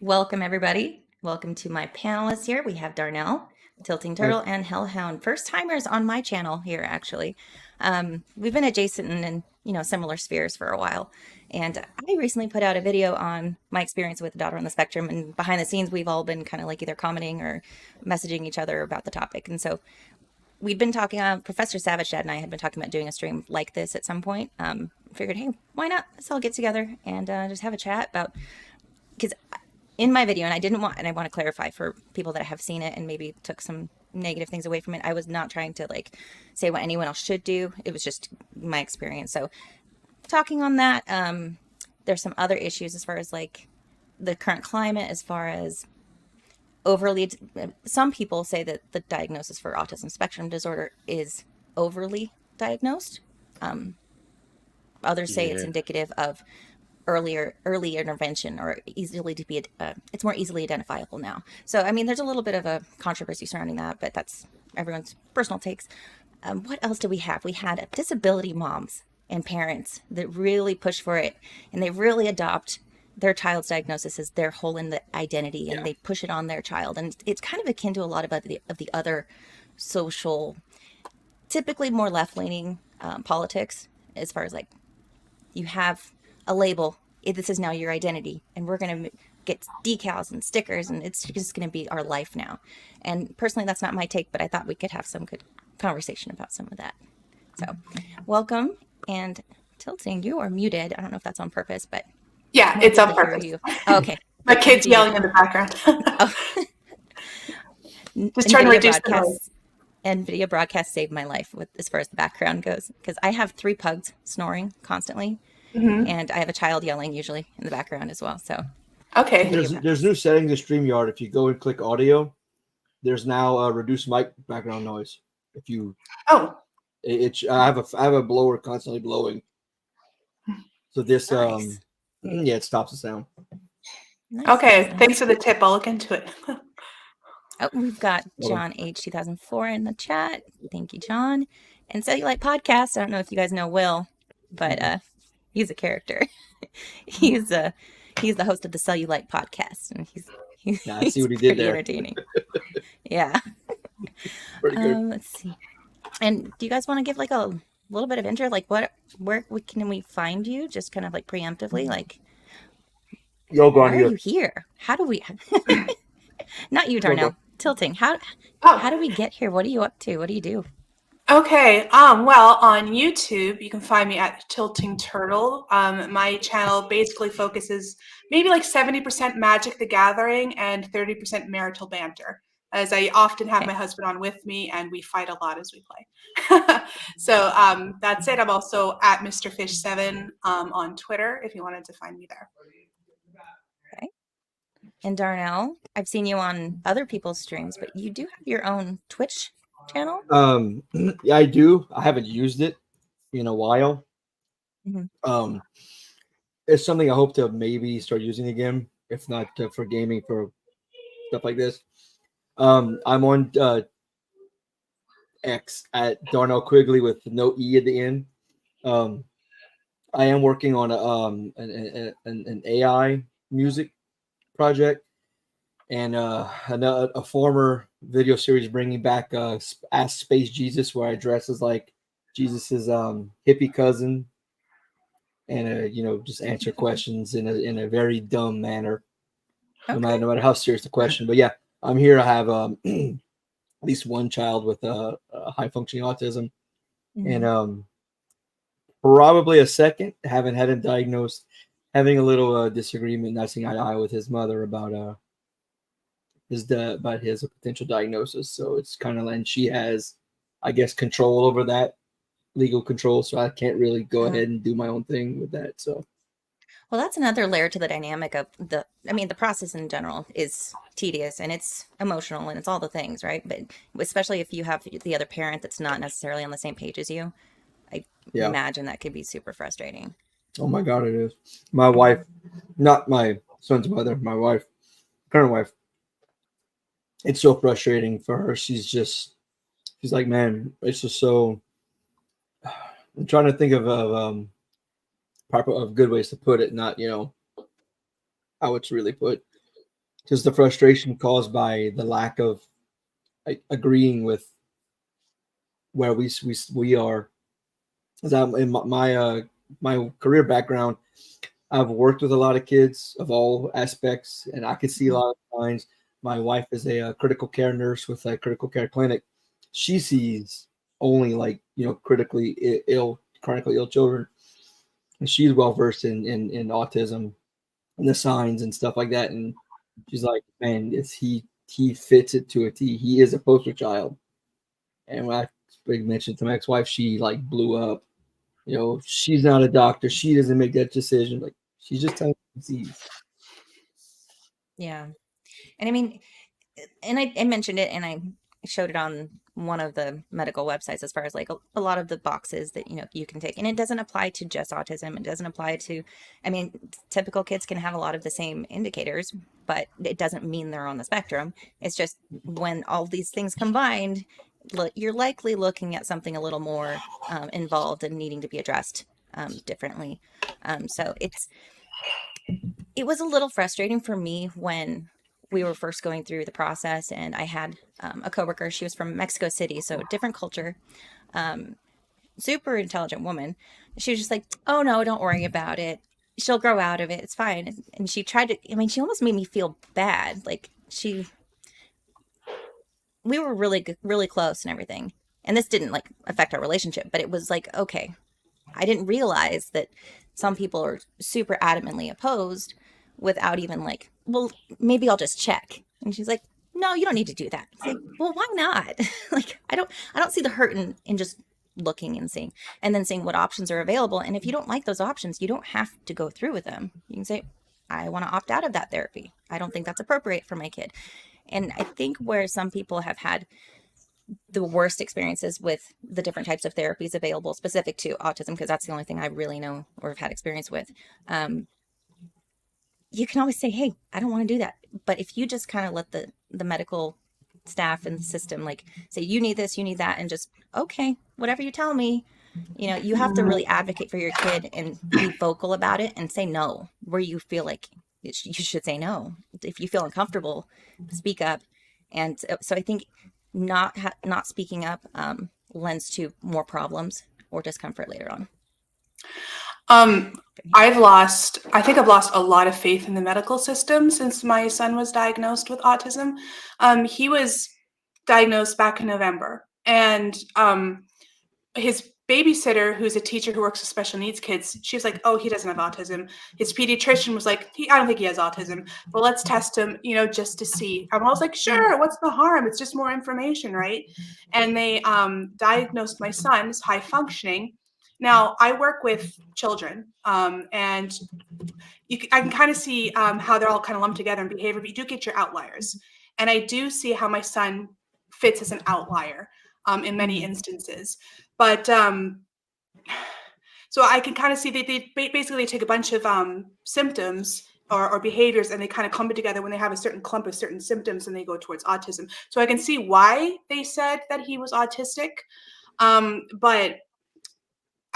Welcome, everybody. Welcome to my panelists here. We have Darnell, Tilting Turtle, and Helhound. First timers on my channel here, actually. We've been adjacent in similar spheres for a while. And I recently put out a video on my experience with a daughter on the spectrum. And behind the scenes, we've all been kind of like either commenting or messaging each other about the topic. And so we've been talking, Professor Savage Dad and I had been talking about doing a stream like this at some point. Figured, hey, why not? Let's all get together and just have a chat about, because in my video, and I want to clarify for people that have seen it and maybe took some negative things away from it, I was not trying to like say what anyone else should do. It was just my experience. So talking on that, there's some other issues as far as like the current climate, as far as overly, some people say that the diagnosis for autism spectrum disorder is overly diagnosed. Others say it's indicative of early intervention, or it's more easily identifiable now. So I mean, there's a little bit of a controversy surrounding that, but that's everyone's personal takes. What else do we have? We had disability moms and parents that really push for it, and they really adopt their child's diagnosis as their whole in the identity, and they push it on their child. And it's kind of akin to a lot of the other social, typically more left-leaning politics, as far as like, you have a label, this is now your identity, and we're going to get decals and stickers, and it's just going to be our life now. And personally, that's not my take, but I thought we could have some good conversation about some of that. So welcome. And Tilting, you are muted. I don't know if that's on purpose, but yeah, it's on purpose. Oh, okay. My kid's yelling in the background. Just trying to reduce the noise. NVIDIA broadcast saved my life as far as the background goes, because I have 3 pugs snoring constantly. And I have a child yelling usually in the background as well. So, okay. There's new settings in StreamYard. If you go and click audio, there's now a reduced mic background noise. If you I have a blower constantly blowing. So this nice. it stops the sound. Nice. Okay, thanks for the tip. I'll look into it. Oh, we've got John H 2004 in the chat. Thank you, John. And Cellulite Podcast. I don't know if you guys know Will, but he's a character. he's the host of the Cellulite Podcast, and I see what he did there. Entertaining. Yeah. Pretty good. Let's see. And do you guys want to give like a little bit of intro? Like, where can we find you? Just kind of like preemptively, like, why are you here? How do we? Not you, Darnell. Tilting. How do we get here? What are you up to? What do you do? Okay. Well, on YouTube, you can find me at Tilting Turtle. My channel basically focuses maybe like 70% Magic the Gathering and 30% marital banter, as I often have my husband on with me, and we fight a lot as we play. So that's it. I'm also at Mr. Fish 7 on Twitter if you wanted to find me there. Okay. And Darnell, I've seen you on other people's streams, but you do have your own Twitch channel? Yeah, I do. I haven't used it in a while. It's something I hope to maybe start using again, if not for gaming, for stuff like this. I'm on X at Darnell Quiggley with no E at the end. I am working on an AI music project, and a former video series bringing back Ask Space Jesus, where I dress as like Jesus's hippie cousin, and just answer questions in a very dumb manner, no matter how serious the question. But yeah, I'm here. I have at least one child with high functioning autism, and probably a second. Haven't had him diagnosed. Having a little disagreement, not seeing eye to eye with his mother about his potential diagnosis. So it's kind of, and she has, I guess, control over that, legal control. So I can't really go ahead and do my own thing with that. So, well, that's another layer to the dynamic of the process in general is tedious, and it's emotional, and it's all the things, right? But especially if you have the other parent that's not necessarily on the same page as you, I imagine that could be super frustrating. Oh my God, it is. My wife, not my son's mother, my wife, current wife, it's so frustrating for her. She's like, man, it's just so, I'm trying to think of proper, of good ways to put it, not, how it's really put. just the frustration caused by the lack of agreeing with where we are. As in my career background, I've worked with a lot of kids of all aspects, and I could see a lot of signs. My wife is a critical care nurse with a critical care clinic. She sees only chronically ill children, and she's well versed in autism and the signs and stuff like that. And she's like, man, he fits it to a T. He is a poster child. And when I mentioned to my ex-wife, she like blew up. She's not a doctor. She doesn't make that decision. Like, she's just telling disease. Yeah. And I mean, and I mentioned it, and I showed it on one of the medical websites as far as like a lot of the boxes that you can take, and it doesn't apply to just autism. It doesn't apply to, I mean, typical kids can have a lot of the same indicators, but it doesn't mean they're on the spectrum. It's just when all these things combined, you're likely looking at something a little more involved and needing to be addressed differently. So it was a little frustrating for me when we were first going through the process, and I had a coworker. She was from Mexico City, so different culture, super intelligent woman. She was just like, oh no, don't worry about it. She'll grow out of it. It's fine. And she tried to, I mean, she almost made me feel bad. Like we were really, really close and everything. And this didn't like affect our relationship, but it was like, okay, I didn't realize that some people are super adamantly opposed without even like, well, maybe I'll just check. And she's like, no, you don't need to do that. It's like, well, why not? Like, I don't see the hurt in just looking and seeing, and then seeing what options are available. And if you don't like those options, you don't have to go through with them. You can say, I want to opt out of that therapy. I don't think that's appropriate for my kid. And I think where some people have had the worst experiences with the different types of therapies available specific to autism, because that's the only thing I really know or have had experience with, you can always say, hey, I don't want to do that. But if you just kind of let the medical staff and the system like say, you need this, you need that, and just, okay, whatever you tell me, you have to really advocate for your kid and be vocal about it and say no where you feel like you should say no. If you feel uncomfortable, speak up. And so I think not speaking up lends to more problems or discomfort later on. I think I've lost a lot of faith in the medical system since my son was diagnosed with autism. He was diagnosed back in November, and his babysitter, who's a teacher who works with special needs kids, she's like, oh, he doesn't have autism. His pediatrician was like, I don't think he has autism, but let's test him, just to see. I was like, sure, what's the harm? It's just more information, right? And they diagnosed my son as high functioning. Now, I work with children, and I can kind of see how they're all kind of lumped together in behavior, but you do get your outliers. And I do see how my son fits as an outlier in many instances. But so I can kind of see that they basically take a bunch of symptoms or behaviors, and they kind of clump it together when they have a certain clump of certain symptoms, and they go towards autism. So I can see why they said that he was autistic. But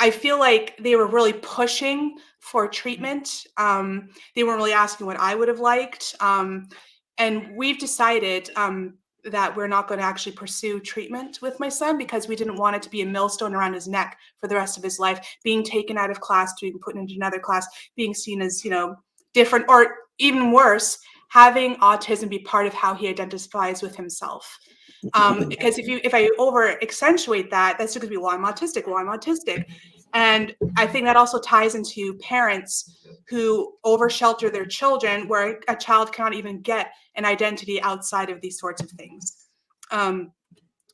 I feel like they were really pushing for treatment. They weren't really asking what I would have liked. And we've decided that we're not going to actually pursue treatment with my son because we didn't want it to be a millstone around his neck for the rest of his life, being taken out of class, being put into another class, being seen as, different, or even worse, having autism be part of how he identifies with himself. Because if I over accentuate that, that's going to be, well, I'm autistic. And I think that also ties into parents who over shelter their children, where a child cannot even get an identity outside of these sorts of things.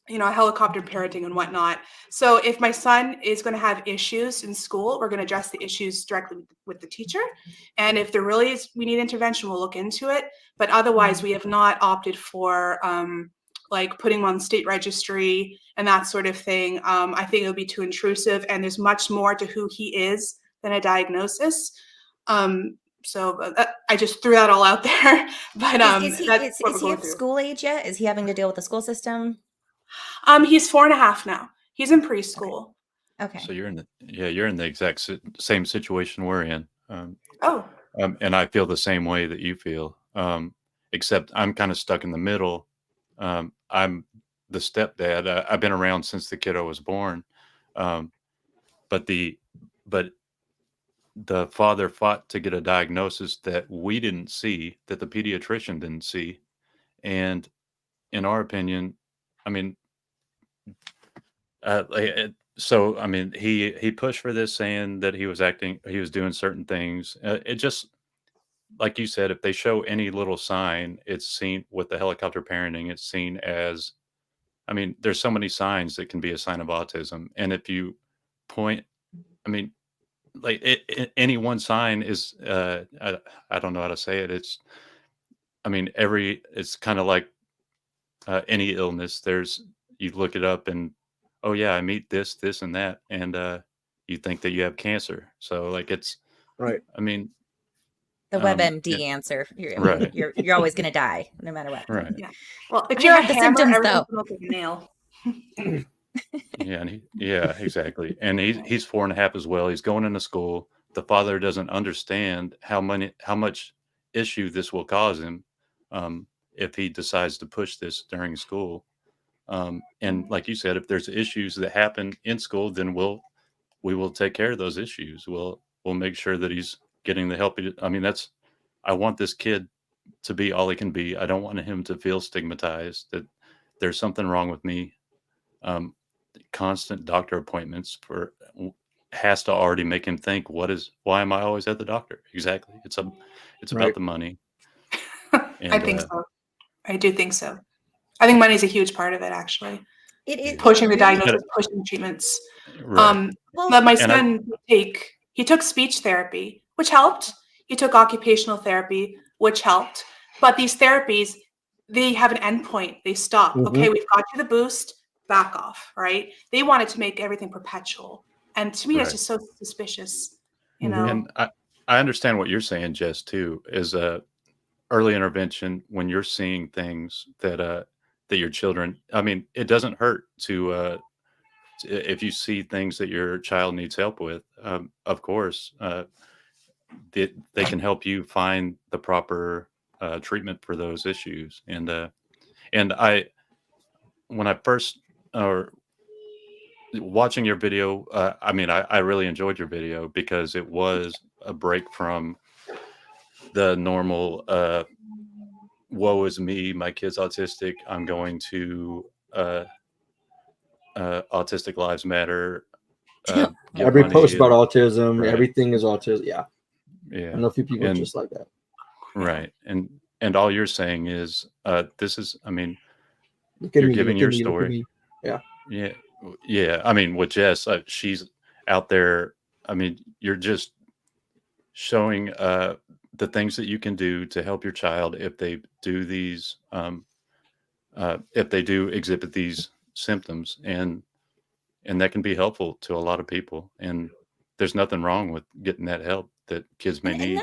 Helicopter parenting and whatnot. So if my son is going to have issues in school, we're going to address the issues directly with the teacher. And if there really is, we need intervention, we'll look into it. But otherwise, we have not opted for like putting him on state registry and that sort of thing. I think it would be too intrusive, and there's much more to who he is than a diagnosis. So I just threw that all out there. But is he of school age yet? Is he having to deal with the school system? He's 4.5 now. He's in preschool. Okay. So you're in the exact same situation we're in. Oh. And I feel the same way that you feel. except I'm kind of stuck in the middle. I'm the stepdad. I've been around since the kiddo was born. Um, but but the father fought to get a diagnosis that we didn't see, that the pediatrician didn't see. And in our opinion, I mean, so I mean, he pushed for this, saying that he was doing certain things. It just, like you said, if they show any little sign, it's seen with the helicopter parenting. It's seen as, I mean, there's so many signs that can be a sign of autism, and if you point, I mean, like any one sign is, I don't know how to say it. It's, I mean, it's kind of like any illness. You look it up and, oh yeah, I meet this, and that, and you think that you have cancer. So like it's Right. I mean, The WebMD yeah, answer. right, You're always going to die no matter what. right, Yeah. Well, if I you're a have the hammer, symptoms, everyone's though. gonna look at a nail. yeah, and yeah, exactly. And he's 4.5 as well. He's going into school. The father doesn't understand how much issue this will cause him, if he decides to push this during school. And like you said, if there's issues that happen in school, then we will take care of those issues. We'll make sure that he's getting the help. I mean, I want this kid to be all he can be. I don't want him to feel stigmatized, that there's something wrong with me. Constant doctor appointments has to already make him think, why am I always at the doctor? Exactly. It's Right. about the money. I And think so. I do think so. I think money is a huge part of it, actually. It is Pushing the really- diagnosis, pushing treatments. right. Well, But my And son he took speech therapy, which helped. He took occupational therapy, which helped. But these therapies, they have an endpoint. They stop. Mhm. Okay, we've got you the boost, back off, right? They wanted to make everything perpetual. And to me, that's Right. just so suspicious, you Mhm. know? And I understand what you're saying, Jess, too, is early intervention when you're seeing things that your children, I mean, it doesn't hurt to if you see things that your child needs help with, of course, they can help you find the proper treatment for those issues. And when I first, or watching your video, I mean, I really enjoyed your video because it was a break from the normal, woe is me, my kid's autistic, I'm going to Autistic Lives Matter. Give Every money post about and- autism, right. everything is autism. Yeah. I Yeah, know a few people And- just like that. right. And all you're saying is, this is, I mean, Look at you're me, giving look your at me, look at story. me. Yeah, yeah. I mean, with Jess, she's out there. I mean, you're just showing the things that you can do to help your child if they do these, if they do exhibit these symptoms, and that can be helpful to a lot of people. And there's nothing wrong with getting that help that kids may and need.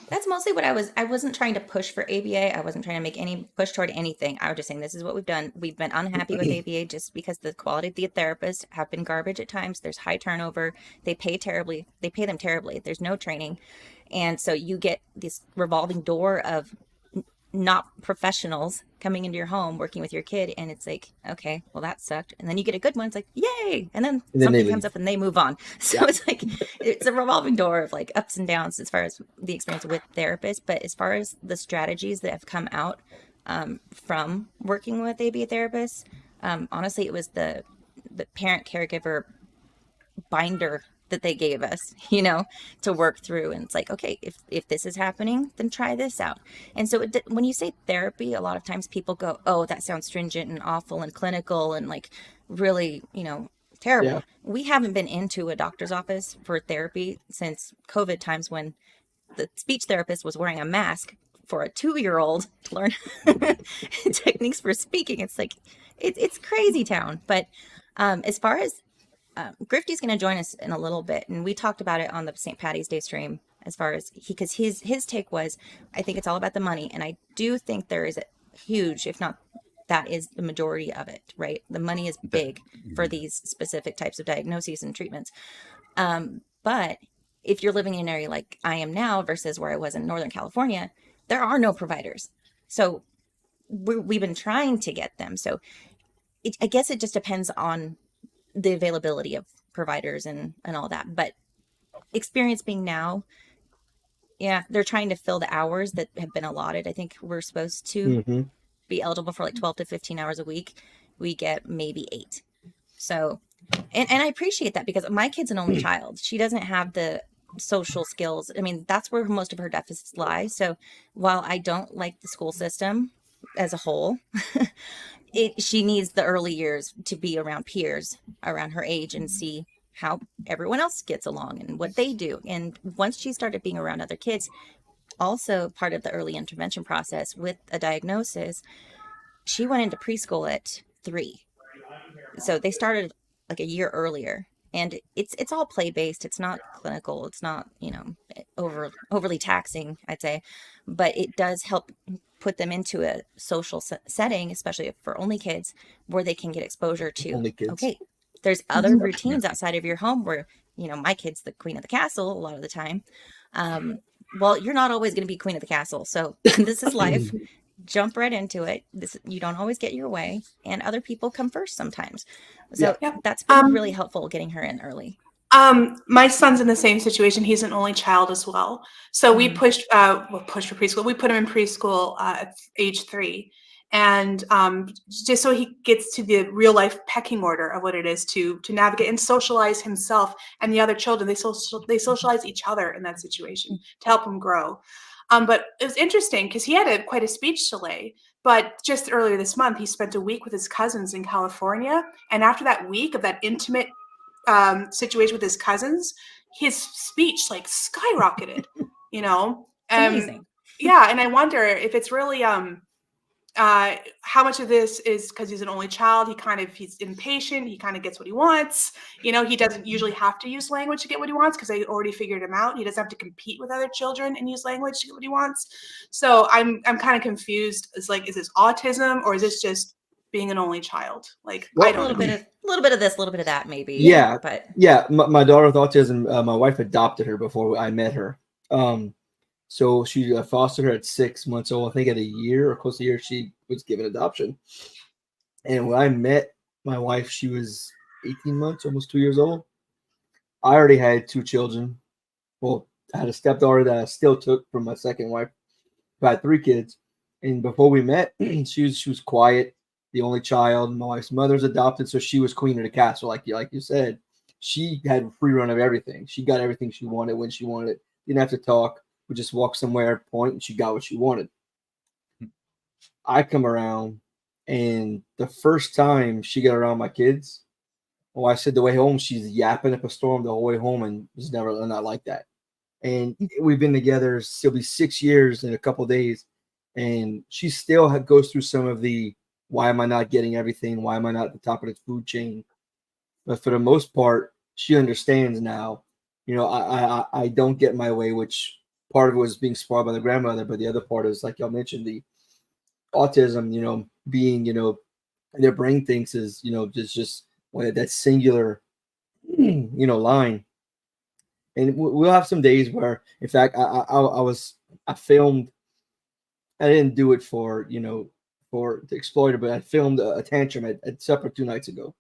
that's mostly what I wasn't trying to push for ABA. I wasn't trying to make any push toward anything. I was just saying this is what we've done. We've been unhappy with ABA just because the quality of the therapists have been garbage at times. There's high turnover. They pay them terribly. There's no training. And so you get this revolving door of not professionals coming into your home working with your kid, and it's like, okay, well, that sucked. And then you get a good one, it's like, yay, and then And then something they comes leave. up and they move on. So it's like it's a revolving door of like ups and downs as far as the experience with therapists. But as far as the strategies that have come out from working with ABA therapists, honestly, it was the parent caregiver binder that they gave us, to work through. And it's like, okay, if this is happening, then try this out. And so when you say therapy, a lot of times people go, oh, that sounds stringent and awful and clinical and like really, terrible. Yeah. We haven't been into a doctor's office for therapy since COVID times, when the speech therapist was wearing a mask for a 2-year-old to learn techniques for speaking. It's like, it's crazy town. But as far as Grifty's going to join us in a little bit, and we talked about it on the St. Patty's Day stream, as far as because his take was, I think it's all about the money, and I do think there is a huge, if not that is the majority of it, right? The money is big for these specific types of diagnoses and treatments. But if you're living in an area like I am now versus where I was in Northern California, there are no providers. So we've been trying to get them. So I guess it just depends on the availability of providers and all that. But experience being now, yeah, they're trying to fill the hours that have been allotted. I think we're supposed to Mm-hmm. be eligible for like 12 to 15 hours a week. We get maybe 8. So, and I appreciate that because my kid's an only child. She doesn't have the social skills. I mean, that's where most of her deficits lie. So while I don't like the school system as a whole, she needs the early years to be around peers around her age and see how everyone else gets along and what they do. And once she started being around other kids, also part of the early intervention process with a diagnosis, she went into preschool at 3. So they started like a year earlier, and it's all play based. It's not clinical. It's not, overly taxing, I'd say, but it does help put them into a social setting, especially for only kids, where they can get exposure to, Only kids. okay, there's other routines outside of your home where, my kid's the queen of the castle a lot of the time. Well, you're not always going to be queen of the castle. So this is life. Jump right into it. You don't always get your way, and other people come first sometimes. So that's been really helpful getting her in early. My son's in the same situation. He's an only child as well. So we pushed for preschool. We put him in preschool at age 3. And just so he gets to the real life pecking order of what it is to navigate and socialize himself and the other children. They socialize each other in that situation to help him grow. But it was interesting because he had quite a speech delay. But just earlier this month, he spent a week with his cousins in California. And after that week of that intimate situation with his cousins, his speech like skyrocketed, Amazing. Yeah. And I wonder if it's really how much of this is because he's an only child. He's impatient. He kind of gets what he wants. He doesn't usually have to use language to get what he wants because they already figured him out. He doesn't have to compete with other children and use language to get what he wants. So I'm kind of confused. It's like, is this autism or is this just being an only child? Like, I don't know. A little bit of this, a little bit of that, maybe. Yeah, but my daughter with autism, my wife adopted her before I met her. So she fostered her at 6 months old. I think at a year or close to a year, she was given adoption. And when I met my wife, she was 18 months, almost 2 years old. I already had 2 children. Well, I had a stepdaughter that I still took from my second wife. I had 3 kids. And before we met, she was quiet, the only child. My wife's mother's adopted, so she was queen of the castle, like you said. She had free run of everything. She got everything she wanted when she wanted it. Didn't have to talk. We just walk somewhere, point, and she got what she wanted. I come around, and the first time she got around my kids, I said the way home, she's yapping up a storm the whole way home, and was never not like that. And we've been together. It'll be 6 years in a couple of days, and she still goes through some of the why am I not getting everything? Why am I not at the top of the food chain? But for the most part, she understands now. I don't get my way, which part of it was being spoiled by the grandmother, but the other part is, like y'all mentioned, the autism, being, their brain thinks is, just that singular, line. And we'll have some days where, in fact, I filmed, I didn't do it for, to exploit it, but I filmed a tantrum at supper 2 nights ago.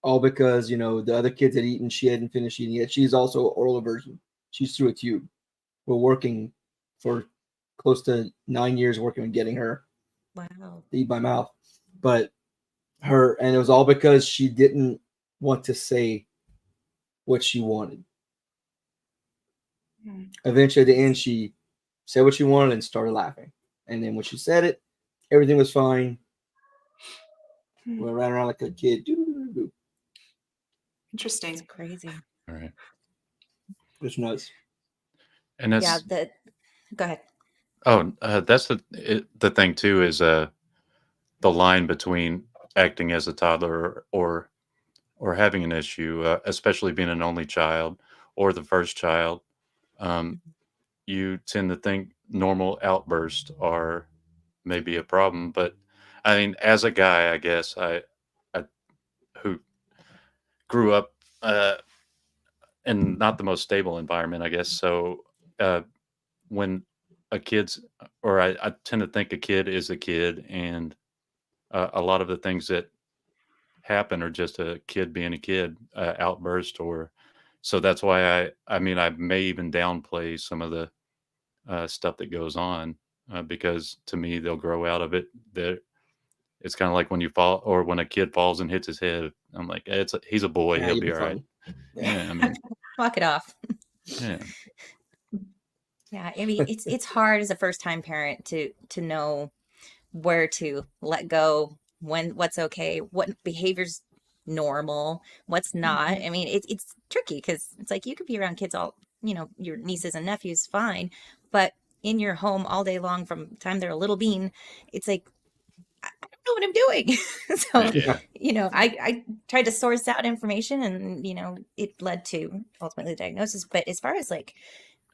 All because, the other kids had eaten, she hadn't finished eating yet. She's also oral aversion. She's through a tube. We're working for close to 9 years working on getting her to eat by mouth. But and it was all because she didn't want to say what she wanted. Eventually, at the end, she said what she wanted and started laughing. And then when she said it, everything was fine. We ran around like a kid. Interesting. It's crazy. All right. It's nuts. And that's go ahead. Oh, that's the thing too, is the line between acting as a toddler or having an issue, especially being an only child or the first child. You tend to think normal outbursts are maybe a problem, but I mean, as a guy, I guess I who grew up in not the most stable environment, I guess. So when a kid's, or I tend to think a kid is a kid, and a lot of the things that happen are just a kid being a kid, outburst, or so that's why I mean, I may even downplay some of the stuff that goes on, because to me they'll grow out of it. It's kind of like when you fall, or when a kid falls and hits his head. I'm like, he's a boy, Yeah, he'll you'll be be all fine. right. Yeah, I mean, Walk it off. yeah, Yeah, I mean, it's hard as a first time parent to know where to let go, when what's okay, what behavior's normal, what's not. I mean, it's tricky because it's like you could be around kids all, your nieces and nephews, fine, but in your home all day long from the time they're a little bean, it's like I don't know what I'm doing. So, yeah. I tried to source out information, and it led to ultimately the diagnosis. But as far as like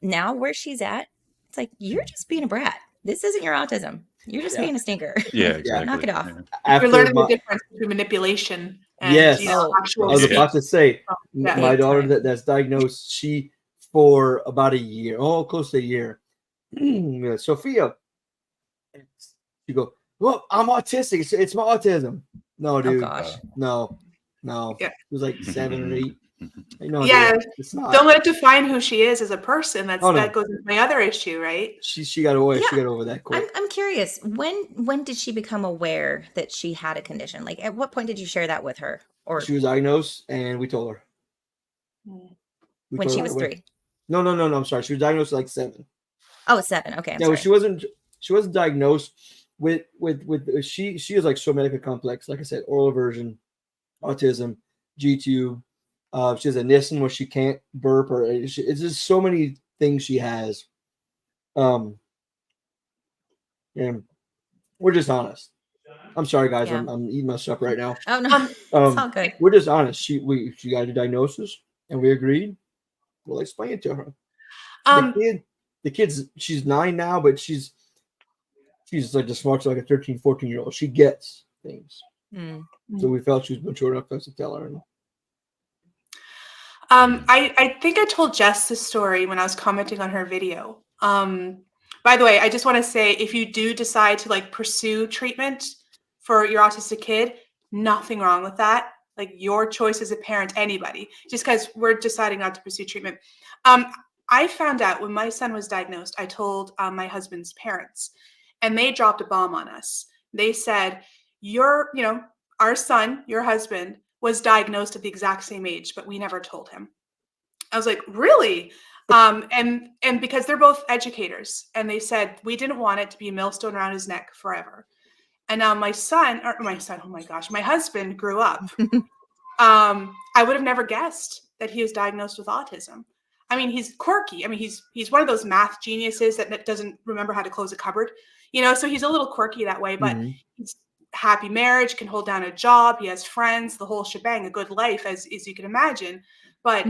now where she's at, it's like you're just being a brat. This isn't your autism. You're just Yeah. being a stinker. Yeah, exactly. Knock it off. Yeah. You're After learning the my, difference between manipulation and Yes. Oh, I actual. was about to say, Yeah. my Big daughter time. that's diagnosed, she for about a year, close to a year, Sophia, she go, well, I'm autistic. It's my autism. No, dude. gosh. No. Yeah. It was like 7 or 8. No, Yeah. dude, it's not. Don't let it define who she is as a person. That goes into my other issue, right? She got away. Yeah. She got over that quick. I'm curious. When did she become aware that she had a condition? Like, at what point did you share that with her? Or She was diagnosed, and we told her. We when told she her was right away. 3? No. I'm sorry. She was diagnosed at like 7. Oh, 7. Okay, I'm Yeah, sorry. she wasn't diagnosed with she is like so medically complex. Like I said, oral aversion, autism, G-tube. She has a Nissen where she can't burp, or it's just so many things she has. And we're just honest. I'm sorry, guys. Yeah. I'm eating my stuff right now. Oh no, it's all good. We're just honest. She got a diagnosis, and we agreed. We'll explain it to her. The kid's she's 9 now, but she's like the smartest, like a 13, 14-year-old. She gets things. So we felt she was mature enough for us to tell her. I think I told Jess this story when I was commenting on her video. By the way, I just want to say, if you do decide to like pursue treatment for your autistic kid, nothing wrong with that. Like, your choice as a parent, anybody, just because we're deciding not to pursue treatment. I found out when my son was diagnosed, I told my husband's parents, and they dropped a bomb on us. They said, our son, your husband, was diagnosed at the exact same age, but we never told him. I was like, really? And because they're both educators, and they said, we didn't want it to be a millstone around his neck forever. And now my husband grew up. I would have never guessed that he was diagnosed with autism. I mean, he's quirky. I mean, he's one of those math geniuses that doesn't remember how to close a cupboard, so he's a little quirky that way, but he's happy marriage, can hold down a job. He has friends, the whole shebang, a good life, as you can imagine. But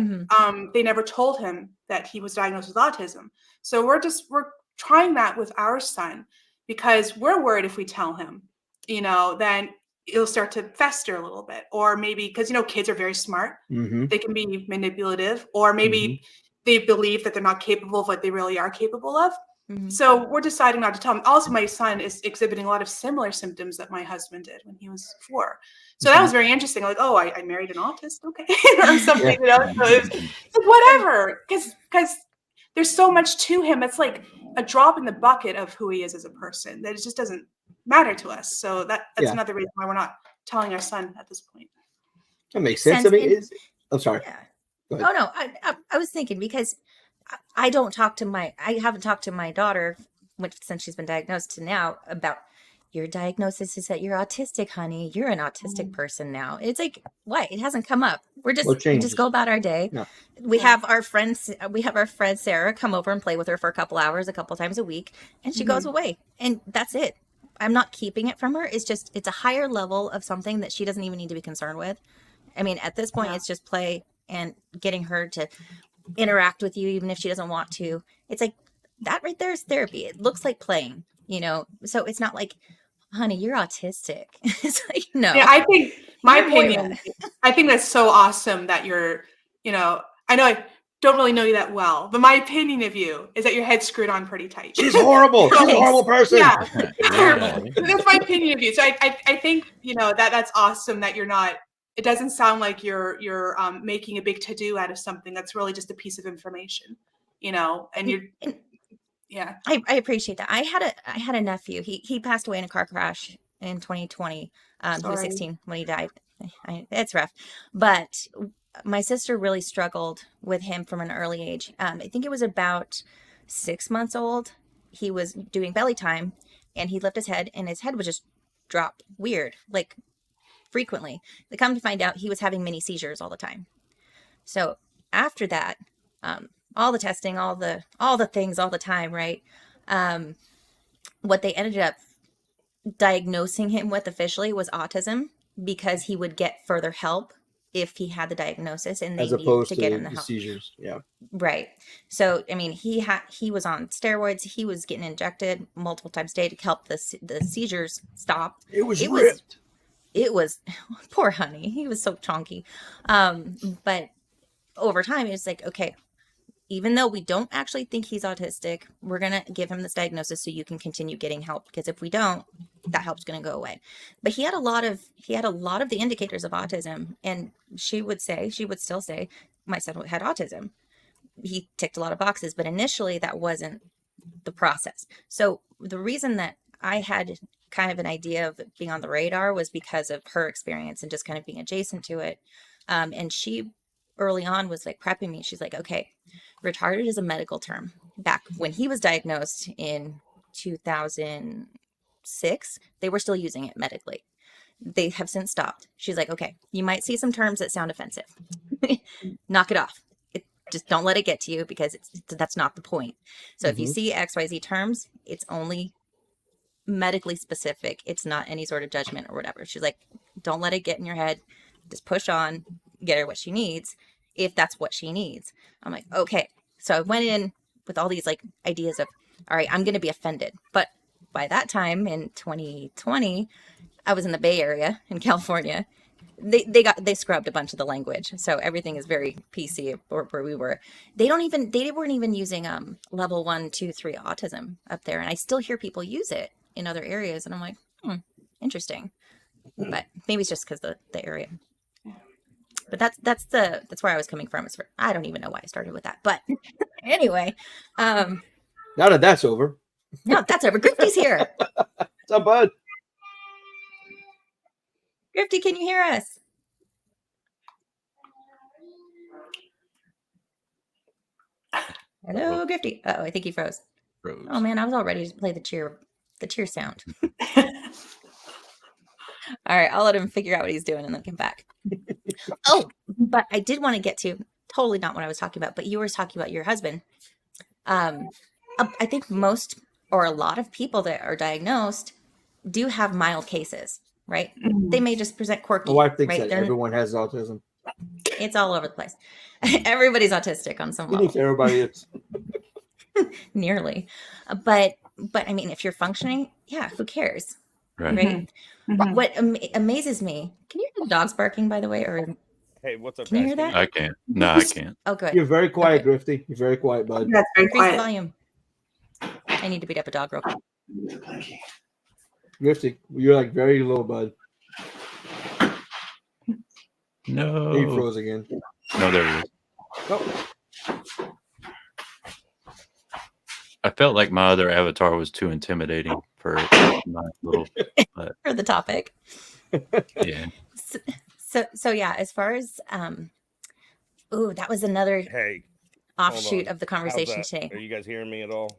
they never told him that he was diagnosed with autism. So we're trying that with our son, because we're worried if we tell him, then it'll start to fester a little bit. Or maybe because, kids are very smart. They can be manipulative, or maybe they believe that they're not capable of what they really are capable of. So we're deciding not to tell him. Also, my son is exhibiting a lot of similar symptoms that my husband did when he was 4. So that was very interesting. Like, oh, I married an autist, okay, or something. So it's like, whatever, because there's so much to him. It's like a drop in the bucket of who he is as a person that it just doesn't matter to us. So that's another reason why we're not telling our son at this point. That makes sense. I mean, I'm sorry. Yeah. Oh no, I was thinking, because I haven't talked to my daughter since she's been diagnosed to now about, your diagnosis is that you're autistic, honey. You're an autistic person now. It's like, what? It hasn't come up. We just go about our day. Yeah. We have our friend Sarah come over and play with her for a couple hours, a couple times a week, and she goes away, and that's it. I'm not keeping it from her. It's a higher level of something that she doesn't even need to be concerned with. I mean, at this point, it's just play and getting her to interact with you, even if she doesn't want to. It's like, that right there is therapy. It looks like playing, so it's not like, honey, you're autistic. It's like, no. Yeah, I think my You're opinion, I think that's so awesome that you're, I know don't really know you that well, but my opinion of you is that your head's screwed on pretty tight. She's horrible. She's a horrible person. Yeah, Really? that's my opinion of you. So I think, you know, that's awesome that you're not. It doesn't sound like you're making a big to-do out of something that's really just a piece of information, you know. And you're, yeah. I appreciate that. I had a nephew. He passed away in a car crash in 2020. He was Sorry. 16 when he died. It's rough, but my sister really struggled with him from an early age. I think it was about 6 months old. He was doing belly time, and he'd lift his head, and his head would just drop weird, like frequently. They come to find out he was having mini seizures all the time. So after that, all the testing, all the things all the time, right? What they ended up diagnosing him with officially was autism, because he would get further help if he had the diagnosis, and they As needed opposed to to get him the the help. seizures. Yeah. Right. So, I mean, he was on steroids. He was getting injected multiple times a day to help the seizures stop. It was It ripped. It was poor honey. He was so chonky. But over time, it's like, okay, even though we don't actually think he's autistic, we're going to give him this diagnosis so you can continue getting help. Because if we don't, that help's going to go away. But he had a lot of the indicators of autism. And she would still say, my son had autism. He ticked a lot of boxes, but initially that wasn't the process. So the reason that I had kind of an idea of it being on the radar was because of her experience and just kind of being adjacent to it. And she early on was like prepping me. She's like, okay, retarded is a medical term. Back when he was diagnosed in 2006, they were still using it medically. They have since stopped. She's like, okay, you might see some terms that sound offensive. Knock it off. Just don't let it get to you, because that's not the point. So if you see XYZ terms, it's only medically specific. It's not any sort of judgment or whatever. She's like, don't let it get in your head. Just push on, get her what she needs, if that's what she needs. I'm like, okay. So I went in with all these like ideas of, all right, I'm going to be offended. But by that time in 2020, I was in the Bay Area in California. They scrubbed a bunch of the language, so everything is very PC where we were. They weren't even using level 1, 2, 3 autism up there, and I still hear people use it in other areas, and I'm like, interesting. But maybe it's just because the area. But that's where I was coming from. I don't even know why I started with that, but anyway. Now that that's over. No, that's over. Grifty's here. What's up, bud? Grifty, can you hear us? Hello, Grifty. Oh, I think he froze. Oh man, I was all ready to play the cheer sound. All right, I'll let him figure out what he's doing and then come back. Oh, but I did want to get to totally not what I was talking about, but you were talking about your husband. I think most or a lot of people that are diagnosed do have mild cases, right? They may just present quirky. My wife thinks right? that They're- everyone has autism. It's all over the place. Everybody's autistic on some He thinks level. everybody is. Nearly. But I mean, if you're functioning, yeah, who cares? Right. Right? What amazes me, can you hear the dogs barking, by the way? Or Hey, what's up, can you guys? hear that? I can't. No, I can't. Oh, good. You're very quiet, Grifty. You're very quiet, bud. That's very Increase the quiet. volume. I need to beat up a dog real quick. Grifty, you're like very low, bud. No. He froze again. No, there he is. Oh, I felt like my other avatar was too intimidating for my little. For the topic. Yeah. So yeah, as far as that was another Hey, offshoot on. of the how's conversation that? today. Are you guys hearing me at all?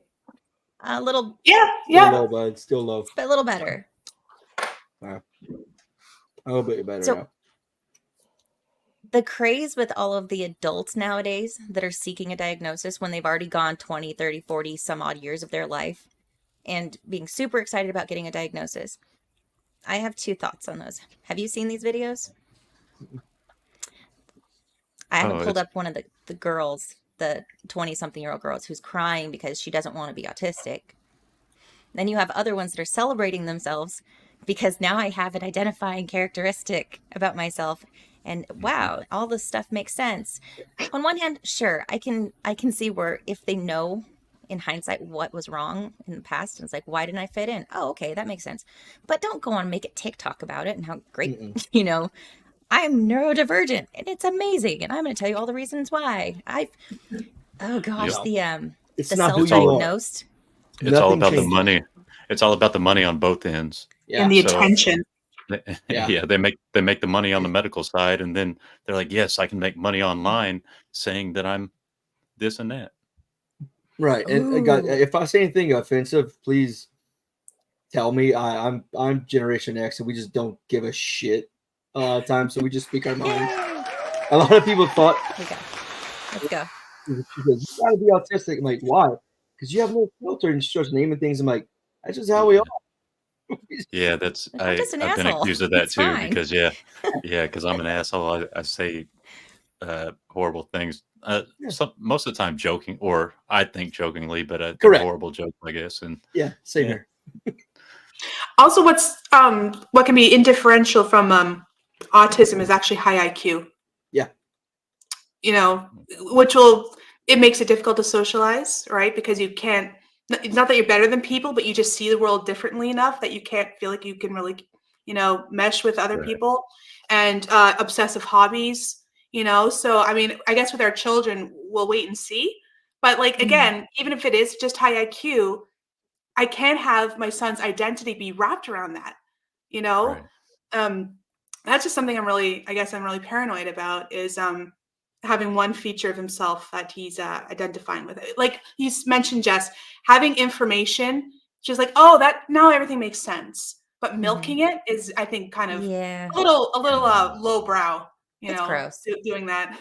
A little, Yeah, still yeah. low, bud. Still low. but a little better. A little bit better So- now. The craze with all of the adults nowadays that are seeking a diagnosis when they've already gone 20, 30, 40 some odd years of their life and being super excited about getting a diagnosis. I have two thoughts on those. Have you seen these videos? I haven't pulled up one of the girls, the 20-something-year-old girls who's crying because she doesn't want to be autistic. Then you have other ones that are celebrating themselves because now I have an identifying characteristic about myself, And wow, all this stuff makes sense. On one hand, sure, I can see where if they know in hindsight what was wrong in the past, and it's like, why didn't I fit in? Oh, okay, that makes sense. But don't go on and make it TikTok about it and how great, you know, I'm neurodivergent and it's amazing, and I'm going to tell you all the reasons why. Oh gosh, It's the not who you are. self-diagnosed. It's all Nothing about the changes. money. It's all about the money on both ends. Yeah. And the So- attention. Yeah, they make the money on the medical side, and then they're like, yes, I can make money online saying that I'm this and that. Right. And God, Ooh. if I say anything offensive, please tell me. I'm Generation X, and we just don't give a shit a lot of times, so we just speak our minds. Yay! A lot of people thought, Okay, let's go. she goes, you gotta be autistic. I'm like, why? Because you have no filter and she starts naming things. I'm like, that's just how we are. Yeah, that's I'm just an I've been asshole. accused of that It's too fine. because because I'm an asshole. I say horrible things. Most of the time joking, or I think jokingly, but a Correct. horrible joke, I guess. And Yeah, same here. Also, what can be indifferential from autism is actually high IQ. Yeah. You know, it makes it difficult to socialize, right? Because you can't. It's not that you're better than people, but you just see the world differently enough that you can't feel like you can really, mesh with other Right. people. And obsessive hobbies, So I mean, I guess with our children, we'll wait and see. But like again, even if it is just high IQ, I can't have my son's identity be wrapped around that, Right. That's just something I'm really paranoid about is having one feature of himself that he's identifying with it. Like you mentioned, Jess, having information, she's like, oh, that now everything makes sense. But milking it is, I think, kind of Yeah, a little lowbrow, it's gross. doing that.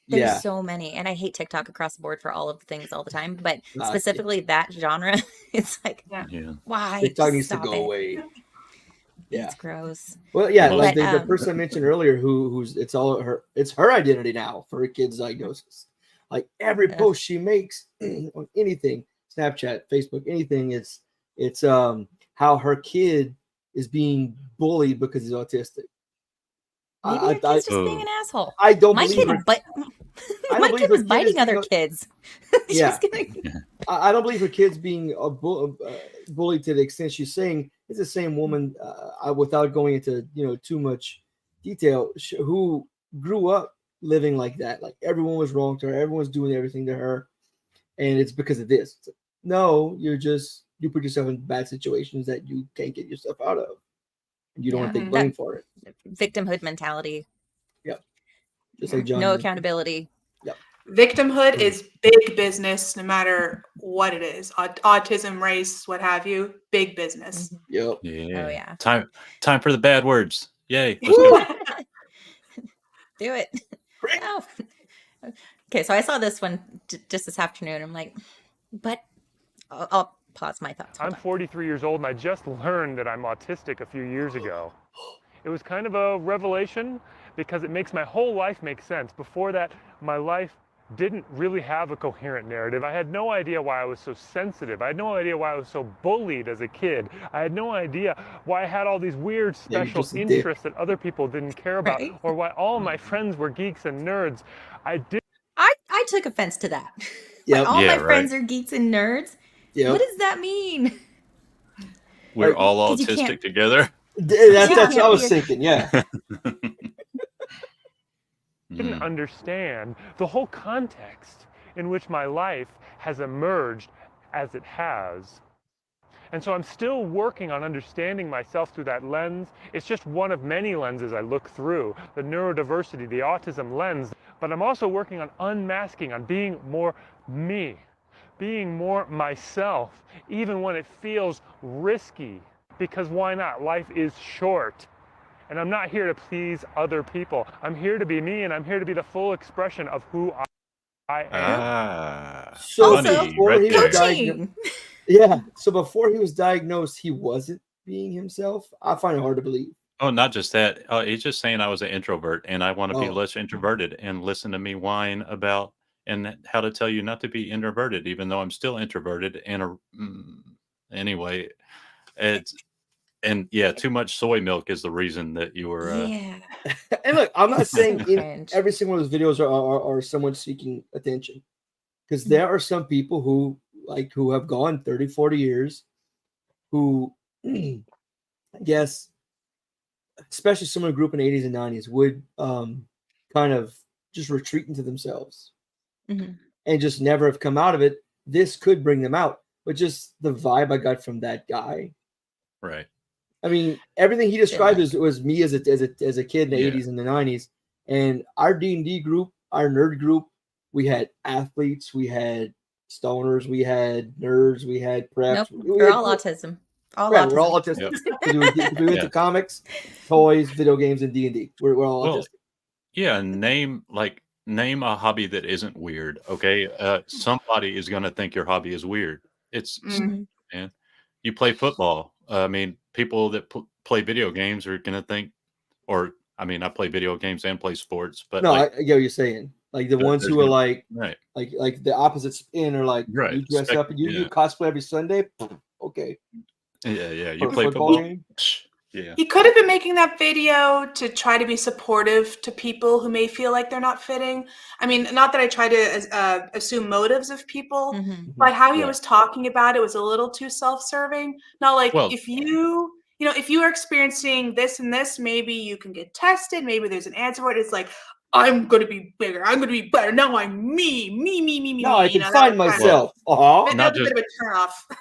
There's Yeah. so many, and I hate TikTok across the board for all of the things all the time, but Yeah. specifically that genre, it's like, Yeah. why? TikTok Just needs to stop go it. away. Yeah. It's gross. Well, yeah, Well, like But, the person I mentioned earlier, who's it's her identity now for her kid's diagnosis. Like every Ugh. post she makes on anything, Snapchat, Facebook, anything, it's how her kid is being bullied because he's autistic. Maybe I your kid's just being Oh. an asshole. I don't My believe kid, her. but I don't my believe kid her was kid is biting other being kids. Yeah. Just kidding. I don't believe her kid's being bullied to the extent she's saying. It's the same woman, without going into too much detail, who grew up living like that. Like everyone was wrong to her, everyone's doing everything to her, and it's because of this. It's like, no, you put yourself in bad situations that you can't get yourself out of, and you don't want to take blame for it. Victimhood mentality. Just like John. No mentioned. accountability. Victimhood is big business, no matter what it is. Autism, race, what have you, big business. Yep. Yeah. Oh, yeah. Time for the bad words. Yay. Let's do it. Do it. Oh. Okay, so I saw this one just this afternoon. I'm like, but I'll pause my thoughts. Hold I'm on. 43 years old and I just learned that I'm autistic a few years ago. It was kind of a revelation because it makes my whole life make sense. Before that, my life didn't really have a coherent narrative. I had no idea why I was so sensitive. I had no idea why I was so bullied as a kid. I had no idea why I had all these weird Yeah, you're special just a dick. interests that other people didn't care about, Right. or why all my friends were geeks and nerds. I took offense to that. Yep. Like, all Yeah, my right. friends are geeks and nerds. Yep. What does that mean? We're Like, all 'cause you autistic can't- together. That's Yeah. what I was thinking. Yeah. Didn't understand the whole context in which my life has emerged as it has. And so I'm still working on understanding myself through that lens. It's just one of many lenses I look through, the neurodiversity, the autism lens. But I'm also working on unmasking, on being more me, being more myself, even when it feels risky. Because why not? Life is short. And I'm not here to please other people. I'm here to be me, and I'm here to be the full expression of who I am. So Also, before right he there. was diagnosed, Coaching. so before he was diagnosed, he wasn't being himself. I find it hard to believe. Oh, not just that. He's just saying I was an introvert and I want to be Oh. less introverted and listen to me whine about and how to tell you not to be introverted, even though I'm still introverted. And anyway, it's And yeah, too much soy milk is the reason that you were. Yeah. And look, I'm not saying So in cringe. every single one of those videos are someone seeking attention, because there are some people who have gone 30, 40 years, who I guess, especially someone who grew up in the 80s and 90s, would kind of just retreat into themselves Mhm. and just never have come out of it. This could bring them out, but just the vibe I got from that guy. Right. I mean, everything he described like- was me as a kid in the Yeah. 80s and the 90s, and our D&D group, our nerd group, we had athletes, we had stoners, we had nerds, we had preps. Nope. We We're had- all autism. All yeah, autism. we're all autistic. We went Yeah. to comics, toys, video games, and D&D. We're all Well, autistic. yeah, name a hobby that isn't weird. Okay, somebody is going to think your hobby is weird. It's Mhm. man. You play football. I mean, people that play video games are going to think, or I mean, I play video games and play sports, but No, like, I get what you're saying. Like the ones there's who are gonna- like right, the opposite spin, or like Right. you dress up and you Yeah. cosplay every Sunday. Okay, yeah. You for a play football football. game? Yeah, He could have been making that video to try to be supportive to people who may feel like they're not fitting. I mean, not that I try to assume motives of people, Mhm. but how he Right. was talking about it was a little too self-serving. Not like, Well- if if you are experiencing this and this, maybe you can get tested. Maybe there's an answer for it. It's like, I'm going to be bigger. I'm going to be better. Now I'm me. No, I You can know, that find was kind of- myself. Uh-huh. That Not was a bit of a turnoff.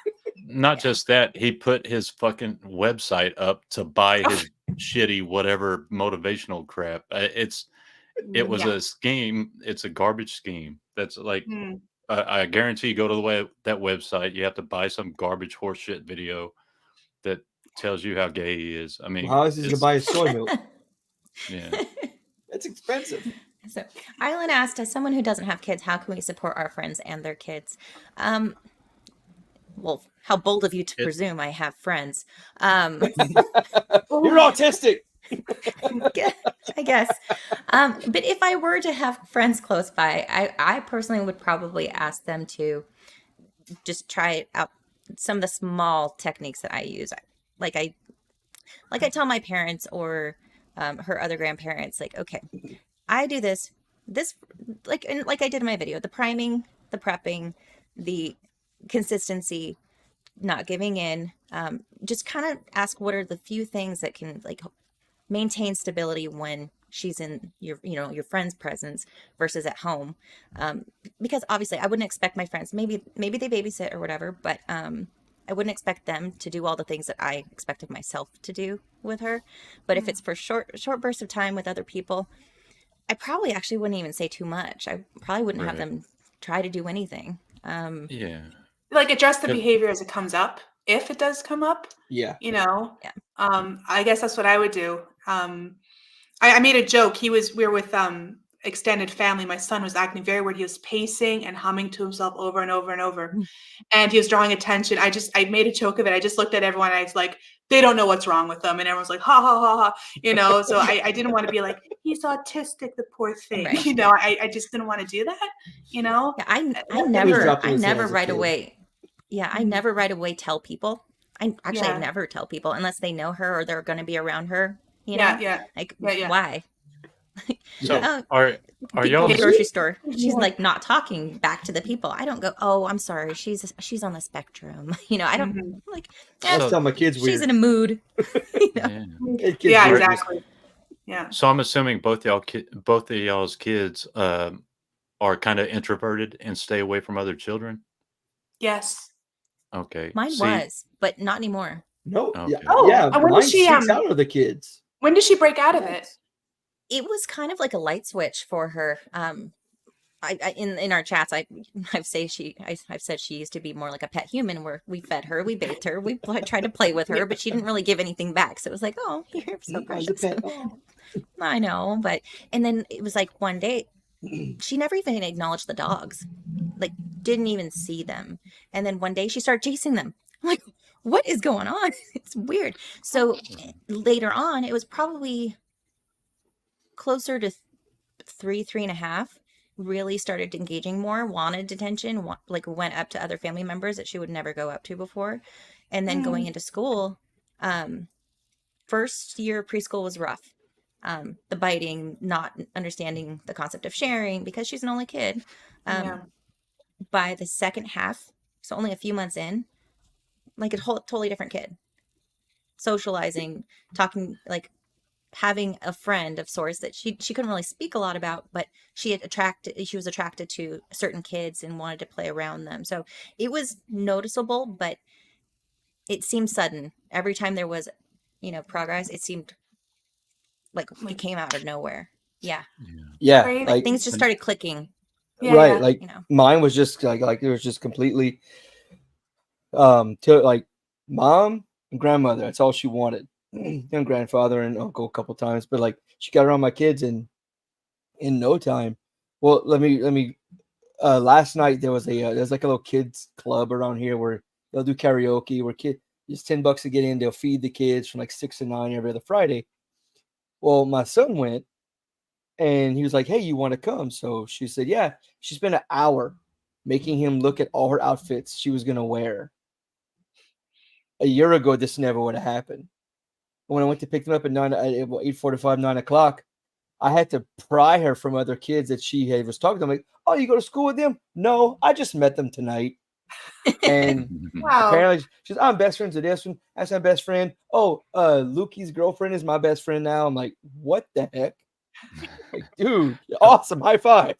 Not just that, he put his fucking website up to buy his shitty whatever motivational crap. It was Yeah. a scheme. It's a garbage scheme. That's like, Mm. I guarantee you go to that website, you have to buy some garbage horseshit video that tells you how gay he is. I mean, How is he going to it's- buy his soy milk? Yeah. That's expensive. So, Island asked, as someone who doesn't have kids, how can we support our friends and their kids? Well, how bold of you to presume I have friends. You're autistic. I guess. But if I were to have friends close by, I personally would probably ask them to just try out some of the small techniques that I use. Like I tell my parents or her other grandparents, like, okay, I do this like I did in my video, the priming, the prepping, the consistency, not giving in. Just kind of ask what are the few things that can like maintain stability when she's in your friend's presence versus at home. Because obviously I wouldn't expect my friends, maybe they babysit or whatever, but I wouldn't expect them to do all the things that I expected myself to do with her. But if it's for short bursts of time with other people, I probably actually wouldn't even say too much. I probably wouldn't have Right. them try to do anything. Yeah. Like, address the Yep. behavior as it comes up, if it does come up. Yeah. Yeah. I guess that's what I would do. I made a joke. We were with extended family. My son was acting very weird. He was pacing and humming to himself over and over and over, and he was drawing attention. I made a joke of it. I just looked at everyone. And I was like, they don't know what's wrong with them, and everyone's like, ha ha ha ha. So I didn't want to be like, he's autistic, the poor thing. Right. I just didn't want to do that. Yeah, I was never dropping his head as a right kid. away. Yeah, I never right away tell people. I Yeah. never tell people unless they know her or they're going to be around her. You Yeah, know, yeah. like Yeah. why? So Oh, are People y'all? at the grocery store. She's like not talking back to the people. I don't go, oh, I'm sorry. She's on the spectrum. I don't Mhm. like. I So- tell my kids She's weird. in a mood. Yeah. Kids Yeah, weird. exactly. Yeah. So I'm assuming both of y'all's kids are kind of introverted and stay away from other children. Yes. Okay. Mine See, was, but not anymore. No. Yeah. Okay. Oh, Yeah. and when Mine did she, seeks out of the kids. When did she break out of it? It was kind of like a light switch for her. In our chats, I've said she used to be more like a pet human, where we fed her, we bathed her, we tried to play with her, but she didn't really give anything back. So it was like, oh, you're so As a precious. pet. Oh. I know, and then it was like one day, she never even acknowledged the dogs, like didn't even see them. And then one day she started chasing them. I'm like, what is going on? It's weird. So later on, it was probably closer to 3.5, really started engaging more, wanted attention, like went up to other family members that she would never go up to before. And then going into school, first year of preschool was rough. The biting, not understanding the concept of sharing because she's an only kid. Yeah. By the second half, so only a few months in, like a whole totally different kid. Socializing, talking, like having a friend of sorts that she couldn't really speak a lot about, but she was attracted to certain kids and wanted to play around them. So it was noticeable, but it seemed sudden. Every time there was, progress, it seemed like it came out of nowhere. Yeah. Yeah, Crazy. like Things just started clicking. Yeah, right, yeah. like You know. mine was just like it was just completely to like mom and grandmother. That's all she wanted. And grandfather and uncle a couple times, but like she got around my kids in no time. Well, let me. Last night there's like a little kids club around here where they'll do karaoke. Where it's $10 to get in. They'll feed the kids from like 6 to 9 every other Friday. Well, my son went and he was like, "Hey, you want to come?" So she said, "Yeah." She spent an hour making him look at all her outfits she was gonna wear. A year ago, this never would have happened. When I went to pick them up at 8:45, 9 o'clock, I had to pry her from other kids that she was talking to. I'm like, "Oh, you go to school with them?" "No, I just met them tonight." And Wow. apparently, she's, "I'm best friends with this one. That's my best friend. Oh, Lukey's girlfriend is my best friend now." I'm like, "What the heck?" Like, dude, awesome. High five.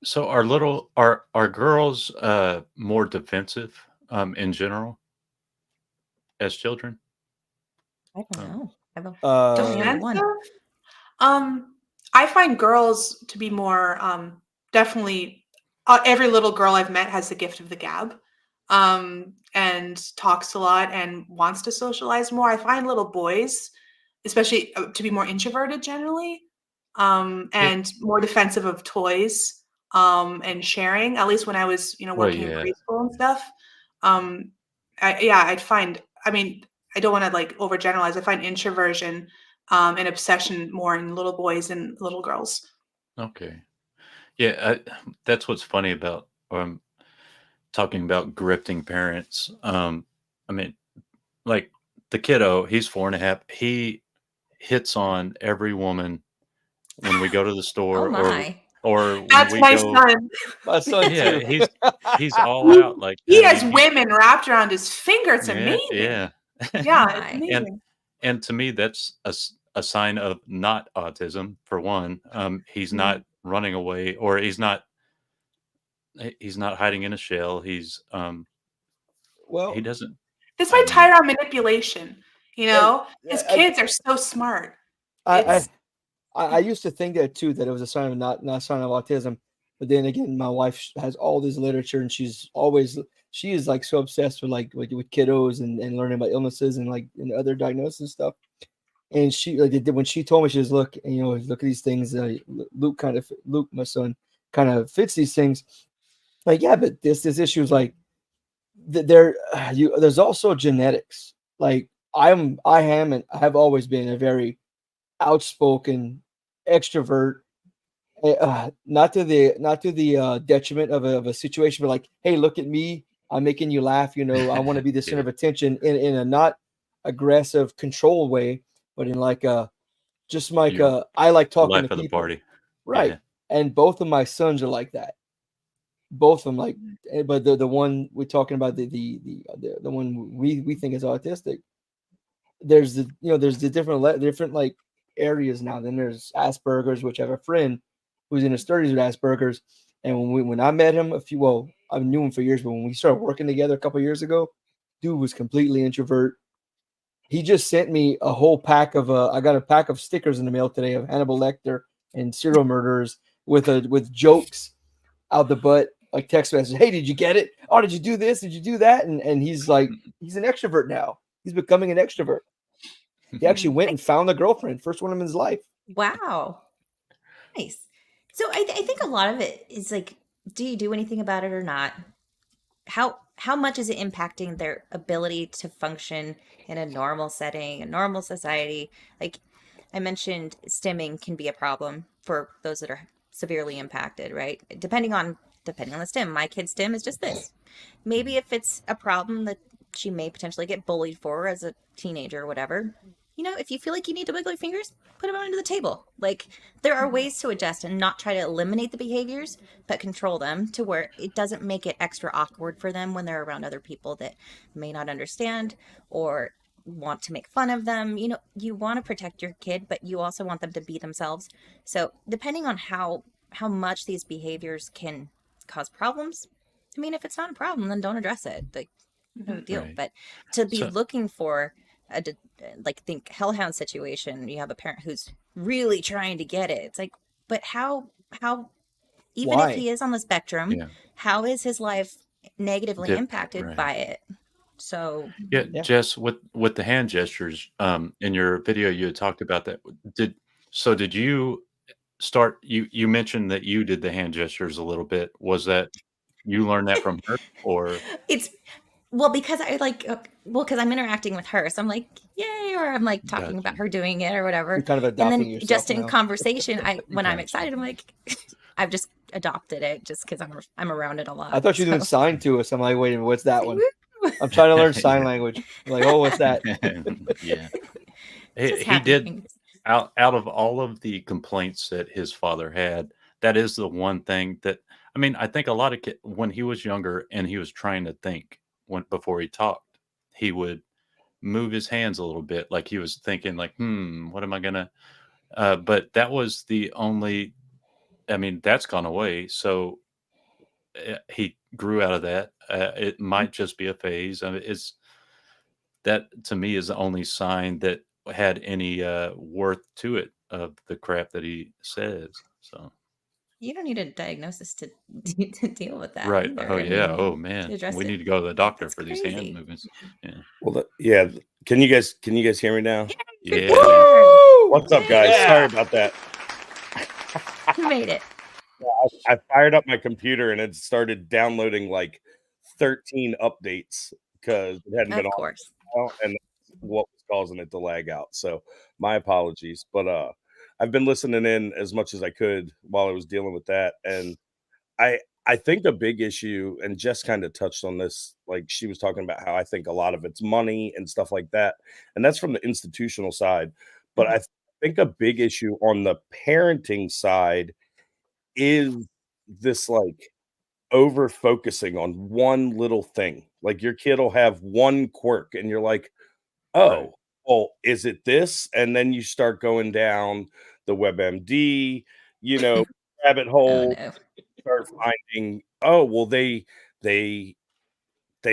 So are girls more defensive in general as children? I don't know. I don't Uh, one. Defensive? I find girls to be more definitely. Every little girl I've met has the gift of the gab, and talks a lot and wants to socialize more. I find little boys, especially to be more introverted generally, and more defensive of toys, and sharing. At least when I was, Well, working in yeah. preschool and stuff. I'd find. I mean, I don't want to like overgeneralize. I find introversion and obsession more in little boys and little girls. Okay. Yeah, that's what's funny about talking about grifting parents. I mean, like the kiddo, he's 4.5. He hits on every woman when we go to the Oh store my. or when That's we my go. son. my son Yeah, too. he's all out. Like He I has mean, women wrapped around his finger. It's yeah, amazing. yeah. Yeah, My. it's amazing. And to me, that's a sign of not autism. For one, he's Mm. not running away, or he's not hiding in a shell. Well, He doesn't. That's I why mean, Tyra manipulation. His I, kids are so smart. I, It's I used to think that too, that it was a sign of not a sign of autism. But then again, my wife has all this literature, and she is like so obsessed with like with kiddos and learning about illnesses and like and other diagnoses and stuff. And she like when she told me, she was look at these things. Luke, my son, kind of fits these things. Like, yeah, but this issue is like there's also genetics. Like I am and I have always been a very outspoken extrovert, not to the detriment of a situation, but like, hey, look at me, I'm making you laugh. I want to be the center yeah, of attention in a not aggressive control way, but in like a just like you're I like the talking to life of the people, party. right? Yeah. And both of my sons are like that. Both of them, like, but the one we're talking about, the one we think is autistic. There's the different like areas now. Then there's Asperger's, which I have a friend who's in his 30s with Asperger's. And when I met him I knew him for years, but when we started working together a couple years ago, dude was completely introvert. He just sent me a whole pack of I got a pack of stickers in the mail today of Hannibal Lecter and serial murderers with jokes out the butt, like text message. Hey, did you get it? Oh, did you do this? Did you do that? And he's like, he's an extrovert now. He's becoming an extrovert. He actually went and found a girlfriend, first one in his life. Wow. Nice. So I think a lot of it is like, do you do anything about it or not? How much is it impacting their ability to function in a normal setting, a normal society? Like I mentioned, stimming can be a problem for those that are severely impacted, right? Depending on the stim. My kid's stim is just this. Maybe if it's a problem that she may potentially get bullied for as a teenager or whatever, if you feel like you need to wiggle your fingers, put them under the table. Like, there are ways to adjust and not try to eliminate the behaviors, but control them to where it doesn't make it extra awkward for them when they're around other people that may not understand or want to make fun of them. You want to protect your kid, but you also want them to be themselves. So depending on how much these behaviors can cause problems, I mean, if it's not a problem, then don't address it. Like, no deal. Right. But to be So- looking for think Hellhound situation, you have a parent who's really trying to get it. It's like, but how even Why? if he is on the spectrum, Yeah. how is his life negatively impacted right. by it? So Yeah, Yeah. Jess, with the hand gestures, in your video, you had talked about that. Did you start? You mentioned that you did the hand gestures a little bit. Was that you learned that from her, or it's because because I'm interacting with her, so I'm like, yay, or I'm like talking about her doing it or whatever. You're kind of And adopting then yourself just in now. conversation, when I'm Gotcha. excited, I'm like, I've just adopted it just because I'm around it a lot. I thought you were doing so. sign to us. I'm like, wait a minute, what's that one? I'm trying to learn sign language. I'm like, oh, what's that? yeah, Just he happy did. fingers. Out of all of the complaints that his father had, that is the one thing that, I mean, I think a lot of kids, when he was younger and he was trying to think before he talked, he would move his hands a little bit, like he was thinking like, what am I gonna but that was the only, I mean, that's gone away. So he grew out of that. It might just be a phase. I mean, that to me is the only sign that had any worth to it of the crap that he says. So You don't need a diagnosis to deal with that. right. Either. Oh I yeah. mean, Oh to man. address We it. need to go to the doctor That's for these hand crazy. movements. Yeah. Well, yeah. Can you guys hear me now? Yeah. What's up, guys? Yeah. Sorry about that. You made it. I fired up my computer and it started downloading like 13 updates because it hadn't been Of on course. a while, and that's what was causing it to lag out. So my apologies. But I've been listening in as much as I could while I was dealing with that. And I think a big issue, and Jess kind of touched on this, like she was talking about how I think a lot of it's money and stuff like that. And that's from the institutional side. But I think a big issue on the parenting side is this like over focusing on one little thing. Like your kid will have one quirk and you're like, oh, Right. well, is it this? And then you start going down the WebMD, rabbit Oh hole, no. start finding, oh, well, they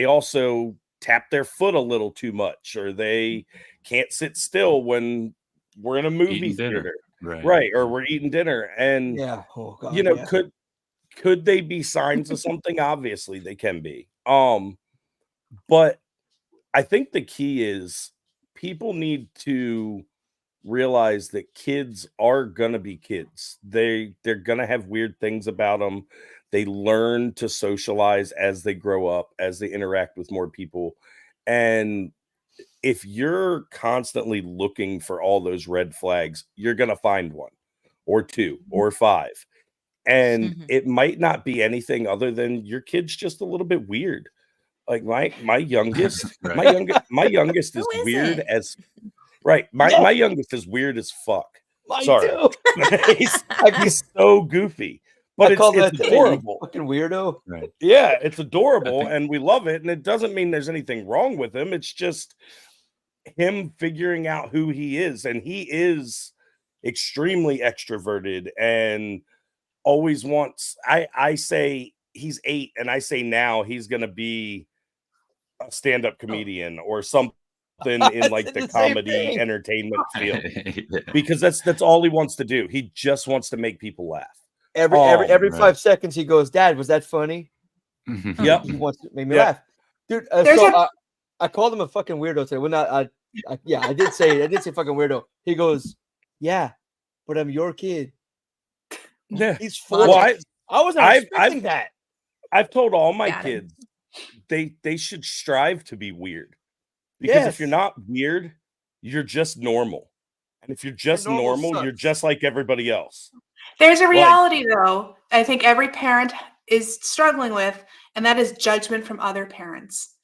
also tap their foot a little too much, or they can't sit still when we're in a movie Eating dinner. theater. Right. Right. Or we're eating dinner. And Yeah. Oh God. yeah. Yeah. Could they be signs of something? Obviously they can be. But I think the key is people need to realize that kids are gonna be kids. They're gonna have weird things about them. They learn to socialize as they grow up, as they interact with more people. And if you're constantly looking for all those red flags, you're gonna find one or two or five. And it might not be anything other than your kid's just a little bit weird. Like my youngest, Right. my youngest is Who weird isn't? as right. My youngest is weird as fuck. Mine Sorry. too. he's so goofy, but I call it's that today, you adorable. fucking weirdo. Right. Yeah, it's adorable, think- and we love it. And it doesn't mean there's anything wrong with him. It's just him figuring out who he is, and he is extremely extroverted and always wants. I say he's 8, and I say now he's gonna be a stand-up comedian or something in like the The same comedy thing. entertainment field, Yeah. because that's all he wants to do. He just wants to make people laugh. Every right. 5 seconds he goes, Dad, was that funny? Yep. He wants to make me Yep. laugh, dude. There's I called him a fucking weirdo today. Well, not I did say fucking weirdo. He goes, yeah, but I'm your kid. Yeah. He's 4. Well, I wasn't expecting that. I've told all my Got him. kids they should strive to be weird, because if you're Yes. not weird, you're just normal. And if you're just normal normal, you're sucks. just like everybody else. There's a reality, though, I think every parent is struggling with, and that is judgment from other parents.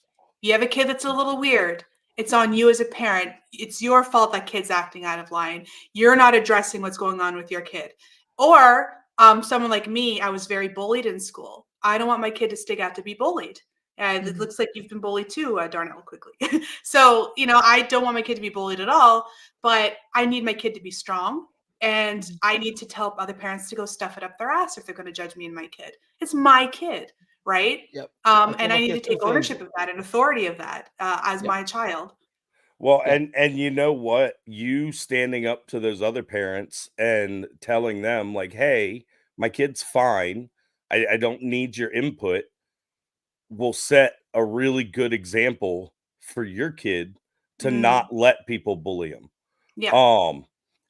You have a kid that's a little weird. It's on you as a parent. It's your fault that kid's acting out of line. You're not addressing what's going on with your kid. Or someone like me, I was very bullied in school. I don't want my kid to stick out to be bullied. And it looks like you've been bullied too, Darnell Quiggley. So, I don't want my kid to be bullied at all, but I need my kid to be strong. And I need to tell other parents to go stuff it up their ass if they're going to judge me and my kid. It's my kid, right? Yep. And I need to take ownership of that and authority of that as my child. Well, and you know what? You standing up to those other parents and telling them like, hey, my kid's fine. I don't need your input, will set a really good example for your kid to not let people bully him. Yeah.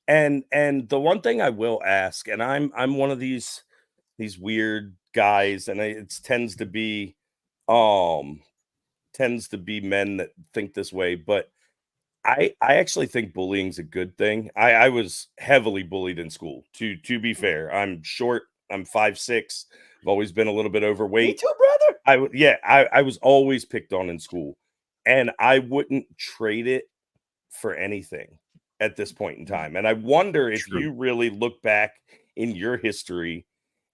And the one thing I will ask, and I'm one of these weird guys, and it tends to be men that think this way, but I actually think bullying's a good thing. I was heavily bullied in school. To be fair, I'm short. I'm 5'6". I've always been a little bit overweight. Me too, brother. I was always picked on in school, and I wouldn't trade it for anything at this point in time. And I wonder if you really look back in your history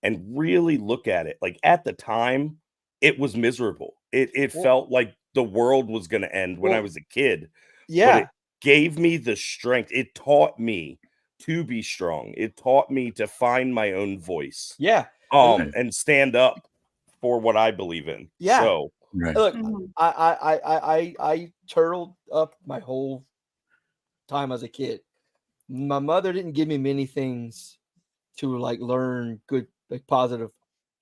and really look at it, like at the time, it was miserable. It felt like the world was going to end when I was a kid. Yeah. But it gave me the strength. It taught me to be strong. It taught me to find my own voice. Yeah. And stand up for what I believe in. Yeah. So Look, I turtled up my whole time as a kid. My mother didn't give me many things to like learn good, like positive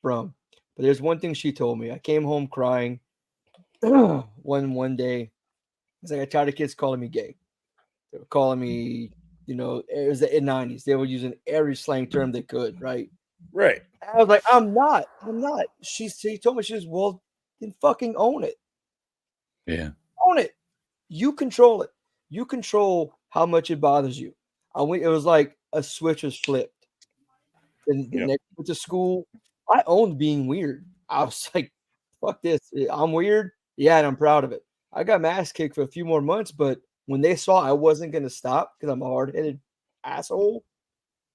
from. But there's one thing she told me. I came home crying one day. It's like I tired of kids calling me gay. They were calling me, it was the 90s. They were using every slang term they could, right? Right. I was like, I'm not. She told me, she was, well, then fucking own it. Yeah. Own it. You control it. You control how much it bothers you. It was like a switch was flipped. Then the next went to school. I owned being weird. I was like, fuck this. I'm weird. Yeah, and I'm proud of it. I got my ass kicked for a few more months, but when they saw I wasn't going to stop because I'm a hard-headed asshole,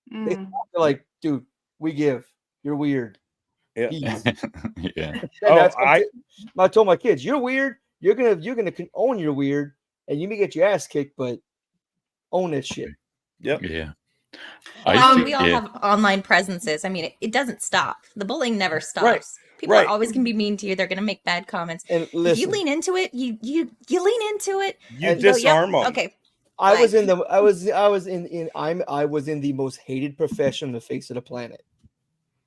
they're like, dude, we give. You're weird. Yeah. Yeah. I told my kids, you're weird. You're gonna own your weird, and you may get your ass kicked, but own that shit. Yep. Yeah. We all have online presences. I mean, it doesn't stop. The bullying never stops. Right. People are always going to be mean to you. They're going to make bad comments. And listen, if you lean into it, you lean into it. You disarm them. Okay. I was in the most hated profession on the face of the planet.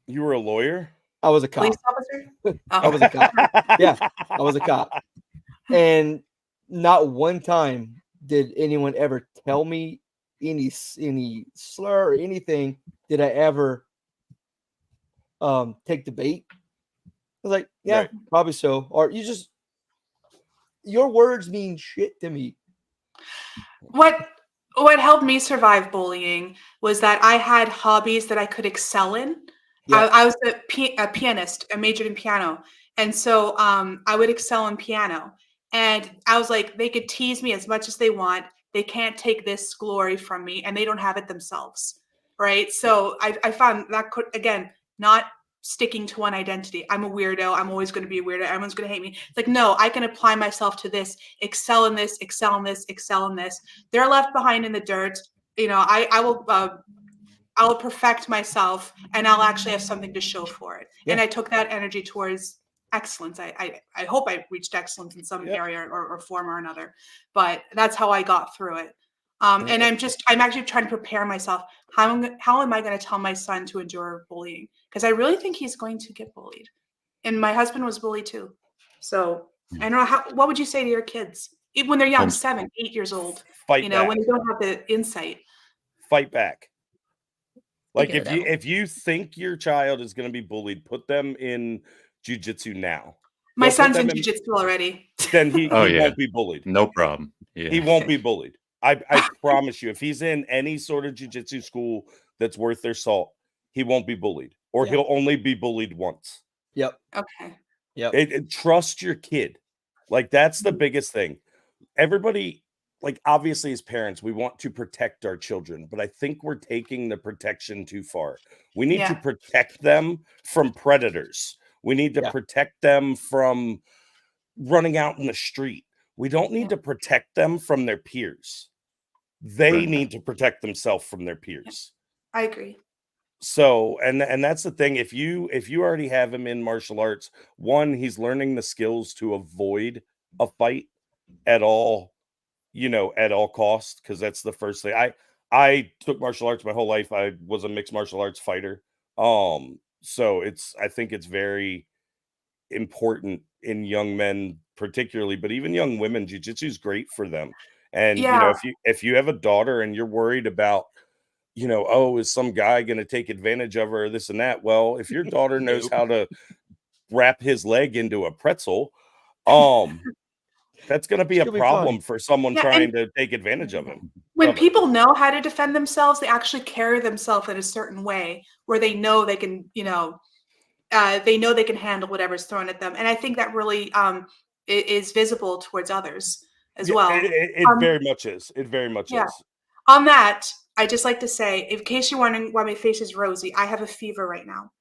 You were a lawyer? I was a cop. Police officer? I was a cop. Yeah, I was a cop. And not one time did anyone ever tell me any slur or anything. Did I ever take the bait? I was like, yeah, probably so. Or your words mean shit to me. What helped me survive bullying was that I had hobbies that I could excel in. Yeah. I was a pianist. I majored in piano. And so I would excel in piano. And I was like, they could tease me as much as they want. They can't take this glory from me, and they don't have it themselves. Right. So I found that could, again, not sticking to one identity. I'm a weirdo. I'm always going to be a weirdo. Everyone's going to hate me. It's like, no, I can apply myself to this, excel in this, excel in this, excel in this. They're left behind in the dirt. I will perfect myself, and I'll actually have something to show for it. Yeah. And I took that energy towards excellence. I hope I reached excellence in some area or form or another, but that's how I got through it. And I'm actually trying to prepare myself. How am I going to tell my son to endure bullying? Because I really think he's going to get bullied. And my husband was bullied too. So I don't know what would you say to your kids even when they're young, 7, 8 years old? Fight back. When you don't have the insight. Fight back. Like if you think your child is going to be bullied, put them in jiu-jitsu now. My son's in jiu-jitsu already. Then he won't be bullied. No problem. Yeah. He won't be bullied. I promise you, if he's in any sort of jiu-jitsu school that's worth their salt, he won't be bullied, or he'll only be bullied once. Yep. Okay. Yep. Trust your kid. Like, that's the biggest thing. everybody, like, obviously as parents, we want to protect our children, but I think we're taking the protection too far. We need to Yeah. protect them from predators. We need to Yeah. protect them from running out in the street. We don't need to protect them from their peers. They Right. need to protect themselves from their peers. I agree. So, and that's the thing. If you already have him in martial arts, one, he's learning the skills to avoid a fight at all, at all costs, because that's the first thing. I took martial arts my whole life. I was a mixed martial arts fighter. So I think it's very important in young men particularly, but even young women, jiu-jitsu is great for them. And Yeah. if you have a daughter and you're worried about, oh, is some guy going to take advantage of her or this and that? Well, if your daughter knows how to wrap his leg into a pretzel, that's going to be a She'll be problem fine. for someone Yeah, trying to take advantage of him. When Of her. people know how to defend themselves, they actually carry themselves in a certain way where they know they can, they know they can handle whatever's thrown at them. And I think that really is visible towards others as Yeah, well. It very much is. It very much Yeah. is. On that, I just like to say, in case you're wondering why my face is rosy, I have a fever right now.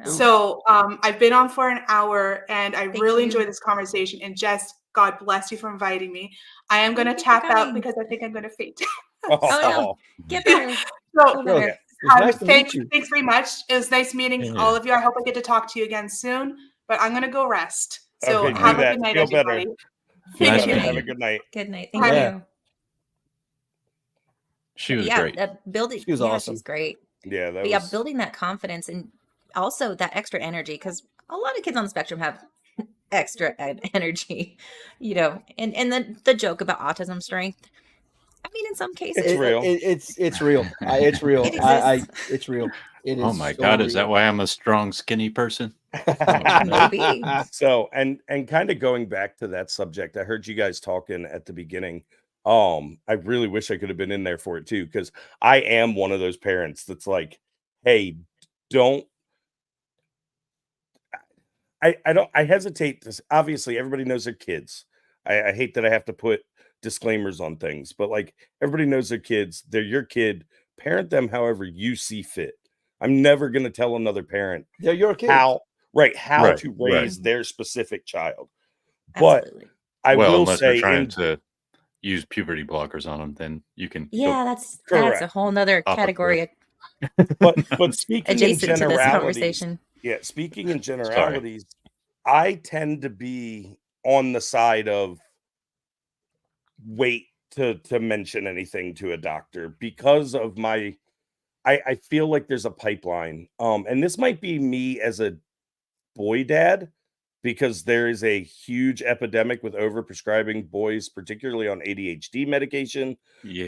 Oh. So I've been on for an hour and I Thank really you. enjoyed this conversation. And Jess, God bless you for inviting me. I am going to Thank you for tap out coming. because I think I'm going to faint. Oh, no. Get better. So Feel Well, better. it's nice to meet you. thanks very much. It was nice meeting Yeah. all of you. I hope I get to talk to you again soon, but I'm going to go rest. So Okay, do have a that. good night, Feel better. everybody. Feel Nice better. meeting Have a you. good night. Good night. Thank Yeah. you. She was Yeah, great. building. She was yeah, awesome. she's great. Yeah, that But yeah, was building that confidence and also that extra energy, because a lot of kids on the spectrum have extra energy, and the joke about autism strength. I mean, in some cases, It's real. It's real. It's real. It exists. It's real. It is. Oh my so God, is that real. why I'm a strong, skinny person? Maybe. So, and kind of going back to that subject, I heard you guys talking at the beginning. I really wish I could have been in there for it too, because I am one of those parents that's like, hey, don't. I hesitate to. Obviously, everybody knows their kids. I hate that I have to put disclaimers on things, but like everybody knows their kids. They're your kid. Parent them however you see fit. I'm never going to tell another parent They're your kids. how Right, to right. raise their specific child. But Absolutely. I Well, will unless you're say, trying to use puberty blockers on them, then you can go Yeah, that's a Correct. whole nother Off a category but speaking in adjacent to this generalities, conversation. yeah, speaking in generalities, I tend to be on the side of wait to mention anything to a doctor because of my I feel like there's a pipeline. And this might be me as a boy dad, because there is a huge epidemic with overprescribing boys, particularly on ADHD medication,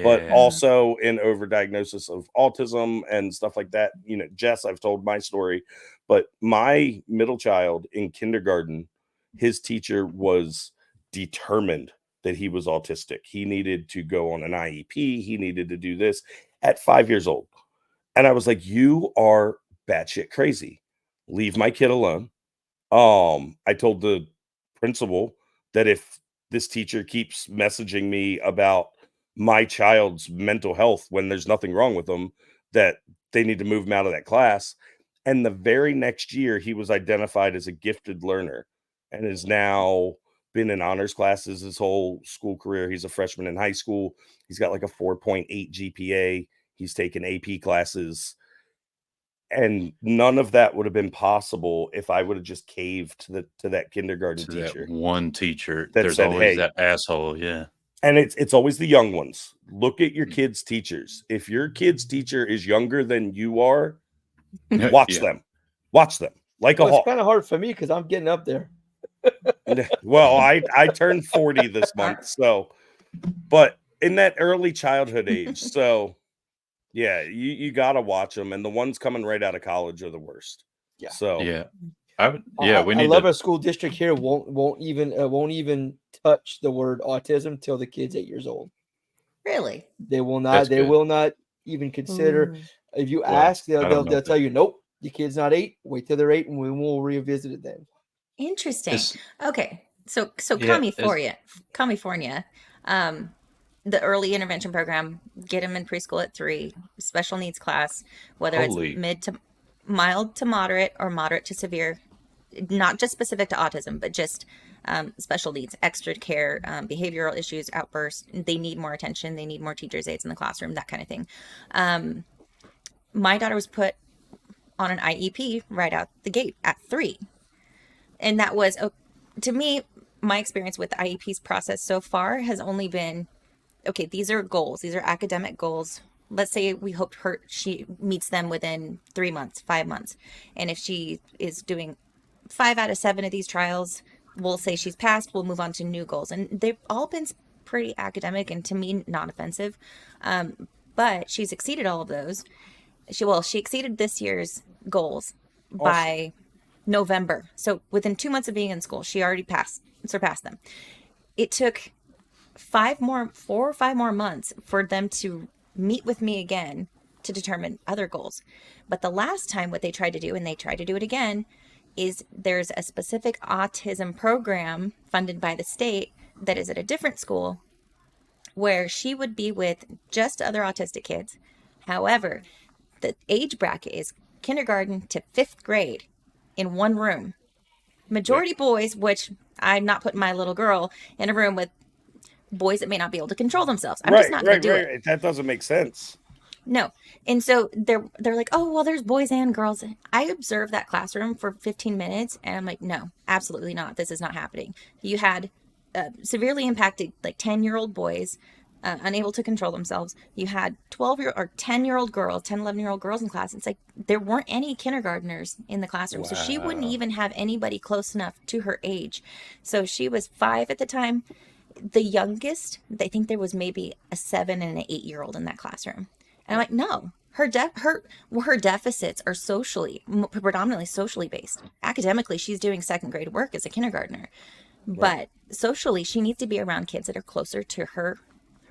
but Yeah. also in overdiagnosis of autism and stuff like that. Jess, I've told my story, but my middle child in kindergarten, his teacher was determined that he was autistic. He needed to go on an IEP. He needed to do this at 5 years old. And I was like, you are batshit crazy. Leave my kid alone. I told the principal that if this teacher keeps messaging me about my child's mental health when there's nothing wrong with them, that they need to move him out of that class. And the very next year, he was identified as a gifted learner and has now been in honors classes his whole school career. He's a freshman in high school. He's got like a 4.8 GPA. He's taken AP classes. And none of that would have been possible if I would have just caved to that kindergarten To teacher. that one teacher, that there's said, always "Hey." that asshole. Yeah. And it's always the young ones. Look at your kids' teachers. If your kid's teacher is younger than you are, watch Yeah. them. Watch them like a Well, it's hawk. kind of hard for me because I'm getting up there. Well, I turned 40 this month, so but in that early childhood age, so yeah, you gotta watch them, and the ones coming right out of college are the worst. Yeah. So Yeah. Yeah, we I need love to. our school district here won't even touch the word autism till the kid's 8 years old. Really? They will not. That's They good. will not even consider. Ooh. If you Well, ask, I don't know they'll if tell you, nope, your kid's not 8. Wait till they're 8, and we will revisit it then. Interesting. It's, Okay. So yeah, California. The early intervention program, get them in preschool at 3, special needs class, whether Holy. it's mid to mild to moderate or moderate to severe, not just specific to autism, but just special needs, extra care, behavioral issues, outbursts. They need more attention. They need more teachers' aides in the classroom, that kind of thing. My daughter was put on an IEP right out the gate at 3. And that was, to me, my experience with the IEP's process so far has only been, okay, these are goals. These are academic goals. Let's say we hope she meets them within 3 months, 5 months. And if she is doing 5 out of 7 of these trials, we'll say she's passed. We'll move on to new goals. And they've all been pretty academic and, to me, not offensive. But she's exceeded all of those. She exceeded this year's goals by November. So within 2 months of being in school, she already surpassed them. It took 4 or 5 more months for them to meet with me again to determine other goals. But the last time, what they tried to do, and they tried to do it again, is there's a specific autism program funded by the state that is at a different school where she would be with just other autistic kids. However, the age bracket is kindergarten to 5th grade in one room. Majority boys, which I'm not putting my little girl in a room with boys that may not be able to control themselves. I'm just not going to do it. That doesn't make sense. No. And so they're like, oh, well, there's boys and girls. I observed that classroom for 15 minutes and I'm like, no, absolutely not. This is not happening. You had severely impacted, like 10-year-old boys, unable to control themselves. You had 10-year-old girls, 10, 11-year-old girls in class. It's like there weren't any kindergartners in the classroom. Wow. So she wouldn't even have anybody close enough to her age. So she was 5 at the time. The youngest, I think there was maybe a 7 and an 8-year-old in that classroom. And I'm like, no, her deficits are predominantly socially based. Academically, she's doing 2nd grade work as a kindergartner. Right. But socially, she needs to be around kids that are closer to her,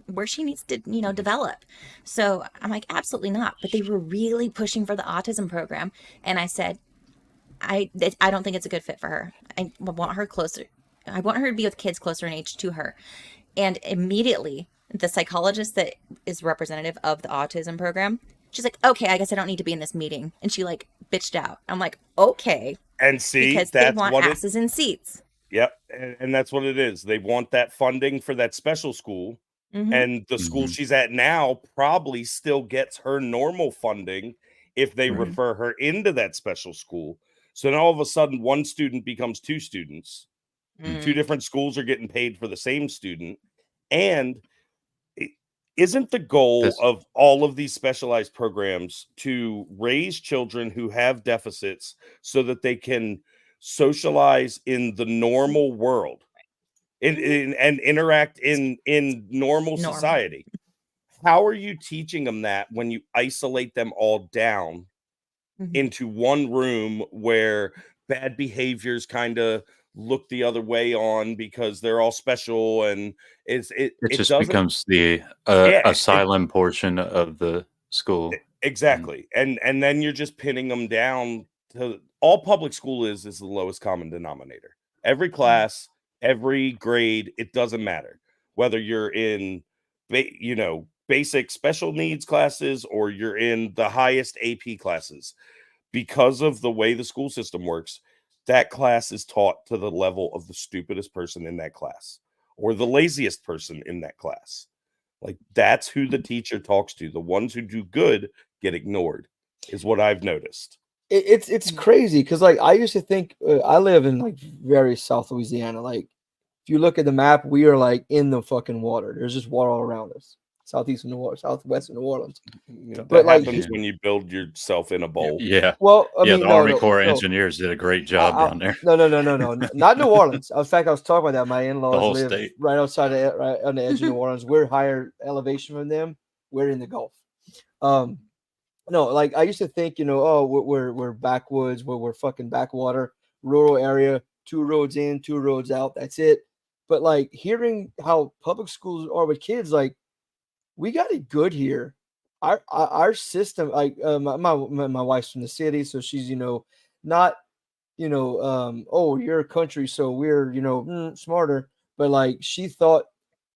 where she needs to, develop. So I'm like, absolutely not. But they were really pushing for the autism program. And I said, I don't think it's a good fit for her. I want her closer. I want her to be with kids closer in age to her. And immediately, the psychologist that is representative of the autism program, she's like, okay, I guess I don't need to be in this meeting. And she bitched out. I'm like, okay. And see, because that's they want asses in seats. Yep. And that's what it is. They want that funding for that special school. Mm-hmm. And the school she's at now probably still gets her normal funding if they refer her into that special school. So then all of a sudden, one student becomes 2 students. 2 different schools are getting paid for the same student. And isn't the goal of all of these specialized programs to raise children who have deficits so that they can socialize in the normal world and interact in normal society? How are you teaching them that when you isolate them all down into one room where bad behaviors kind of look the other way on because they're all special, and it just becomes the asylum portion of the school. Exactly. And then you're just pinning them down to all public school is the lowest common denominator. Every class, every grade, it doesn't matter whether you're in basic special needs classes or you're in the highest AP classes. Because of the way the school system works, that class is taught to the level of the stupidest person in that class or the laziest person in that class. Like, that's who the teacher talks to. The ones who do good get ignored is what I've noticed. It's crazy because I used to think I live in very South Louisiana. If you look at the map, we are in the fucking water. There's just water all around us. Southeast of New Orleans, southwest of New Orleans. But that happens when you build yourself in a bowl. Yeah. Well, the Army Corps engineers did a great job down there. No, not New Orleans. In fact, I was talking about that. My in-laws live state. right outside, right on the edge of New Orleans. We're higher elevation from them. We're in the Gulf. No, I used to think, we're backwoods, we're fucking backwater, rural area, 2 roads in, 2 roads out. That's it. But hearing how public schools are with kids, we got it good here. Our system, my wife's from the city, so she's not oh, you're a country, so we're smarter. But she thought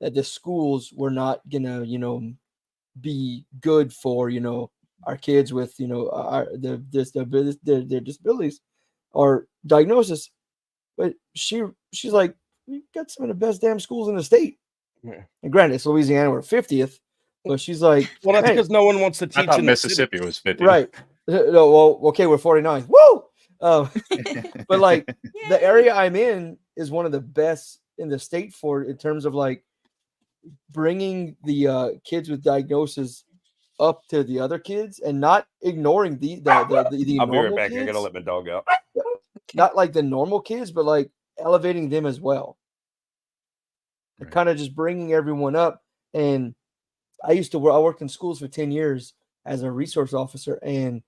that the schools were not gonna, be good for, our kids with, their disabilities or diagnosis. But she's like, we got some of the best damn schools in the state. Yeah. And granted, it's Louisiana, we're 50th, but she's like, Well, that's "Hey," because no one wants to I teach thought in the city. Mississippi was 50. right. No, well, okay, we're 49th. Woo! But like the Yay. area I'm in is one of the best in the state for in terms of like bringing the kids with diagnosis up to the other kids and not ignoring the I'll be right normal back. I kids, gotta let my dog out. not like the normal kids, but like elevating them as well. Right. Kind of just bringing everyone up. And I worked in schools for 10 years as a resource officer, and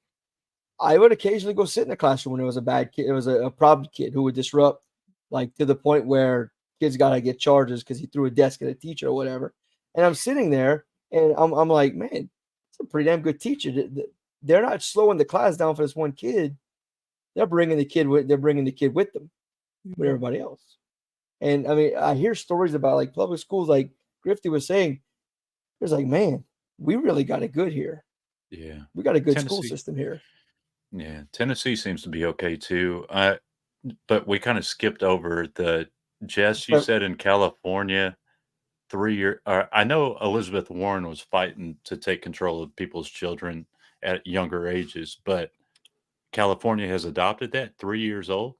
I would occasionally go sit in the classroom when it was a bad kid. It was a problem kid who would disrupt, like to the point where kids got to get charges because he threw a desk at a teacher or whatever. And I'm sitting there and I'm like, man, it's a pretty damn good teacher. They're not slowing the class down for this one kid. They're bringing the kid with them with everybody else. And I mean, I hear stories about like public schools, like Grifty was saying, it's like, man, we really got it good here. Yeah. We got a good school Tennessee. system here. Yeah. Tennessee seems to be okay too. But we kind of skipped over the Jess, you said in California, 3 year. I know Elizabeth Warren was fighting to take control of people's children at younger ages, but California has adopted that 3 years old.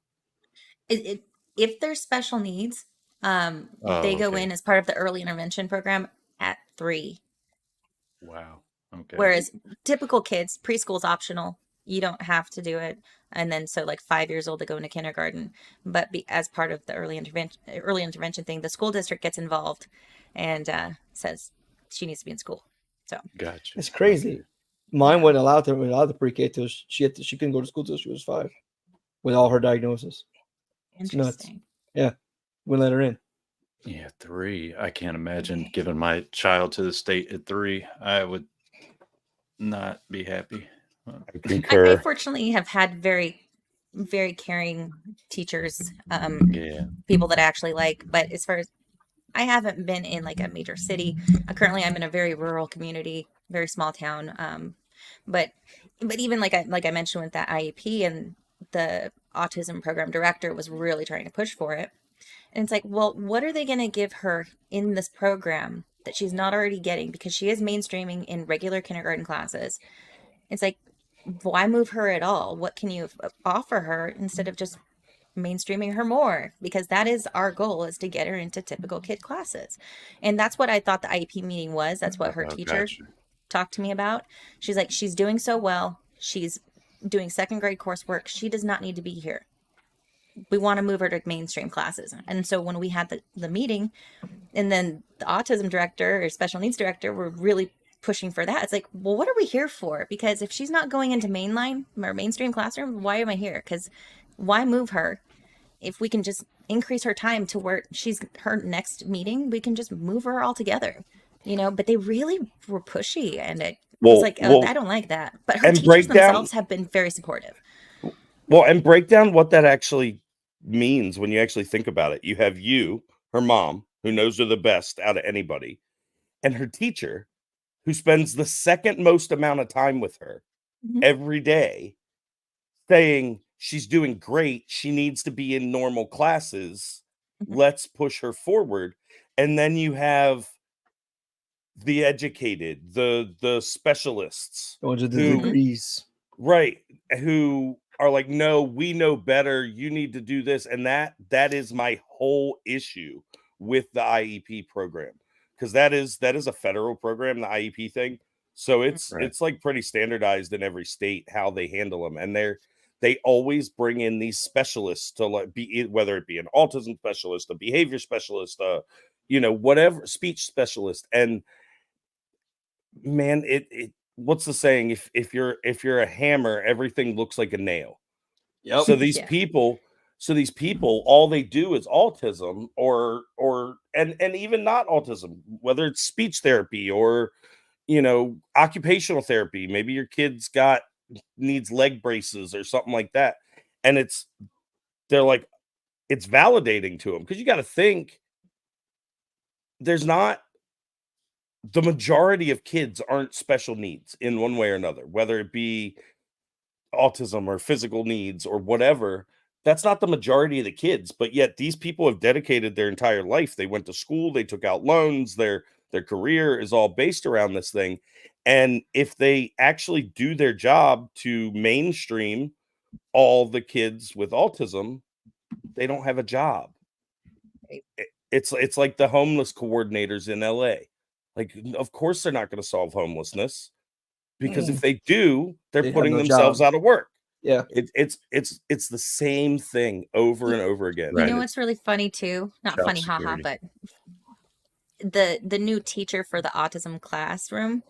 If there's special needs, Oh, they go okay. in as part of the early intervention program at 3. Wow. Okay. Whereas typical kids, preschool's optional. You don't have to do it. And then so like 5 years old to go into kindergarten. But as part of the early intervention thing, the school district gets involved and says she needs to be in school. So Gotcha. It's crazy. Okay. Mine wasn't allowed to pre-K till she couldn't go to school till she was 5 with all her diagnosis. It's nuts. interesting. Yeah. Wouldn't let her in. Yeah, 3. I can't imagine giving my child to the state at 3. I would not be happy. I I concur. fortunately have had very, very caring teachers, Yeah. people that I actually like. But as far as I haven't been in like a major city. Currently, I'm in a very rural community, very small town. But even like I mentioned with that IEP, and the autism program director was really trying to push for it. And it's like, well, what are they going to give her in this program that she's not already getting? Because she is mainstreaming in regular kindergarten classes. It's like, why move her at all? What can you offer her instead of just mainstreaming her more? Because that is our goal, is to get her into typical kid classes. And that's what I thought the IEP meeting was. That's what her teacher Gotcha. talked to me about. She's like, she's doing so well. She's doing second grade coursework. She does not need to be here. We want to move her to mainstream classes. And so when we had the meeting, and then the autism director or special needs director were really pushing for that. It's like, well, what are we here for? Because if she's not going into mainline or mainstream classroom, why am I here? Because why move her? If we can just increase her time to where she's her next meeting, we can just move her all together, but they really were pushy, and it was like, I don't like that. But her teachers themselves have been very supportive. Well, and break down what that actually means when you actually think about it. You have her mom, who knows her the best out of anybody, and her teacher, who spends the second most amount of time with her every day, saying she's doing great. She needs to be in normal classes. Let's push her forward. And then you have the educated, the specialists, Going to the degrees, right? Who are like, no, we know better. You need to do this. And that is my whole issue with the IEP program, because that is a federal program, the IEP thing. So it's like pretty standardized in every state how they handle them, and they always bring in these specialists to like be, whether it be an autism specialist, a behavior specialist, whatever, speech specialist. And man, it what's the saying? If you're a hammer, everything looks like a nail. Yep. So these people, all they do is autism or even not autism, whether it's speech therapy or occupational therapy. Maybe your kid's needs leg braces or something like that, and they're like, it's validating to them, because you got to think there's not, the majority of kids aren't special needs in one way or another, whether it be autism or physical needs or whatever. That's not the majority of the kids, but yet these people have dedicated their entire life. They went to school, they took out loans, their career is all based around this thing. And if they actually do their job to mainstream all the kids with autism, they don't have a job. Right. It's like the homeless coordinators in LA. Like, of course they're not going to solve homelessness, because if they do, they're They have putting no themselves job. out of work. Yeah. It's the same thing over and over again. You Right. know what's really funny too? Not Job funny, haha, security. but the new teacher for the autism classroom,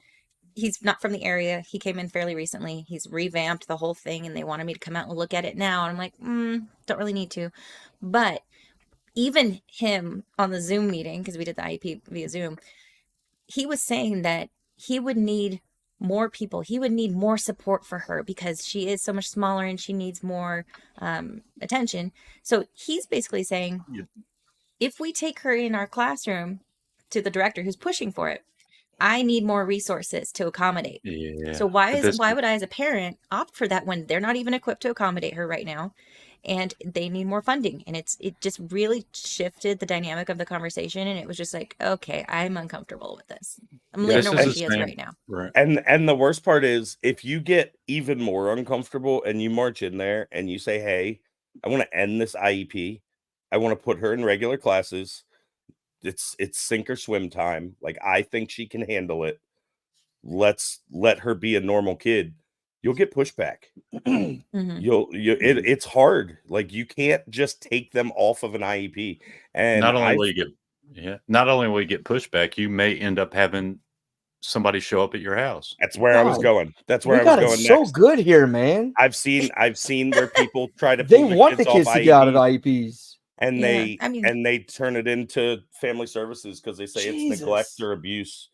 he's not from the area. He came in fairly recently. He's revamped the whole thing, and they wanted me to come out and look at it now. And I'm like, don't really need to. But even him on the Zoom meeting, because we did the IEP via Zoom, he was saying that he would need more people. He would need more support for her because she is so much smaller and she needs more attention. So he's basically saying, Yeah. if we take her in our classroom, to the director who's pushing for it, I need more resources to accommodate. Yeah. So But this why would I as a parent opt for that when they're not even equipped to accommodate her right now, and they need more funding? And it just really shifted the dynamic of the conversation, and it was just like, okay, I'm uncomfortable with this. I'm leaving this her is where the she is same. right now. Right. And the worst part is, if you get even more uncomfortable and you march in there and you say, hey, I want to end this IEP, I want to put her in regular classes, it's sink or swim time, like I think she can handle it, let's let her be a normal kid, you'll get pushback. It's hard. Like, you can't just take them off of an IEP. And Not only will you get pushback, you may end up having somebody show up at your house. that's where I was God, going. That's we where I was got it going so next. good here, man. I've seen where people try to They pull their want the kids kids off to get out of IEPs, IEPs. and Yeah, I mean, they turn it into family services because they say it's neglect Jesus. or abuse.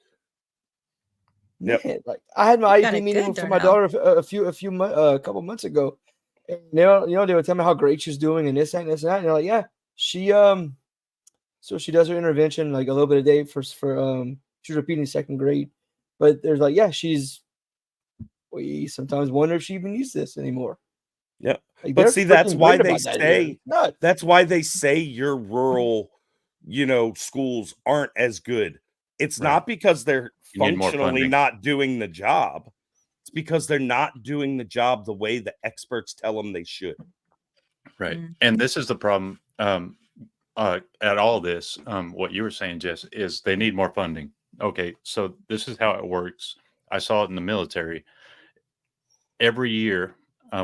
Man, Yep. like I had my You got IEP it meeting good, for my Darnell. daughter a couple months ago, and they were telling me how great she's doing and this and this and that. And they're like, yeah, she so she does her intervention like a little bit a day for she's repeating second grade, but there's like, yeah, we sometimes wonder if she even needs this anymore. Yeah. Like, But they're see, that's freaking why great they about that here. say Nuts. that's why they say your rural, schools aren't as good. It's Right. not because they're You need more functionally funding. not doing the job. It's because they're not doing the job the way the experts tell them they should. Right. Mm. And this is the problem at all this. What you were saying, Jess, is they need more funding. Okay. So this is how it works. I saw it in the military. Every year,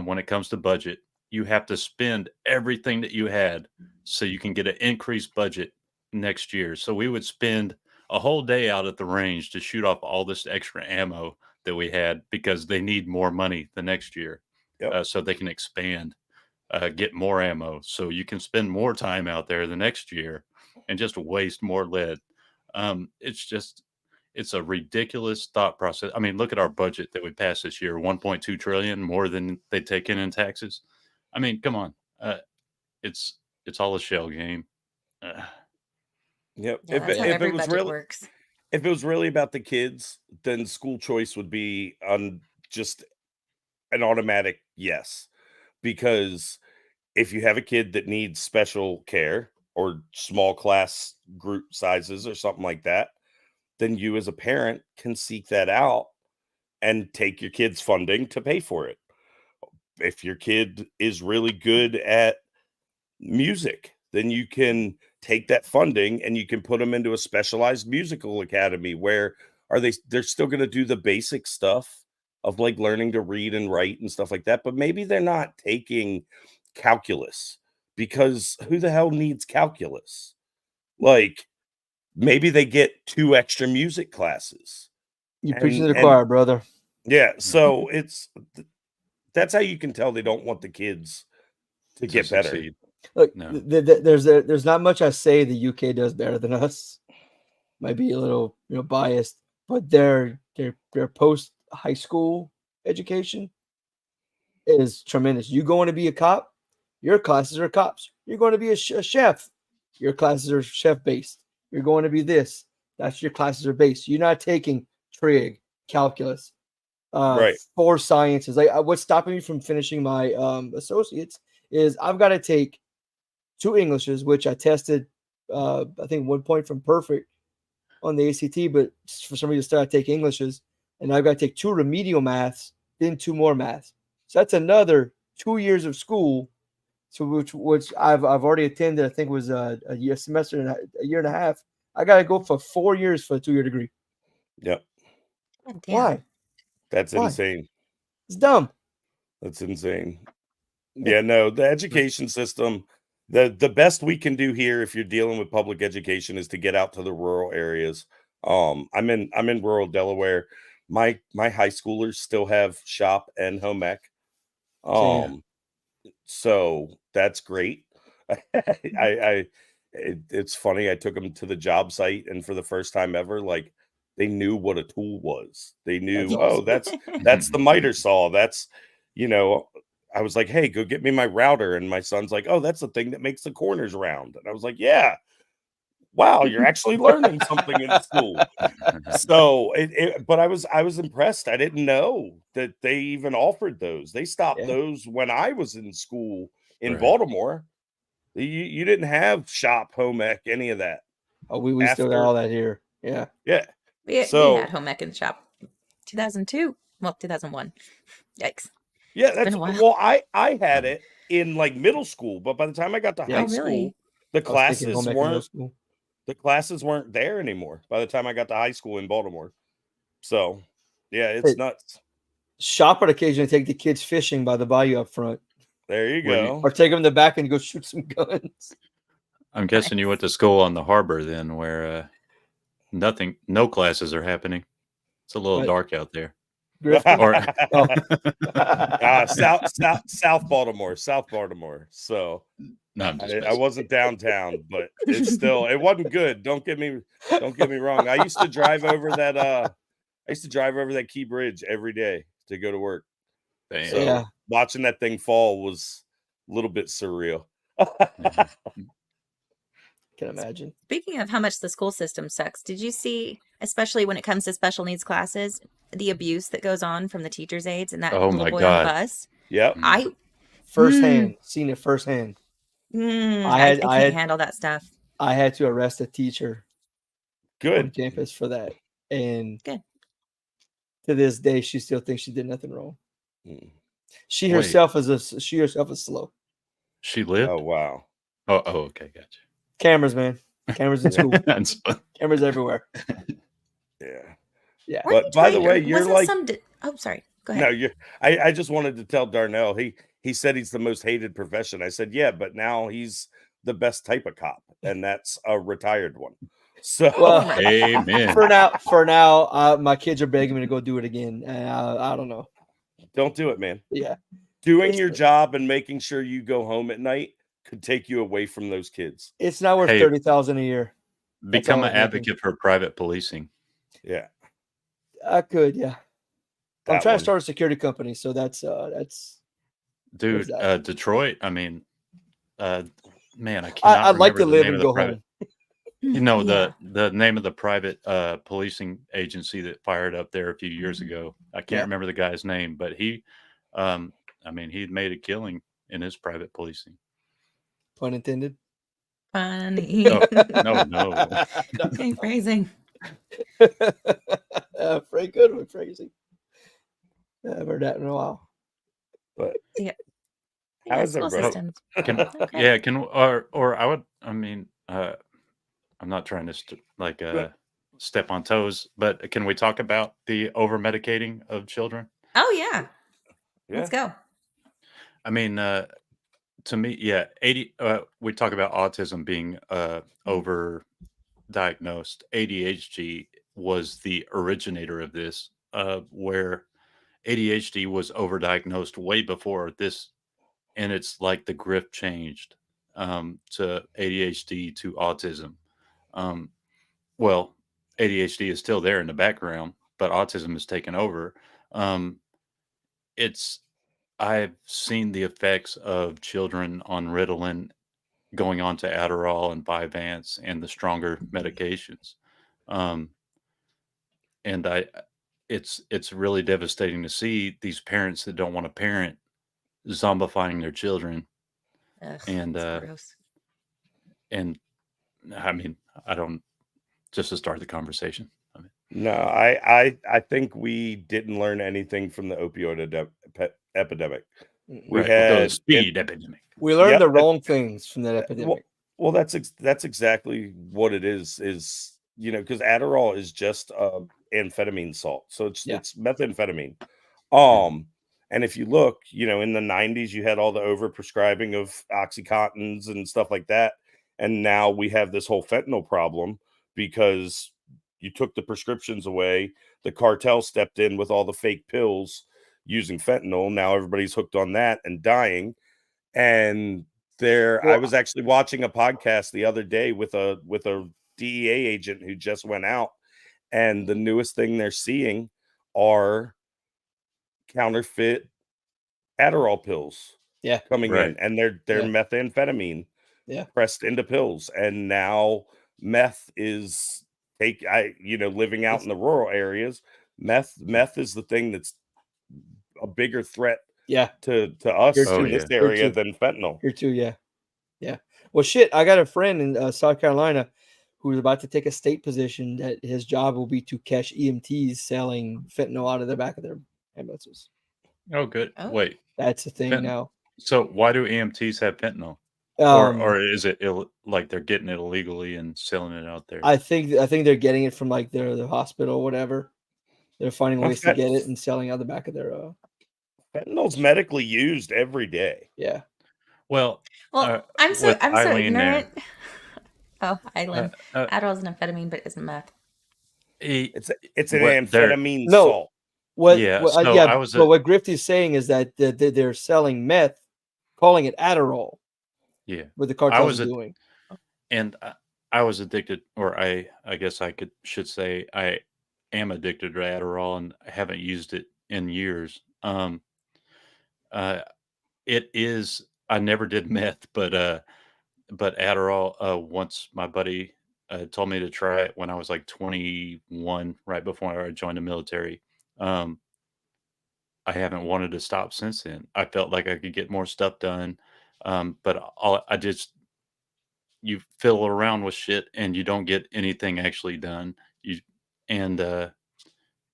when it comes to budget, you have to spend everything that you had so you can get an increased budget next year. So we would spend a whole day out at the range to shoot off all this extra ammo that we had because they need more money the next year. Yep. So they can expand, get more ammo. So you can spend more time out there the next year and just waste more lead. It's a ridiculous thought process. I mean, look at our budget that we passed this year, 1.2 trillion, more than they take in taxes. I mean, come on. It's all a shell game. Yep. Yeah, If that's how it every was budget really works. if it was really about the kids, then school choice would be on just an automatic yes. Because if you have a kid that needs special care or small class group sizes or something like that, then you as a parent can seek that out and take your kid's funding to pay for it. If your kid is really good at music, then you can take that funding and you can put them into a specialized musical academy where they're still going to do the basic stuff of like learning to read and write and stuff like that, but maybe they're not taking calculus, because who the hell needs calculus? Like, maybe they get 2 extra music classes. You're preaching to And the choir, brother. yeah, so that's how you can tell they don't want the kids to To get better. succeed. Look, No. there's not much I say the UK does better than us. Might be a little biased, but their post high school education is tremendous. You going to be a cop, your classes are cops. You're going to be a chef, your classes are chef based. You're going to be this. That's your classes are based. You're not taking trig, calculus, Right. 4 sciences. Like what's stopping me from finishing my associates is I've got to take 2 Englishes, which I tested. I think 1 point from perfect on the ACT, but for some reason started taking Englishes, and I've got to take 2 remedial maths, then 2 more maths. So that's another 2 years of school. So which I've already attended. I think was a semester and a year and a half. I got to go for 4 years for a 2-year degree. Yep. God damn. Why? That's Why? insane. It's dumb. That's insane. Yeah, no, the education system, the best we can do here if you're dealing with public education is to get out to the rural areas. I'm in rural Delaware. My high schoolers still have shop and home ec. So that's great. It's funny. I took them to the job site, and for the first time ever, like they knew what a tool was. They knew, That's oh, awesome. that's the miter saw. That's, you know, I was like, hey, go get me my router. And my son's like, oh, that's the thing that makes the corners round. And I was like, yeah, wow, you're actually learning something in school. So but I was impressed. I didn't know that they even offered those. They stopped Yeah. those when I was in school in Right. Baltimore. You didn't have shop, home ec, any of that. Oh, we still got After- all that here. Yeah. Yeah. We So- had home ec in the shop. 2002. Well, 2001. Yikes. Yeah, been that's a while. well, I had it in like middle school, but by the time I got to Yeah. high Oh, school, really? the I was taking classes home ec in middle weren't school. there anymore by the time I got to high school in Baltimore. So yeah, it's Hey. nuts. Shop would occasionally take the kids fishing by the bayou up front, There you Well, go. or take them in the back and go shoot some guns. I'm guessing you went to school on the harbor then, where no classes are happening. It's a little Right. dark out there. Grifty. Or Oh. South Baltimore. So no, I'm just I messing. wasn't downtown, but it wasn't good. Don't get me wrong. I used to drive over that Key Bridge every day to go to work. Damn. So Yeah. watching that thing fall was a little bit surreal. Yeah. Can imagine. Speaking of how much the school system sucks, did you see, especially when it comes to special needs classes, the abuse that goes on from the teachers' aides and that Oh little my boy God. on the bus? Yep. I Firsthand, seen it firsthand. I can't handle that stuff. I had to arrest a teacher on Good. campus for that, and Good. to this day, she still thinks she did nothing wrong. Mm. She Wait. herself is slow. She lived. Oh wow. Oh, okay, gotcha. Cameras, man. Cameras in school. That's Cameras everywhere. Yeah. Yeah. Weren't But they by the trying- way, you're wasn't like some oh, sorry. Go no, ahead. I just wanted to tell Darnell, he said he's the most hated profession. I said, yeah, but now he's the best type of cop, and that's a retired one. So Well, amen. for now, my kids are begging me to go do it again. I don't know. don't do it, man. Yeah. Doing It's your the- job and making sure you go home at night could take you away from those kids. It's not worth Hey. $30,000 a year. Become all an I'm thinking. advocate for private policing. Yeah. I could, yeah. I'm that trying one. to start a security company, so that's Dude, that? Detroit, I mean, man, I cannot I'd like to remember the live name and of the go private, home. you know, Yeah. the name of the private policing agency that fired up there a few years ago. I can't Yeah. remember the guy's name, but he I mean, he'd made a killing in his private policing. Pun intended. Funny. No. Okay, phrasing. Very good with phrasing. I haven't heard that in a while. But Yeah, how's school everybody? systems. Can Okay. yeah, can or I would, I mean, I'm not trying to step on toes, but can we talk about the over medicating of children? Oh yeah. Yeah. Let's go. I mean, to me, yeah, 80. We talk about autism being over diagnosed. ADHD was the originator of this, where ADHD was overdiagnosed way before this, and it's like the grip changed to ADHD to autism. Well, ADHD is still there in the background, but autism has taken over. I've seen the effects of children on Ritalin going on to Adderall and Vyvanse and the stronger medications. And it's really devastating to see these parents that don't want to parent zombifying their children. Ugh, And it's gross. and I mean, I don't, just to start the conversation. I mean, No, I think we didn't learn anything from the opioid epidemic. We right, with the had speed epidemic. We learned Yep, the wrong things from that well, epidemic. well, that's exactly what it is, you know, because Adderall is just amphetamine salt, so it's methamphetamine. And if you look, you know, in the 90s, you had all the overprescribing of Oxycontins and stuff like that, and now we have this whole fentanyl problem because you took the prescriptions away. The cartel stepped in with all the fake pills using fentanyl. Now everybody's hooked on that and dying. And I Well, was actually watching a podcast the other day with a DEA agent who just went out, and the newest thing they're seeing are counterfeit Adderall pills coming Right. in, and they're Yeah. methamphetamine pressed into pills. And now meth is living out in the rural areas, meth is the thing that's a bigger threat to us Here in too. this Here area too. than fentanyl. Here too, yeah. Well, shit, I got a friend in South Carolina who's about to take a state position that his job will be to catch EMTs selling fentanyl out of the back of their ambulances. Oh, good. Oh. Wait, That's the thing now. so why do EMTs have fentanyl? Um, Or is it like they're getting it illegally and selling it out there? I think they're getting it from like their hospital or whatever. They're finding ways to get it and selling out the back of their. Fentanyl's medically used every day. Yeah. Well, I'm so Eileen ignorant. there. Oh, Eileen. Adderall's an amphetamine, but isn't meth. It's an amphetamine No. salt. What? Yeah, What, so yeah. I was But what Grifty's saying is that they're selling meth, calling it Adderall. Yeah. What the cartels are doing. And I was addicted, or I guess I should say I am addicted to Adderall, and I haven't used it in years. It is. I never did meth, but Adderall. Once my buddy told me to try it when I was like 21, right before I joined the military. I haven't wanted to stop since then. I felt like I could get more stuff done, but you fiddle around with shit and you don't get anything actually done. It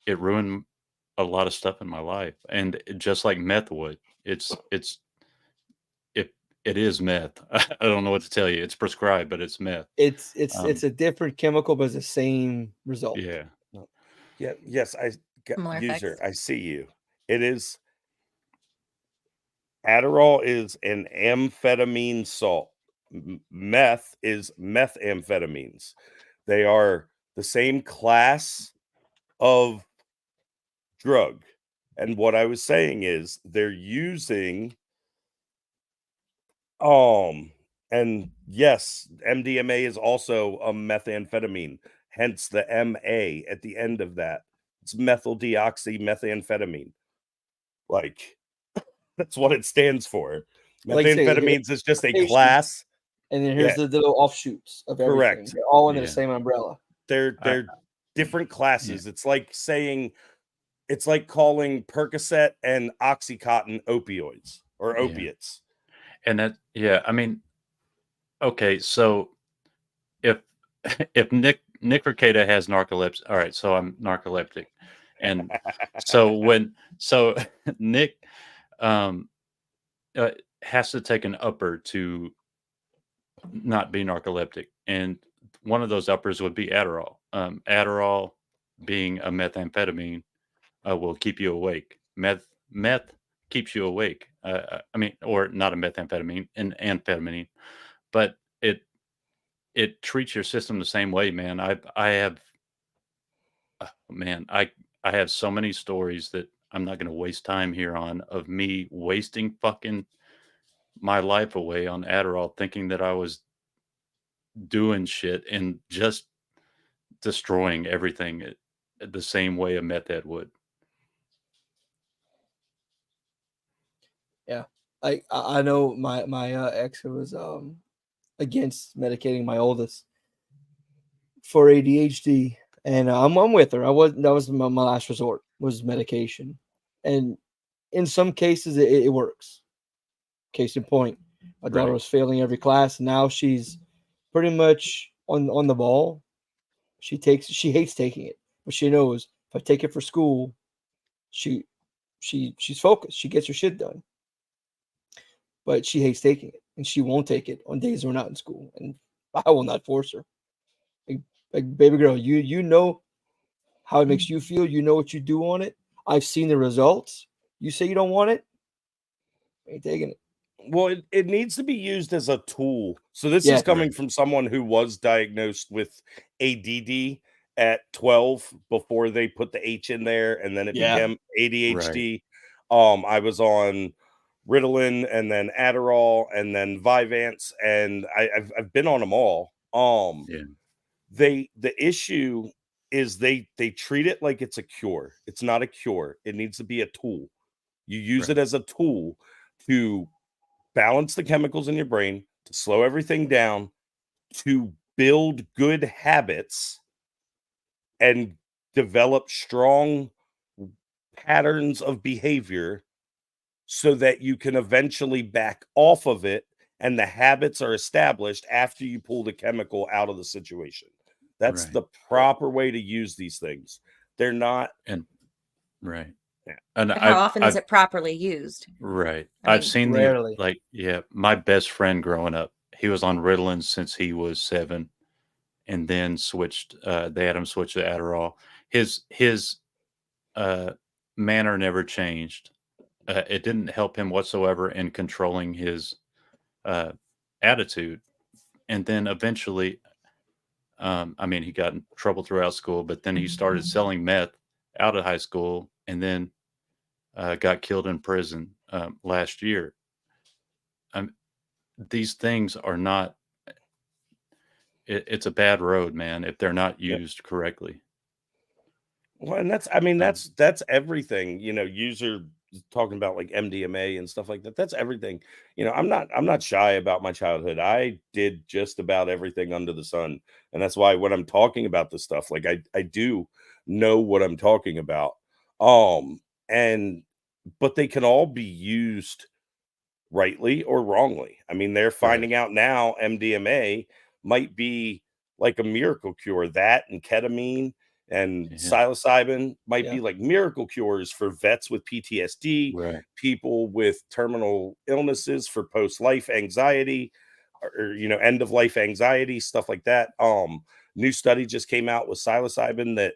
ruined a lot of stuff in my life, and just like meth would, it is meth. I don't know what to tell you. It's prescribed, but it's meth. It's a different chemical, but it's the same result. Yeah. Yeah. Yes. User, I see you. It is. Adderall is an amphetamine salt. Meth is methamphetamines. They are the same class of drug. And what I was saying is they're using and yes, MDMA is also a methamphetamine, hence the MA at the end of that. It's methyl deoxymethamphetamine. Like that's what it stands for. Methamphetamines is just a class. And then here's the little offshoots of everything. Correct. They're all under the same umbrella. They're different classes. It's like calling Percocet and Oxycontin opioids or opiates. And that, I mean, okay, so if Nick Ricada has narcolepsy, all right, so I'm narcoleptic, and so Nick has to take an upper to not be narcoleptic, and one of those uppers would be Adderall. Adderall, being a methamphetamine, will keep you awake. Meth keeps you awake. I mean, or not a methamphetamine, an amphetamine, but it treats your system the same way, man. I have so many stories that I'm not going to waste time here on, of me wasting fucking my life away on Adderall, thinking that I was doing shit and just destroying everything the same way a meth head would. Yeah, I know my ex who was against medicating my oldest for ADHD, and I'm with her. That was my last resort, was medication, and in some cases it works. Case in point, my daughter Right. was failing every class. Now she's pretty much on the ball. She hates taking it, but she knows if I take it for school, she's focused. She gets her shit done. But she hates taking it, and she won't take it on days we're not in school, and I will not force her. Like baby girl, you know how it makes you feel. You know what you do on it. I've seen the results. You say you don't want it, I ain't taking it. Well, it needs to be used as a tool. So this Yeah. is coming from someone who was diagnosed with ADD at 12 before they put the H in there, and then it Yeah. became ADHD. I was on Ritalin and then Adderall and then Vyvanse, and I've been on them all. Yeah. The issue is they treat it like it's a cure. It's not a cure. It needs to be a tool. You use it as a tool to balance the chemicals in your brain, to slow everything down, to build good habits and develop strong patterns of behavior so that you can eventually back off of it and the habits are established after you pull the chemical out of the situation. That's Right. the proper way to use these things. They're not. And right. Yeah. And But how often is it properly used? Right. I I've mean, seen rarely. my best friend growing up, he was on Ritalin since he was 7 and then switched, they had him switch to Adderall. His manner never changed. It didn't help him whatsoever in controlling his attitude. And then eventually, he got in trouble throughout school, but then he started selling meth out of high school and then got killed in prison last year. These things are not, it's a bad road, man, if they're not used correctly. Well, and that's everything, user talking about like MDMA and stuff like that. That's everything. I'm not shy about my childhood. I did just about everything under the sun. And that's why when I'm talking about this stuff, like I do know what I'm talking about. But they can all be used rightly or wrongly. They're finding out now MDMA might be like a miracle cure. That and ketamine and psilocybin might be like miracle cures for vets with PTSD, Right. people with terminal illnesses, for post-life anxiety or end of life anxiety, stuff like that. New study just came out with psilocybin that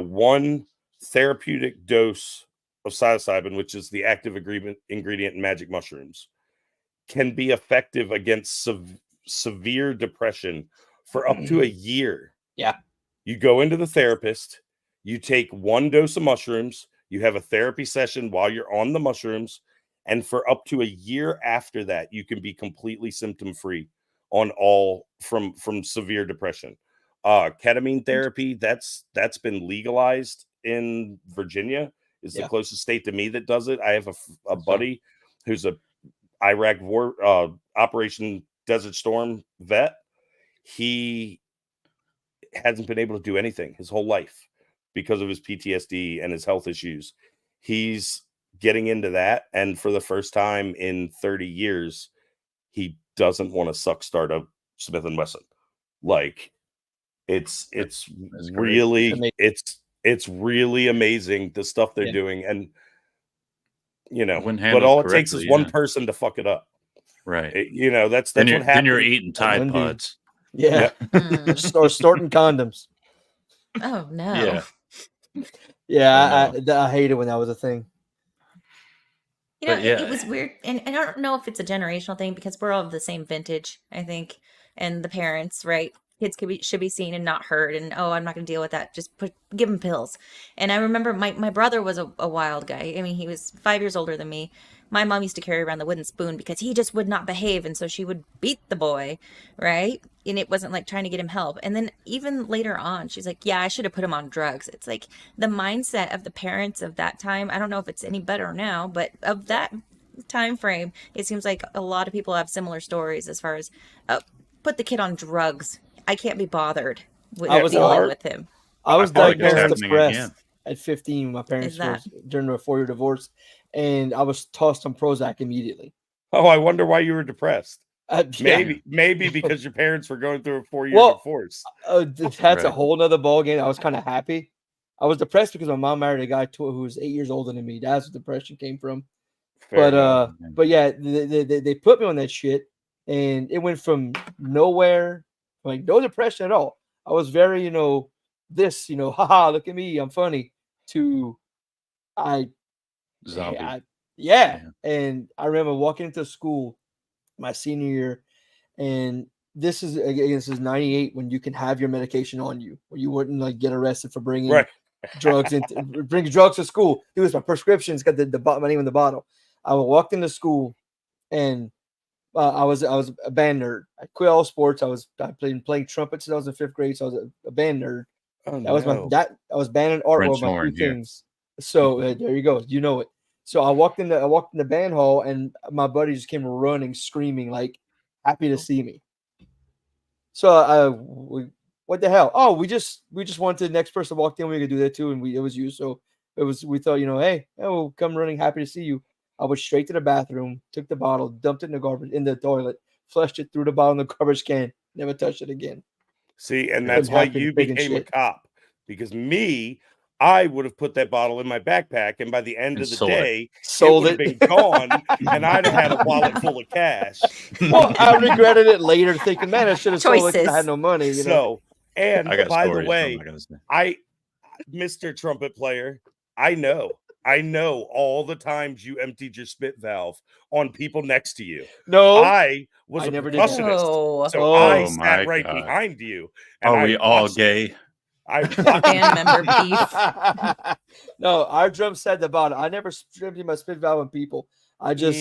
one therapeutic dose of psilocybin, which is the active ingredient in magic mushrooms, can be effective against severe depression for up to a year. Yeah. You go into the therapist, you take one dose of mushrooms, you have a therapy session while you're on the mushrooms, and for up to a year after that, you can be completely symptom free on all from severe depression. Ketamine therapy, that's been legalized in Virginia. Is the closest state to me that does it. I have a buddy who's a Iraq war Operation Desert Storm vet. He hasn't been able to do anything his whole life because of his PTSD and his health issues. He's getting into that, and for the first time in 30 years, he doesn't want to start a Smith & Wesson. Like it's really it's really amazing the stuff they're doing, and but all it takes is one person to fuck it up, right? That's then what happens. Then you're eating Tide Pods. Yeah. Or snorting condoms. Oh no. Yeah. I hate it when that was a thing. It was weird, and I don't know if it's a generational thing because we're all of the same vintage, I think, and the parents, right? Kids should be seen and not heard, and I'm not going to deal with that. Just give them pills. And I remember my brother was a wild guy. He was 5 years older than me. My mom used to carry around the wooden spoon because he just would not behave, and so she would beat the boy, right? And it wasn't like trying to get him help. And then even later on, she's like, yeah, I should have put him on drugs. It's like the mindset of the parents of that time. I don't know if it's any better now, but of that time frame, it seems like a lot of people have similar stories as far as put the kid on drugs. I can't be bothered with I was dealing Or with him. I was feel like it's diagnosed happening depressed again. at 15. My parents Is that- was during a 4-year divorce, and I was tossed on Prozac immediately. oh, I wonder why you were depressed. Yeah. Maybe because your parents were going through a 4-year Well, divorce. That's a Right. whole nother ball game. I was kind of happy. I was depressed because my mom married a guy who was 8 years older than me. That's where depression came from. Fair enough. But yeah, they put me on that shit, and it went from nowhere, like no depression at all. I was very, haha, look at me, I'm funny. To Zombie. yeah. And I remember walking into school my senior year, and this is 98 when you can have your medication on you, or you wouldn't like get arrested for bringing Right. drugs to school. It was my prescriptions, got my name in the bottle. I walked into school, and I was a band nerd. I quit all sports. I playing trumpet since I was in 5th grade, so I was a band nerd. Oh, That was I was band and art were French my horn, 3 yeah. things. So there you go. You know it. So I walked in the band hall, and my buddy just came running, screaming, like happy to see me. So what the hell? Oh, we just wanted the next person walked in. We could do that too, and it was you. So we thought, hey, we'll come running, happy to see you. I went straight to the bathroom, took the bottle, dumped it in the toilet, flushed it through the bottle in the garbage can, never touched it again. See, and Yeah. that's why Happy you big and became a shit. cop. Because I would have put that bottle in my backpack, and by the end And of the sold it. day, Sold would have it. been gone, and I'd have had a wallet full of cash. Well, I regretted it later, thinking, man, I should have sold it 'cause I Choices. had no money. So, and I got by stories. the way, I'm not gonna say. Mr. Trumpet Player, I know all the times you emptied your spit valve on people next to you. No, I was I a never did that. percussionist, No. so Oh I my sat right God. behind you. And Are I we all watched- gay? I Band member beef. No, our drum said the bottom. I never emptied my spit valve on people. I just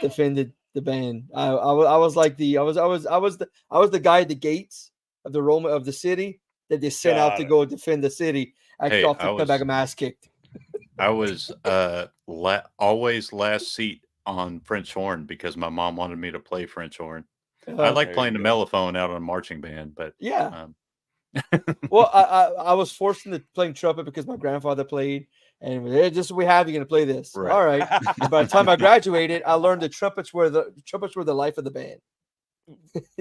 defended the band. I was like I was the guy at the gates of the Roma of the city that they sent out Got to it. go defend the city. I Hey, often I come back was- and my ass kicked. I was always last seat on French horn because my mom wanted me to play French horn. I like There playing you the go. mellophone out on a marching band, but Yeah. Well, I was forced into playing trumpet because my grandfather played, and just we have you gonna play this. Right. All right. And by the time I graduated, I learned the trumpets were the life of the band.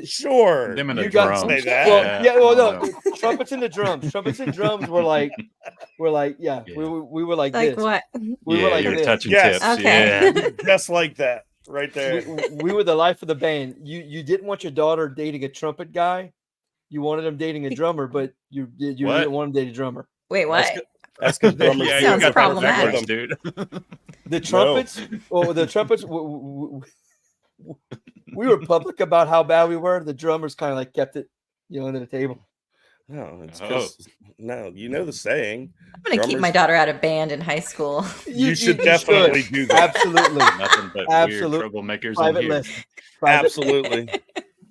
Sure, them and you the can drums. say that. Well, Yeah, well, I no, don't know. trumpets and the drums. Trumpets and drums were like, Yeah. we were like Like this. what? We Yeah, were like you're this. touching Yes. tips. Okay. Yeah. Just like that, right there. We were the life of the band. You didn't want your daughter dating a trumpet guy. You wanted him dating a drummer, but you What? didn't want him dating a drummer. Wait, what? That's because drummers Yeah, do you Sounds got that problematic. backwards, dude. The trumpets, we were public about how bad we were. The drummers kind of like kept it, under the table. No, it's because no, you know the saying. I'm gonna keep my drummers- daughter out of band in high school. You should definitely do that. Absolutely. Nothing but Absolute weird troublemakers in Private here. lessons. Absolutely,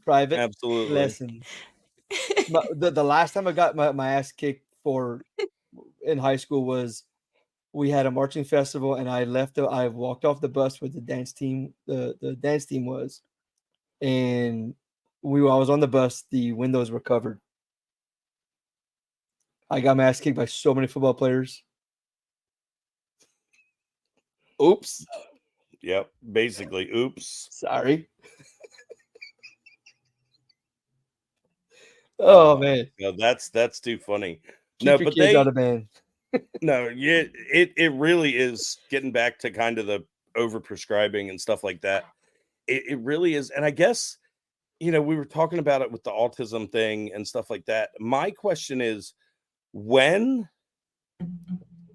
Private absolutely. lessons. The last time I got my ass kicked in high school was we had a marching festival, and I walked off the bus where the dance team the dance team was, and I was on the bus. The windows were covered. I got my ass kicked by so many football players. Oops. Yep, basically. Oops. Sorry. Oh man. No, that's too funny. Keep No, your but kids out of band. No, yeah, it really is getting back to kind of the overprescribing and stuff like that. It really is. And I guess, we were talking about it with the autism thing and stuff like that. My question is, when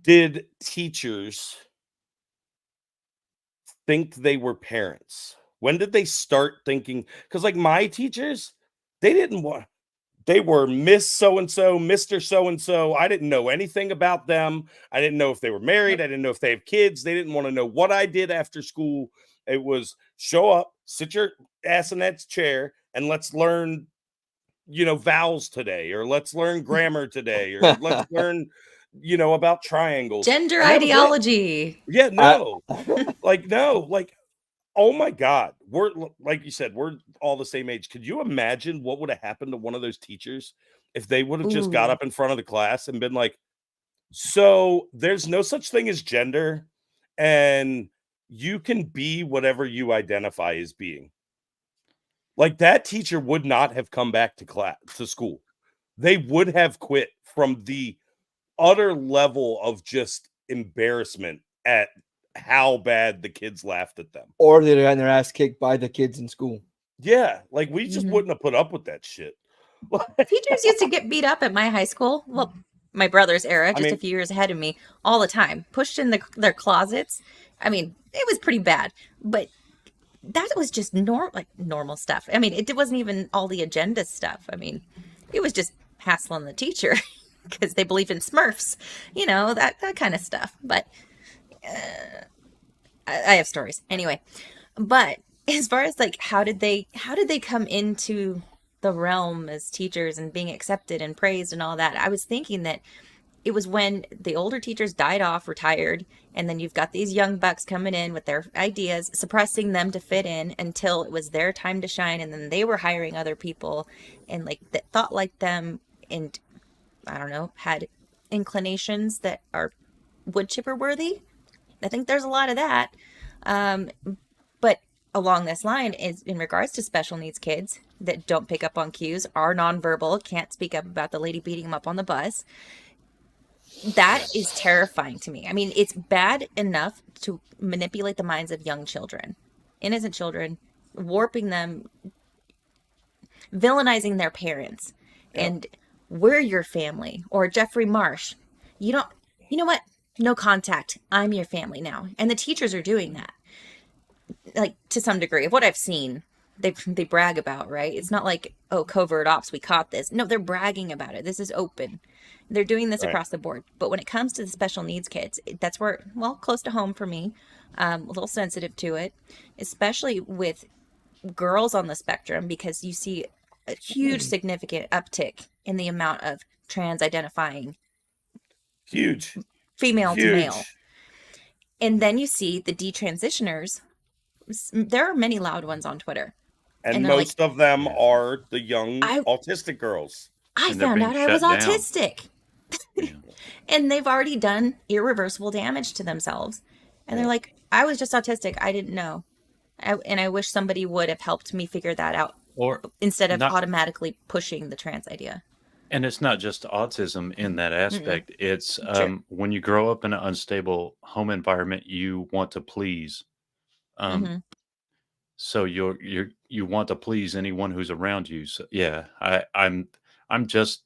did teachers think they were parents? When did they start thinking? Because like my teachers, they were Miss so-and-so, Mr. so-and-so. I didn't know anything about them. I didn't know if they were married. I didn't know if they have kids. They didn't want to know what I did after school. It was show up, sit your ass in that chair, and let's learn, vowels today, or let's learn grammar today, or let's learn, about triangles. Gender And that was it. ideology. Yeah, no. No. Oh my God. We're, like you said, we're all the same age. Could you imagine what would have happened to one of those teachers if they would have just got Ooh. up in front of the class and been like, so there's no such thing as gender, and you can be whatever you identify as being. Like, that teacher would not have come back to school. They would have quit from the utter level of just embarrassment at how bad the kids laughed at them. Or they'd have gotten their ass kicked by the kids in school. Yeah, like, we just wouldn't have put up with that shit. Teachers used to get beat up at my high school. Well, my brother's era, just a few years ahead of me, all the time. Pushed in their closets. I mean, it was pretty bad. But that was just normal stuff. I mean, it wasn't even all the agenda stuff. I mean, it was just hassling the teacher because they believe in Smurfs, that kind of stuff. But I have stories anyway. But as far as like, how did they come into the realm as teachers and being accepted and praised and all that? I was thinking that it was when the older teachers died off, retired, and then you've got these young bucks coming in with their ideas, suppressing them to fit in until it was their time to shine, and then they were hiring other people and like that thought like them, and I don't know, had inclinations that are wood chipper worthy. I think there's a lot of that. But along this line is in regards to special needs kids that don't pick up on cues, are nonverbal, can't speak up about the lady beating them up on the bus. That is terrifying to me. I mean, it's bad enough to manipulate the minds of young children, innocent children, warping them, villainizing their parents. Yep. And we're your family. Or Jeffrey Marsh. You know what? No contact. I'm your family now. And the teachers are doing that. Like, to some degree of what I've seen, they brag about, right? It's not like, oh, covert ops, we caught this. No, they're bragging about it. This is open. They're doing this across the board. But when it comes to the special needs kids, that's where, well, close to home for me, a little sensitive to it, especially with girls on the spectrum, because you see a huge significant uptick in the amount of trans identifying female to male. And then you see the detransitioners. There are many loud ones on Twitter. And most of them are the young autistic girls. I found out I was autistic. And they've already done irreversible damage to themselves. And they're like, I was just autistic. I didn't know. And I wish somebody would have helped me figure that out. Or instead of automatically pushing the trans idea. And it's not just autism in that aspect. It's when you grow up in an unstable home environment, you want to please. So you want to please anyone who's around you. So yeah, I'm just,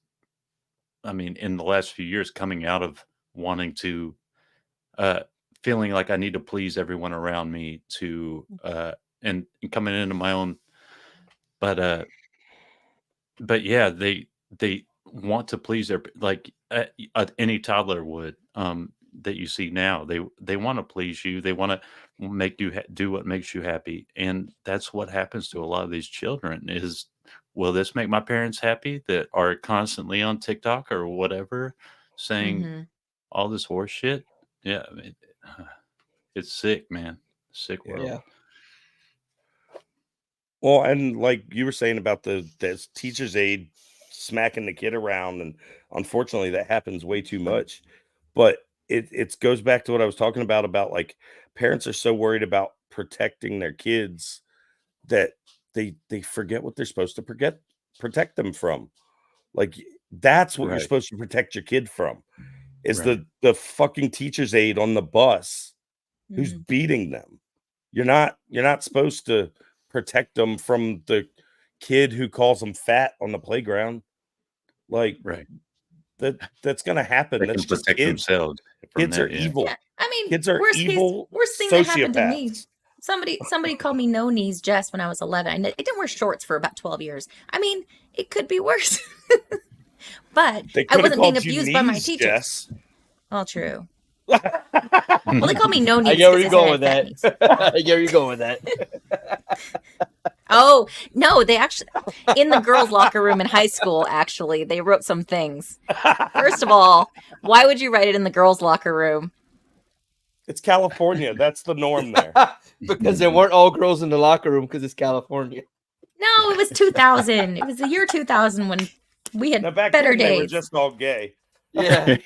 I mean, in the last few years, coming out of wanting to, feeling like I need to please everyone around me to, and coming into my own, but yeah, they want to please their, like any toddler would, that you see now. They want to please you. They want to make you do what makes you happy. And that's what happens to a lot of these children is, will this make my parents happy that are constantly on TikTok or whatever saying all this horse shit? Yeah. I mean, it's sick, man. Sick world. Yeah. Well, and like you were saying about the teacher's aide smacking the kid around, and unfortunately that happens way too much. But it goes back to what I was talking about like parents are so worried about protecting their kids that they forget what they're supposed to protect them from. Like, that's what you're supposed to protect your kid from is the fucking teacher's aide on the bus who's beating them. You're not supposed to protect them from the kid who calls them fat on the playground. Like, that's gonna happen. They that's can just protect kids. themselves. Kids are evil. Yeah. I mean, kids are evil. Worst thing that happened to me. Sociopaths. Somebody called me No Knees Jess when I was 11. I didn't wear shorts for about 12 years. I mean, it could be worse. But I wasn't being abused by my teachers. Jess. Well, true. Well, they call me No Knees. I get where you're going with that. I get where you're going with that. Oh, no, they actually, in the girls' locker room in high school, actually, they wrote some things. First of all, why would you write it in the girls' locker room? It's California. That's the norm there. Because there weren't all girls in the locker room because it's California. No, it was 2000. It was the year 2000 when we had Now, back better then, they were days. just all gay. Yeah.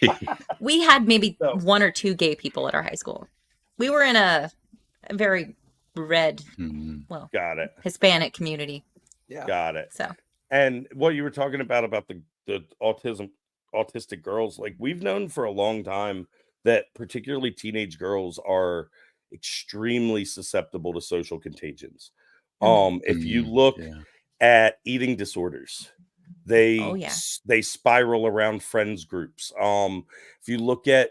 We had maybe So- 1 or 2 gay people at our high school. We were in a very red, well, Got it. Hispanic community. Yeah. Got it. So, And what you were talking about the autistic girls, like we've known for a long time that particularly teenage girls are extremely susceptible to social contagions. If you look at eating disorders, they Oh, yeah. they spiral around friends groups. If you look at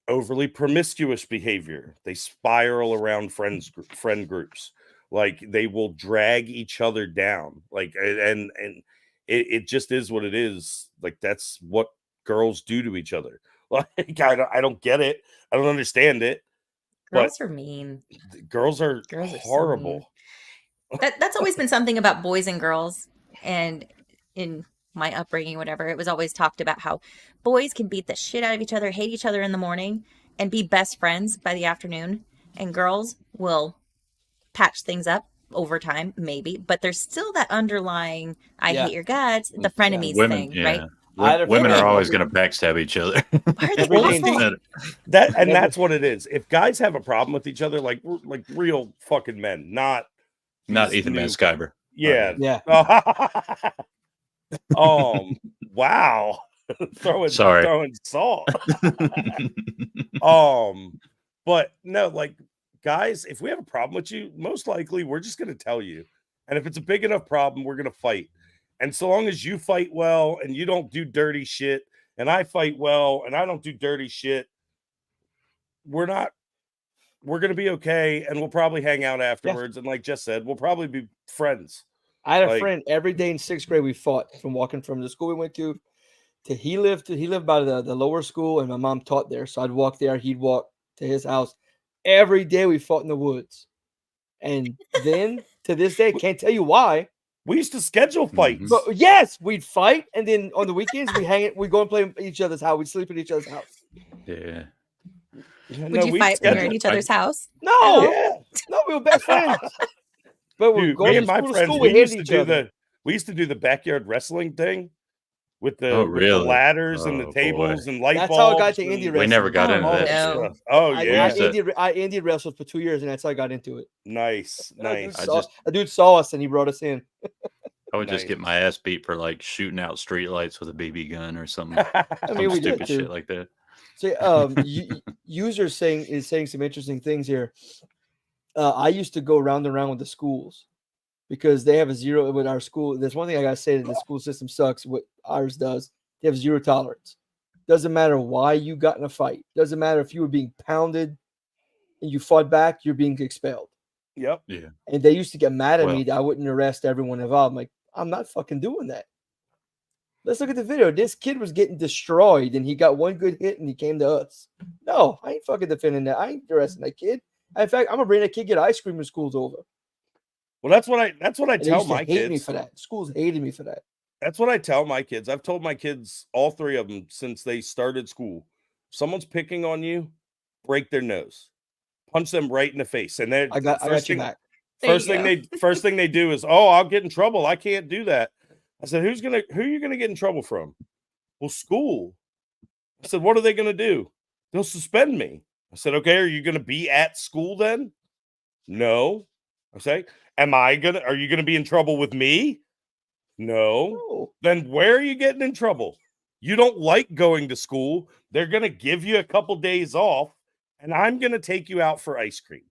overly promiscuous behavior, they spiral around friend groups. Like they will drag each other down. Like and it just is what it is. Like that's what girls do to each other. Like I don't get it. I don't understand it. girls are mean. Girls are Girls are so horrible. That's always been something about boys and girls. And in my upbringing, whatever, it was always talked about how boys can beat the shit out of each other, hate each other in the morning, and be best friends by the afternoon. And girls will patch things up over time, maybe, but there's still that underlying "I Yeah. hate your guts," the frenemies Women, thing, right? Women are Women- always going to backstab each other. Why are they Every day awful? That's what it is. If guys have a problem with each other, like real fucking men, not these Ethan new- Van Skyber. Yeah. Yeah. Wow. throwing salt. But no, like guys, if we have a problem with you, most likely we're just gonna tell you. And if it's a big enough problem, we're gonna fight. And so long as you fight well and you don't do dirty shit, and I fight well and I don't do dirty shit, we're gonna be okay, and we'll probably hang out afterwards. And like Jess said, we'll probably be friends. I had a Like- friend every day in 6th grade. We fought from walking from the school we went to he lived by the lower school, and my mom taught there. So I'd walk there, he'd walk to his house. Every day we fought in the woods. And then to this day, can't tell you why. We used to schedule fights. But yes, we'd fight, and then on the weekends we go and play at each other's house. We'd sleep at each other's house. Yeah. Would you fight when you're at each other's house? No, Yeah. no, we were best friends. But we Dude, go me to and my school to friends, school, we we used hated to each do other. we used to do the backyard wrestling thing with the, Oh, with the really? ladders and Oh, the tables boy. and light That's bulbs. how I got to and indie We wrestling. never got Oh, into all that. that no. stuff. Oh I yeah, Indian wrestled for 2 years, and that's how I got into it. nice. A dude saw us, and he brought us in. I would just Nice. get my ass beat for like shooting out streetlights with a BB gun or something. I Some mean, we did stupid too. shit like that. So, user saying some interesting things here. I used to go round and round with the schools because they have a zero with our school. There's one thing I gotta say that the school system sucks. What ours does, they have zero tolerance. Doesn't matter why you got in a fight. Doesn't matter if you were being pounded and you fought back. You're being expelled. Yep. Yeah. And they used to get mad at Well- me that I wouldn't arrest everyone involved. I'm like, I'm not fucking doing that. Let's look at the video. This kid was getting destroyed, and he got one good hit, and he came to us. No, I ain't fucking defending that. I ain't arresting that kid. In fact, I'm gonna bring that kid get ice cream when school's over. Well, that's what I And they tell used to my hate me kids. for that. Schools hated me for that. That's what I tell my kids. I've told my kids, all 3 of them, since they started school. If someone's picking on you, break their nose, punch them right in the face, and then I got you back. First thing they do is, oh, I'll get in trouble. I can't do that. I said, who are you gonna get in trouble from? Well, school. I said, what are they gonna do? They'll suspend me. I said, okay, are you gonna be at school then? No. I say, are you gonna be in trouble with me? No. No. Then where are you getting in trouble? You don't like going to school. They're gonna give you a couple days off, and I'm gonna take you out for ice cream.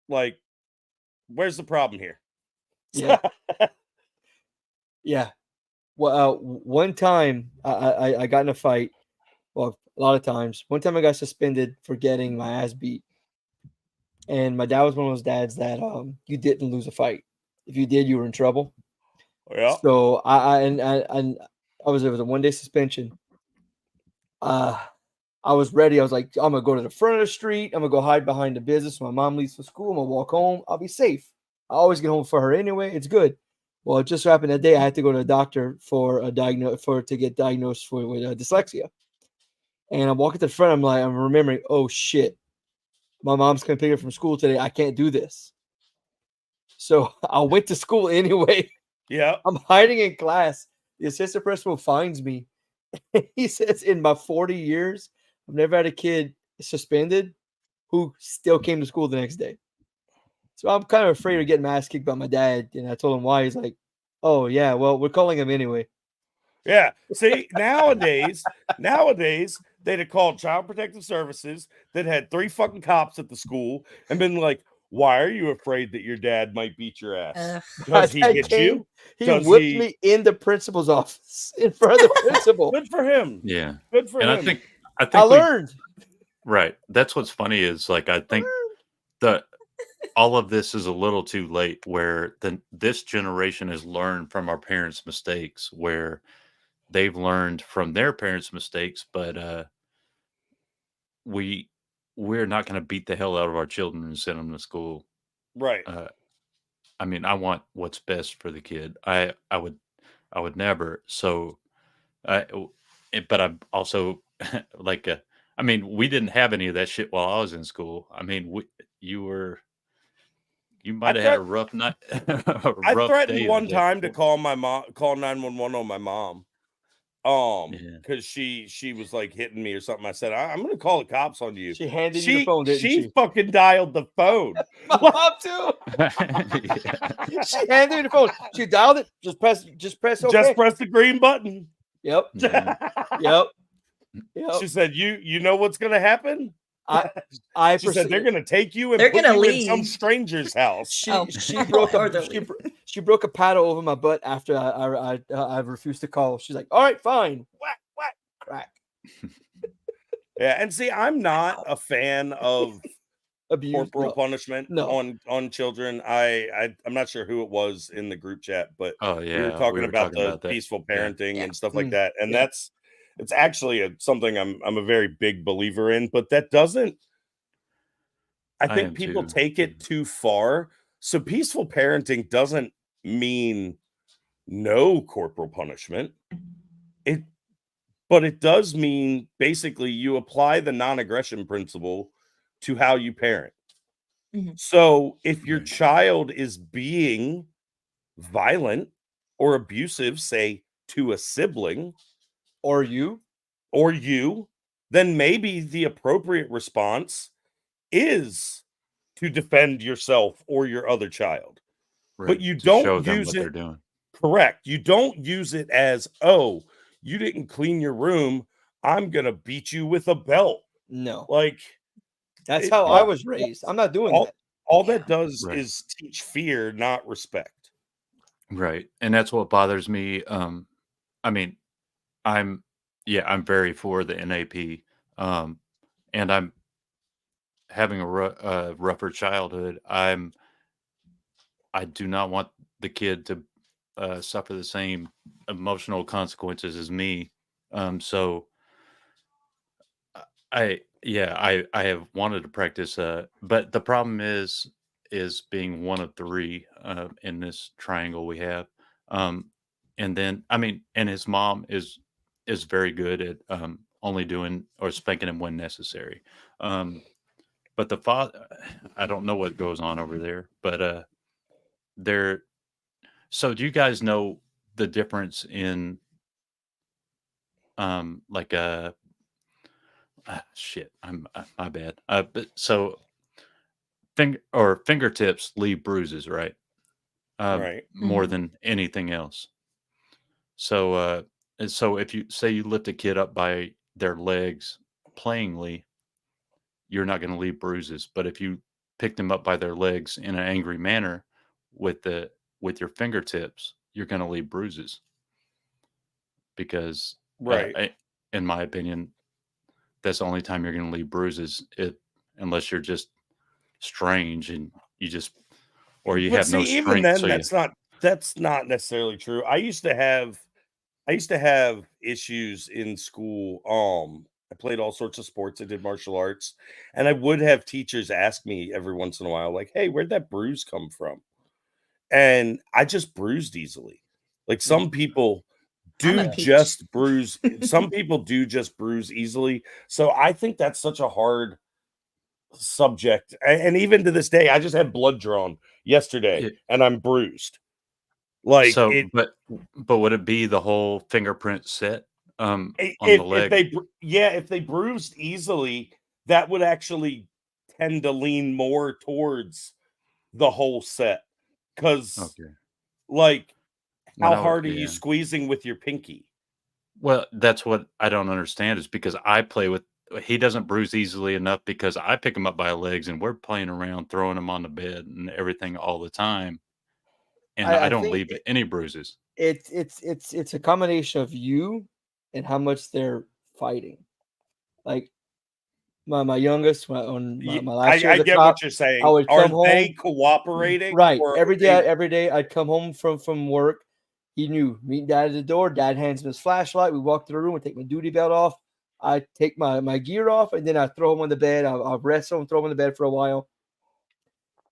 Like, where's the problem here? Yeah. Yeah. Well, one time I got in a fight. Well, a lot of times. One time I got suspended for getting my ass beat. And my dad was one of those dads that you didn't lose a fight. If you did, you were in trouble. Yeah. So it was a 1-day suspension. I was ready. I was like, I'm gonna go to the front of the street. I'm gonna go hide behind the business. When my mom leaves for school, I'm gonna walk home. I'll be safe. I always get home for her anyway. It's good. Well, it just happened that day I had to go to a doctor to get diagnosed with dyslexia. And I'm walking to the front. I'm remembering, oh shit, my mom's gonna pick her from school today. I can't do this. So I went to school anyway. Yeah. I'm hiding in class. The assistant principal finds me. He says, in my 40 years, I've never had a kid suspended who still came to school the next day. So I'm kind of afraid of getting my ass kicked by my dad. And I told him why. He's like, oh, yeah, well, we're calling him anyway. Yeah. See, nowadays, they'd have called Child Protective Services that had 3 fucking cops at the school and been like, why are you afraid that your dad might beat your ass? Does he hit you? He Does whipped me in the principal's office in front of the principal. Good for him. Yeah. Good for And him. I think I learned. Right. That's what's funny is like I think all of this is a little too late where this generation has learned from our parents' mistakes, where they've learned from their parents' mistakes, but we're not going to beat the hell out of our children and send them to school. Right. I mean, I want what's best for the kid. I would never. So, but I'm also like, I mean, we didn't have any of that shit while I was in school. I mean, you might have had a rough night. I threatened one time to call 911 on my mom. Because she was like hitting me or something. I said, I'm gonna call the cops on you. She handed you the phone, didn't she? She fucking dialed the phone. My mom too. She handed me the phone. She dialed it. Just press okay. Just press the green button. Yep. Yep. She said, you know what's gonna happen? She said they're gonna take you and they're put gonna you leave in some stranger's house. She broke a paddle over my butt after I refused to call. She's like, all right, fine. Whack, whack, crack. Yeah, and see, I'm not a fan of corporal punishment on children. I'm not sure who it was in the group chat, but we were talking about the peaceful parenting and stuff like that. And it's actually something I'm a very big believer in, but that doesn't, I think people take it too far. So peaceful parenting doesn't mean no corporal punishment. But it does mean basically you apply the non-aggression principle to how you parent. Mm-hmm. So if your child is being violent or abusive, say to a sibling or you, then maybe the appropriate response is to defend yourself or your other child. Right. But you don't use it. Correct. You don't use it as, oh, you didn't clean your room, I'm going to beat you with a belt. No. Like, that's how I was raised. I'm not doing that. All that does is teach fear, not respect. Right. And that's what bothers me. I mean, I'm very for the NAP. And I'm having a rougher childhood. I do not want the kid to suffer the same emotional consequences as me. So I have wanted to practice, but the problem is being one of 3 in this triangle we have. And then, I mean, and his mom is very good at only doing or spanking him when necessary. But the father, I don't know what goes on over there, but so do you guys know the difference in like shit, my bad. But so fingertips leave bruises, right? Right. More than anything else. So and so if you say you lift a kid up by their legs playingly, you're not going to leave bruises. But if you pick them up by their legs in an angry manner with your fingertips, you're going to leave bruises. Because in my opinion, that's the only time you're going to leave bruises, unless you're just strange and you just, or you have no strength. Even then, that's not necessarily true. I used to have issues in school. I played all sorts of sports. I did martial arts, and I would have teachers ask me every once in a while, like, "Hey, where'd that bruise come from?" and I just bruised easily. Like some people I'm a do peach. just bruise. Some people do just bruise easily. So I think that's such a hard subject. And even to this day, I just had blood drawn yesterday Yeah. and I'm bruised. Like So, it, but would it be the whole fingerprint set on the if leg? if they bruised easily, that would actually tend to lean more towards the whole set. Because Okay. like When how I hard are you yeah. squeezing with your pinky? Well, that's what I don't understand is because I play with he doesn't bruise easily enough because I pick him up by the legs and we're playing around, throwing him on the bed and everything all the time, and I I don't think leave any bruises. it's a combination of you and how much they're fighting. Like my youngest, my last year I at the get top, what you're saying. I would Are come they home. cooperating? Right. Or Every are day, they- every day I'd come home from work. He knew, meet dad at the door. Dad hands him his flashlight. We walk to the room. I take my duty belt off. I take my gear off, and then I throw him on the bed. I'll wrestle him, throw him on the bed for a while,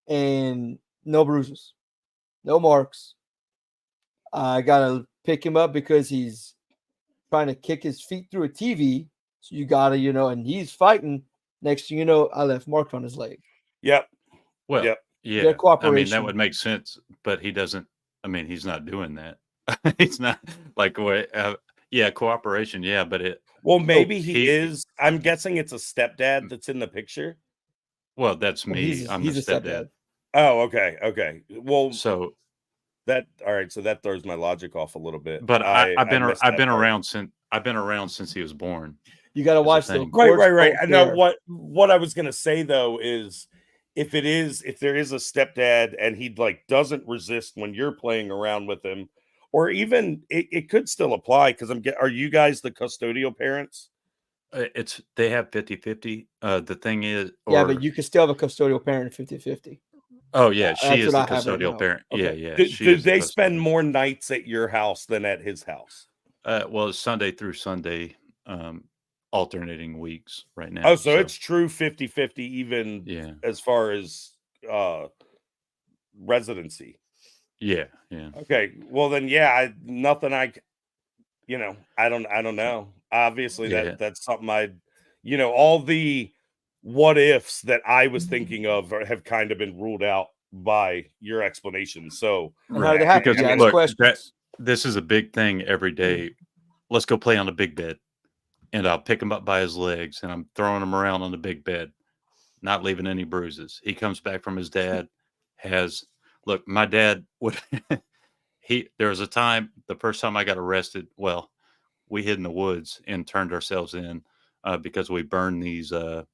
and no bruises, no marks. I gotta pick him up because he's trying to kick his feet through a TV. So you gotta, and he's fighting. Next thing you know, I left marks on his leg. Yep. Well, Yep. yeah, Their I mean, cooperation. that would make sense, but he doesn't I mean, he's not doing that. He's not like, yeah, cooperation, yeah, but Well, maybe he he is. I'm guessing it's a stepdad that's in the picture. well, that's Well, me. I'm the he's a stepdad. Oh, okay. Okay. Well, So, all right. So that throws my logic off a little bit. but I've been missed I've that been part. around since he was born. You gotta is the watch the thing. Right. I know There. what I was gonna say though is if there is a stepdad and he like doesn't resist when you're playing around with him, or even it could still apply because are you guys the custodial parents? They have 50-50. The thing is, Yeah, but you can still have a custodial parent at 50-50. oh yeah, she That's is what the I have right custodial now. parent. Okay. Yeah, Do she is the they spend custodial. more nights at your house than at his house? Well, it's Sunday through Sunday, alternating weeks right now. Oh, so it's true 50-50 even yeah, as far as residency. yeah. Okay, well then, yeah, I don't know. Obviously, Yeah. that's something all the what ifs that I was thinking of have kind of been ruled out by your explanation. So, And how did it happen? Because You ask look, questions. this is a big thing every day. Let's go play on the big bed, and I'll pick him up by his legs, and I'm throwing him around on the big bed, not leaving any bruises. He comes back from his dad, look, my dad would. There was a time, the first time I got arrested. Well, we hid in the woods and turned ourselves in because we burned these. What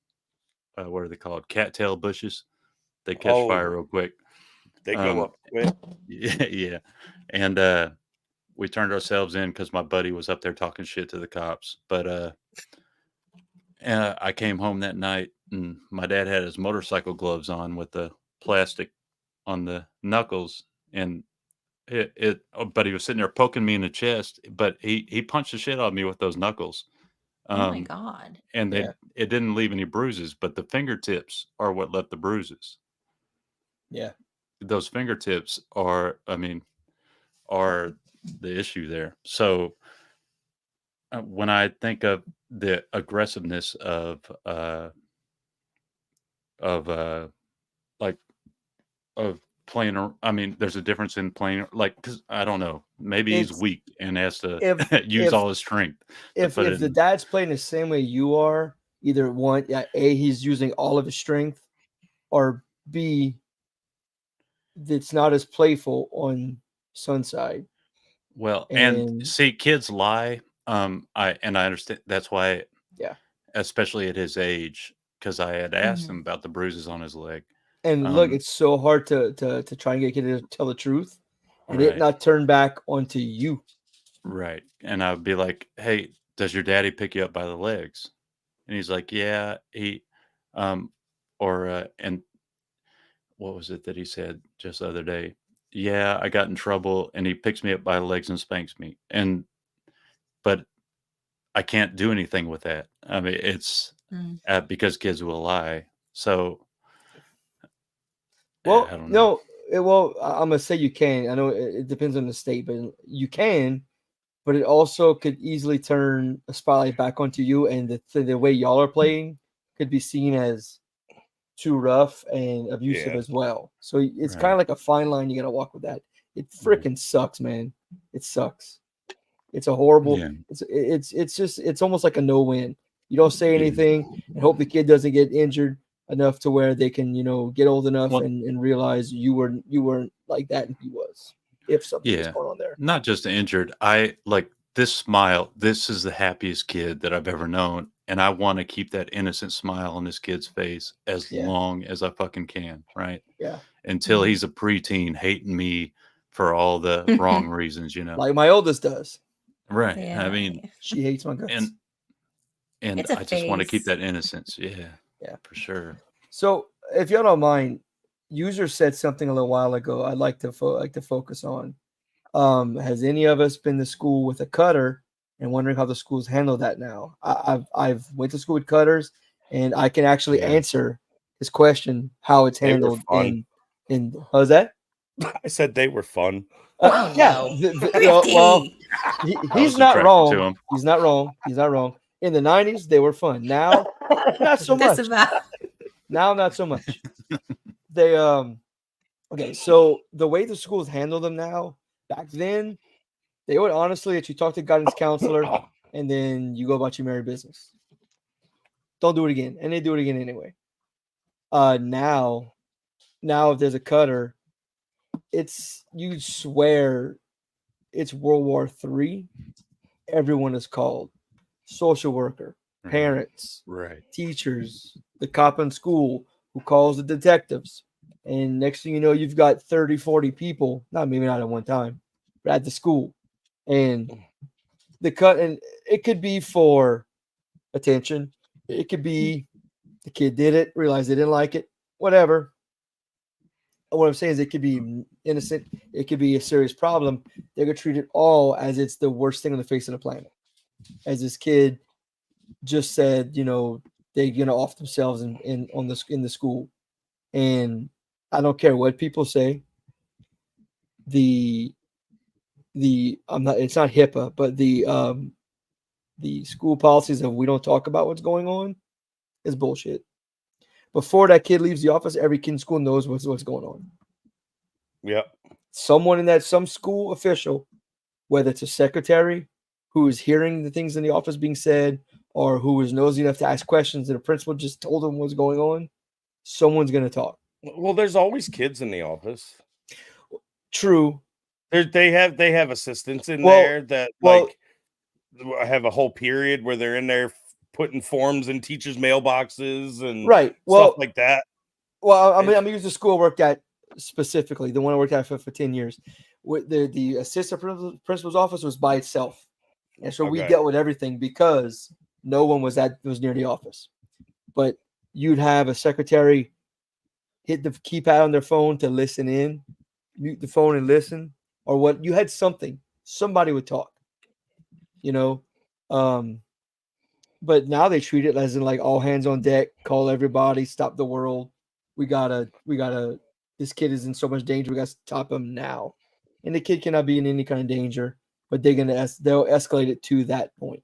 are they called? Cattail bushes. They catch fire real quick. They go up quick. Yeah. And we turned ourselves in because my buddy was up there talking shit to the cops. But I came home that night and my dad had his motorcycle gloves on with the plastic on the knuckles, and but he was sitting there poking me in the chest, but he punched the shit out of me with those knuckles. Oh my God. And Yeah. it didn't leave any bruises, but the fingertips are what left the bruises. Yeah. Those fingertips are the issue there. So when I think of the aggressiveness of playing, there's a difference in playing, like, because I don't know, maybe he's weak and has to use all his strength. If the dad's playing the same way you are, either one, A, he's using all of his strength, or B, it's not as playful on son's side. Well, and see, kids lie. I understand that's why. Yeah. Especially at his age, because I had asked him about the bruises on his leg. And look, it's so hard to try and get a kid to tell the truth and it not turn back onto you. Right. And I'd be like, hey, does your daddy pick you up by the legs? And he's like, yeah, and what was it that he said just the other day? Yeah, I got in trouble and he picks me up by the legs and spanks me. But I can't do anything with that. I mean, it's because kids will lie. So, well, I don't no, know. well, I'm gonna say you can. I know it depends on the state, but you can. But it also could easily turn a spotlight back onto you, and the way y'all are playing could be seen as too rough and abusive Yeah. as well. So it's Right. kind of like a fine line you gotta walk with that. It freaking sucks, man. It sucks. It's a horrible. Yeah. It's almost like a no win. You don't say anything and hope the kid doesn't get injured enough to where they can get old enough Well- and realize you weren't like that and he was. If something was Yeah. going on there. Not just injured. I like this smile. This is the happiest kid that I've ever known. And I want to keep that innocent smile on this kid's face as Yeah. long as I fucking can. Right. Yeah. Until he's a preteen hating me for all the wrong reasons, Like my oldest does. Right. Yeah. I mean, She hates my guts. and It's a I just want to keep phase. that innocence. Yeah. Yeah. For sure. So, if y'all don't mind, user said something a little while ago. I'd like to focus on. Has any of us been to school with a cutter and wondering how the schools handle that now? I've went to school with cutters, and I can actually answer his question how it's They were handled fun. in how's that? I said they were fun. Oh, Yeah. no. Well, Grifty. he's was not attracted wrong. to him. He's not wrong. He's not wrong. In the 90s, they were fun. Now, not so much. Disavow. Now, not so much. They okay. So the way the schools handle them now, back then, they would honestly let you talk to a guidance counselor, and then you go about your merry business. Don't do it again, and they do it again anyway. Now if there's a cutter, it's you swear it's World War III. Everyone is called. Social worker, parents, Right. teachers, the cop in school who calls the detectives. And next thing you know, you've got 30, 40 people, maybe not at one time, but at the school. And and it could be for attention. It could be the kid did it, realized they didn't like it, whatever. What I'm saying is it could be innocent. It could be a serious problem. They're going to treat it all as it's the worst thing on the face of the planet. As this kid just said, they're going to off themselves in the school. And I don't care what people say. It's not HIPAA, but the school policies of we don't talk about what's going on is bullshit. Before that kid leaves the office, every kid in school knows what's going on. Yep. Some school official, whether it's a secretary who is hearing the things in the office being said, or who is nosy enough to ask questions and the principal just told them what's going on, someone's going to talk. Well, there's always kids in the office. True. They have assistants in there that have a whole period where they're in there putting forms in teachers' mailboxes and stuff like that. Well, I'm gonna use the school I worked at specifically, the one I worked at for 10 years. The assistant principal's office was by itself, and so we dealt with everything because no one was near the office. But you'd have a secretary hit the keypad on their phone to listen in, mute the phone and listen, or what you had somebody would talk, but now they treat it as in like all hands on deck, call everybody, stop the world. We gotta, this kid is in so much danger. We got to stop him now. And the kid cannot be in any kind of danger, but they'll escalate it to that point.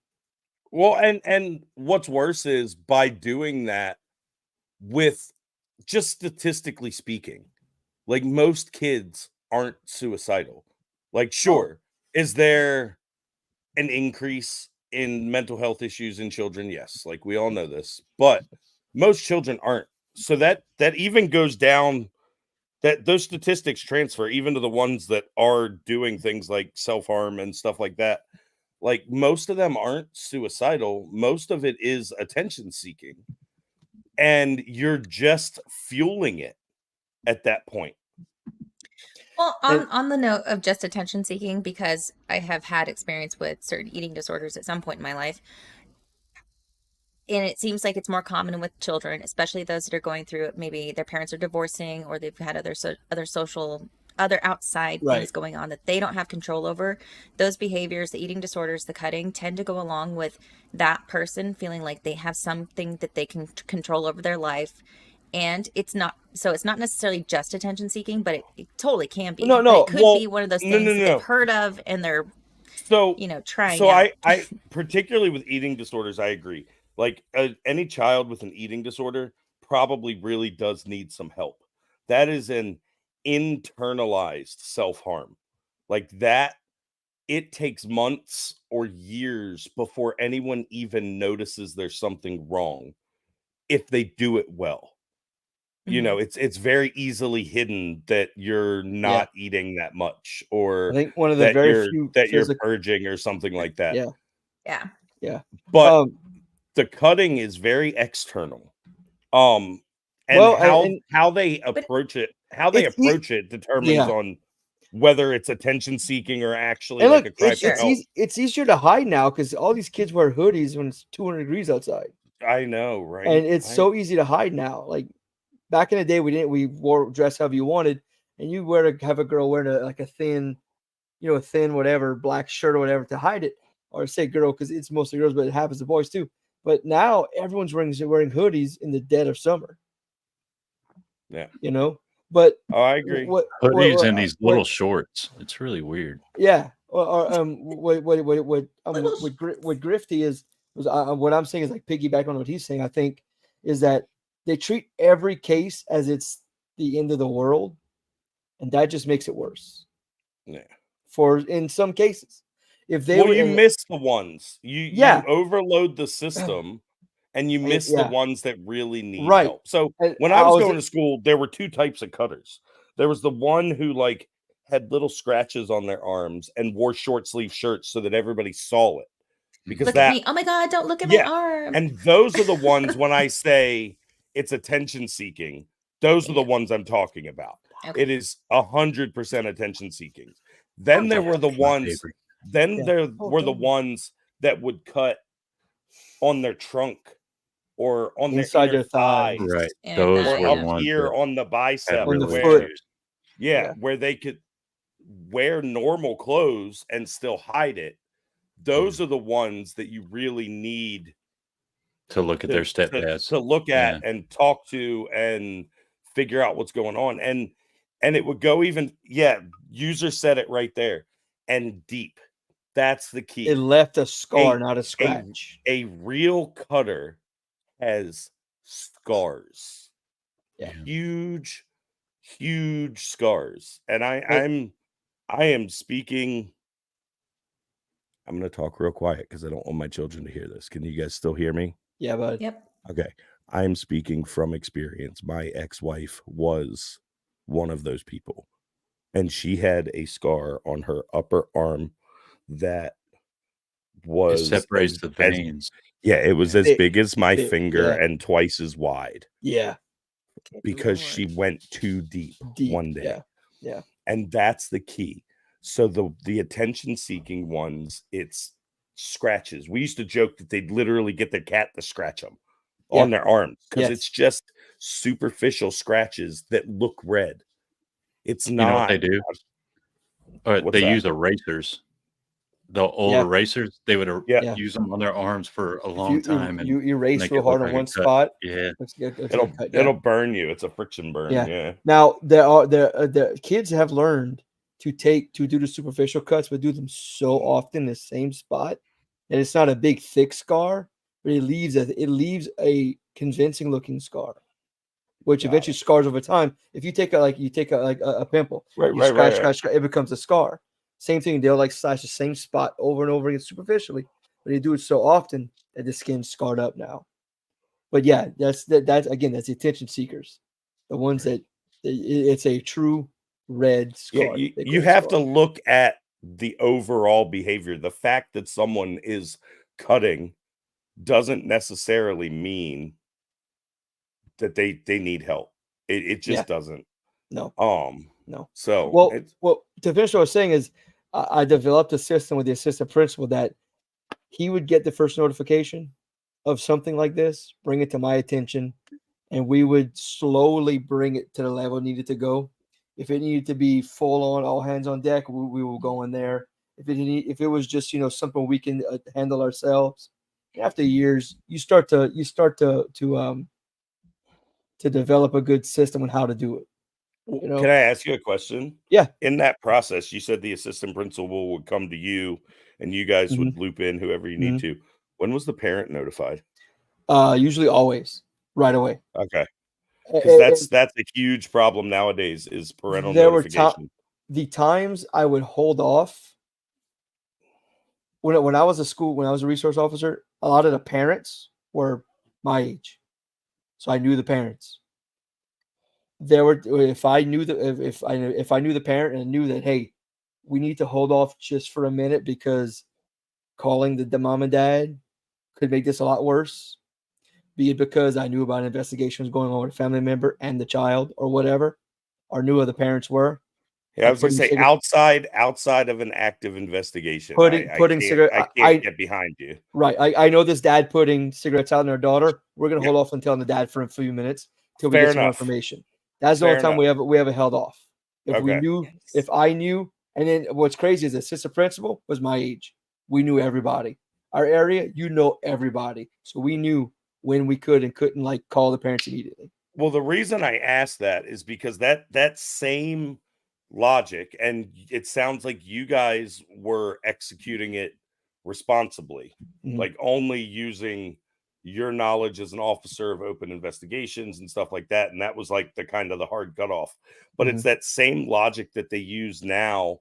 Well, and what's worse is by doing that with just statistically speaking, like most kids aren't suicidal. Like, sure, is there an increase in mental health issues in children? Yes, like we all know this, but most children aren't. So that even goes down, that those statistics transfer even to the ones that are doing things like self-harm and stuff like that. Like most of them aren't suicidal. Most of it is attention seeking. And you're just fueling it at that point. Well, on the note of just attention seeking, because I have had experience with certain eating disorders at some point in my life, and it seems like it's more common with children, especially those that are going through it. Maybe their parents are divorcing, or they've had other outside things going on that they don't have control over. Those behaviors, the eating disorders, the cutting, tend to go along with that person feeling like they have something that they can control over their life. and it's not necessarily just attention seeking, but it totally can be. No, But no, it could well, be one of those no, things no, that no. they've heard of and they're So, trying so out. I particularly with eating disorders, I agree. Like any child with an eating disorder probably really does need some help. That is an internalized self-harm. Like that, it takes months or years before anyone even notices there's something wrong if they do it well. You know, it's very easily hidden that you're not eating that much, I or think one of the that very you're few you're purging or something like that. Yeah. But the cutting is very external. And Well, how they approach it, determines on whether it's attention seeking or actually and like look, a cry for help. it's easier to hide now because all these kids wear hoodies when it's 200 degrees outside. I know, right? And it's so easy to hide now. Like back in the day, we wore dress however you wanted, and you have a girl wearing a thin, a thin whatever black shirt or whatever to hide it, or say girl because it's mostly girls, but it happens to boys too. But now everyone's wearing hoodies in the dead of summer. Yeah, But I agree. Hoodies and these little shorts. It's really weird. Yeah. What Grifty is what I'm saying is like piggyback on what he's saying. I think is that they treat every case as it's the end of the world, and that just makes it worse. Yeah. For in some cases, if they you miss the ones you overload the system. And you miss the ones that really need help. So when I was going to school, there were two types of cutters. There was the one who like had little scratches on their arms and wore short sleeve shirts so that everybody saw it. Because look at me. Oh my God, don't look at my arm. And those are the ones when I say it's attention seeking, those are the ones I'm talking about. Okay. It is 100% attention seeking. Then there were the ones, there were the ones that would cut on their trunk or on inside their thighs, right? Those or up here on the bicep, on the foot. Where they could wear normal clothes and still hide it. Those are the ones that you really need to look at their stepdads, to look at and talk to and figure out what's going on. And it would go even, user said it right there, and deep. That's the key. It left a scar, not a scratch. A real cutter has scars, huge scars. And I am speaking. I'm going to talk real quiet because I don't want my children to hear this. Can you guys still hear me? Yeah, bud. Yep. Okay. I am speaking from experience. My ex-wife was one of those people, and she had a scar on her upper arm that was separates the veins. It was as big as my finger and twice as wide. Yeah. Because she went too deep one day. Yeah. And that's the key. So the attention seeking ones, it's scratches. We used to joke that they'd literally get their cat to scratch them on their arms because it's just superficial scratches that look red. It's not. You know what they do? They use erasers. The old erasers, they would use them on their arms for a long time. You erase real hard on one spot. Yeah, it'll burn you. It's a friction burn. Yeah. Now the kids have learned to do the superficial cuts, but do them so often in the same spot, and it's not a big thick scar, but it leaves a convincing looking scar, which eventually scars over time. If you take a pimple, scratch, it becomes a scar. Same thing, they'll like slash the same spot over and over again superficially, but they do it so often that the skin's scarred up now. But yeah, that's the attention seekers, the ones that it's a true red scar. You have to look at the overall behavior. The fact that someone is cutting doesn't necessarily mean that they need help. It just doesn't. No. No. So well, to finish what I was saying is I developed a system with the assistant principal that he would get the first notification of something like this, bring it to my attention, and we would slowly bring it to the level it needed to go. If it needed to be full on, all hands on deck, we will go in there. If it was just something we can handle ourselves, after years you start to to develop a good system on how to do it. You know? Can I ask you a question? Yeah. In that process, you said the assistant principal would come to you and you guys would loop in whoever you need to. When was the parent notified? Usually always right away. Okay. Because that's a huge problem nowadays is parental notification. The times I would hold off when I was a resource officer, a lot of the parents were my age. So I knew the parents. If I knew the parent and knew that, hey, we need to hold off just for a minute because calling the mom and dad could make this a lot worse. Be it because I knew about investigations going on with a family member and the child or whatever, or knew who the parents were. Yeah, I was going to say outside of an active investigation. I can't get behind you. Right. I know this dad putting cigarettes out on their daughter. We're going to hold off on telling the dad for a few minutes till we get some more information. That's the only time we have it held off. If I knew, and then what's crazy is the assistant principal was my age. We knew everybody. Our area, everybody. So we knew when we could and couldn't like call the parents immediately. Well, the reason I asked that is because that same logic, and it sounds like you guys were executing it responsibly, like only using your knowledge as an officer of open investigations and stuff like that, and that was like the kind of the hard cutoff. But it's that same logic that they use now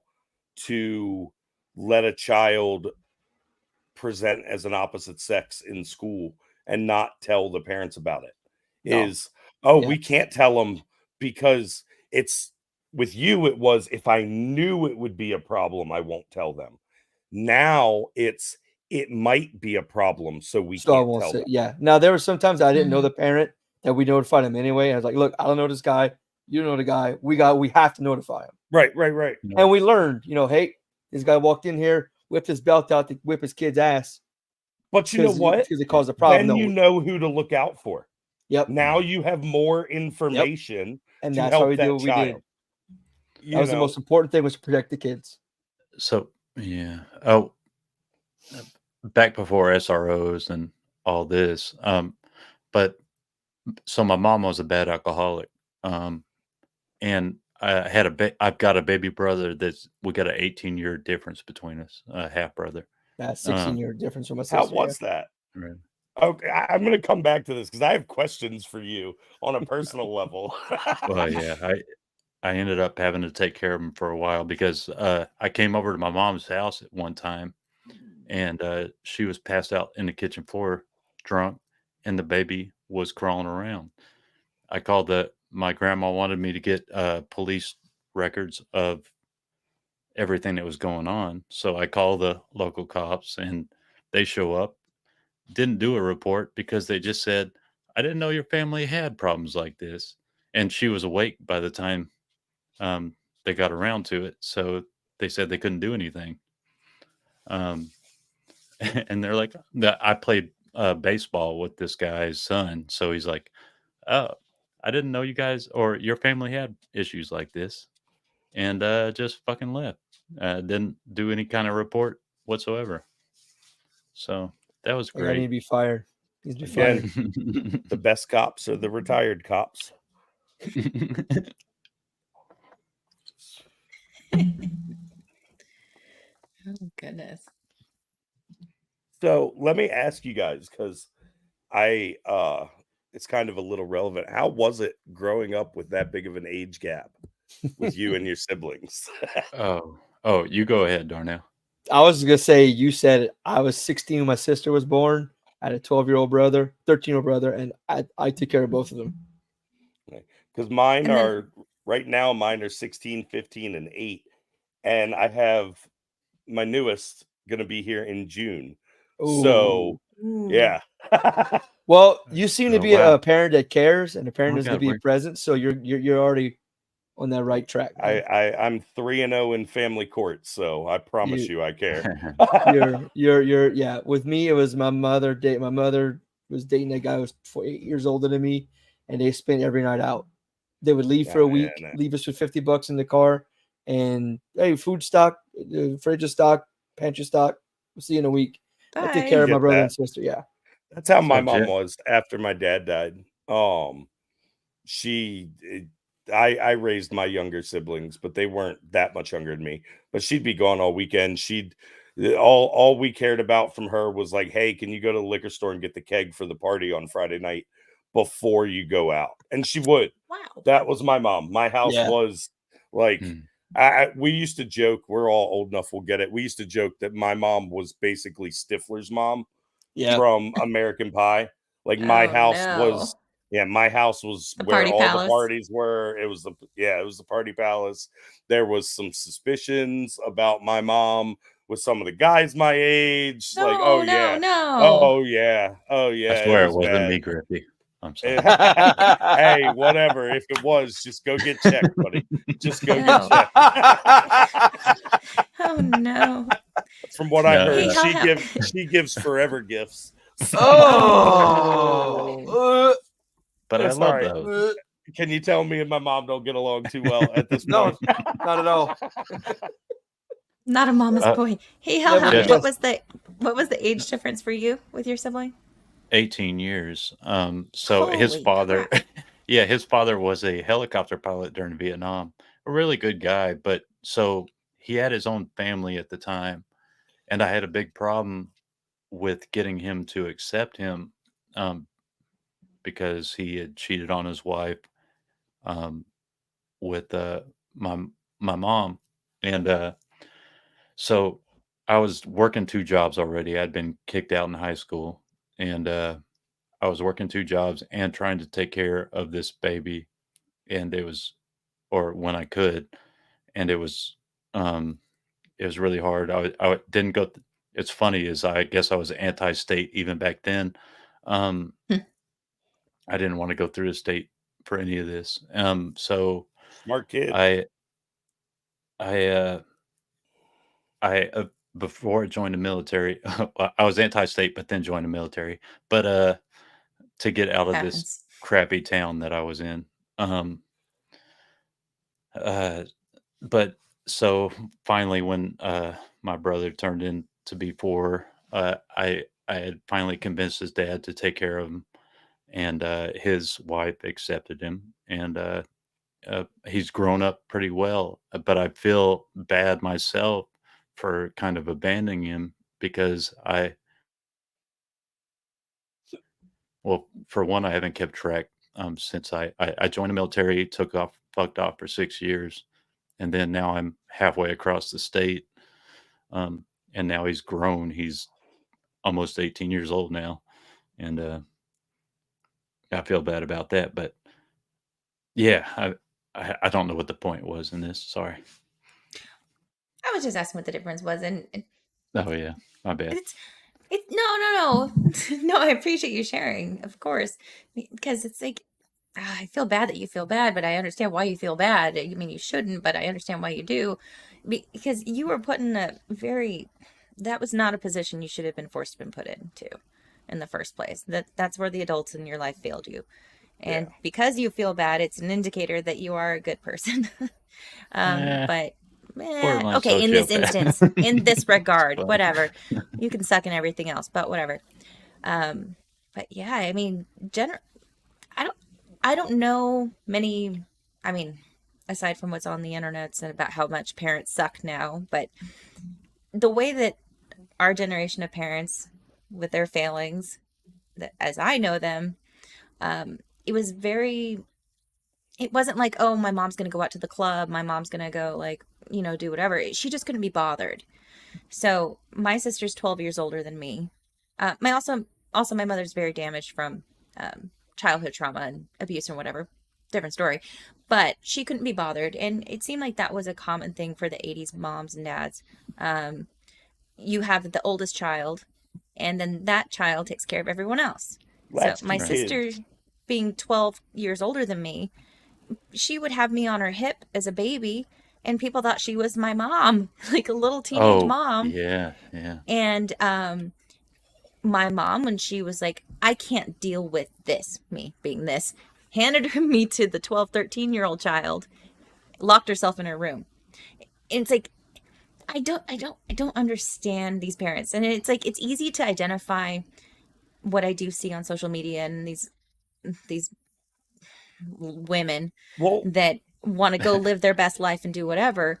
to let a child present as an opposite sex in school and not tell the parents about it. We can't tell them because it's with you. It was, if I knew it would be a problem, I won't tell them. Now it might be a problem, so we can't tell them. Yeah. Now there were sometimes I didn't know the parent that we notified him anyway. I was like, look, I don't know this guy. You know the guy. We have to notify him. Right. And we learned, hey, this guy walked in here, whipped his belt out to whip his kid's ass. But you know what? Because it caused a problem. Then you know who to look out for. Yep. Now you have more information. And that's how we did what we did. That was the most important thing, was to protect the kids. So, yeah. Oh, back before SROs and all this. But so my mom was a bad alcoholic. And I've got a baby brother we got an 18-year difference between us, a half brother. That's 16-year difference from my sister. How was that? Right. Okay, I'm going to come back to this because I have questions for you on a personal level. Well, yeah, I ended up having to take care of him for a while because I came over to my mom's house at one time, and she was passed out in the kitchen floor, drunk, and the baby was crawling around. I called my grandma wanted me to get police records of everything that was going on. So I called the local cops and they show up, didn't do a report because they just said, I didn't know your family had problems like this. And she was awake by the time they got around to it. So they said they couldn't do anything. And they're like, I played baseball with this guy's son. So he's like, oh, I didn't know you guys or your family had issues like this, and just fucking left. Didn't do any kind of report whatsoever. So that was great. I need to be fired. He's be fired. The best cops are the retired cops. Oh, goodness. So let me ask you guys, because it's kind of a little relevant. How was it growing up with that big of an age gap with you and your siblings? Oh, you go ahead, Darnell. I was going to say, you said it. I was 16 when my sister was born. I had a 12-year-old brother, 13-year-old brother, and I took care of both of them. Because mine are 16, 15, and 8. And I have my newest going to be here in June. Ooh. So, yeah. Well, you seem to be wow. a parent that cares, and a parent that's going to be present. So you're already on that right track. I'm 3-0 in family court, so I promise you I care. you're with me. It was my mother. My mother was dating a guy who was 8 years older than me, and they spent every night out. They would leave for a week, leave us with $50 in the car, and hey, food stock, fridge of stock, pantry stock. We'll see you in a week. I take care of my brother and sister. Yeah. That's how my mom was after my dad died. I raised my younger siblings, but they weren't that much younger than me. But she'd be gone all weekend. All we cared about from her was like, hey, can you go to the liquor store and get the keg for the party on Friday night before you go out? And she would. Wow. That was my mom. My house Yeah. was like, we used to joke, we're all old enough, we'll get it. We used to joke that my mom was basically Stifler's mom from American Pie. Like my house was, my house was The where party all palace. the parties were. It was the party palace. There was some suspicions about my mom with some of the guys my age. No, like, oh no, yeah, no. oh yeah, oh yeah. I swear it was wasn't bad. me, Grifty. I'm sorry. Hey, whatever. If it was, just go get checked, buddy. Just go No. get checked. Oh no. From what I No, heard, Hey, she gives forever gifts. Oh. but I It's love all right. those. Can you tell me and my mom don't get along too well at this No, point? not at all. Not a mama's boy. Hey, Never Helhound, did. what was the age difference for you with your sibling? 18 years. So his Holy father, crap. his father was a helicopter pilot during Vietnam. A really good guy, but so he had his own family at the time, and I had a big problem with getting him to accept him, because he had cheated on his wife, with my mom, and so I was working 2 jobs already. I'd been kicked out in high school, and I was working 2 jobs and trying to take care of this baby, and or when I could, and it was really hard. I didn't go. It's funny is I guess I was anti-state even back then. Um, I didn't want to go through the state for any of this. So Smart kid. I before I joined the military, I was anti-state, but then joined the military. But to get out of this Happens. crappy town that I was in. But so finally, when my brother turned in to be 4, I had finally convinced his dad to take care of him, and his wife accepted him, and he's grown up pretty well. But I feel bad myself for kind of abandoning him because well, for one, I haven't kept track since I joined the military, fucked off for 6 years, and then now I'm halfway across the state, and now he's grown. He's almost 18 years old now, and I feel bad about that. But yeah, I don't know what the point was in this. Sorry. I was just asking what the difference was, and Oh yeah, my bad. no. No, I appreciate you sharing, of course, because it's like I feel bad that you feel bad, but I understand why you feel bad. I mean, you shouldn't, but I understand why you do, because you were put in that was not a position you should have been forced to been put into in the first place. That's where the adults in your life failed you. And because you feel bad, it's an indicator that you are a good person. But Borderline okay, in this sociopath. instance, in this regard, Well. whatever, you can suck in everything else, but whatever. But yeah, I mean, I don't know many, I mean, aside from what's on the internet and about how much parents suck now, but the way that our generation of parents with their failings, as I know them, it wasn't like, oh, my mom's going to go out to the club. My mom's going to go do whatever. She just couldn't be bothered. So my sister's 12 years older than me. My mother's very damaged from childhood trauma and abuse and whatever. Different story. But she couldn't be bothered. And it seemed like that was a common thing for the 80s moms and dads. You have the oldest child, and then that child takes care of everyone else. So my sister, being 12 years older than me, she would have me on her hip as a baby, and people thought she was my mom, like a little teenage mom. Yeah. And my mom, when she was like, I can't deal with this, me being this, handed me to the 12, 13-year-old child, locked herself in her room. And it's like, I don't understand these parents. And it's like, it's easy to identify what I do see on social media and these women Well, that want to go live their best life and do whatever,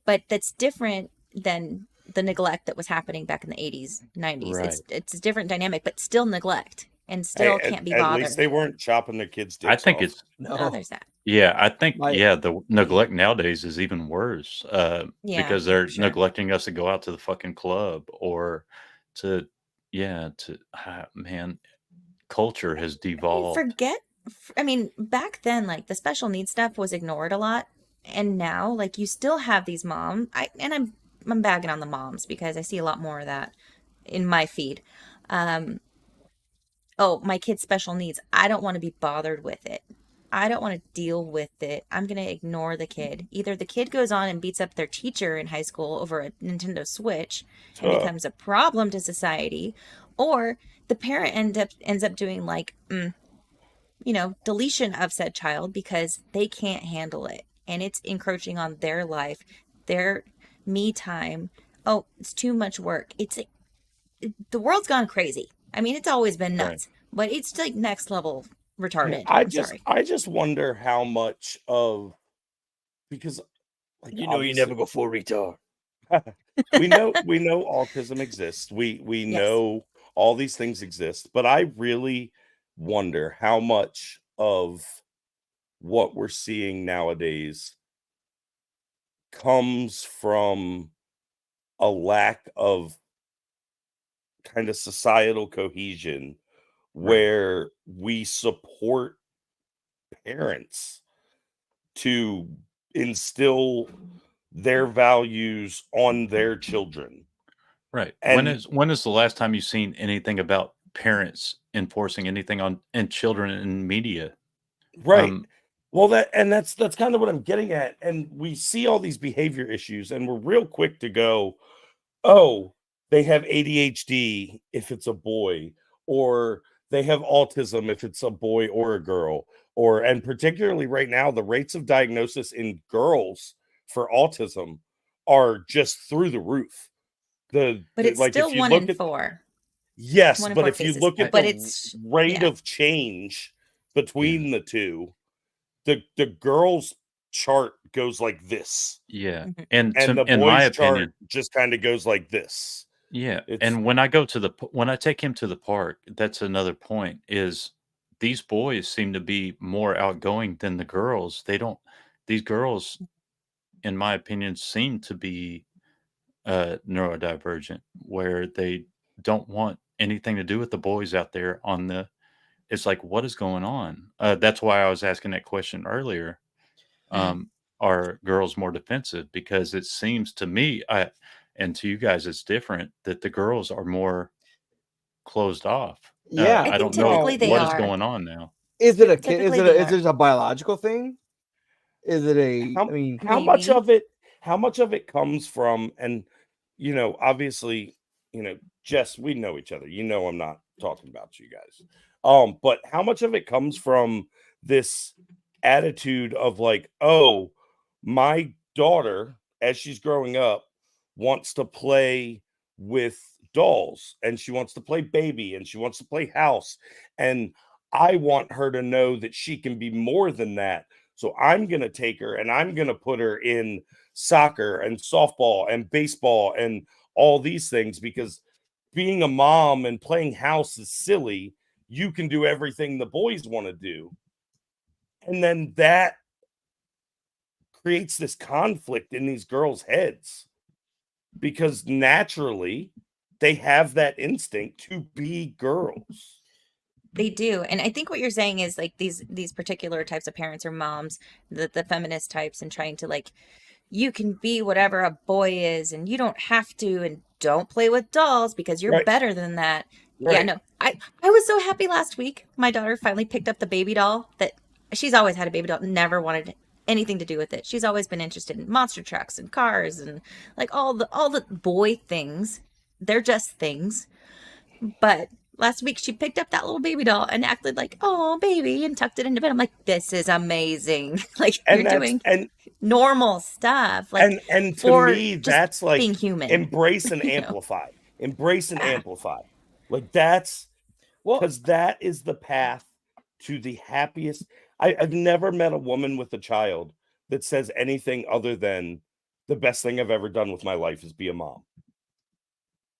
but that's different than the neglect that was happening back in the 80s, 90s. Right. It's a different dynamic, but still neglect and still can't be at least bothered. they weren't chopping their kids' I dicks think off. it's Oh, there's that. yeah. I think My- the neglect nowadays is even worse Yeah, because they're sure. neglecting us to go out to the fucking club or to man, culture has devolved. I mean, back then, like the special needs stuff was ignored a lot, and now, like, you still have these moms. I'm bagging on the moms because I see a lot more of that in my feed. Oh, my kid's special needs. I don't want to be bothered with it. I don't want to deal with it. I'm going to ignore the kid. Either the kid goes on and beats up their teacher in high school over a Nintendo Switch and becomes a problem to society, or the parent ends up doing like, deletion of said child because they can't handle it and it's encroaching on their life, their me time. Oh, it's too much work. The world's gone crazy. I mean, it's always been nuts, but it's like next level retarded. I just wonder how much of, because like, you know, you never go full retard. we know autism exists. We Yes. know all these things exist, but I really wonder how much of what we're seeing nowadays comes from a lack of kind of societal cohesion where we support parents to instill their values on their children. Right. And when is the last time you've seen anything about parents enforcing anything on children in media? right. Well, that's kind of what I'm getting at. And we see all these behavior issues, and we're real quick to go, oh, they have ADHD if it's a boy, or they have autism if it's a boy or a girl, and particularly right now, the rates of diagnosis in girls for autism are just through the roof. But it's like, still if you 1 look in at 4. yes, 1 in but 4 if you cases. look at But the it's rate yeah. of change between the two, the girls chart goes like this, Yeah. Mhm. And and the in my boys chart opinion, just kind of goes like this. yeah. It's And when I go to when I take him to the park, that's another point is these boys seem to be more outgoing than the girls. These girls, in my opinion, seem to be neurodivergent where they don't want anything to do with the boys out there it's like, what is going on? That's why I was asking that question earlier. Are girls more defensive? Because it seems to me, and to you guys, it's different that the girls are more closed off. Yeah. I I think don't know typically they what is are. going on now. Is it a kid? Typically Is they it a biological thing? Is it a? how, I mean, how much Maybe. of it comes from, and obviously, Jess, we know each other. I'm not talking about you guys. But how much of it comes from this attitude of like, oh, my daughter, as she's growing up, wants to play with dolls, and she wants to play baby, and she wants to play house, and I want her to know that she can be more than that. So I'm going to take her and I'm going to put her in soccer and softball and baseball and all these things, because being a mom and playing house is silly. You can do everything the boys want to do. And then that creates this conflict in these girls' heads because naturally they have that instinct to be girls. They do. And I think what you're saying is like these particular types of parents or moms, the feminist types, and trying to like, you can be whatever a boy is and you don't have to, and don't play with dolls because you're Right. better than that. Right. Yeah, no. I was so happy last week. My daughter finally picked up the baby doll that she's always had a baby doll, never wanted anything to do with it. She's always been interested in monster trucks and cars and like all the boy things. They're just things. But last week she picked up that little baby doll and acted like, oh, baby, and tucked it into bed. I'm like, this is amazing. Like, And you're that's doing normal stuff. Like, and to for me, just that's like being human. embrace and You know? amplify. Embrace and amplify. Like that's well, because that is the path to the happiest. I've never met a woman with a child that says anything other than the best thing I've ever done with my life is be a mom.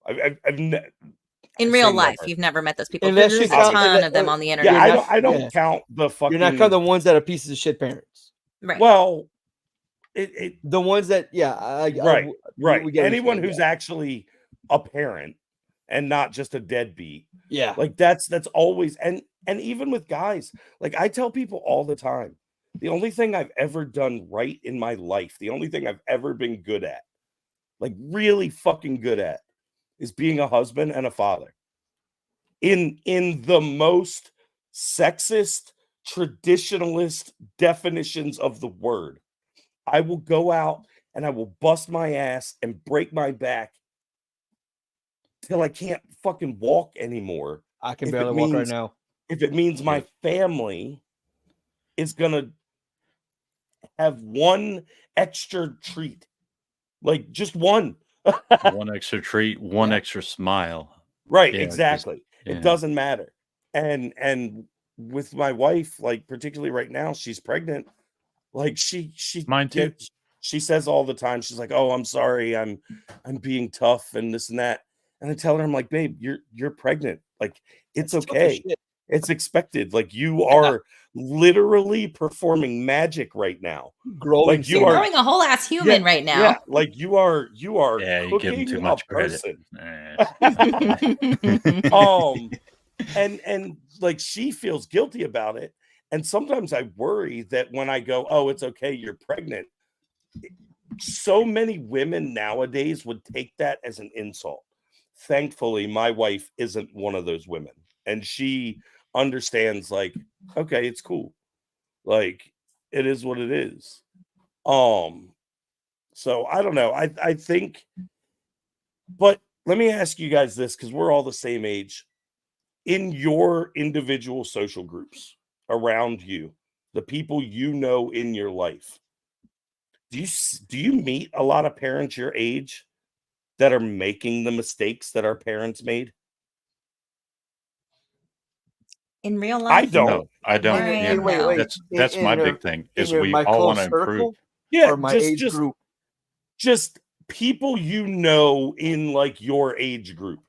In I real say life, never. you've never met those people. Unless There's you a count ton of them on the internet. Yeah, You're not- I don't yeah. count the fucking. You're not kind of the ones that are pieces of shit parents. Right. Well, The ones that, yeah, right. we get Anyone what you're who's saying, actually a parent and not just a deadbeat. yeah. Like that's always, and even with guys, like I tell people all the time, the only thing I've ever done right in my life, the only thing I've ever been good at, like really fucking good at, is being a husband and a father. In the most sexist, traditionalist definitions of the word, I will go out and I will bust my ass and break my back till I can't fucking walk anymore. I can if it barely walk right means- now. If it means my family is gonna have one extra treat, like just one. One extra treat, one extra smile. Right, Yeah, exactly. yeah. It doesn't matter. And with my wife, like particularly right now, she's pregnant. Like she Mine too. She says all the time, she's like, "Oh, I'm sorry, I'm being tough and this and that." And I tell her, I'm like, "Babe, you're pregnant. Like it's That's tough as okay. shit. It's expected. Like you are literally performing magic right now. Growing, Like you You're are growing a whole ass human right now. Yeah, like you are Yeah, you give them cooking too a much credit. person. Eh. And like she feels guilty about it. And sometimes I worry that when I go, "Oh, it's okay, you're pregnant," so many women nowadays would take that as an insult. Thankfully, my wife isn't one of those women, and she understands, like, okay, it's cool. Like, it is what it is. So I don't know. I think, but let me ask you guys this, because we're all the same age. In your individual social groups around you, the people you know in your life, do you meet a lot of parents your age that are making the mistakes that our parents made? In real I life, don't. No, I don't. Wait, Yeah, wait. that's my big thing. Is we my all want close to improve. circle Yeah, or my age group. Just people you know in like your age group.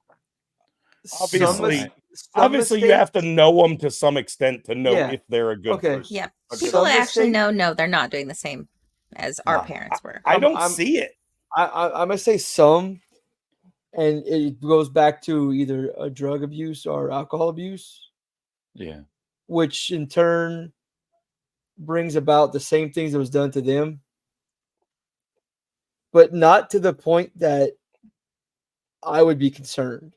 Obviously, you have to know them to some extent to know if they're a good person. yeah, Okay. people that actually know, no, they're not doing the same as our parents were. I don't see it. I'm gonna say some, and it goes back to either a drug abuse or alcohol abuse. Yeah. Which in turn brings about the same things that was done to them, but not to the point that I would be concerned.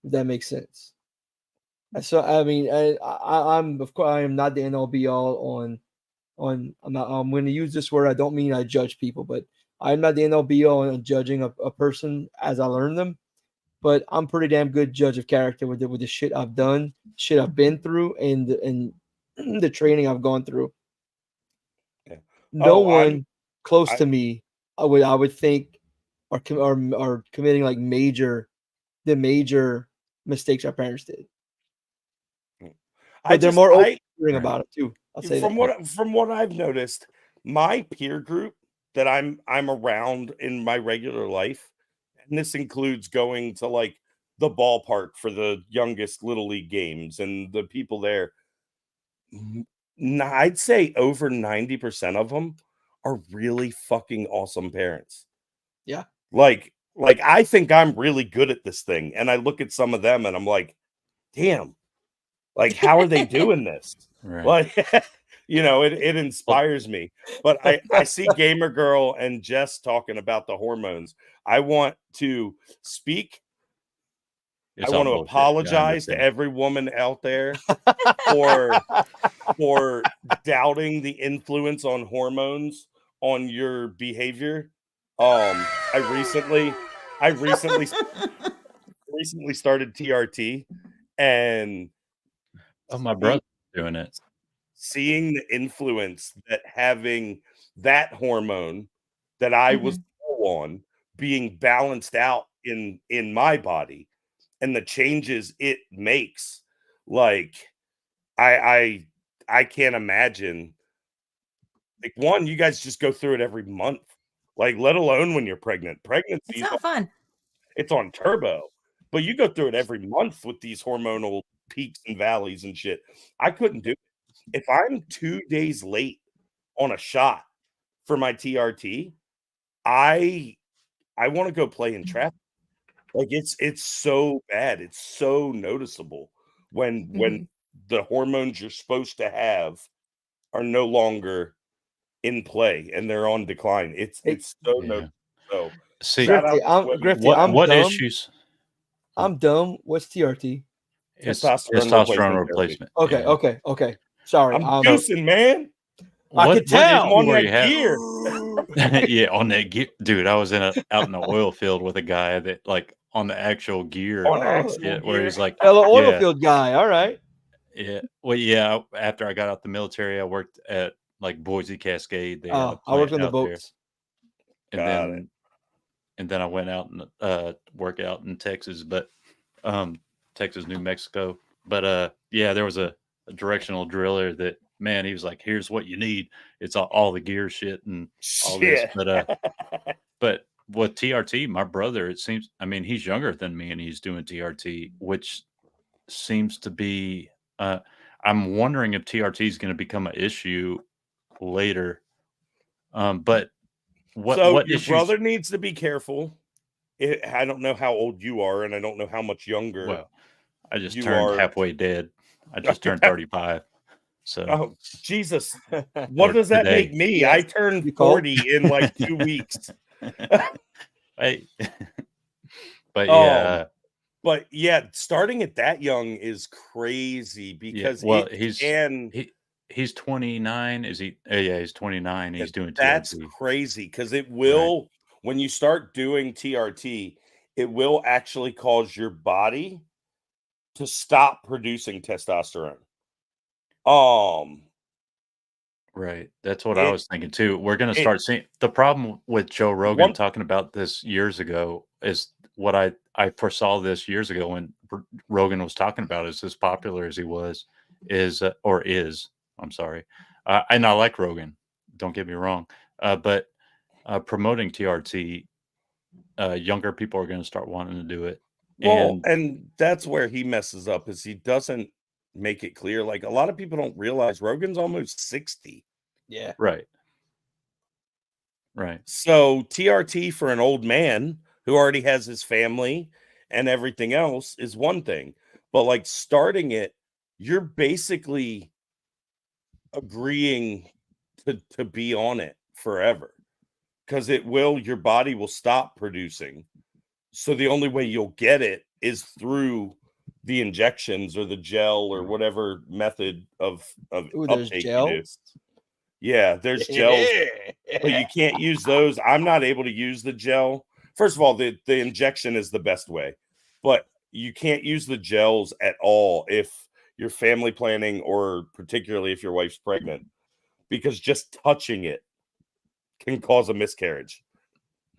If that makes sense. So I mean, I'm of course I am not the end all be all on. I'm going to use this word. I don't mean I judge people, but I'm not the end all be all on judging a person as I learn them. But I'm pretty damn good judge of character with the shit I've done, shit I've been through, and the training I've gone through. Yeah. No one close to me, I would think, are committing like major mistakes our parents did. But they're more open about it too. I'll say from what I've noticed, my peer group that I'm around in my regular life, and this includes going to like the ballpark for the youngest little league games and the people there, I'd say over 90% of them are really fucking awesome parents. Yeah. Like I think I'm really good at this thing, and I look at some of them and I'm like, damn, like how are they doing this? Right. Like, you know, it inspires me. But I see Gamer Girl and Jess talking about the hormones. I want to speak. I want to apologize to every woman out there for doubting the influence on hormones on your behavior. I recently started TRT, and my brother's doing it. Seeing the influence that having that hormone that I was on being balanced out in my body and the changes it makes, like I I can't imagine. Like, one, you guys just go through it every month. Like, let alone when you're pregnant. Pregnancy It's is not fun. it's on turbo, but you go through it every month with these hormonal peaks and valleys and shit. I couldn't do it. If I'm 2 days late on a shot for my TRT, I want to go play in traffic. Like, it's so bad. It's so noticeable when the hormones you're supposed to have are no longer in play and they're on decline. It's so Yeah. noticeable. So See, shout out Grifty, I'm what dumb. issues? I'm dumb. What's TRT? It's Testosterone testosterone replacement replacement. Okay, Yeah. okay. Sorry. I'm I'm juicing, man. I can tell. I'm on were that you having? gear. Yeah, on that gear, dude. I was out in the oil field with a guy that like on the actual gear. On Oh, actual Yeah, gear. where he's like, Hello, oil yeah, field guy. All right. yeah. Well, yeah. After I got out the military, I worked at like Boise Cascade. They had a I worked on plant the out there, boats. and Got it. then I went out and work out in Texas, but Texas, New Mexico. But yeah, there was a directional driller that, man, he was like, here's what you need. It's all the gear shit and all this. Shit. But with TRT, my brother, it seems, I mean, he's younger than me and he's doing TRT, which seems to be I'm wondering if TRT is going to become an issue later. But what your issues? brother needs to be careful. I don't know how old you are, and I don't know how much younger. Well, I just you turned are. halfway dead. I just turned 35. So Oh, Jesus. Or What does that today. make me? Yes. I turned You cold? 40 in like 2 weeks. Hey. But yeah, But yeah, starting at that young is crazy because well, he's 29. Is he? Yeah, he's 29. He's doing that's TRT. crazy because it will, when you start doing TRT, it will actually cause your body to stop producing testosterone. Right. That's what I was thinking too. We're going to it- start seeing the problem with Joe Rogan talking about this years ago is what I foresaw this years ago when Rogan was talking about is as popular as he was is, I'm sorry. And I like Rogan. Don't get me wrong. But promoting TRT, younger people are going to start wanting to do it. Well, and that's where he messes up is he doesn't make it clear. Like a lot of people don't realize Rogan's almost 60. Yeah. Right. So TRT for an old man who already has his family and everything else is one thing. But like starting it, you're basically agreeing to be on it forever. Because your body will stop producing. So the only way you'll get it is through the injections or the gel or whatever method of uptake you do. Yeah, there's gels, but you can't use those. I'm not able to use the gel. First of all, the injection is the best way, but you can't use the gels at all if you're family planning or particularly if your wife's pregnant, because just touching it can cause a miscarriage.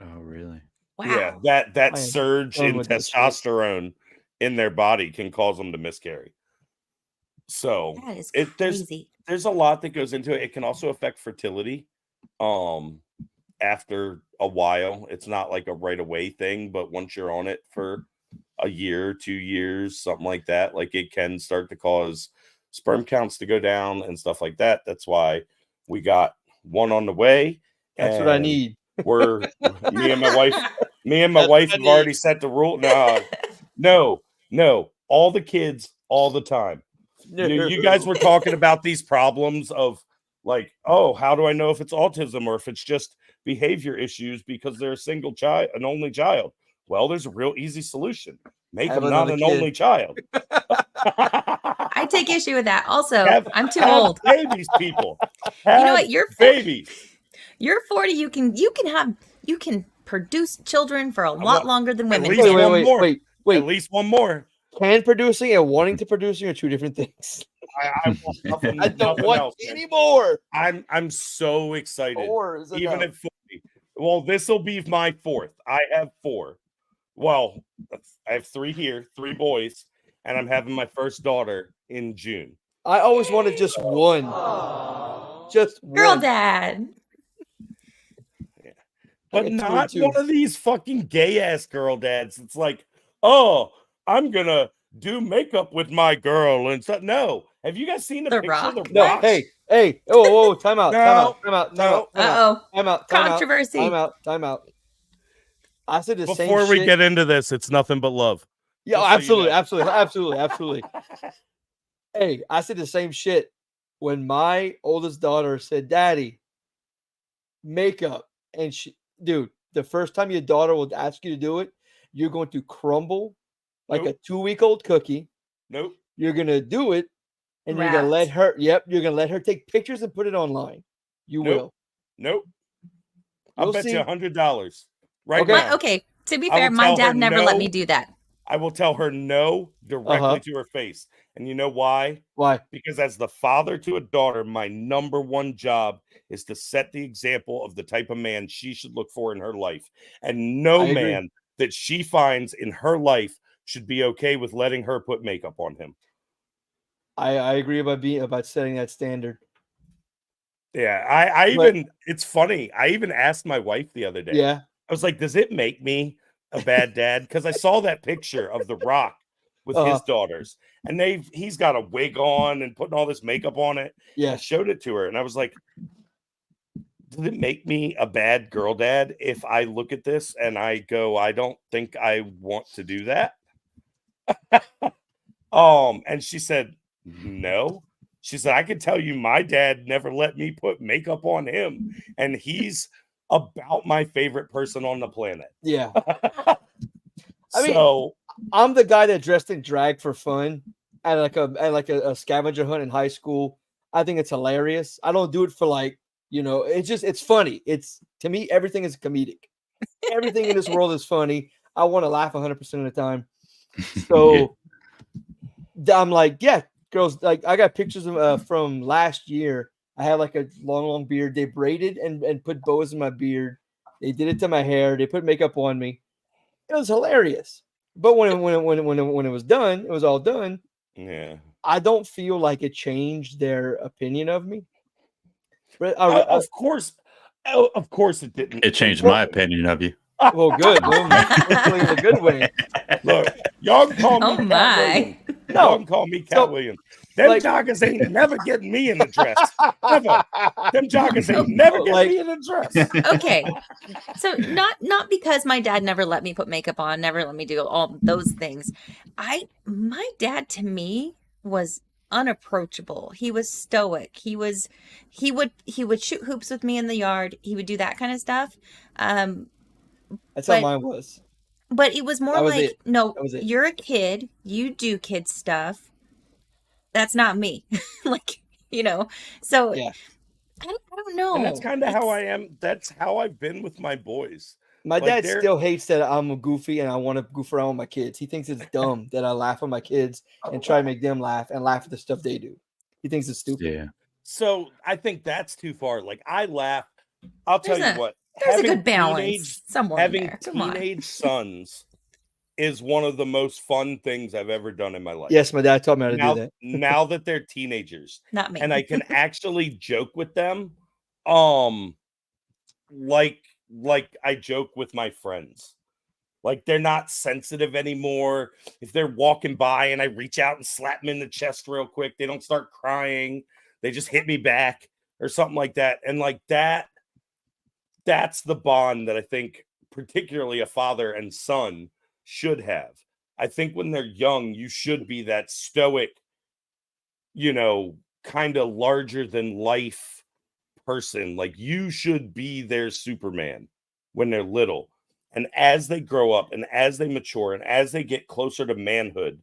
Oh, really? Wow. Yeah, that surge in testosterone in their body can cause them to miscarry. So that is crazy. There's a lot that goes into it. It can also affect fertility. After a while, it's not like a right away thing, but once you're on it for a year, 2 years, something like that, like it can start to cause sperm counts to go down and stuff like that. That's why we got one on the way. That's what I need. We're me and my wife have already set the rule. No, all the kids all the time. You guys were talking about these problems of like, oh, how do I know if it's autism or if it's just behavior issues because they're a single child, an only child? Well, there's a real easy solution. Make them not an only child. I take issue with that. Also, I'm too have old. Babies, people. You know what? You're babies. You're 40. You can produce children for a lot longer than women. Wait. At least one more. Can producing and wanting to producing are two different things. I want nothing, I don't want else, any more. I'm so excited. Even at 40. Well, this will be my fourth. I have 4. Well, I have 3 here, 3 boys, and I'm having my first daughter in June. I always wanted just one. Just Girl one. dad. But get two and not two. one of these fucking gay ass girl dads. It's like, oh, I'm gonna do makeup with my girl and stuff. No, have you guys seen the The picture of Rock? the No, Rock? hey, oh, time out, No, time out, time out, time no. out, time out, Uh-oh. time out, Controversy. time out. I said the same Before we shit. get into this, it's nothing but love. Yeah, just so you absolutely, know. absolutely. Hey, I said the same shit when my oldest daughter said, "Daddy, makeup," and dude, the first time your daughter will ask you to do it, you're going to crumble like Nope. a 2-week-old cookie. Nope. You're gonna do it, and you're gonna let her. Yep, you're gonna let her take pictures and put it online. You Nope. will. Nope. I'll We'll bet see. you $100 right Okay. now. Okay, to be I fair, will my tell her dad never let no. me do that. I will tell her no directly Uh-huh. to her face. And you know why? Why? Because as the father to a daughter, my number one job is to set the example of the type of man she should look for in her life. And no I agree. man that she finds in her life should be okay with letting her put makeup on him. I agree about setting that standard. Yeah, I But- even, it's funny. I even asked my wife the other day. Yeah. I was like, does it make me a bad dad? Because I saw that picture of The Rock with his daughters, and he's got a wig on and putting all this makeup on it. I Yeah. showed it to her, and I was like, does it make me a bad girl dad if I look at this and I go, I don't think I want to do that? And she said, no. She said, I can tell you my dad never let me put makeup on him, and he's about my favorite person on the planet. Yeah. So I'm the guy that dressed in drag for fun at a scavenger hunt in high school. I think it's hilarious. I don't do it for it's funny. It's, to me, everything is comedic. Everything in this world is funny. I want to laugh 100% of the time. So I'm like, yeah, girls, like I got pictures of from last year. I had like a long beard. They braided and put bows in my beard. They did it to my hair. They put makeup on me. It was hilarious. But when it was done, it was all done. yeah. I don't feel like it changed their opinion of me. But Of course it didn't. It changed my opinion of you. well, good. Hopefully in a good way. Look, y'all can call me Oh Cat my. Williams. No. Y'all can call me Cat Williams. Them joggers ain't never getting me in a dress. Never. Them joggers ain't never getting me in a dress. Okay. So not because my dad never let me put makeup on, never let me do all those things. My dad to me was unapproachable. He was stoic. He would shoot hoops with me in the yard. He would do that kind of stuff. That's how mine was. But it was more That was like, it. no, That was it. you're a kid. You do kid stuff. That's not me. So Yeah. I don't know. And that's kind of how I am. That's how I've been with my boys. My Like, dad they're- still hates that I'm a goofy and I want to goof around with my kids. He thinks it's dumb that I laugh at my kids and try to make them laugh and laugh at the stuff they do. He thinks it's stupid. Yeah. So I think that's too far. Like, I laugh. I'll tell you what. There's a having good balance somewhere in Having there. Come on. teenage sons is one of the most fun things I've ever done in my life. Yes, my dad taught me how to now, do that. now that they're teenagers, Not me. and I can actually joke with them, like I joke with my friends. Like, they're not sensitive anymore. If they're walking by and I reach out and slap them in the chest real quick, they don't start crying. They just hit me back or something like that. And like that's the bond that I think particularly a father and son should have. I think when they're young, you should be that stoic, kind of larger than life person. Like, you should be their Superman when they're little. And as they grow up and as they mature and as they get closer to manhood,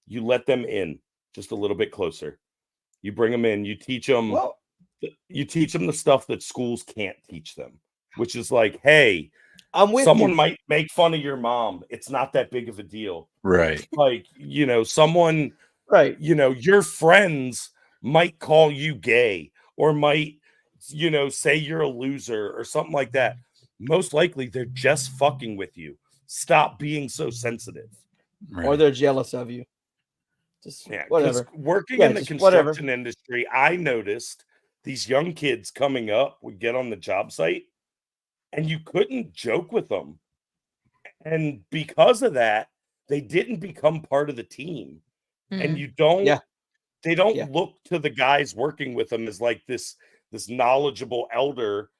you let them in just a little bit closer. You bring them in, you teach them the stuff that schools can't teach them, which is like, hey, I'm with someone you. might make fun of your mom. It's not that big of a deal. Right. Like, someone, Right. your friends might call you gay or might, say you're a loser or something like that. Most likely they're just fucking with you. Stop being so sensitive. Right. Or they're jealous of you. Just Yeah, whatever. because working Yeah, in the just whatever. construction industry, I noticed these young kids coming up would get on the job site and you couldn't joke with them. And because of that, they didn't become part of the team. And you don't, Yeah. they don't Yeah. look to the guys working with them as like this knowledgeable elder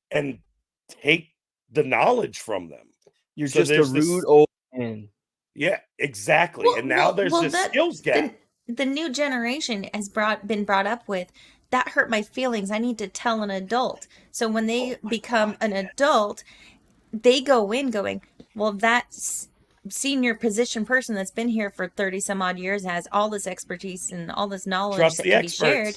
and take the knowledge from them. You're So just a there's this- rude old man. Yeah, exactly. And now there's this skills gap. The new generation has been brought up with, that hurt my feelings, I need to tell an adult. So when they become an adult, they go in going, well, that senior position person that's been here for 30 some odd years has all this expertise and all this knowledge Trust that the can be experts. shared.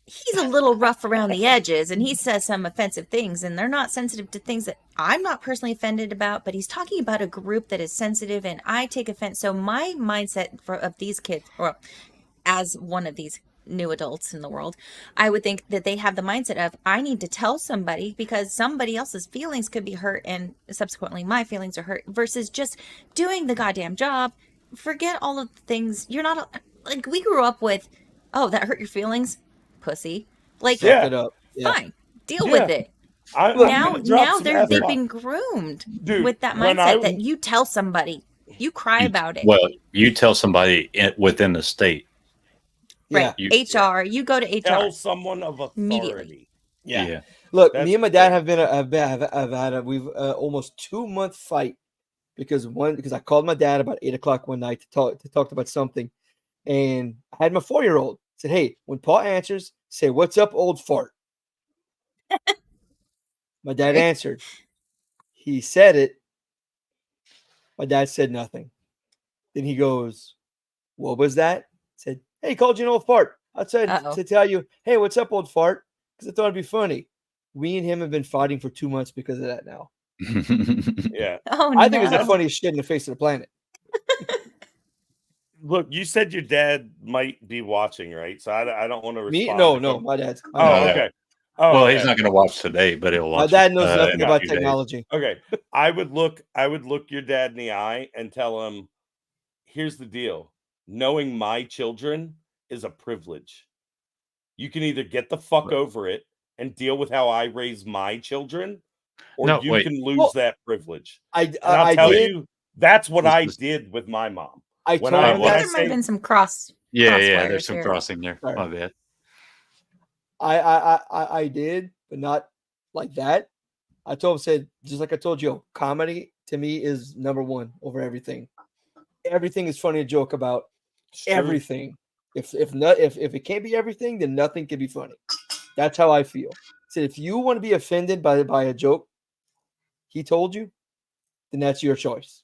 He's a little rough around the edges and he says some offensive things, and they're not sensitive to things that I'm not personally offended about, but he's talking about a group that is sensitive and I take offense. So my mindset of these kids, or as one of these new adults in the world, I would think that they have the mindset of, I need to tell somebody because somebody else's feelings could be hurt and subsequently my feelings are hurt, versus just doing the goddamn job. Forget all of the things. You're not like, we grew up with, oh, that hurt your feelings, pussy. Like, Yeah. Suck it up. Yeah. fine, deal with it. I'm Now gonna drop some they've F-bombs. been groomed Dude, with that when mindset I- that you tell somebody, you cry about it. Well, you tell somebody within the state. Right. You- HR, you go to HR. Tell someone of Immediately. authority. Yeah. Look, That's me and my dad great. have had a we've almost 2-month fight because I called my dad about 8:00 one night to talk about something, and I had my 4-year-old said, "Hey, when Paul answers, say what's up, old fart." My dad Right. answered. He said it. My dad said nothing. Then he goes, "What was that?" I said, "Hey, he called you an old fart. I said Uh-oh. to tell you, hey, what's up, old fart?" Because I thought it'd be funny. We and him have been fighting for 2 months because of that now. Yeah. Oh, I think it's the no. funniest shit in the face of the planet. Look, you said your dad might be watching, right? So I don't want to Me? respond. No, my dad's. Oh, No. okay. Oh, Well, okay. he's not going to watch today, but he'll watch. My dad knows it, nothing in a about few days. technology. Okay. I would look your dad in the eye and tell him, here's the deal. Knowing my children is a privilege. You can either get the fuck over it and deal with how I raise my children, or No, you wait. can lose Well, that privilege. And And I'll I tell did. you, that's what This I is- did with my mom. I when told I- him when I I think there might have say- been some cross. Yeah, wires there's some here. crossing there. Sorry. My bad. I did, but not like that. I told him, said, just like I told you, comedy to me is number one over everything. Everything is funny to joke about. It's true. Everything. If it can't be everything, then nothing can be funny. That's how I feel. So if you want to be offended by a joke he told you, then that's your choice.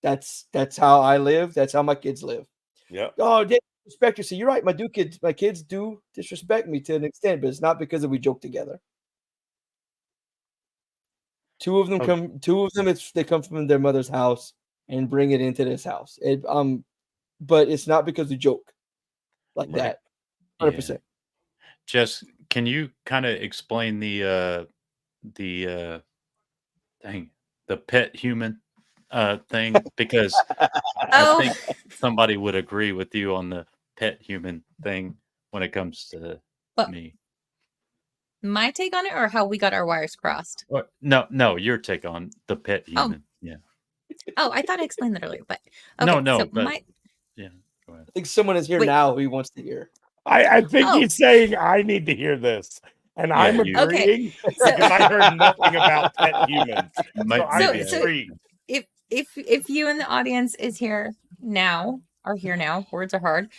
That's how I live. That's how my kids live. Yeah. Oh, they disrespect you. So you're right. My kids do disrespect me to an extent, but it's not because we joke together. Two of them they come from their mother's house and bring it into this house. But it's not because we joke like Right. that. Yeah. 100%. Jess, can you kind of explain the pet human thing? Because Oh. I think somebody would agree with you on the pet human thing when it comes to But- me. My take on it, or how we got our wires crossed? No, your take on the pet Oh. human. Yeah. Oh, I thought I explained that earlier, but No, okay, no, so but- my Yeah. Go ahead. I think someone is here Wait. now who he wants to hear. I think Oh. he's saying I need to hear this. And I'm you- Okay. agreeing because I heard nothing about pet humans. Might- So I'm maybe I- intrigued. if you in the audience is here now, words are hard.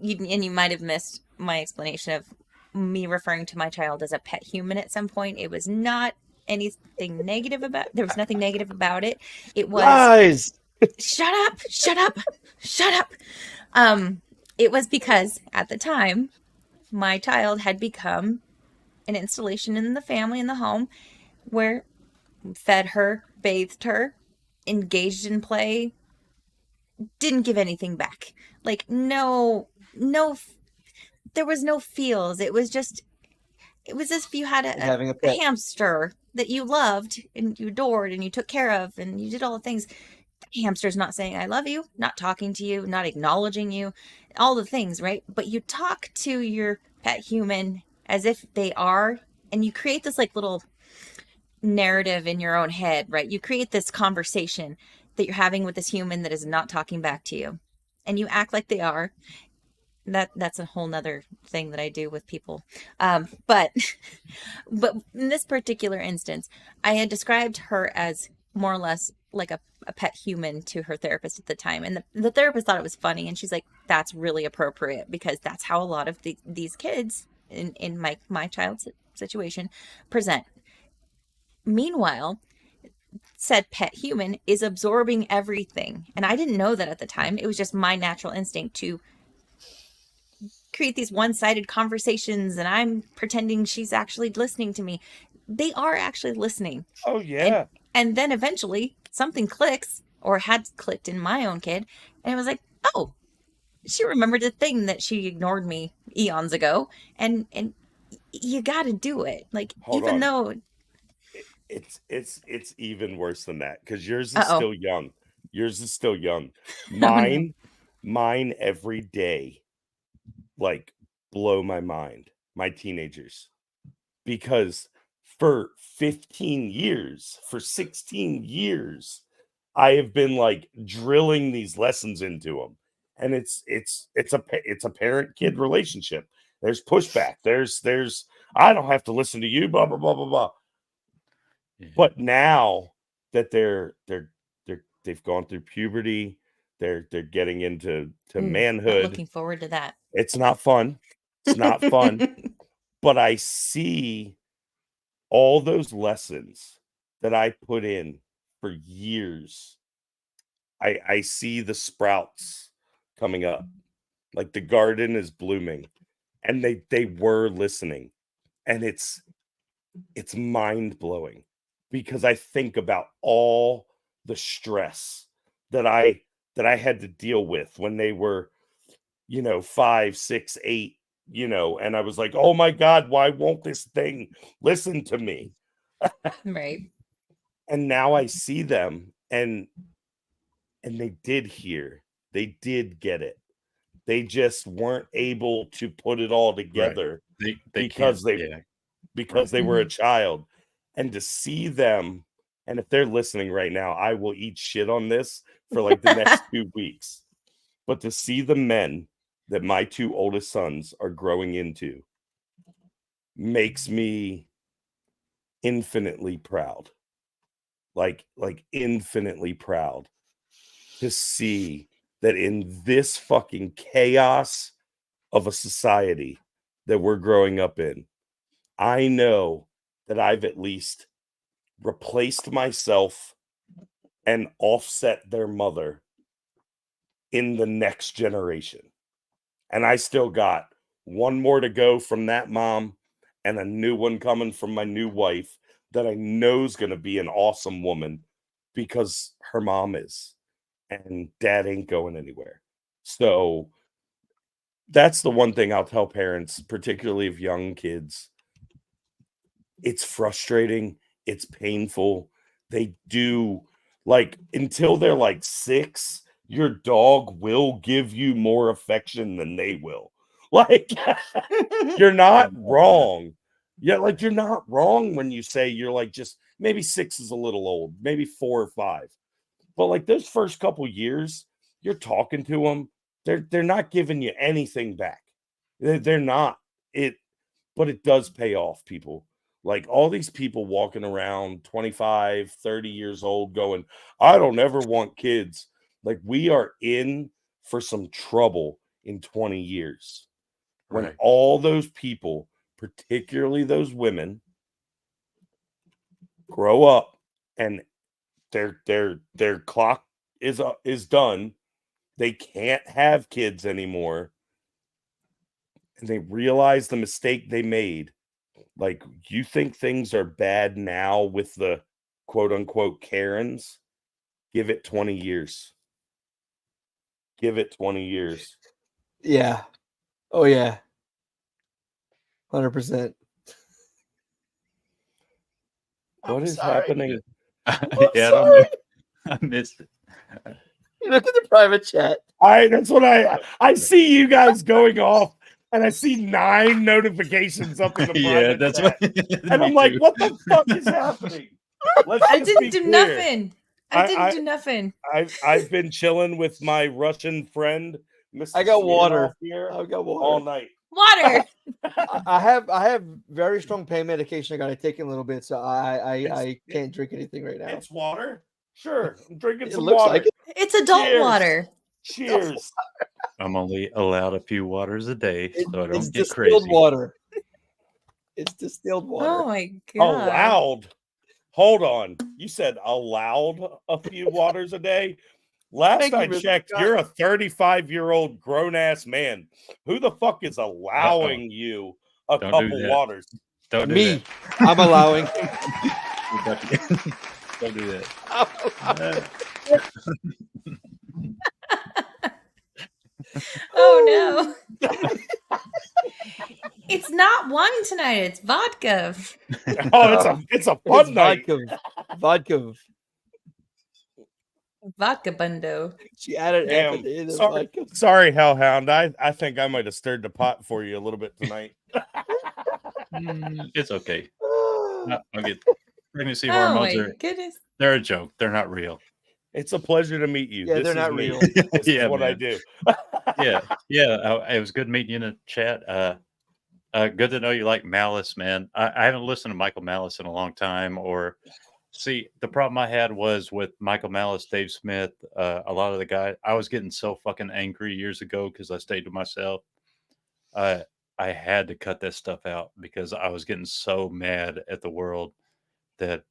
You might have missed my explanation of me referring to my child as a pet human at some point. It was not anything negative about. There was nothing negative about it. It was Lies. shut up. It was because at the time my child had become an installation in the family, in the home, where fed her, bathed her, engaged in play, didn't give anything back. Like no, there was no feels. It was as if you had Having a a pet. hamster that you loved and you adored and you took care of and you did all the things. hamster's not saying I love you, not talking to you, not acknowledging you, all the things, right? But you talk to your pet human as if they are, and you create this like little narrative in your own head, right? You create this conversation that you're having with this human that is not talking back to you, and you act like they are. That's a whole nother thing that I do with people. But but in this particular instance, I had described her as more or less like a pet human to her therapist at the time. And the therapist thought it was funny. And she's like, that's really appropriate because that's how a lot of these kids in my child's situation present. Meanwhile, said pet human is absorbing everything. And I didn't know that at the time. It was just my natural instinct to create these one-sided conversations, and I'm pretending she's actually listening to me. They are actually listening. Oh yeah. And then eventually something clicks, or had clicked in my own kid, and it was like, oh, she remembered the thing that she ignored me eons ago, and you got to do it. Like, Hold even on. though It's even worse than that because yours is Uh-oh. still young. Yours is still young. no. Mine every day, like, blow my mind. My teenagers, because for 15 years, for 16 years, I have been like drilling these lessons into them, and it's a parent kid relationship. There's pushback. There's I don't have to listen to you. Blah blah blah blah blah. Yeah. But now that they've gone through puberty, they're getting into I'm manhood. looking forward to that. It's not fun. It's not fun. But I see all those lessons that I put in for years. I see the sprouts coming up. Like the garden is blooming. And they were listening. And it's mind-blowing because I think about all the stress that I had to deal with when they were, 5, 6, 8, and I was like, oh my God, why won't this thing listen to me? Right. And now I see them and they did hear, they did get it. They just weren't able to put it all together They because can't, they were a child. And to see them, and if they're listening right now, I will eat shit on this for like the next 2 weeks. But to see the men that my 2 oldest sons are growing into makes me infinitely proud. Like infinitely proud to see that in this fucking chaos of a society that we're growing up in, I know that I've at least replaced myself and offset their mother in the next generation. And I still got one more to go from that mom and a new one coming from my new wife that I know is going to be an awesome woman because her mom is, and dad ain't going anywhere. So that's the one thing I'll tell parents, particularly of young kids. It's frustrating. It's painful. They do, like, until they're like 6, your dog will give you more affection than they will. Like, you're not wrong. Yeah, like, you're not wrong when you say you're like, just maybe 6 is a little old, maybe 4 or 5. But like those first couple years, you're talking to them, they're not giving you anything back. They're not. But it does pay off, people. Like all these people walking around 25, 30 years old going, I don't ever want kids. Like, we are in for some trouble in 20 years. When Right. all those people, particularly those women, grow up and their clock is done. They can't have kids anymore. And they realize the mistake they made. Like, you think things are bad now with the quote unquote Karens? Give it 20 years. Give it 20 years. Yeah. Oh yeah. 100%. What is happening? Yeah, I don't know. I missed it. Look at the private chat. That's what I see you guys going off, and I see 9 notifications up in the Yeah, private that's chat. what. And I'm Me like, too. what the fuck is happening? Let's I just be didn't do clear. nothing. I didn't I- do nothing. I've been chilling with my Russian friend, Mr. I got Smirnoff water. here I've got all water. night. Water. I have very strong pain medication. I got to take in a little bit, so I can't drink anything right now. It's water. Sure, I'm drinking It some looks water. like it. It's adult Cheers. water. Cheers. I'm only allowed a few waters a day, so I It's don't get distilled crazy. water. It's distilled water. Oh my god. Allowed. Hold on. You said allowed a few waters a day. Last Thank you, I Mr. checked, Scott. you're a 35-year-old grown-ass man. Who the fuck is allowing you a Don't do couple that. waters? Don't do Me, I'm allowing. that. Don't do that. Oh no. It's not wine tonight, it's vodka. Oh, it's a fun It's night. vodka. Vodka bundo. She added F Damn. at the end of Sorry, vodka. sorry, Hellhound. I think I might have stirred the pot for you a little bit tonight. It's okay. I'll get pregnancy Oh hormones. my goodness. They're a joke. They're not real. It's a pleasure to meet you. Yeah, This they're is not me. real. This Yeah, is what I man. do. Yeah. It was good meeting you in the chat. Good to know you like Malice, man. I haven't listened to Michael Malice in a long time. Or see, the problem I had was with Michael Malice, Dave Smith, a lot of the guys. I was getting so fucking angry years ago because I stayed to myself. I had to cut that stuff out because I was getting so mad at the world that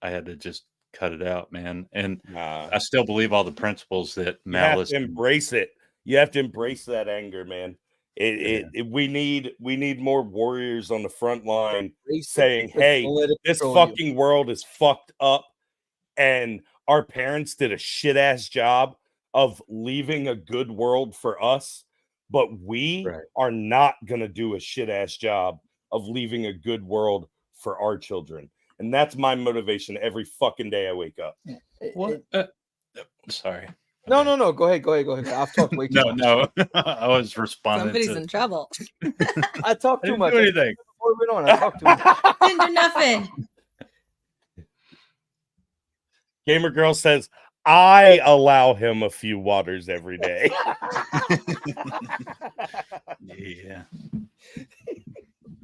I had to just cut it out, man. And Nah. I still believe all the principles that You have Malice. to embrace it. You have to embrace that anger, man. We need more warriors on the front line saying, "Hey, this fucking world is fucked up, and our parents did a shit ass job of leaving a good world for us, but we are not gonna do a shit ass job of leaving a good world for our children." And that's my motivation every fucking day I wake up. What? Sorry. No. Go ahead. I've talked way too much. No. I was responding. Somebody's to, in trouble. I talked I too didn't much. do anything. Before we went on, I talked too much. Didn't do nothing. Gamer Girl says, I allow him a few waters every day. Yeah.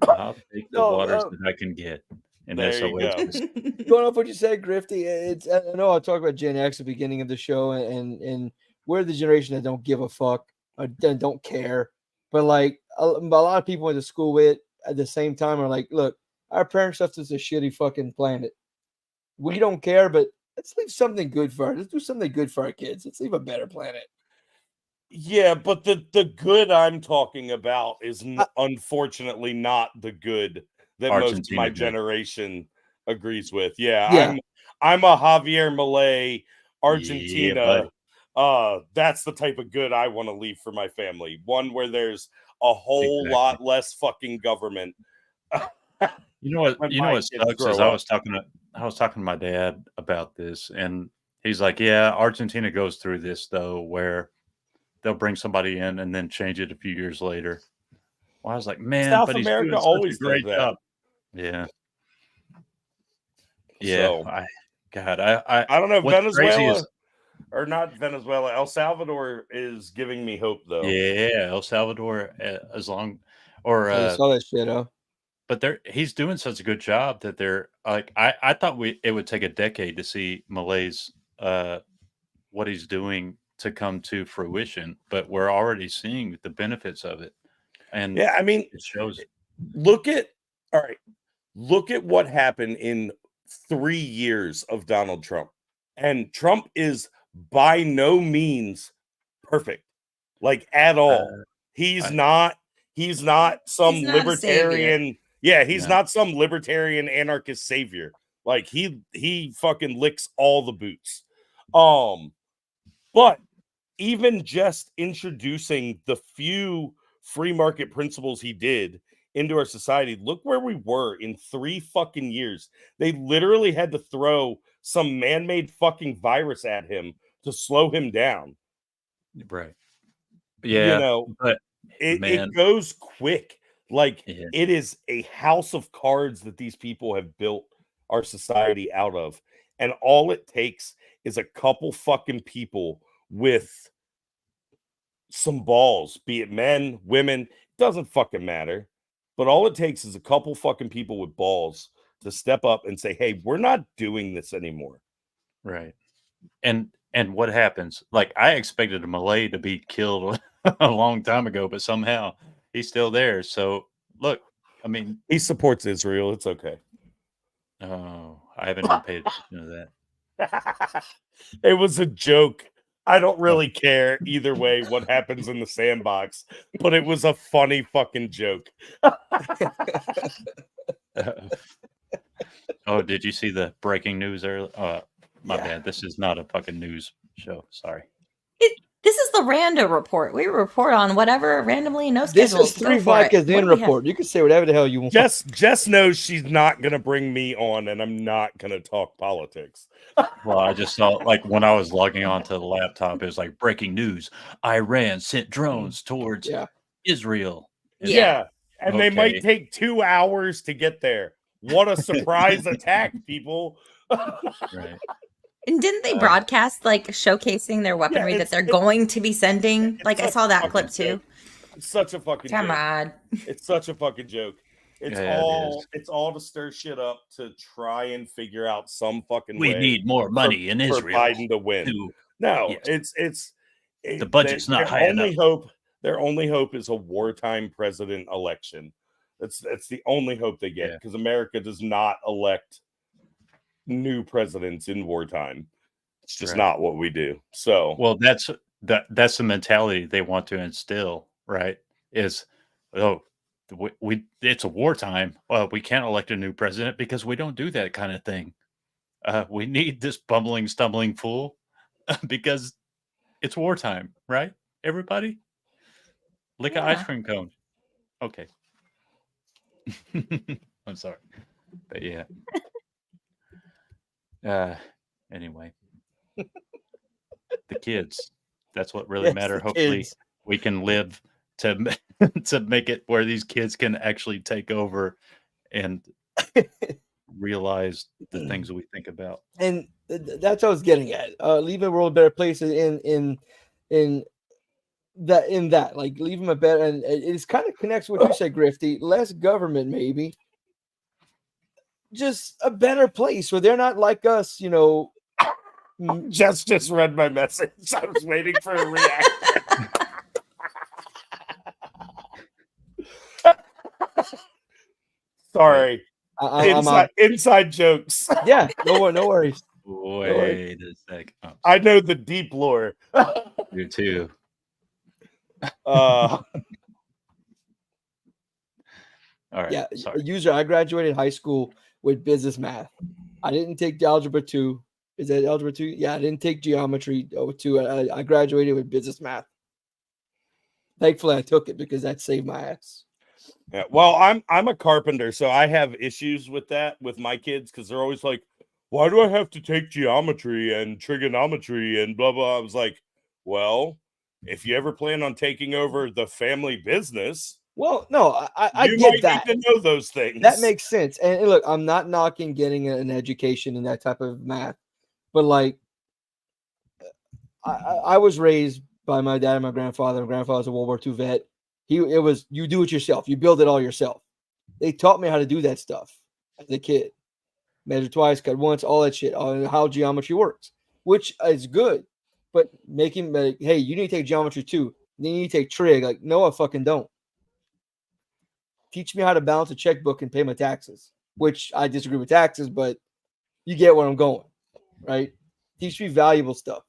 I'll take the waters that I can get. And There that's you always go. Going off what you said, Grifty, I know I talked about Gen X at the beginning of the show, and we're the generation that don't give a fuck or don't care. But like a lot of people went to school with at the same time are like, look, our parents left us a shitty fucking planet. We don't care, but let's leave something good for us. Let's do something good for our kids. Let's leave a better planet. Yeah, but the good I'm talking about is unfortunately not the good that most of my generation agrees with. Yeah. I'm a Javier Milei, Argentina. That's the type of good I want to leave for my family. One where there's a whole lot less fucking government. You know what sucks is I was talking to my dad about this, and he's like, "Yeah, Argentina goes through this though, where they'll bring somebody in and then change it a few years later." Well, I was like, "Man, South but he's America doing always such a great does that. job." Yeah. So, I don't know. what's crazy Venezuela is, or not Venezuela. El Salvador is giving me hope though. yeah, El Salvador, I saw that shit, huh? But he's doing such a good job that they're like, I thought it would take a decade to see Malay's what he's doing to come to fruition, but we're already seeing the benefits of it. And yeah, I mean, it shows. Look at what happened in 3 years of Donald Trump. And Trump is by no means perfect, like at all. He's not some libertarian. Yeah, he's not some libertarian anarchist savior. Like he fucking licks all the boots. But even just introducing the few free market principles he did into our society, look where we were in 3 fucking years. They literally had to throw some man-made fucking virus at him to slow him down. Right. Yeah. You know, but it man, goes quick. Like yeah, it is a house of cards that these people have built our society out of. And all it takes is a couple fucking people with some balls, be it men, women, doesn't fucking matter. But all it takes is a couple fucking people with balls to step up and say, hey, we're not doing this anymore. right. And what happens? Like, I expected a Malay to be killed a long time ago, but somehow he's still there. So look, I mean, He supports Israel. It's okay. oh, I haven't even paid attention to that. It was a joke. I don't really care either way what happens in the sandbox, but it was a funny fucking joke. Oh, did you see the breaking news earlier? My Yeah. bad. This is not a fucking news show. Sorry. This is the rando report. We report on whatever randomly, no This schedule. is 3 vodkas in report. You can say whatever the hell you want. Jess knows she's not gonna bring me on, and I'm not gonna talk politics. Well, I just saw, like, when I was logging onto the laptop, it was like breaking news: Iran sent drones towards Israel. Yeah. And they might Okay. take 2 hours to get there. What a surprise attack, people. Right. And didn't they broadcast like showcasing their weaponry that they're going to be sending? Like I saw that clip too. It's such a fucking Come joke. on. It's such a fucking joke. It's Yeah, it's all to stir shit up to try and figure out some fucking We way need more money in for Israel. Biden to win. No, Yes. it's The budget's not high enough. Their only hope is a wartime president election. That's the only hope they get, because America does not elect new presidents in wartime. It's just not what we do. So, well, that's the mentality they want to instill, right? Is, oh, we it's a wartime. Well, we can't elect a new president because we don't do that kind of thing. We need this bumbling, stumbling fool because it's wartime, right? Everybody, lick an ice cream cone. Okay. I'm sorry, but yeah. Anyway, the kids. That's what really matter. Hopefully, we can live to to make it where these kids can actually take over and realize the things we think about. And that's what I was getting at. Leave the world a better place in that. Like, leave them a better, and it kind of connects with what you said, Grifty. Less government, maybe. Just a better place where they're not like us, you know. Jess just read my message. I was waiting for a reaction. Sorry. Inside jokes. Yeah, no worries. Wait a sec. Oh, I know the deep lore. you too. All right. Yeah, sorry. User, I graduated high school with business math. I didn't take algebra 2. Is that algebra 2? Yeah, I didn't take geometry 2. I graduated with business math. Thankfully, I took it because that saved my ass. Yeah, well, I'm a carpenter, so I have issues with that with my kids, because they're always like, why do I have to take geometry and trigonometry and blah blah? I was like, well, if you ever plan on taking over the family business, well, no, I you get might that. need to know those things. That makes sense. And look, I'm not knocking getting an education in that type of math, but like, I was raised by my dad and my grandfather. My grandfather was a World War II vet. It was you do it yourself. You build it all yourself. They taught me how to do that stuff as a kid. Measure twice, cut once, all that shit, how geometry works, which is good. But making like, hey, you need to take geometry too. Then you need to take trig. Like, no, I fucking don't. Teach me how to balance a checkbook and pay my taxes, which I disagree with taxes, but you get where I'm going, right? Teach me valuable stuff.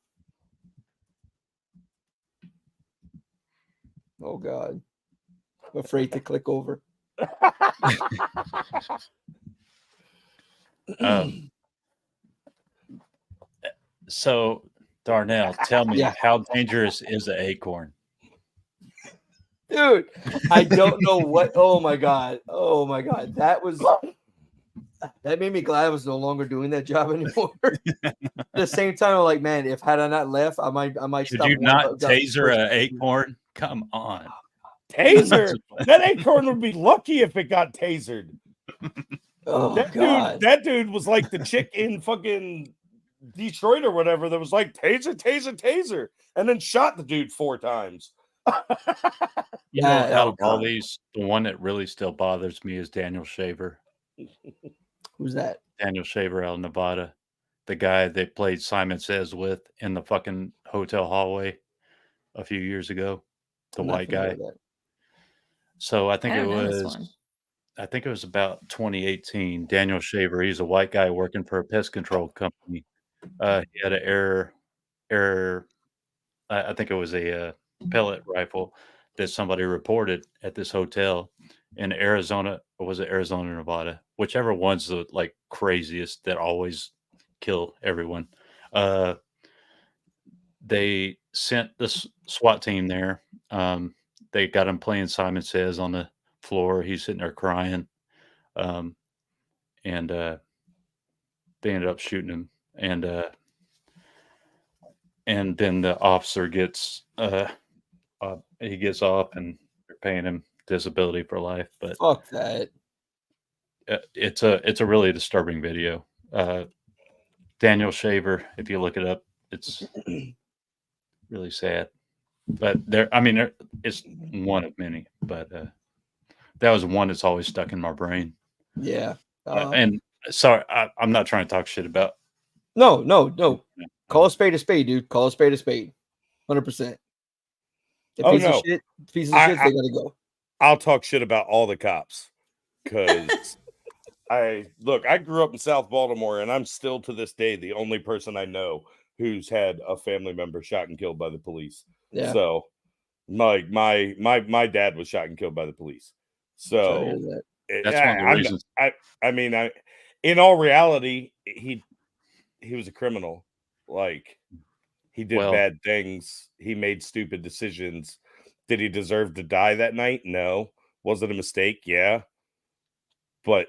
Oh, God. I'm afraid to click over. So, Darnell, tell me, how dangerous is an acorn? Dude, I don't know what. Oh my god. That was that made me glad I was no longer doing that job anymore. At the same time, I'm like, man, if had I not left, I might Should stop. you not taser an acorn? Come on. Taser. That acorn would be lucky if it got tasered. Oh that God. That dude was like the chick in fucking Detroit or whatever that was like taser, and then shot the dude 4 times. You know, out of all these, the one that really still bothers me is Daniel Shaver. Who's that? Daniel Shaver out of Nevada. The guy they played Simon Says with in the fucking hotel hallway a few years ago. The white guy. So I think it was about 2018. Daniel Shaver, he's a white guy working for a pest control company. He had an error. I think it was a pellet rifle that somebody reported at this hotel in Arizona, or was it Arizona, Nevada? Whichever one's the like craziest that always kill everyone. They sent the SWAT team there. They got him playing Simon Says on the floor. He's sitting there crying. And they ended up shooting him. And then the officer gets he gets off and they're paying him disability for life. But fuck that. It's a really disturbing video. Daniel Shaver, if you look it up, it's really sad. But it's one of many. But that was one that's always stuck in my brain. Yeah. And sorry, I'm not trying to talk shit about. No. Call a spade, dude. Call a spade. 100%. Piece of shit, they gotta go. I'll talk shit about all the cops because I grew up in South Baltimore, and I'm still to this day the only person I know who's had a family member shot and killed by the police. Yeah. So, my dad was shot and killed by the police. So that's one of the reasons. In all reality, he was a criminal. Like, he did bad things. He made stupid decisions. Did he deserve to die that night? No. Was it a mistake? Yeah. But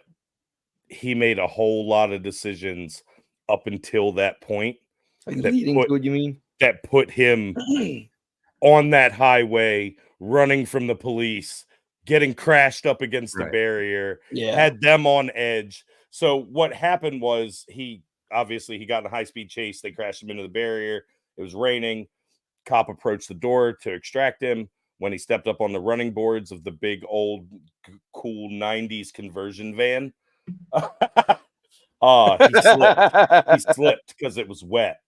he made a whole lot of decisions up until that point. That put him on that highway, running from the police, getting crashed up against the barrier, had them on edge. So what happened was he got in a high-speed chase. They crashed him into the barrier. It was raining. Cop approached the door to extract him. When he stepped up on the running boards of the big, old, cool 90s conversion van, he slipped because it was wet.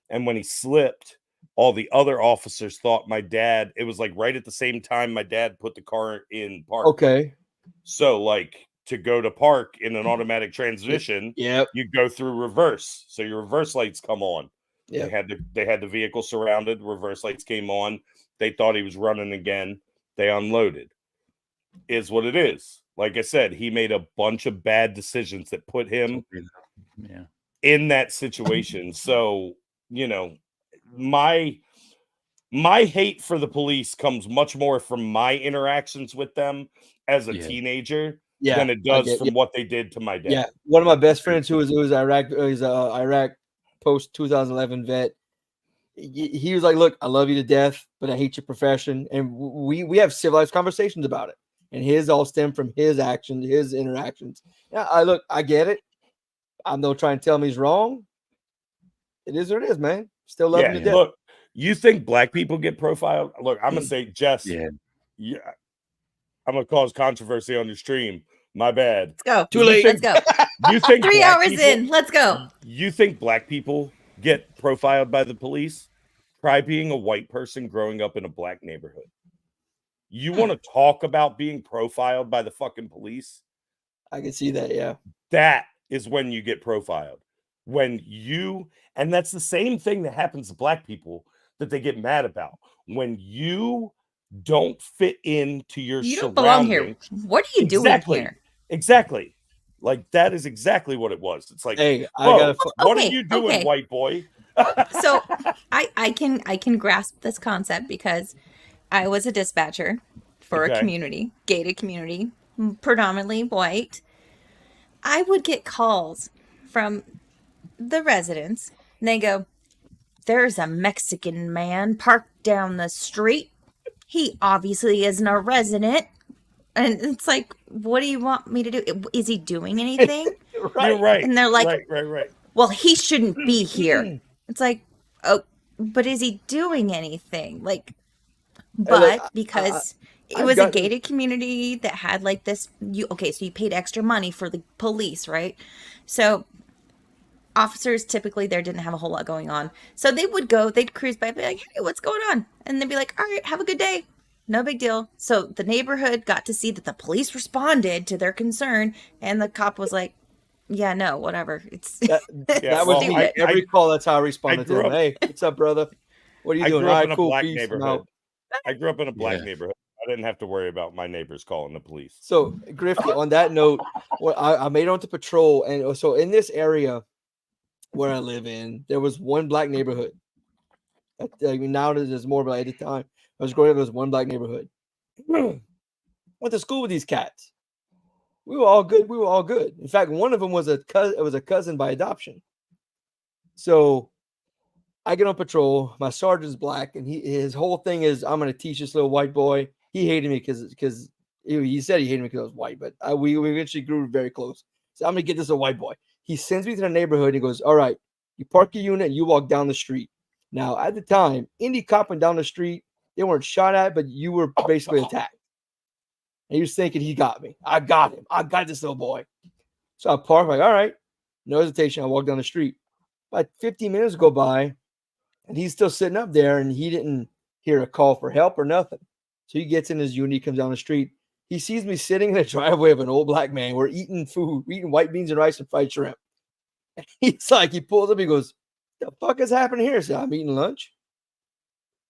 And when he slipped, all the other officers thought my dad, it was like right at the same time my dad put the car in park. Okay. So like to go to park in an automatic transmission, you go through reverse. So your reverse lights come on. They had the vehicle surrounded, reverse lights came on. They thought he was running again. They unloaded. Is what it is. Like I said, he made a bunch of bad decisions that put him in that situation. So, my hate for the police comes much more from my interactions with them as a teenager than it does from what they did to my dad. Yeah, one of my best friends who was Iraq, he's a Iraq post 2011 vet. He was like, "Look, I love you to death, but I hate your profession." And we have civilized conversations about it. And his all stem from his actions, his interactions. Yeah, I get it. I'm not trying to tell him he's wrong. It is what it is, man. Still love him to death. Look, you think black people get profiled? Look, I'm gonna say, Jess. Yeah. I'm gonna cause controversy on your stream. My bad. Let's go. Too late. Let's go. You think 3 hours in? Let's go. You think black people get profiled by the police? Try being a white person growing up in a black neighborhood. You want to talk about being profiled by the fucking police? I can see that, yeah. That is when you get profiled. And that's the same thing that happens to black people that they get mad about. When you don't fit into your surroundings. You don't belong here. What are you doing here? Exactly. Like, that is exactly what it was. It's like, hey, what are you doing, white boy? So I can grasp this concept because I was a dispatcher for a community, gated community, predominantly white. I would get calls from the residents, and they go, "There's a Mexican man parked down the street. He obviously isn't a resident." And it's like, what do you want me to do? Is he doing anything? You're right. And they're like, right. well, he shouldn't be here. It's like, oh, but is he doing anything? Like, but because it was a gated community that had like this, so you paid extra money for the police, right? So officers typically there didn't have a whole lot going on. So they'd cruise by, be like, "Hey, what's going on?" And they'd be like, "All right, have a good day. No big deal." So the neighborhood got to see that the police responded to their concern, and the cop was like, "Yeah, no, whatever. It's that was stupid." every call. That's how I responded to grew him. up- Hey, what's up, brother? What are you I doing? grew All up right, in a cool. black Peace. I'm neighborhood. out. I grew up in a black Yeah. neighborhood. I didn't have to worry about my neighbors calling the police. So, Grifty, on that note, I made it onto patrol, and so in this area where I live in, there was one black neighborhood. I mean, now there's more, but at the time I was growing up, there was one black neighborhood. Went to school with these cats. We were all good. In fact, one of them was a cousin by adoption. So I get on patrol. My sergeant's black, and his whole thing is, I'm going to teach this little white boy. He hated me because he said he hated me because I was white, but we eventually grew very close. So I'm going to get this a white boy. He sends me to the neighborhood. And he goes, "All right, you park your unit and you walk down the street." Now, at the time, any cop went down the street, they weren't shot at, but you were basically attacked. And he was thinking, he got me. I got him. I got this little boy. So I park, like, all right, no hesitation. I walk down the street. About 15 minutes go by, and he's still sitting up there, and he didn't hear a call for help or nothing. So he gets in his unit, comes down the street. He sees me sitting in the driveway of an old black man. We're eating food, eating white beans and rice and fried shrimp. He's like, he pulls up, he goes, "The fuck is happening here?" I said, "I'm eating lunch."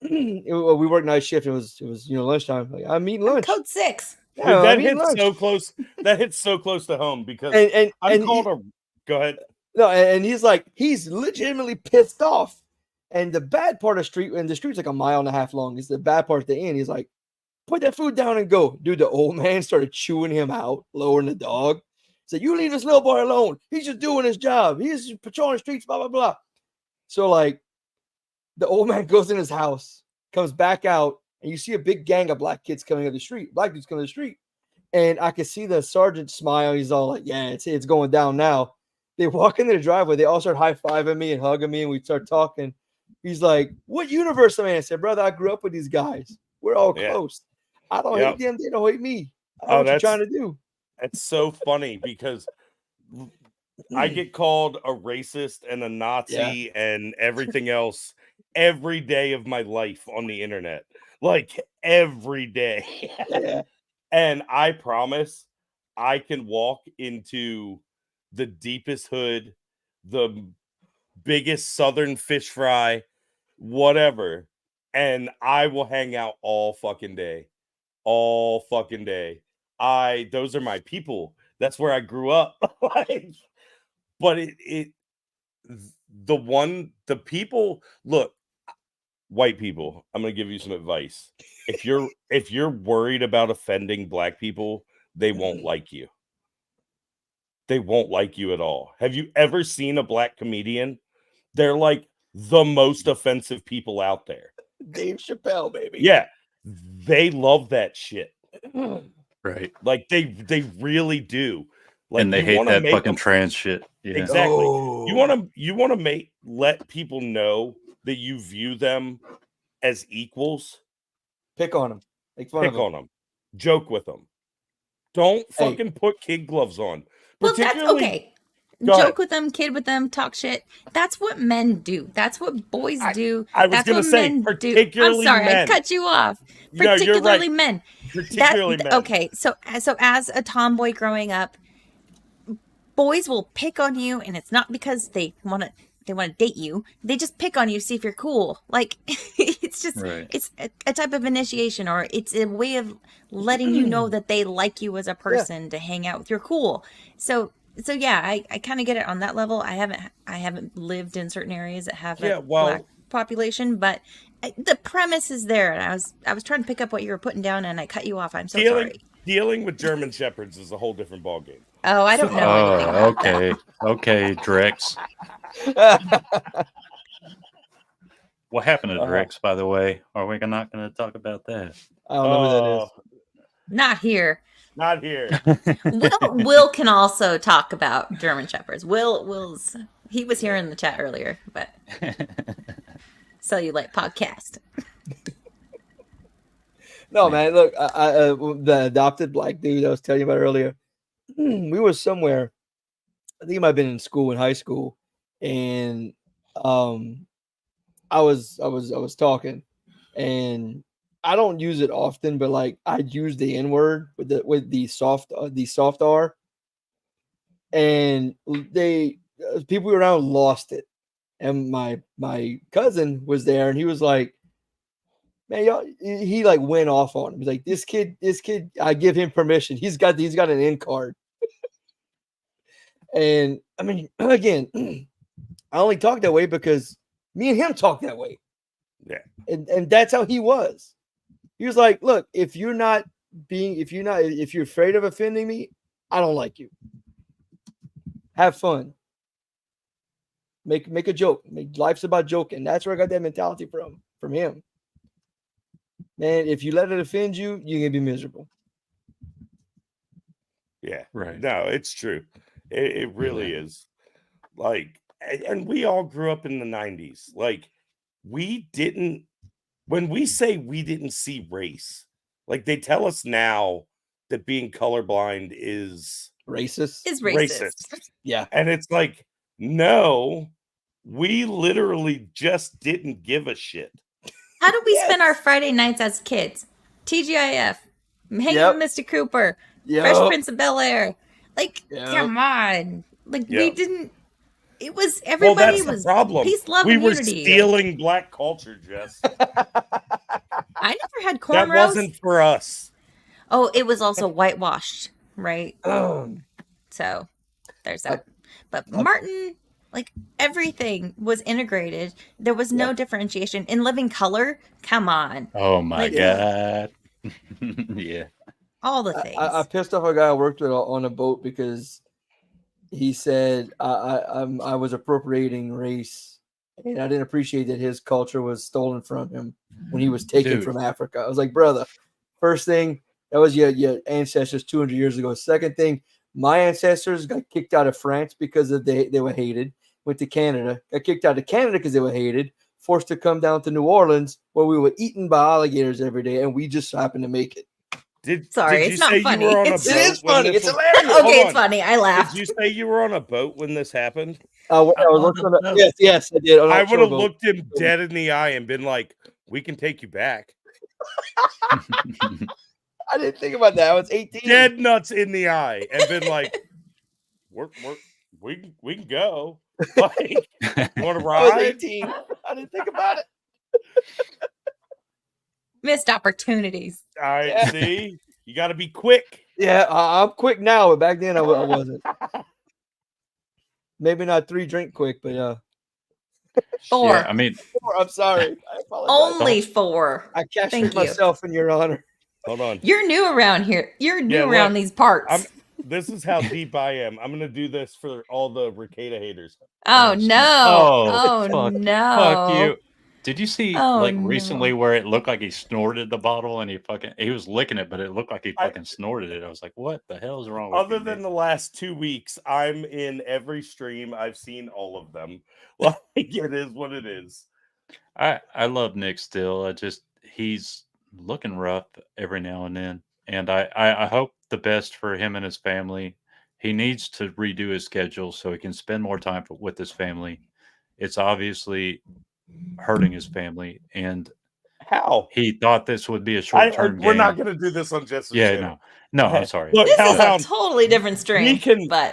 We worked night shift. It was lunchtime. Like, "I'm eating lunch." Code 6. Dude, Yeah, that I'm eating hits lunch. so close. That hits so close to home because Go ahead. No, and he's legitimately pissed off. And the bad part of the street, and the street's like a mile and a half long. It's the bad part at the end. He's like, "Put that food down and go." Dude, the old man started chewing him out, lowering the dog. Said, "You leave this little boy alone. He's just doing his job. He's just patrolling the streets, blah, blah, blah." So, like, the old man goes in his house, comes back out, and you see a big gang of black kids coming up the street. Black dudes coming up the street. And I can see the sergeant smile. He's all like, "Yeah, it's going down now." They walk into the driveway. They all start high-fiving me and hugging me, and we start talking. He's like, "What universe am I in?" I said, "Brother, I grew up with these guys. We're all close. I don't hate them. They don't hate me. I know what you're trying to do." That's so funny because I get called a racist and a Nazi and everything else every day of my life on the internet. Like every day. And I promise I can walk into the deepest hood, the biggest southern fish fry, whatever, and I will hang out all fucking day. All fucking day. Those are my people. That's where I grew up. But the people, look, white people, I'm gonna give you some advice. If you're worried about offending black people, they won't like you. They won't like you at all. Have you ever seen a black comedian? They're like the most offensive people out there. Dave Chappelle, baby. Yeah, they love that shit. Right. Like they really do. Like, and they hate that fucking trans shit. Yeah. Exactly. You want to let people know that you view them as equals. Pick on them. Make fun of them. On them. Joke with them. Don't fucking put kid gloves on. Well, that's okay. Joke with them, kid with them, talk shit. That's what men do. That's what boys do. I was going to say, particularly I'm sorry, men. I cut you off. Particularly men. Particularly men. Okay, so as a tomboy growing up, boys will pick on you, and it's not because they want to date you. They just pick on you to see if you're cool. Like, it's just it's a type of initiation, or it's a way of letting you know that they like you as a person to hang out with. You're cool. So yeah, I kind of get it on that level. I haven't lived in certain areas that have a black population, but the premise is there. And I was trying to pick up what you were putting down, and I cut you off. I'm so sorry. Dealing with German shepherds is a whole different ballgame. Oh, I don't know anything Oh, about that. okay. Okay, Drex. What happened to Drex, by the way? Are we not going to talk about that? I don't know who that is. Not here. Not here. Will can also talk about German Shepherds. He was here in the chat earlier, but Cellulite podcast. No, man. Look, the adopted black dude I was telling you about earlier. We were somewhere. I think it might have been in school, in high school, and I was talking, and I don't use it often, but like I use the N word with the soft R, and people around lost it, and my cousin was there, and he was like, man, y'all, he like went off on him. He's like, this kid, I give him permission. He's got an in card. And I mean, again, I only talk that way because me and him talk that way. Yeah. And that's how he was. He was like, look, if you're afraid of offending me, I don't like you. Have fun. Make a joke. Life's about joking. That's where I got that mentality from him. Man, if you let it offend you, you're gonna be miserable. Yeah. Right. No, it's true. It really is. Like, and we all grew up in the 90s. Like, when we say we didn't see race, like they tell us now that being colorblind is Racist. Is racist. Yeah. And it's like, no, we literally just didn't give a shit. How do we spend our Friday nights as kids? TGIF, hanging with Mr. Cooper, Fresh Prince of Bel-Air. Like, come on. Like, we didn't. It was everybody that's was the problem. Peace, love, we and were unity. stealing black culture, Jess. I never had That cornrows. wasn't for us. Oh, it was also whitewashed, right? So there's that. But Martin, like everything was integrated. There was no differentiation in living color. Come on. Oh my God. Yeah. All the things. I pissed off a guy I worked with on a boat because he said I was appropriating race, and I didn't appreciate that his culture was stolen from him when he was taken from Africa. I was like, brother, first thing, that was your ancestors 200 years ago. Second thing, my ancestors got kicked out of France because they were hated. Went to Canada, got kicked out of Canada because they were hated. Forced to come down to New Orleans where we were eaten by alligators every day, and we just happened to make it. Sorry, did it's you not say funny. You were on It's a boat It is funny. It's hilarious. Okay, it's funny. I laughed. Did you say you were on a boat when this happened? I was looking at, yes, I did. I would have looked him dead in the eye and been like, "We can take you back." I didn't think about that. I was 18. Dead nuts in the eye, and been like, "We can go." Like, you want to I was ride? 18. I didn't think about it. Missed opportunities. All right, see, you got to be quick. Yeah, I'm quick now, but back then I wasn't. Maybe not 3 drink quick, but 4. Yeah, I mean, 4. I'm sorry. I apologize. Only 4. I cashed Thank myself in your honor. Hold on. You're new around here. You're new around these parts. This is how deep I am. I'm gonna do this for all the Ricada haters. Oh no! Oh no! Fuck you! Did you see recently where it looked like he snorted the bottle and he was licking it, but it looked like he fucking snorted it? I was like, what the hell is wrong with Other you, than man? the last 2 weeks, I'm in every stream. I've seen all of them. Like, it is what it is. I love Nick still. He's looking rough every now and then, and I hope the best for him and his family. He needs to redo his schedule so he can spend more time with his family. It's obviously hurting his family, and how he thought this would be a short-term game. We're not going to do this on Jesse's channel. No, I'm sorry. Look, this is a totally different stream.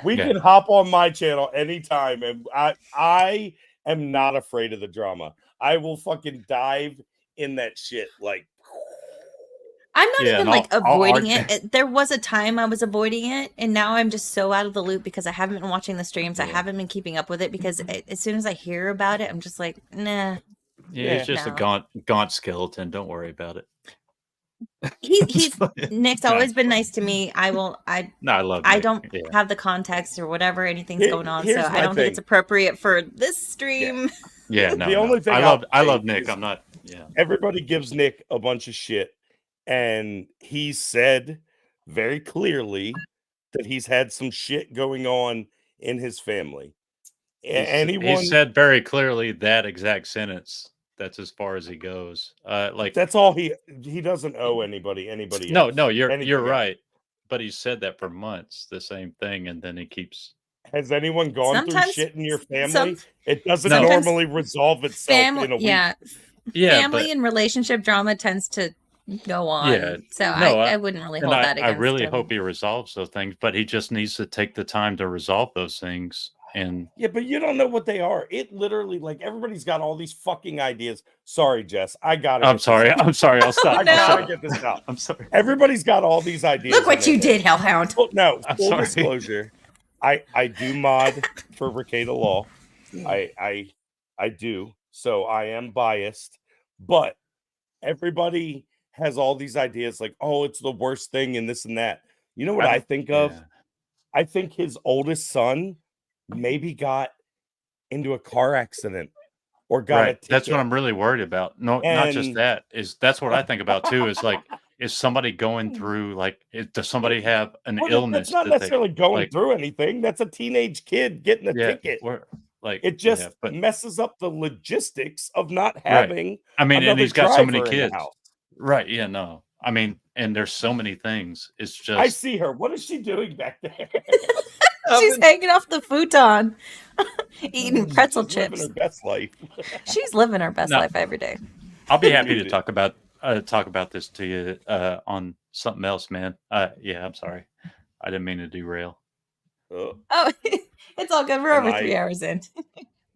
We can hop on my channel anytime, and I am not afraid of the drama. I will fucking dive in that shit. Like, I'm not even like avoiding it. There was a time I was avoiding it, and now I'm just so out of the loop because I haven't been watching the streams. I haven't been keeping up with it because as soon as I hear about it, I'm just like, nah. Yeah, it's just a gaunt skeleton. Don't worry about it. he's Nick's always been nice to me. I No, I love I Nick. don't Yeah. have the context or whatever anything's Here- going on, so here's I my don't think it's thing. appropriate for this stream. Yeah, no. The only thing I I'll love say Nick. is- I'm not. Yeah. Everybody gives Nick a bunch of shit, and he said very clearly that he's had some shit going on in his family. Anyone He said very clearly that exact sentence. That's as far as he goes. Like that's all he doesn't owe anybody no, else. no, you're anything else. right. But he said that for months, the same thing, and then he keeps. Has anyone gone through Sometimes- shit in your family? some- It doesn't No. normally resolve itself in a week. Yeah, Yeah, family and relationship drama tends to go on. Yeah. So No, I wouldn't really and hold that I against really him. hope he resolves those things, but he just needs to take the time to resolve those things. And Yeah, but you don't know what they are. It literally, like, everybody's got all these fucking ideas. Sorry, Jess. I got it. I'm sorry. I'll stop. I No. gotta get this out. I'm sorry. Everybody's got all these ideas. Look what in you their head. did, Hellhound. No, I'm full sorry. disclosure. I do mod for Ricada Law. I do. So I am biased, but everybody has all these ideas like, oh, it's the worst thing and this and that. You know what I think of? Yeah. I think his oldest son maybe got into a car accident or got a Right. That's what ticket. I'm really worried about. No, not just And- that. That's what I think about too. Is like, is somebody going through like? Does somebody have an Well, illness? that's not that they- necessarily going like- through anything. That's a teenage kid getting a yeah, ticket. or, like It just yeah, but messes up the logistics of not having. I mean, and another he's got so many driver in the kids. house. Right. Yeah. No. I mean, and there's so many things. It's just. I see her. What is she doing back there? She's hanging off the futon, eating pretzel She's living chips. her best life. She's living her best No. life every day. I'll be happy to Indeed. talk about this to you on something else, man. Yeah, I'm sorry. I didn't mean to derail. Oh, Oh, it's all good. We're And over I- 3 hours in.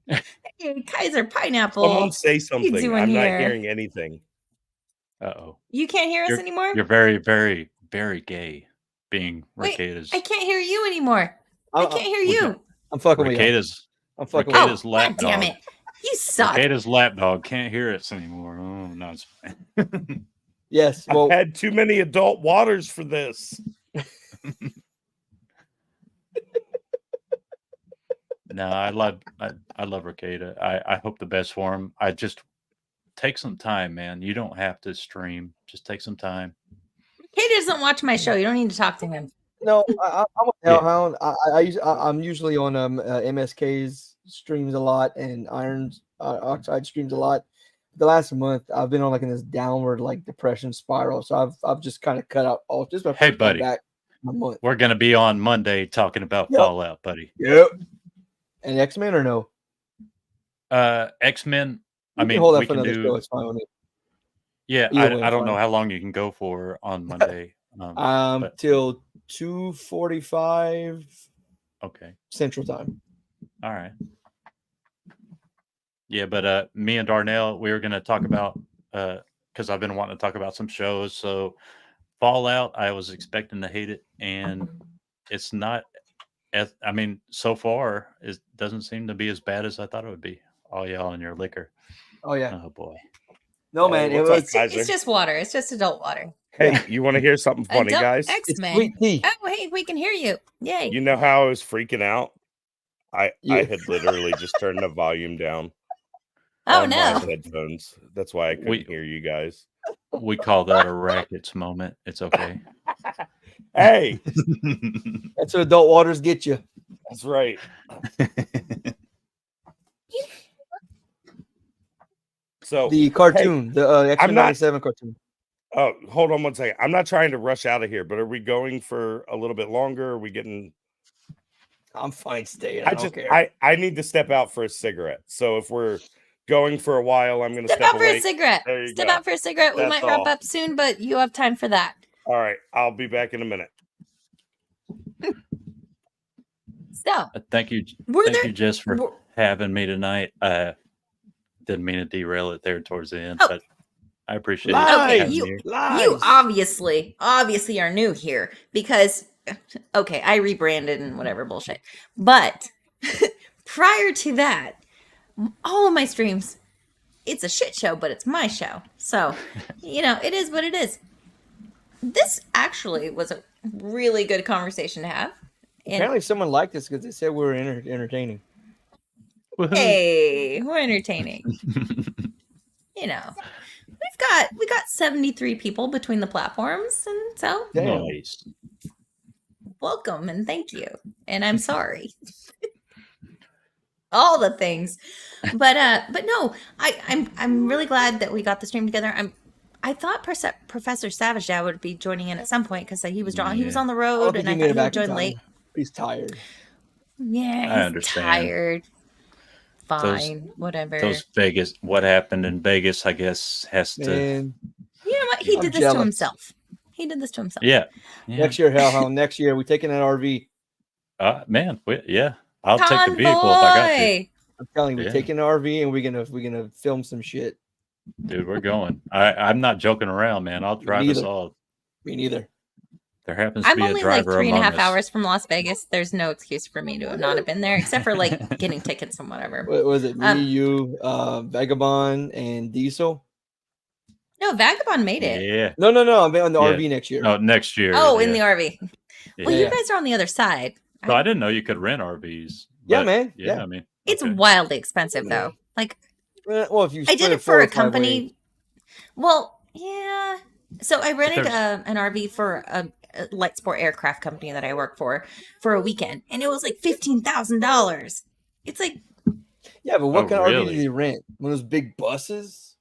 Hey, Kaiser Pineapple. someone say something. doing I'm here? not hearing anything. Uh-oh. You can't hear us anymore? You're very, very, very gay being Wait, Ricada's. I can't hear you anymore. I can't hear we you. got- I'm fucking with you. Ricada's I'm fucking with Oh, you. Ricada's God lap damn dog. it. You suck. Ricada's lapdog can't hear us anymore. Oh, no, it's fine. Yes. Well, I've had too many adult waters for this. No, I love Ricada. I hope the best for him. I just take some time, man. You don't have to stream. Just take some time. Katie doesn't watch my show. You don't need to talk to him. no, I'm a Yeah. Hellhound. I'm usually on MSK's streams a lot and Iron's Oxide streams a lot. The last month I've been on like in this downward like depression spiral, so I've just kind of cut out all just my Hey, first time buddy. back in a month. We're gonna be on Monday talking about Yep. Fallout, buddy. Yep. And X-Men or no? X-Men. I You can mean, hold we that for can another show. do. It's fine with me. Yeah, Either way, I don't fine. know how long you can go for on Monday. But- Till 2:45 Okay. Central Time. All right. Yeah, but me and Darnell, we were going to talk about because I've been wanting to talk about some shows. So Fallout, I was expecting to hate it, and it's not. I mean, so far, it doesn't seem to be as bad as I thought it would be. All y'all and your liquor. Oh yeah. Oh boy. No man, Hey, it what's up, was Kaiser? It's just water. It's just adult water. Hey, you want to hear something funny, Adult guys? it's X-Men. sweet tea. Oh, hey, we can hear you. Yay. You know how I was freaking out? I Yeah. had literally just turned the volume down Oh, on no. my headphones. That's why I couldn't We- hear you guys. We call that a rackets moment. It's okay. Hey, That's what adult waters get you. that's right. So, The cartoon, the X-Men not- 97 cartoon. oh, hold on one second. I'm not trying to rush out of here, but are we going for a little bit longer? Are we getting? I'm fine staying. I, I don't just, care. I need to step out for a cigarette. So if we're going for a while, I'm going to Step step out for away. a cigarette. There you Step go. out for a cigarette. We That's might wrap all. up soon, but you have time for that. All right, I'll be back in a minute. So, Thank you. were Thank there? you, Jess, for were- having me tonight. Didn't mean to derail it there towards the end, Oh. but I appreciate Lies. it. Okay, having you- me here. You obviously are new here because, okay, I rebranded and whatever bullshit. But prior to that, all of my streams, it's a shit show, but it's my show. So, it is what it is. this actually was a really good conversation to have. And Apparently, someone liked us because they said we were entertaining. hey, we're entertaining. You know, we got 73 people between the platforms, and so Damn. Nice. welcome and thank you. And I'm sorry. All the things. But no, I'm really glad that we got the stream together. I thought Professor Savage Dad would be joining in at some point because he was he was Yeah. on the I road, don't and think I he thought made it he would back in join time. late. He's tired. Yeah, I he's understand. tired. Those- Fine, whatever. Those Vegas, what happened in Vegas, I guess, has to. Man, You know what? He I'm did this to jealous. himself. He did this to himself. Yeah. next year, Helhound. Next year, we're taking an RV. Man, yeah. I'll take the vehicle if I got to. Convoy! I'm telling you, we're Yeah. taking an RV and we're gonna film some shit. Dude, we're going. I'm not joking around, man. I'll drive us neither. all. Me neither. There happens to I'm be a only like driver 3.5 among us. hours from Las Vegas. There's no excuse for me to have not have been there, except for like getting tickets and whatever. What was it? Me, you, Vagabond, and Diesel. No, Vagabond made it. Yeah. No. I'm on the Yeah. RV next year. Oh, next year. Oh, in the yeah. RV. Well, Yeah. you guys are on the other side. So I didn't know you could rent RVs. Yeah, but man. Yeah, Yeah. I mean, It's okay. wildly expensive though. Like Well, if you I split did it 4 for or a 5 company. ways. Well, yeah. So I rented there's- an RV for a light sport aircraft company that I work for a weekend, and it was like $15,000. It's like Yeah, but what Oh, kind of RV really? did you rent? One of those big buses?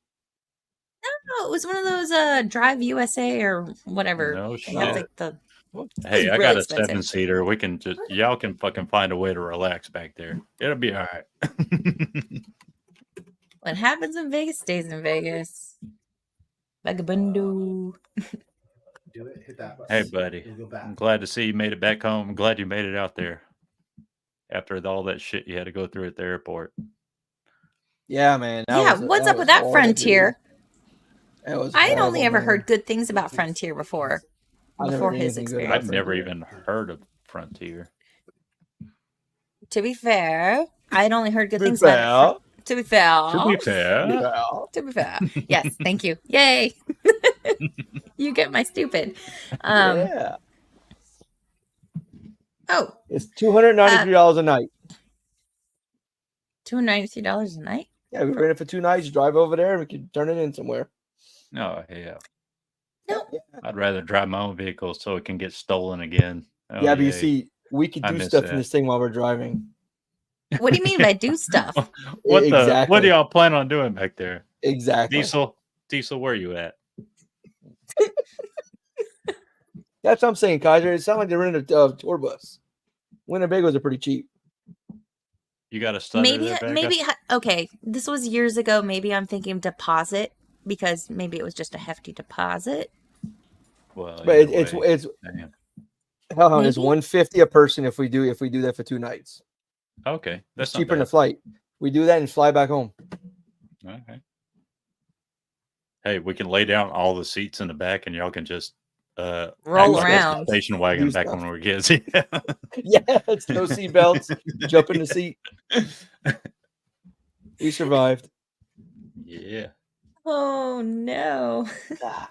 oh, it was one of those Drive USA or whatever. No They shit. have like the Hey, I really got a expensive. 7-seater. We can just y'all can fucking find a way to relax back there. It'll be all right. what happens in Vegas stays in Vegas. Vagabundo. Do it. Hit that button. Hey, buddy. We'll go back. I'm glad to see you made it back home. I'm glad you made it out there after all that shit you had to go through at the airport. Yeah, man. Yeah, what's up with that horrible, Frontier? dude. That was I had horrible, only ever man. heard good things about Frontier before I never heard his anything good experience. about I've never Frontier. even heard of Frontier. To be fair, I'd only heard good To be things about it. fair. To be fair. To be fair, Yeah. To be fair. Yes, thank you. Yay. You get my stupid. Yeah. Oh, It's $293 a night. $293 a night? Yeah, we rent it for 2 nights, drive over there, and we can turn it in somewhere. no, yeah. No. I'd rather drive my own vehicle so it can get stolen again. Oh, Yeah, but you yay. see, we could I do miss stuff in that. this thing while we're driving. What do you mean by do stuff? What Exactly. do y'all plan on doing back there? Exactly. Diesel, where you at? That's what I'm saying, Kaiser. It sounds like they rented a tour bus. Winnebagos are pretty cheap. You got a stutter Maybe, there, Becca? maybe, okay, this was years ago. Maybe I'm thinking deposit because maybe it was just a hefty deposit. Well, But either it's way, it's damn. Hellhound is Maybe. $150 a person if we do that for 2 nights. Okay, that's It's not cheaper than bad. a flight. We do that and fly back home. Okay. Hey, we can lay down all the seats in the back, and y'all can just Roll access the around. station wagon Do back stuff. when we were kids. Yeah. Yeah, it's no seatbelts. Jump in the seat. We survived. Yeah. Oh, no. Ah.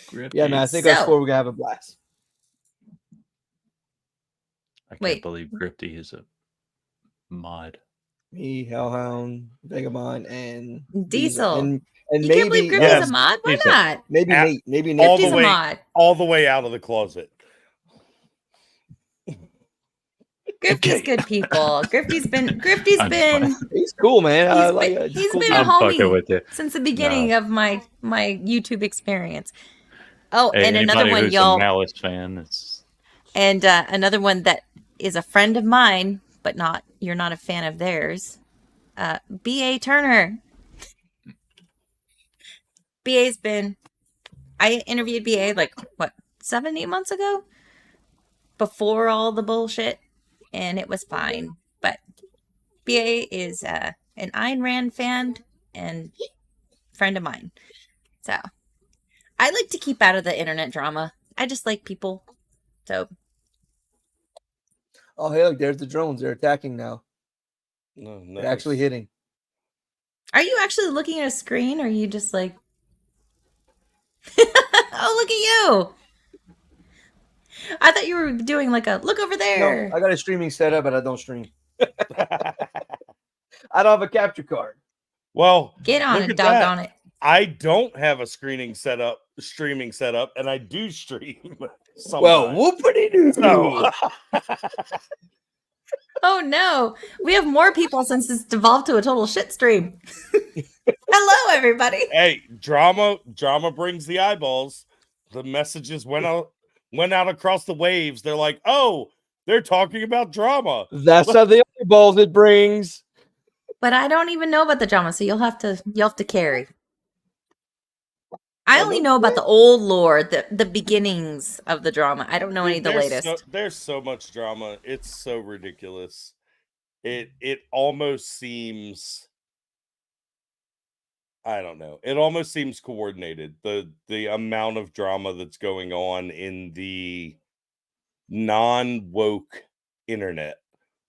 Grifty. Yeah, man. I think us So- 4 we're gonna have a blast. I can't Wait. believe Grifty is a mod. Me, Hellhound, Vagabond, and Diesel. and You maybe can't believe Grifty's yes, a mod? Why he's a- not? maybe At- Nate. Maybe all Nate. the Grifty's a way- mod. all the way out of the closet. Grifty's good people. Grifty's I'm been He's cool, man. I He's like been- it. he's Cool been dude. a I'm homie. fucking with you. since the beginning of my YouTube experience. Oh, Hey, and another anybody one, who's y'all, a Malice fan, it's and another one that is a friend of mine, but you're not a fan of theirs. B.A. Turner. B.A.'s been. I interviewed B.A. like what 7-8 months ago, before all the bullshit, and it was fine. But B.A. is an Ayn Rand fan and friend of mine. So I like to keep out of the internet drama. I just like people. So Oh, hey, look, there's the drones. They're attacking now. No, They're actually hitting. are you actually looking at a screen or are you just like oh, look at you. I thought you were doing like a look over there. No, I got a streaming setup, but I don't stream. I don't have a capture card. Well, Get on look it, at that. doggone it. I don't have a streaming setup, and I do stream. Well, sometimes. whoopity doo. So, Oh no, we have more people since it's devolved to a total shit stream. Hello, everybody. hey, drama brings the eyeballs. The messages went out across the waves. They're like, oh, they're talking about drama. That's how the eyeballs it brings. But I don't even know about the drama, so you'll have to carry. I only know about the old lore, the beginnings of the drama. I don't know any of the latest. There's so much drama. It's so ridiculous. It almost seems, I don't know. It almost seems coordinated. The amount of drama that's going on in the non-woke internet,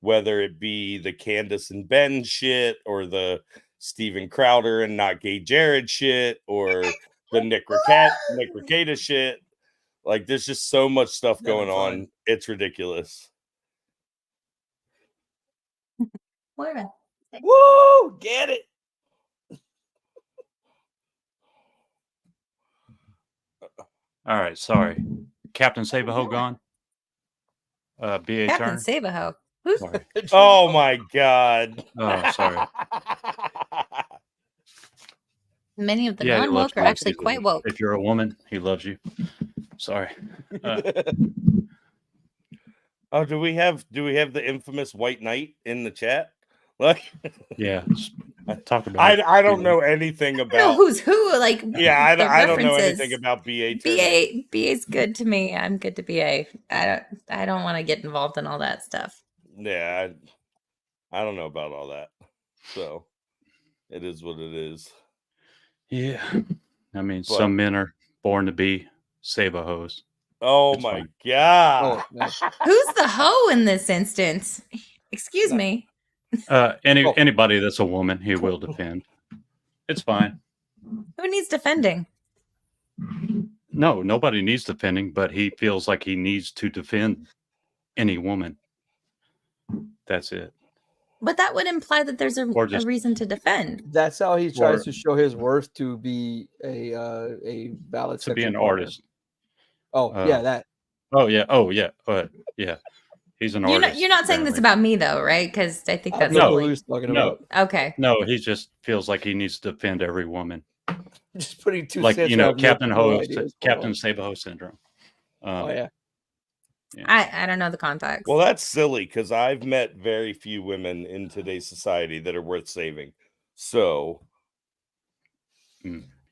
whether it be the Candace and Ben shit or the Steven Crowder and Not Gay Jared shit or the Nick Rekieta shit. Like, there's just so much stuff going on. It's ridiculous. Woo! Get it. All right, sorry. Captain Sabaho gone? BA Captain turn? Sabaho. Who's Sorry. Oh my god. Oh, sorry. many of the Yeah, he loves non-woke are you. actually quite woke. If you're a woman, he loves you. Sorry. Oh, do we have the infamous White Knight in the chat? Like, Yeah. Talk about I don't know anything I don't know about. who's who. Like, Yeah, I the don't know references. anything about BA. Turner. BA's good to me. I'm good to BA. I don't want to get involved in all that stuff. Yeah, I don't know about all that. So it is what it is. Yeah. I mean, But- some men are born to be Sabahos. Oh It's my fine. god. Oh, no. Who's the hoe in this instance? Excuse me. Anybody that's a woman, he will defend. It's fine. Who needs defending? No, nobody needs defending, but he feels like he needs to defend any woman. That's it. But that would imply that there's a just- reason to defend. That's how he tries Or- to show his worth to be a valid To be an sexual partner. artist. Oh, yeah, that. Oh yeah. Yeah. He's an artist. You're not saying this apparently. about me though, right? Because I think I that's don't know No. who really he's talking No. about. okay. No, he just feels like he needs to defend every woman. Just putting two Like, cents. you know, out of Captain no Ho, ideas. Captain Sabaho syndrome. Oh yeah. I don't know the context. Well, that's silly because I've met very few women in today's society that are worth saving. So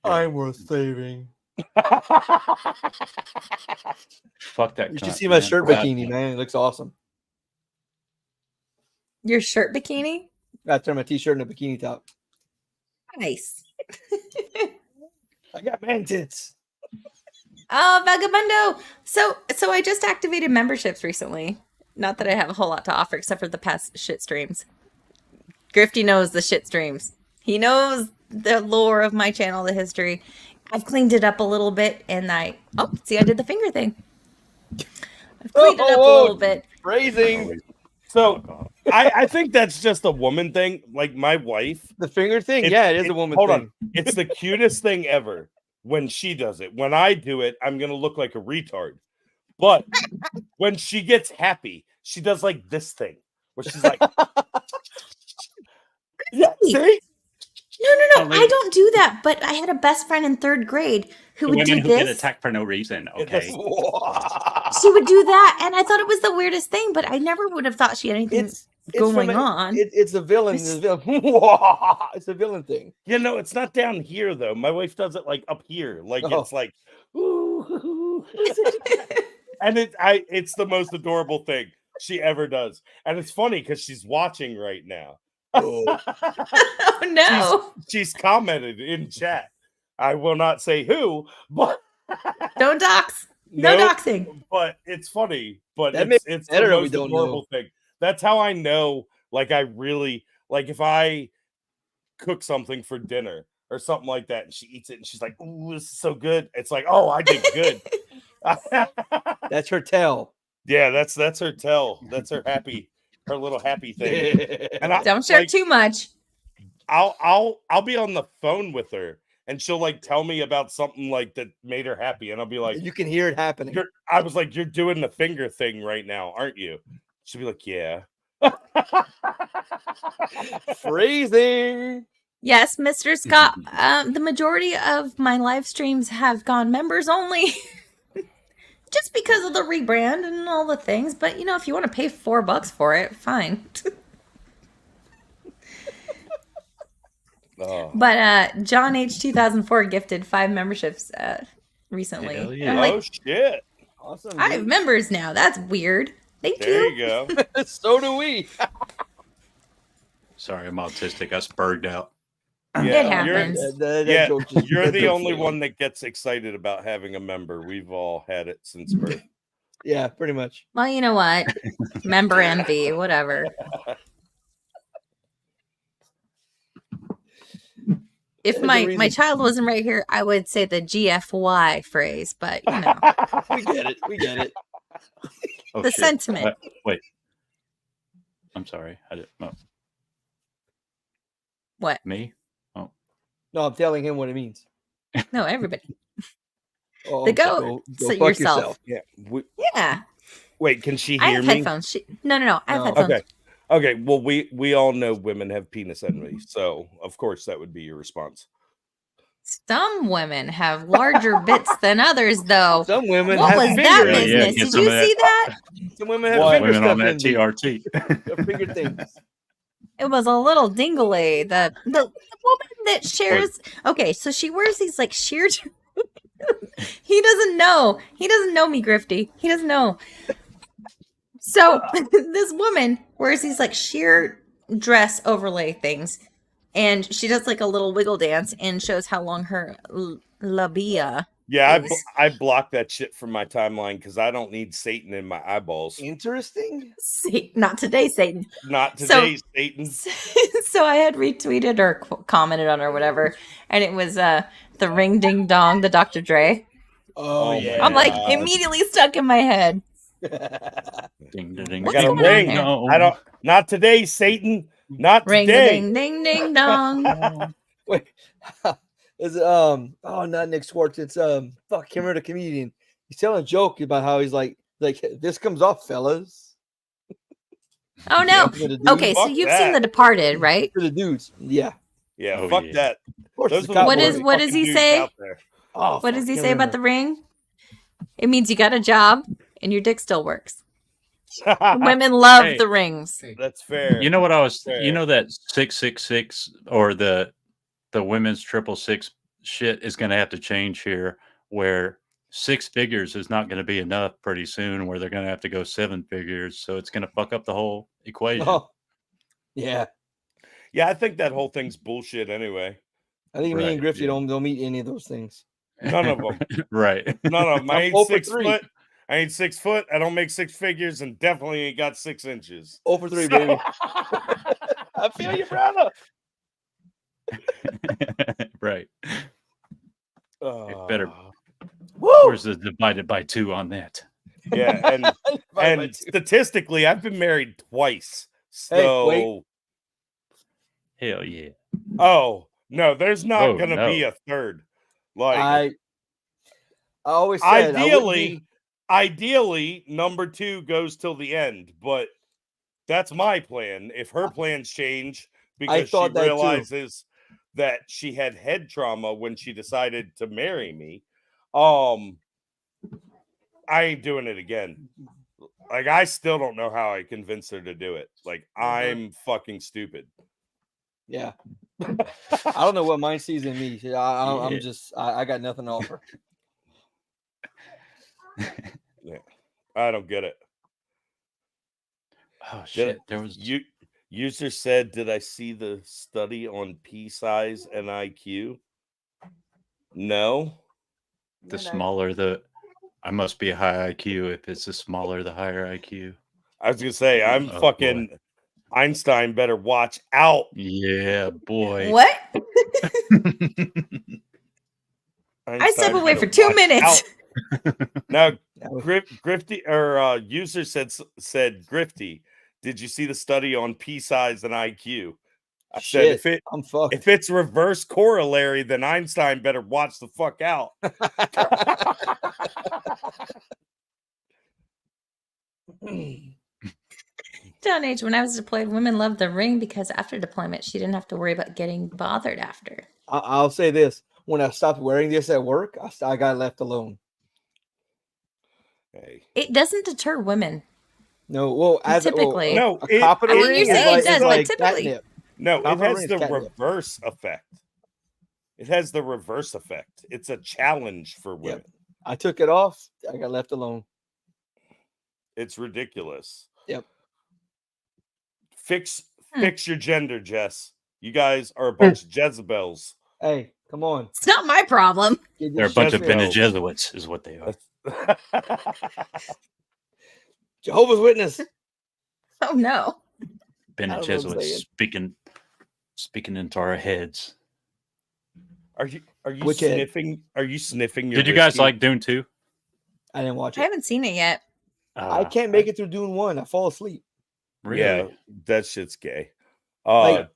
I'm worth saving. Fuck that. You should cunt, see my man. shirt God. bikini, man. It looks awesome. Your shirt bikini? I turn my t-shirt and a bikini top. Nice. I got man tits. Oh, vagabundo. So I just activated memberships recently. Not that I have a whole lot to offer except for the past shit streams. Grifty knows the shit streams. He knows the lore of my channel, the history. I've cleaned it up a little bit and I did the finger thing. I've cleaned it up a little bit. Phrasing. So I think that's just a woman thing. Like my wife, The finger thing. It's- Yeah, it is a woman hold thing. on. It's the cutest thing ever when she does it. When I do it, I'm gonna look like a retard. But when she gets happy, she does like this thing where she's like, yeah, see? No. Only- I don't do that. But I had a best friend in 3rd grade who would do this. for no reason. Okay. She would do that, and I thought it was the weirdest thing. But I never would have thought she had anything It's going from on. It's a villain. It's- It's a villain thing. Yeah, no, it's not down here though. My wife does it like up here. Like Oh. it's like ooh. And it's the most adorable thing she ever does. And it's funny because she's watching right now. Oh. Oh no! She's commented in chat. I will not say who, but Don't dox. No Nope, doxing. but it's funny. But That makes it's it better the that we most don't adorable know. thing. That's how I know. Like I really like if I cook something for dinner or something like that, and she eats it, and she's like, "Ooh, this is so good." It's like, "Oh, I did good." That's her tail. Yeah, that's her tell. That's her little happy thing. And Don't share too much. I'll be on the phone with her, and she'll like tell me about something like that made her happy, and I'll be like, You can hear it happening. I was like, you're doing the finger thing right now, aren't you? She'll be like, yeah. Freezing. Yes, Mr. Scott. The majority of my live streams have gone members only. Just because of the rebrand and all the things. But, you know, if you want to pay $4 for it, fine. But John H. 2004 gifted 5 memberships recently. Hell And yeah. I'm like, Oh, shit. Awesome. I have members now. That's weird. Thank There you. you go. So do we. Sorry, I'm autistic. I spurred out. It happens. Yeah, you're the only one that gets excited about having a member. We've all had it since birth. Yeah, pretty much. Well, you know what? Member envy, whatever. If my child wasn't right here, I would say the GFY phrase, but you know. We get it. We get it. Oh, The shit. sentiment. Wait. I'm sorry. I didn't. Oh, What? me? No, I'm telling him what it means. No, everybody. Oh, The go so fuck fuck yourself. Yeah. Yeah. Wait, can she I hear have me? headphones. No. I have No. headphones. Okay. Okay. Well, we all know women have penis envy, so of course that would be your response. Some women have larger bits than others, though. Some women What have was finger that envy. Yeah, business? get Did some you of that. see that? Some women have What? finger Women stuff on that envy. TRT. Their finger things. It was a little dingly. The woman that shares. Okay, so she wears these like sheer. He doesn't know. He doesn't know me, Grifty. He doesn't know. So this woman wears these like sheer dress overlay things, and she does like a little wiggle dance and shows how long her labia. Yeah, is. I blocked that shit from my timeline because I don't need Satan in my eyeballs. Interesting. Not today, Satan. Not So- today, Satan. So I had retweeted or commented on or whatever, and it was the ring ding dong, the Dr. Dre. Oh, Oh, yeah. I'm like God. immediately stuck in my head. Ding, ding, ding, What's I got a going on ring. there? No. I don't. Not today, Satan. Not Ring today. ding ding ding dong. Wait. Is it oh, not Nick Swartz. It's fuck, can't remember the comedian. He's telling a joke about how he's like this comes off, fellas. Oh no. For the dudes. Okay, so Fuck you've that. seen The Departed, right? For the dudes. Yeah. Yeah, Oh, fuck yeah. that. Of course, Those it's are a the What cowboy. is- what does fucking he dudes say? out there. Oh, What does he fuck, say can't about the ring? It means you got a job and your dick still works. Women love Hey. the rings. That's fair. You know what I was? Fair. You know that 666 or the women's 666 shit is going to have to change here, where 6 figures is not going to be enough pretty soon, where they're going to have to go 7 figures. So it's going to fuck up the whole equation. Oh. Yeah. Yeah, I think that whole thing's bullshit anyway. I think me and Right, Grifty yeah. don't meet any of those things. None of them. Right. None of them. I I'm ain't 0 for 6 3. foot. I ain't 6 foot. I don't make 6 figures, and definitely ain't got 6 inches. 0 for 3, baby. I feel you, brother. Right. Better. Woo! Where's the divided by 2 on that? Yeah, and Divided by and 2. statistically, I've been married twice. Hey, So, wait. Hell yeah. oh no, there's not Oh, gonna no. be a third. Like I always said ideally, number 2 goes till the end, but that's my plan. If her plans change because she thought that too. realizes that she had head trauma when she decided to marry me, I ain't doing it again. Like, I still don't know how I convinced her to do it. Like, I'm fucking stupid. Yeah. I don't know what mine sees in me. I'm Yeah. just I got nothing to offer. I don't get it. Oh shit. There was User said, did I see the study on P size and IQ? No. the smaller the. I must be a high IQ. If it's the smaller, the higher IQ. I was gonna say, I'm Oh, fucking Einstein. Better watch out. Yeah, boy. What? I Einstein step away better for 2 watch minutes. out. Now, That was- Grifty or user said Grifty. Did you see the study on P size and IQ? I said Shit, I'm fucked. if it's reverse corollary, then Einstein better watch the fuck out. John H., when I was deployed, women loved the ring because after deployment, she didn't have to worry about getting bothered after. I'll say this: when I stopped wearing this at work, I got left alone. Hey. It doesn't deter women. No, well, as Typically. No, a it- cop in a I mean, ring you're is saying it like, does, is but like typically- catnip. No, Copper it has ring the is catnip. reverse effect. It has the reverse effect. It's a challenge for women. I took it off. I got left alone. It's ridiculous. Yep. Fix your gender, Jess. You guys are a bunch of Jezebels. Hey, come on. It's not my problem. Get They're a this bunch shit of fixed. Bene Jesuits, is what they are. Jehovah's Witness. Oh no. Bene I don't know what I'm Jesuits speaking into our heads. Are you Which head? sniffing? Are you sniffing your Did you guys whiskey? like Dune 2? I didn't watch I it. haven't seen it yet. I can't make it through Dune 1. I fall asleep. Really? Yeah, that shit's gay. Like-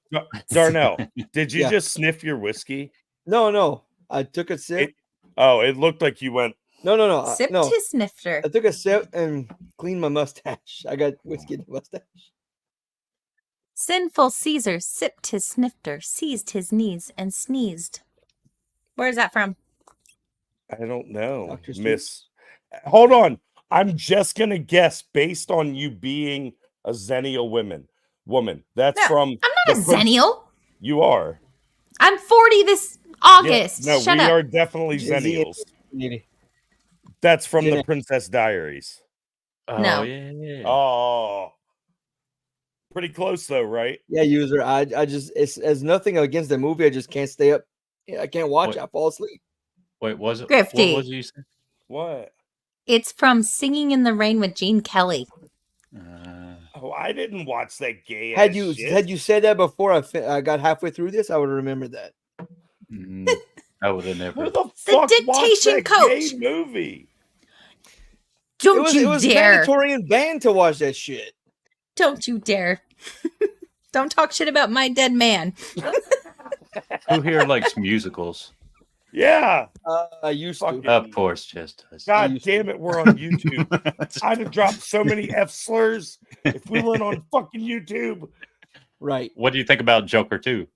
Darnell, did you Yeah. just sniff your whiskey? No. I took a sip. It looked like you went. No. Sip No. to snifter. I took a sip and cleaned my mustache. I got whiskey in the mustache. Sinful Caesar sipped his snifter, seized his knees, and sneezed. Where's that from? I don't know, Dr. Seuss. Miss. Hold on. I'm just gonna guess based on you being a Xennial woman. That's No, from. I'm not a the prin- Xennial. You are. I'm 40 this August. Yeah, no, Shut we up. are definitely Xennials. That's from Gen the X. Princess Diaries. Oh, No. yeah. Oh, pretty close though, right? Yeah, user. I just it's nothing against the movie. I just can't stay up. I can't watch What? it. I fall asleep. Wait, was it? Grifty. What was it you said? What? It's from Singing in the Rain with Gene Kelly. Oh, I didn't watch that gay. Had ass you shit. said that before I got halfway through this, I would have remembered that. I would have never. Who the fuck watched dictation that coach. gay movie? Don't it you was dare. mandatory and banned to watch that shit. Don't you dare. Don't talk shit about my dead man. Who here likes musicals? Yeah. I used to. Fucking- Of course, just does. God used to. damn it, we're on YouTube. I'd have dropped so many F slurs if we went on fucking YouTube. Right. What do you think about Joker 2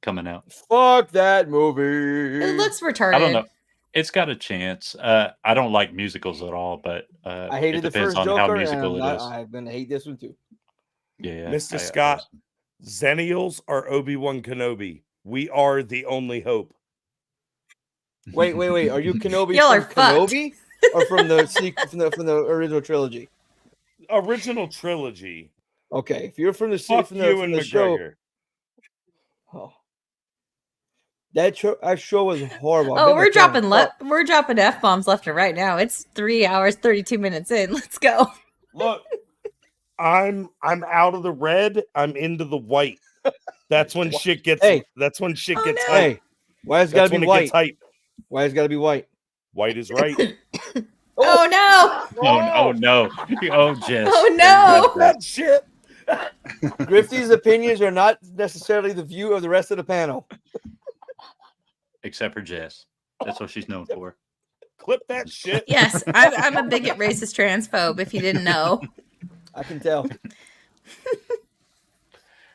coming out? Fuck that movie. It looks retarded. I don't know. It's got a chance. I don't like musicals at all, but I hated it the depends first on Joker, how musical and it is. I'm gonna hate this one too. Yeah, Mr. Scott, Xennials are Obi-Wan Kenobi. We are the only hope. Wait. Are you Kenobi Y'all are from fucked. Kenobi or from the sequel from the original trilogy? Original trilogy. Okay, if you're from the Fuck from you the, and from the show, McGregor. oh, that show was horrible. Oh, I've been we're dropping F-bombs left and right now. It's 3 hours, 32 minutes in. Let's go. Look, I'm out of the red. I'm into the white. That's when shit gets. Hey. That's when shit Oh, gets no. hype. Hey, why has it That's got to when be it white? gets hype. Why has it got to be white? White is right. Oh no. Oh no! Oh Jess! Oh no. That shit. Grifty's opinions are not necessarily the view of the rest of the panel. Except for Jess. That's what she's known for. Clip that shit. Yes, I'm a bigot, racist, transphobe. If you didn't know. I can tell.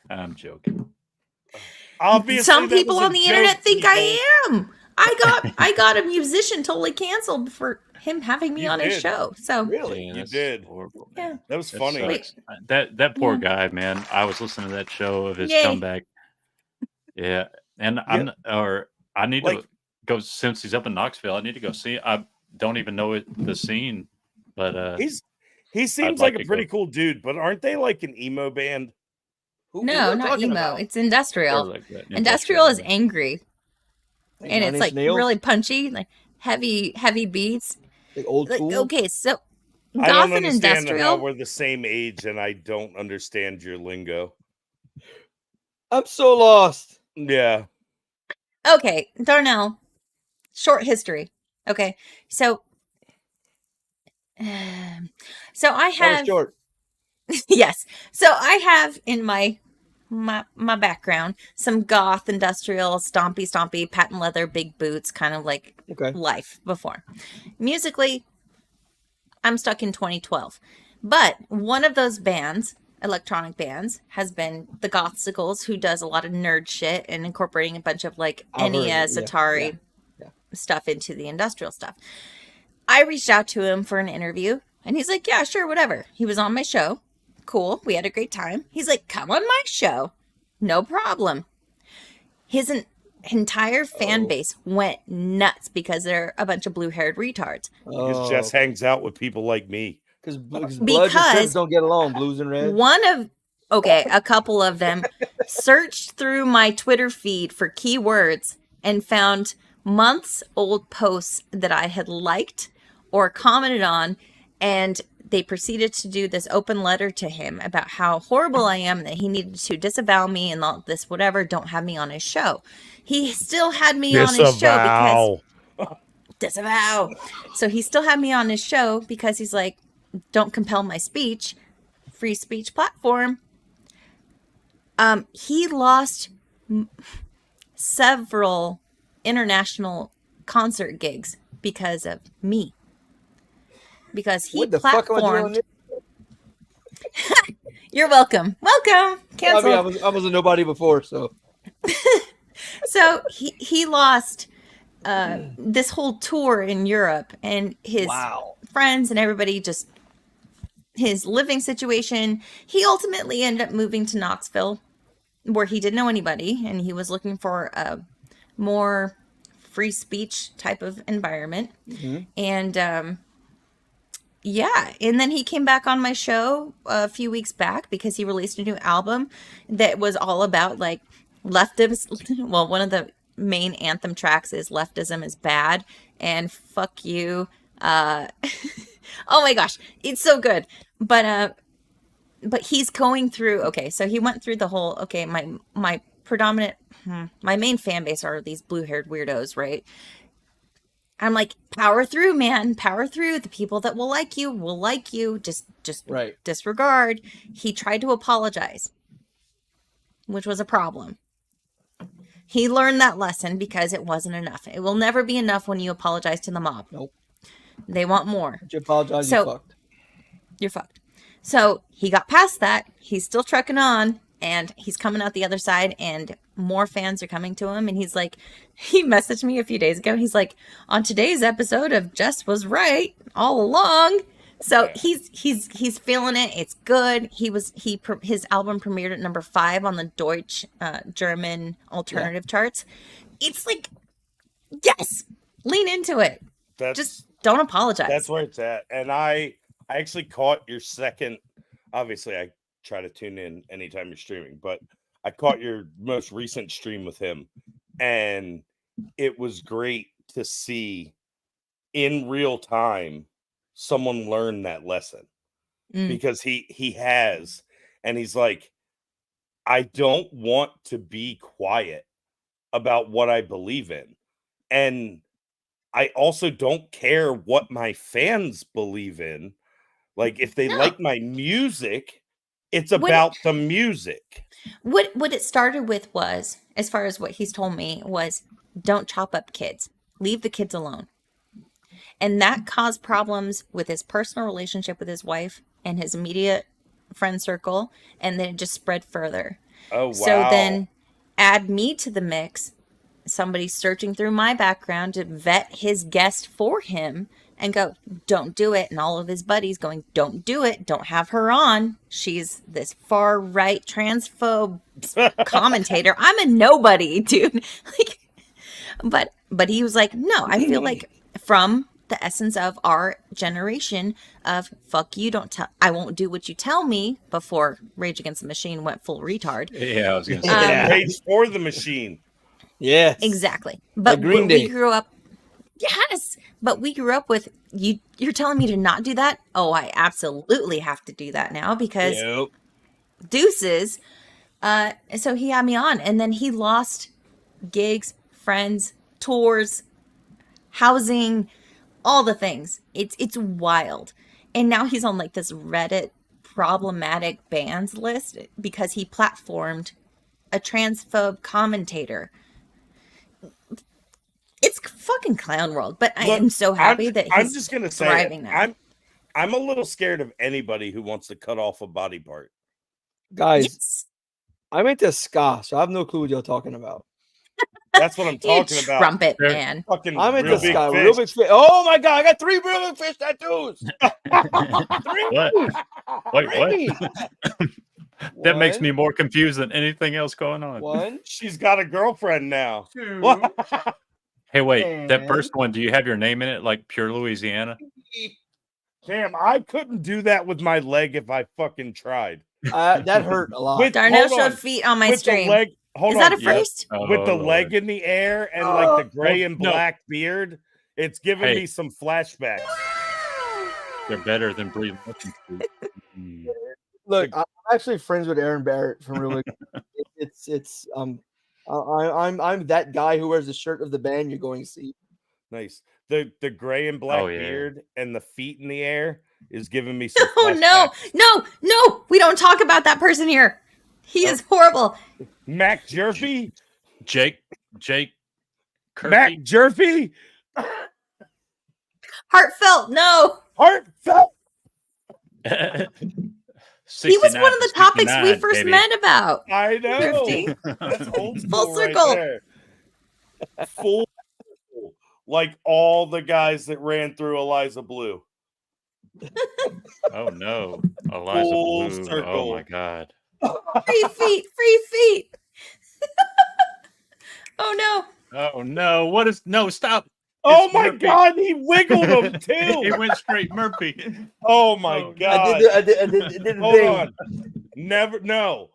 I'm joking. Obviously, Some that people was a on the joke, internet think people. I am. I got a musician totally canceled for him having me You on his did. show. So Really? You that's did. horrible, Yeah. man. That was That funny. Wait. sucks. That poor Yeah. guy, man. I was listening to that show of his Yay. comeback. Yeah, and I need Like- to go since he's up in Knoxville. I need to go see. I don't even know the scene, but He seems like like a to pretty go. cool dude, but aren't they like an emo band? Who no, are we not talking emo. about? It's industrial. like that. Industrial is angry, Like and Nine it's Inch like Nails? really punchy, like heavy beats. like old Like Tool. okay, so I don't Goth and understand how industrial. we're the same age, and I don't understand your lingo. I'm so lost. Yeah, Okay, Darnell. Short history. Okay, so So I That was have short. yes. So I have in my background some goth industrial stompy patent leather big boots kind of like Okay. life before. Musically, I'm stuck in 2012. But one of those bands, electronic bands, has been the Gothsicles, who does a lot of nerd shit and incorporating a bunch of like I've heard of it, NES, yeah, Atari yeah. stuff into the industrial stuff. I reached out to him for an interview and he's like, yeah, sure, whatever. He was on my show. Cool. We had a great time. He's like, come on my show. No problem. His entire fan base went nuts because they're a bunch of blue-haired retards. Because Jess hangs out with people like me. Because bloods and crips don't get along. Blues and reds. A couple of them searched through my Twitter feed for keywords and found months old posts that I had liked or commented on, and they proceeded to do this open letter to him about how horrible I am, that he needed to disavow me and all this whatever, don't have me on his show. He still had me on his show because disavow. So he still had me on his show because he's like, don't compel my speech, free speech platform. He lost several international concert gigs because of me. Because he what the fuck am I doing on platformed. You're welcome. Welcome. Cancel. I mean, I was a nobody before, so. So he lost this whole tour in Europe, and his friends and everybody, just his living situation. He ultimately ended up moving to Knoxville, where he didn't know anybody, and he was looking for a more free speech type of environment. Mm-hmm. And yeah, and then he came back on my show a few weeks back because he released a new album that was all about like leftism. Well, one of the main anthem tracks is "Leftism is Bad" and "Fuck You." Oh my gosh, it's so good. But he's going through. Okay, so he went through the whole. Okay, my predominant, my main fan base are these blue-haired weirdos, right? I'm like, power through, man. Power through. The people that will like you. Just right. Disregard. He tried to apologize, which was a problem. He learned that lesson because it wasn't enough. It will never be enough when you apologize to the mob. Nope. They want more. If you apologize, So- you're fucked. You're fucked. So he got past that. He's still trucking on, and he's coming out the other side, and more fans are coming to him. And he's like, he messaged me a few days ago. He's like, on today's episode of Jess Was Right all along. So he's feeling it. It's good. His album premiered at number 5 on the Deutsch German alternative charts. It's like, yes, lean into it. Just don't apologize. That's where it's at. And I actually caught your second. Obviously, I try to tune in anytime you're streaming, but I caught your most recent stream with him, and it was great to see in real time someone learn that lesson, because he has, and he's like, I don't want to be quiet about what I believe in, and I also don't care what my fans believe in. Like, if they like my music, it's about the music. What it started with was, as far as what he's told me, was don't chop up kids. Leave the kids alone. And that caused problems with his personal relationship with his wife and his immediate friend circle. And then it just spread further. Oh, wow. So then add me to the mix. Somebody searching through my background to vet his guest for him and go, don't do it. And all of his buddies going, don't do it. Don't have her on. She's this far right transphobe commentator. I'm a nobody, dude. Like, but he was like, no, I feel like from the essence of our generation of fuck you, I won't do what you tell me, before Rage Against the Machine went full retard. Yeah, I was going to say. Rage for the Machine. Yes. Exactly. But Green Day. we grew up. Yes. But we grew up with you're telling me to not do that? Oh, I absolutely have to do that now because deuces. So he had me on, and then he lost gigs, friends, tours, housing, all the things. It's wild. And now he's on like this Reddit problematic bans list because he platformed a transphobe commentator. It's fucking clown world, but I Look, am so happy that I'm he's just gonna say thriving it. now. I'm a little scared of anybody who wants to cut off a body part. Guys, Yes. I'm into ska, so I have no clue what you're talking about. That's what I'm You talking about. trumpet There- man. Fucking I'm into real big ska, fish. real big fish. Oh my god, I got 3 real big fish tattoos. What? Wait, Three. what? That makes One, me more confused than anything else going on. One. She's got a girlfriend now. Two. What? Hey, wait, that And- first one, do you have your name in it like Pure Louisiana? Damn, I couldn't do that with my leg if I fucking tried. That hurt a lot. With- Darnell hold on. showed feet on my With stream. the leg, hold Is on. that a Yep. first? With the Oh, leg Lord. in the air and like the gray and no. black beard, it's giving Hey. me some flashbacks. They're better than Breed Looking Street. Look, I'm actually friends with Aaron Barrett from Real. It's I'm that guy who wears the shirt of the band you're going to see. Nice. The gray and black Oh, yeah. beard and the feet in the air is giving me some Oh no, flashbacks. no! We don't talk about that person here. He is horrible. Mac Jerfy? Jake Mac Kirby. Jerfy? Heartfelt, no. Heartfelt? He was one of the topics we 69, first baby. met about. I know. Grifty. That's old Full school right circle. there. Full circle. Like all the guys that ran through Eliza Blue. Oh no, Eliza Full Blue. Oh circle. my god. Free feet. Oh no. Oh no, what is no stop. Oh It's my Murphy. god, he wiggled him He too. went straight Murphy. Oh my Oh, god. I did the Hold thing. on. Never no,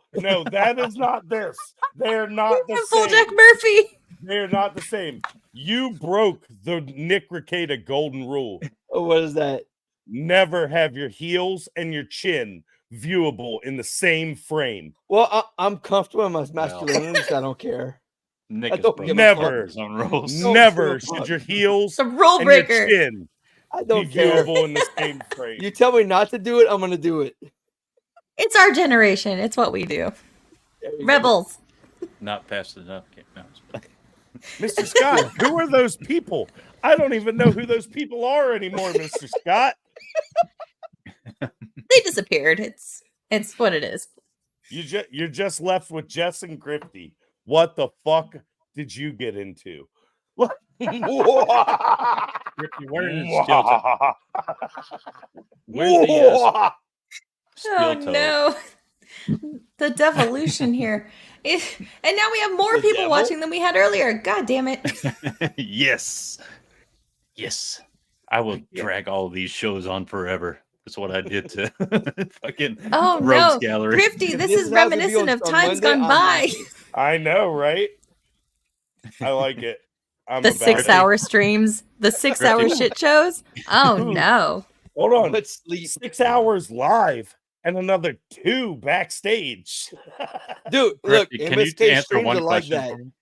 that is not this. They're not the Full Jack same. Murphy. They're not the same. You broke the Nick Rekieta golden rule. Oh, what is that? Never have your heels and your chin viewable in the same frame. Well, I'm comfortable in my masculinity, so I don't care. Nick I is don't broken give a fuck. his own rules. No, Never give a fuck. should your heels The rule and your breaker. chin I be don't care. viewable in the same frame. You tell me not to do it, I'm gonna do it. It's our generation. It's what we do. There you go. Rebels. Not fast enough. Okay, no, Mr. Scott, who are those people? I don't even know who those people are anymore, Mr. Scott. They disappeared. It's what it is. You're just left with Jess and Grifty. What the fuck did you get into? Ricky, where is steel toe? Where's the steel Oh toe? no. The devolution here. And now we have more The people devil? watching than we had earlier. God damn it. Yes. I will drag all these shows on forever. That's what I did to fucking Oh Rogues no. Gallery. Grifty, this This is is how to be reminiscent on- of on times Monday, gone I'm by. happy. I know, right? I like it. I'm The about 6 it. hour streams, the 6 hour shit shows. Oh no. Hold on. Let's sleep. 6 hours live and another 2 backstage. Dude, look, Grifty, can you MSK answer streams one are like question that. for me?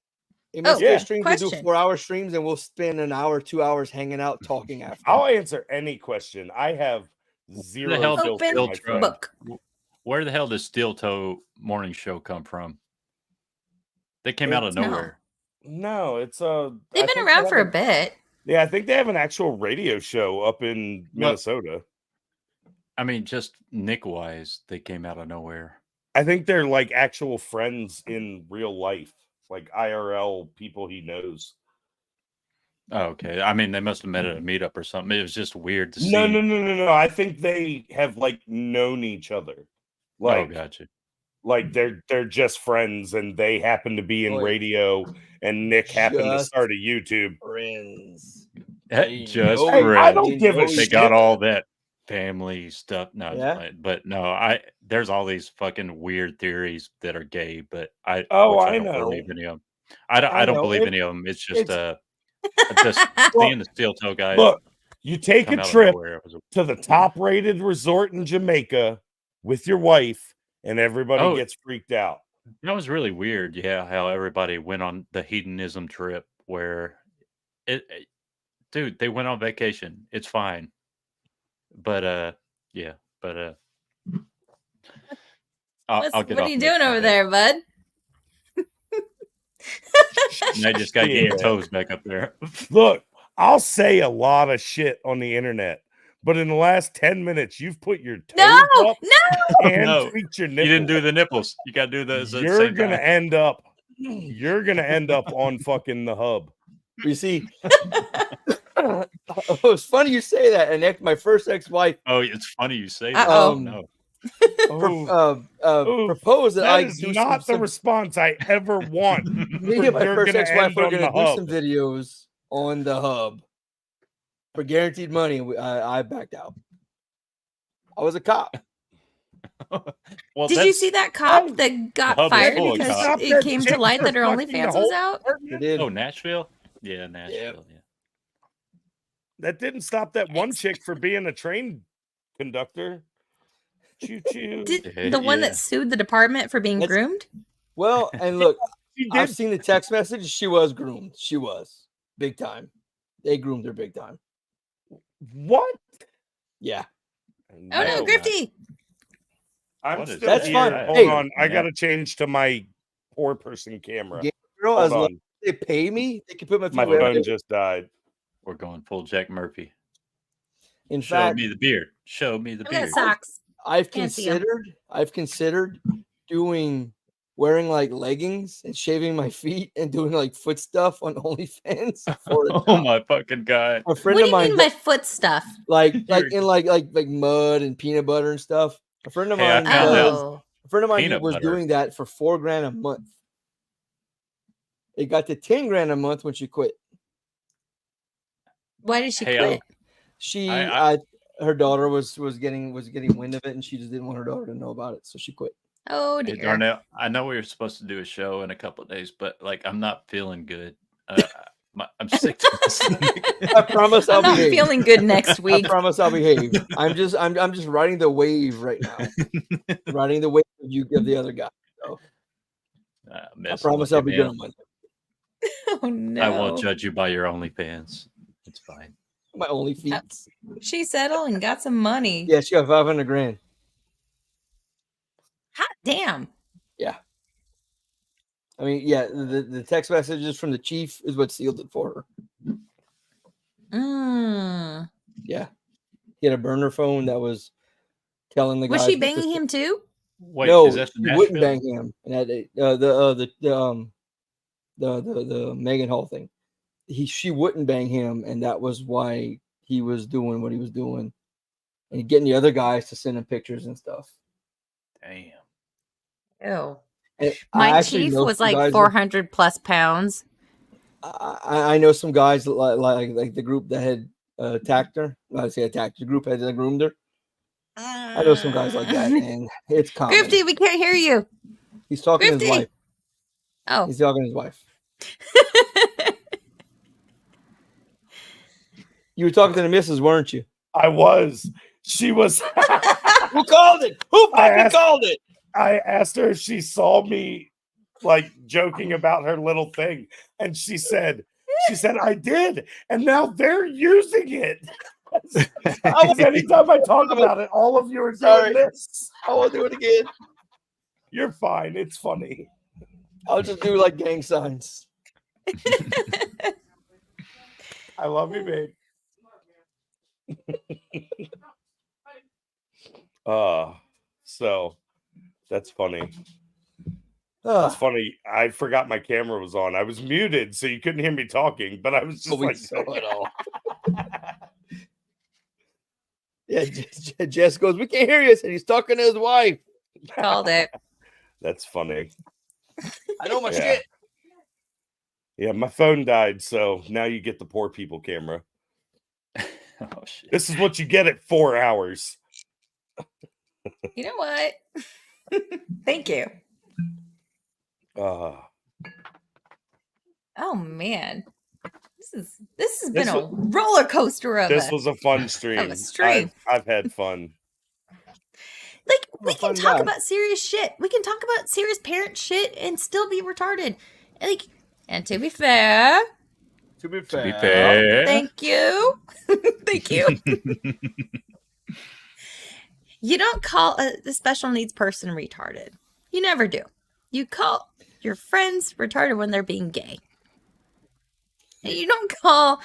MSK yeah. streams, we do Question. 4-hour streams and we'll spend an hour, 2 hours hanging out, talking after. I'll answer any question. I have zero hell did filter, Open my Steel friend. book. Where the hell does Steel Toe morning show come from? They came out of No. nowhere. No, it's They've I been think they around for a have bit. Yeah, I think they have an actual radio show up in Well- Minnesota. I mean, just Nick wise, they came out of nowhere. I think they're like actual friends in real life, like IRL people he knows. Oh, okay. I mean, they must have met at a meetup or something. It was just weird to see. No. I think they have like known each other. Oh, Like, gotcha. like they're just friends, and they happen to be in Boy. radio, and Nick happened to Just start a YouTube. Friends. Just know- Hey, I friends. don't give a know They shit. got all that family stuff. No, Yeah. but no, there's all these fucking weird theories that are gay, but I Oh, which I don't know. believe any of them. I I don't know. believe any of them. It's just it's- just seeing the steel toe guys Look, you take come a out of trip nowhere. It was to the top-rated resort in Jamaica with your wife, and everybody Oh. gets freaked out. that was really weird. Yeah, how everybody went on the hedonism trip where dude, they went on vacation. It's fine. But Yeah, but I'll get what off are you Nick doing over today. there, bud? Now you just got to get your Yeah. toes back up there. Look, I'll say a lot of shit on the internet, but in the last 10 minutes, you've put your toes No, up no. and No, tweaked your You nipples. didn't do the nipples. You got to do those at the You're same gonna time. end up. You're gonna end up on fucking the hub. You see, it was funny you say that. And my first ex-wife Oh, it's funny you say that. Uh-oh. Oh, no. Ooh, proposed that I that is do not the some response I ever want. me and my You're first gonna ex-wife end were on going to the do hub. some videos on the hub for guaranteed money. And I backed out. I was a cop. Well, Did you see that cop that got hub is fired full of because cops. it came to light that her Fucking the OnlyFans whole was out? They did. Oh, Nashville? Yeah, Nashville. Yeah. That didn't stop that one chick for being a train conductor. Choo choo. Did the one that sued the department for being That's- groomed? Well, and look, She I've did. seen the text message. She was groomed. She was big time. They groomed her big time. What? Yeah. Oh no, No, Grifty! I'm What is still That's here. fine. Hold Hey. on. I gotta change to my poor person camera. Yeah, girl, Hold as long on. as they pay me, they can put my feet My wherever phone they- just died. We're going full Jack Murphy. In Show fact, me the beard. Show me the I've got beard. socks. I've Can't see 'em. considered wearing like leggings and shaving my feet and doing like foot stuff on OnlyFans for a Oh job. my fucking God. A friend What do of you mine mean by foot stuff? like You're- in like mud and peanut butter and stuff. A friend of Hey, I mine found out- Oh, a friend of mine Peanut was butter. doing that for $4,000 a month. It got to $10,000 a month when she quit. why did she Hey, quit? She her daughter was getting wind of it and she just didn't want her daughter to know about it, so she quit. Oh Hey, dear. Darnell, I know we were supposed to do a show in a couple of days, but like I'm not feeling good. I'm sick to my stomach. I promise I'm I'll not behave. feeling good next I week. promise I'll behave. I'm just riding the wave right now. Riding the wave of the other guy. So I Messing promise with I'll you, be good man. on Monday. Oh no. I won't judge you by your OnlyFans. It's fine. My only feet. She settled and got some money. Yeah, she got $500,000. Hot damn. I mean, yeah, the text messages from the chief is what sealed it for her. Mm. Yeah, he had a burner phone that was telling the guy. Was she banging him too? Wait, No, is that she the wouldn't Nashville? bang him. And the Megan Hall thing. She wouldn't bang him, and that was why he was doing what he was doing, and getting the other guys to send him pictures and stuff. Damn. Ew. And I My actually chief know was some like guys 400 plus pounds. I know some guys that like the group that had attacked her. I say attacked the group had groomed her. I know some guys like that, and it's common. Grifty, we can't hear you. He's talking to his Grifty. wife. Oh. He's talking to his wife. You were talking to the missus, weren't you? I was. She was. Who called it? Who fucking called it? I asked her if she saw me like joking about her little thing, and she said, I did, and now they're using it. Anytime I talk about it, all of you are doing this. I won't do it again. You're fine. It's funny. I'll just do like gang signs. I love you, babe. So that's funny. That's funny. I forgot my camera was on. I was muted, so you couldn't hear me talking, but I was just like, saw it all. Yeah, Jess goes, we can't hear you. And he's talking to his wife. Called it. That's funny. I know my Yeah. shit. Yeah, my phone died, so now you get the poor people camera. Oh shit. This is what you get at 4 hours. You know what? Thank you. Uh, Oh man. This has been This a roller coaster of this a was a fun stream. stream. I've had fun. like I'm a we can fun talk guy. about serious shit. We can talk about serious parent shit and still be retarded. Like, and to be fair, To be To be fair. thank you. Thank you. You don't call the special needs person retarded. You never do. You call your friends retarded when they're being gay. And you don't call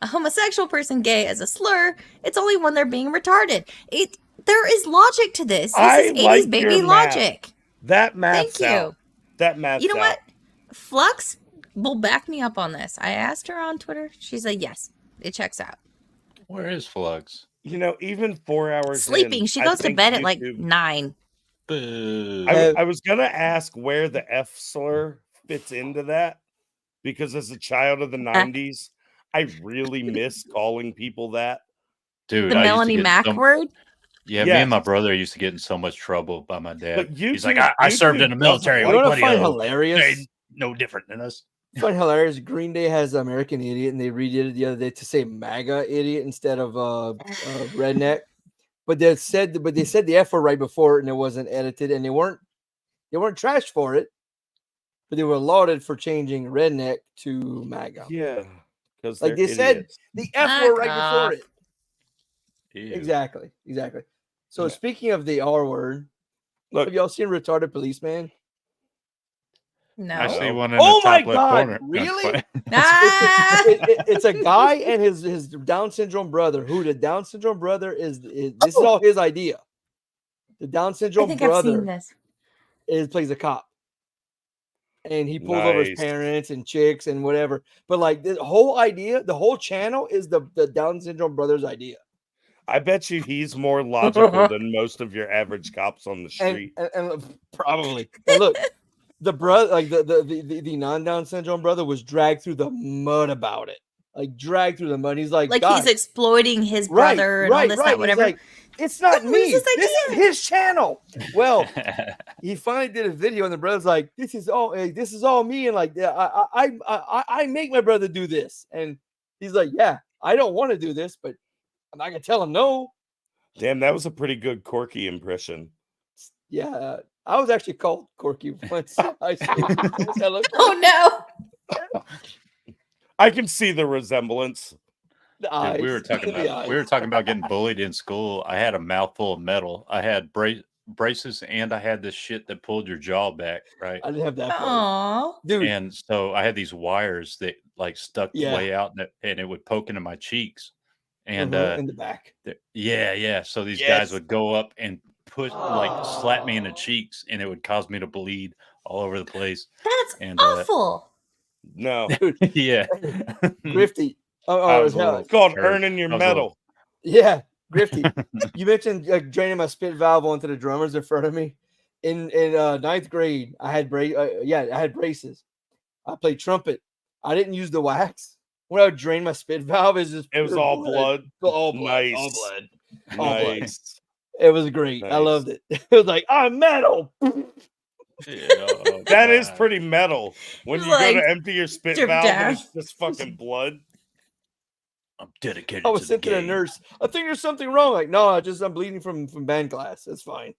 a homosexual person gay as a slur. It's only when they're being retarded. There is logic to this. This is 80s baby logic. That math's Thank you. out. That math's You know out. what? Flux will back me up on this. I asked her on Twitter. She said, yes, it checks out. Where is Flux? You know, even 4 hours Sleeping. in, She I goes to think bed at like YouTube- 9. Boo. I was gonna ask where the F slur fits into that, because as a child of the 90s, I really miss calling people that. Dude, The I used to Melanie get Mac so- word? Yeah, me Yes. and my brother used to get in so much trouble by my dad. But He's like, YouTube- I served YouTube in the military. You doesn't know what What I find do you hilarious? no different than us. I find hilarious. Green Day has American Idiot, and they redid it the other day to say MAGA idiot instead of redneck. But they said the F word right before it, and it wasn't edited, and they weren't trashed for it, but they were lauded for changing redneck to MAGA. Yeah, because Like they said the F word right before it. Ew. Exactly. So Yeah. speaking of the R word, Look, have y'all seen Retarded Policeman? No. I see one in Oh the my top left God, corner. really? Ah! It's a guy and his Down syndrome brother. Who the Down syndrome brother is this is all his idea. The Down I syndrome think I've seen brother this. plays a cop, and he pulls over his Nice. parents and chicks and whatever. But like the whole idea, the whole channel is the Down syndrome brother's idea. I bet you he's more logical than most of your average cops on the street. And probably. And look, the brother, like the non-Down syndrome brother, was dragged through the mud about it. Like dragged through the mud. He's like, Like God, he's exploiting his brother and all this, that, He's whatever. like, it's not Where's me. this This is idea? his channel. Well, he finally did a video, and the brother's like, "This is all me." And like, yeah, I make my brother do this, and he's like, "Yeah, I don't want to do this, but I'm not gonna tell him no." Damn, that was a pretty good Corky impression. Yeah, I was actually called Corky once. Oh no. I can see the resemblance. Dude, we were talking about getting bullied in school. I had a mouthful of metal. I had braces, and I had this shit that pulled your jaw back, right? I didn't have that part. Aw. Dude. And so I had these wires that like stuck Yeah. way out, and it would poke into my cheeks. And in the back. Yeah. So these Yes. guys would go up and slap me in the cheeks, and it would cause me to bleed all over the place. That's And awful. No, yeah. Grifty. I Oh, was a little it's called jerk. earning your I was a little- medal. yeah, Grifty. You mentioned draining my spit valve onto the drummers in front of me. In ninth grade, I had braces. I played trumpet. I didn't use the wax. When I would drain my spit valve, it was It was all blood. All blood. Nice. All blood. All blood. Nice. It was great. I Nice. loved it. It was like, I'm metal. Yeah, oh, That is God. pretty metal. When It's you go like, to empty your spit drip valve down. and it's just fucking blood. I'm dedicated. I was to sent to the game. nurse. I think there's something wrong. Like, no, I'm bleeding from band class. That's fine.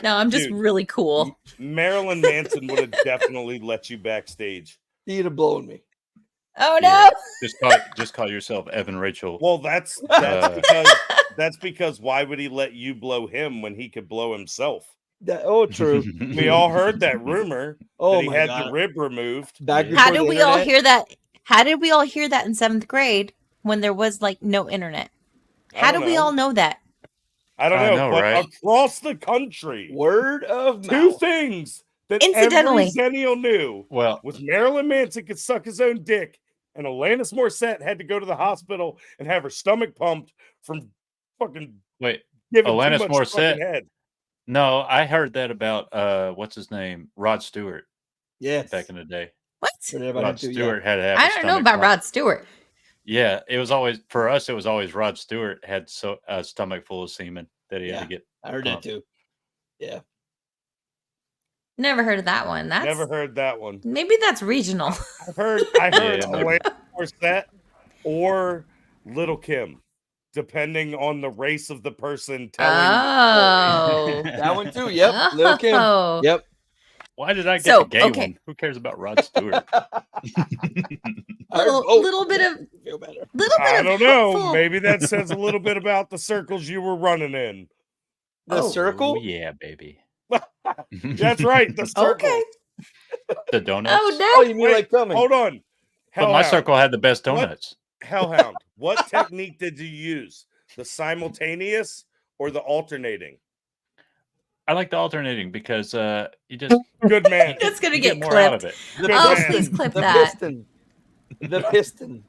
No, I'm just Dude. really cool. Marilyn Manson would have definitely let you backstage. He'd have blown me. Oh Yeah. no. Just call yourself Evan Rachel. Well, that's because why would he let you blow him when he could blow himself? True. We all heard that rumor Oh that he my had God. the rib removed. Back Yeah. before How the did we all internet. hear that? How did we all hear that in 7th grade when there was like no internet? How I did don't we know. all know that? I don't I know, know, but right? across the country, Word of two mouth. things that Incidentally. every Zennial knew Well, was Marilyn Manson could suck his own dick, and Alanis Morissette had to go to the hospital and have her stomach pumped from fucking wait. giving Alanis too much Morissette? fucking head. No, I heard that about what's his name, Rod Stewart, Yes. back in the day. What? Heard about him Rod too, yeah. Stewart had to have. I his don't know stomach about pumped. Rod Stewart. Yeah, it was always for us. It was always Rod Stewart had a stomach full of semen that he had to get. I heard that pumped. too. Yeah. Never heard of that one. That's Never heard that one. maybe that's regional. I heard Yeah, Alanis Morissette or Little Kim, depending on the race of the person telling. Oh. That one too. Yep. Lil' Kim. Oh. Yep. Why did I get So, the gay okay. one? Who cares about Rod Stewart? Little bit of Feel better. I don't know. helpful- Maybe that says a little bit about the circles you were running in. The Oh. circle? Oh, yeah, baby. That's right. The circle. Okay. The donuts. Oh no. Oh, you mean Wait, like filming? hold on. But my Hellhound. circle had the best What? donuts. Hellhound. What technique did you use? The simultaneous or the alternating? I like the alternating because you just Good man. That's gonna you get more out clipped. of it. Good Oh, man. please clip The that. piston. The piston.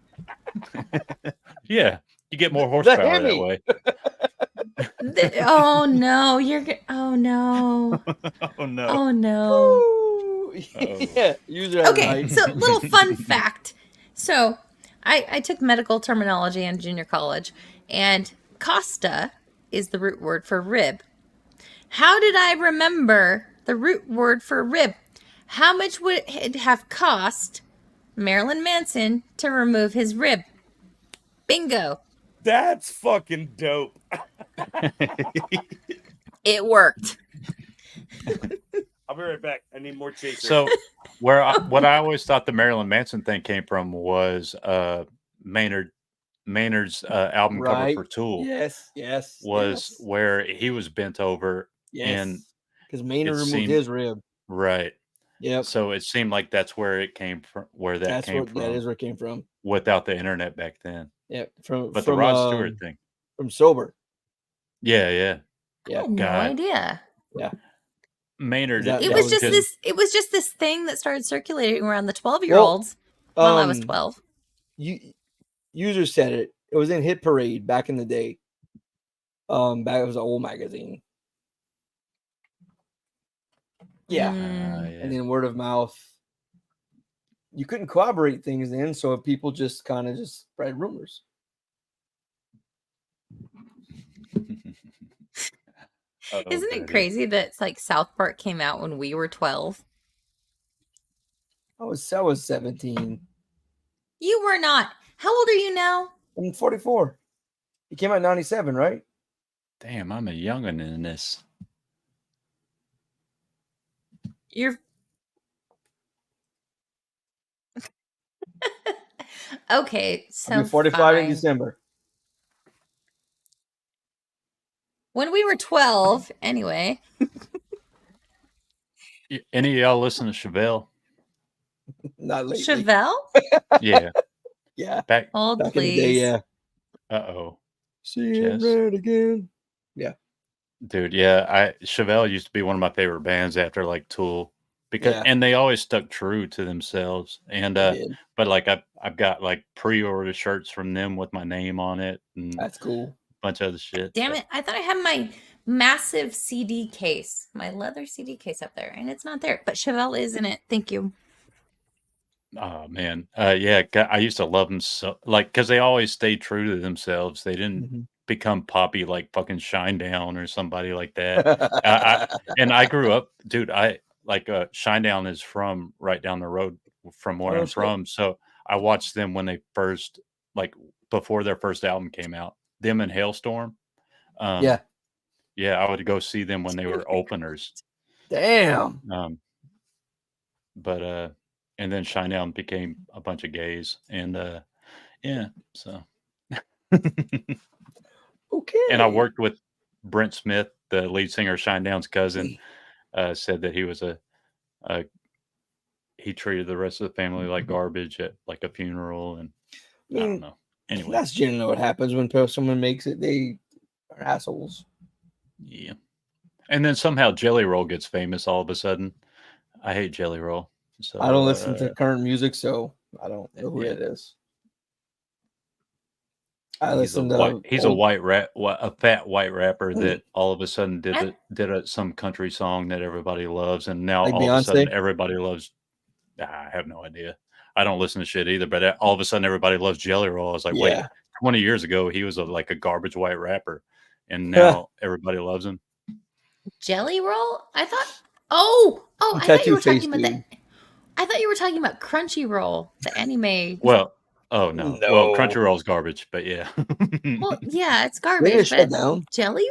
Yeah, you get more The horsepower that Hemi. way. Oh no, oh no. Oh no. Oh no. Ooh. Uh-oh. Yeah. Use it at Okay, night. so little fun fact. So I took medical terminology in junior college, and costa is the root word for rib. How did I remember the root word for rib? How much would it have cost Marilyn Manson to remove his rib? Bingo. That's fucking dope. It worked. I'll be right back. I need more chaser. So what I always thought the Marilyn Manson thing came from was Maynard's album cover Right. for Tool Yes. Yes. was where he was bent over. And Yes. Because Maynard it removed seemed- his rib. right. Yep. So it seemed like that's where it came from, That from is where it came from. without the internet back then. Yep. But the Rod Stewart thing. from Sober. Yeah, yeah. I had no God. idea. Maynard. That- It that was was just good. this. It was just this thing that started circulating around the 12-year-olds while I was 12. User said it. It was in Hit Parade back in the day. Back it was an old magazine. Yeah. Mm. And then word of mouth. You couldn't corroborate things then, so people just kind of just spread rumors. Isn't it crazy that it's like South Park came out when we were 12? I was 17. You were not. How old are you now? I'm 44. He came out in 97, right? Damn, I'm a youngin' in this. You're okay. So I'll be 45 in fine. December. When we were 12, anyway. Any of y'all listen to Chevelle? Not lately. Chevelle? Yeah. Yeah. Back. Hold, Back please. in the day, yeah. Uh-oh. See it Jess. red again. Dude, yeah. Chevelle used to be one of my favorite bands after like Tool. Because Yeah. and they always stuck true to themselves. And They did. but like I've got like pre-order shirts from them with my name on it and a That's cool. bunch of other shit. Damn it. I thought I had my massive CD case, my leather CD case up there, and it's not there. But Chevelle is in it. Thank you. Oh man. Yeah, I used to love them so like because they always stayed true to themselves. They didn't Mhm. become poppy like fucking Shinedown or somebody like that. And I grew up, dude. Shinedown is from right down the road from where Oh, I'm shit. from. So I watched them when they first, like, before their first album came out. Them and Hailstorm. Yeah. Yeah, I would go see them when they were openers. Damn. But and then Shinedown became a bunch of gays, and yeah, so. Okay. And I worked with Brent Smith, the lead singer of Shinedown's cousin. Said that he was he treated the rest of the family like garbage at like a funeral, and I don't know. Anyway, That's generally what happens when someone makes it. They are assholes. yeah. And then somehow Jelly Roll gets famous all of a sudden. I hate Jelly Roll. So I don't listen to current music, so I don't know who yeah. it is. I listen to. He's a fat white rapper that all of a sudden did some country song that everybody loves, and now Like all of a sudden Beyonce? everybody loves. I have no idea. I don't listen to shit either, but all of a sudden everybody loves Jelly Roll. I was like, wait, Yeah. 20 years ago he was like a garbage white rapper, and now everybody loves him. Jelly Roll? I thought. Oh, I thought you were talking about that. I thought you were talking about Crunchyroll, the anime. Well, oh no. Well, Crunchyroll's garbage, but yeah. Well, yeah, it's They garbage. just shut But down. Jelly?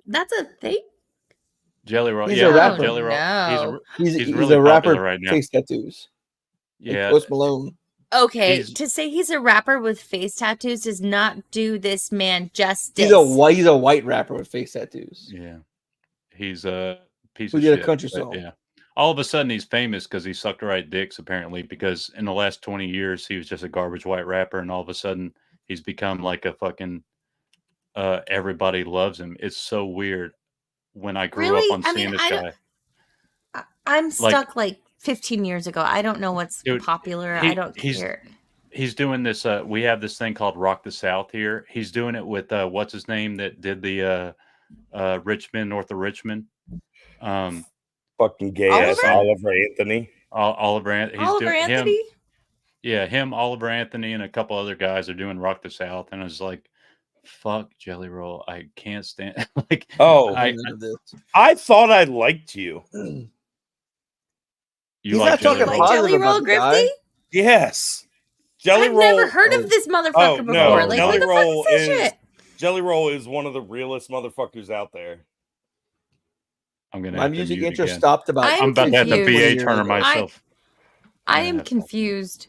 That's a thing? Jelly Roll. He's yeah, a rapper. Jelly Roll. No. He's really a rapper. popular right now. Face tattoos. Like Yeah. Post Malone. Okay, to say he's a rapper with face tattoos does not do this man justice. He's a white rapper with face tattoos. Yeah. He's a piece Who of did a shit. country but song. yeah. All of a sudden, he's famous because he sucked the right dicks, apparently, because in the last 20 years, he was just a garbage white rapper. And all of a sudden, he's become like a fucking everybody loves him. It's so weird. When I grew up Really? on I mean, seeing this I don't. guy, I'm like, stuck like 15 years ago. I don't know what's dude, popular. I don't he's care. he's doing this. We have this thing called Rock the South here. He's doing it with what's his name that did the Richmond, north of Richmond. Fucking gay ass Oliver Anthony. Oliver. He's Oliver doing him. Anthony? Yeah, him, Oliver Anthony, and a couple other guys are doing Rock the South, and I was like, "Fuck Jelly Roll, I can't stand." Like, Oh, I thought I liked you. You He's like not Jelly talking Roll? Like positive Jelly Roll, about the guy. Grifty? Yes, Jelly I've Roll. never heard of this motherfucker before. No, Like, Jelly who the Roll fuck is this is shit? Jelly Roll is one of the realest motherfuckers out there. I'm gonna. My have to music mute interest again. stopped about. I'm I'm about to have to confused. BA Turner myself. I Yeah, am fuck. confused.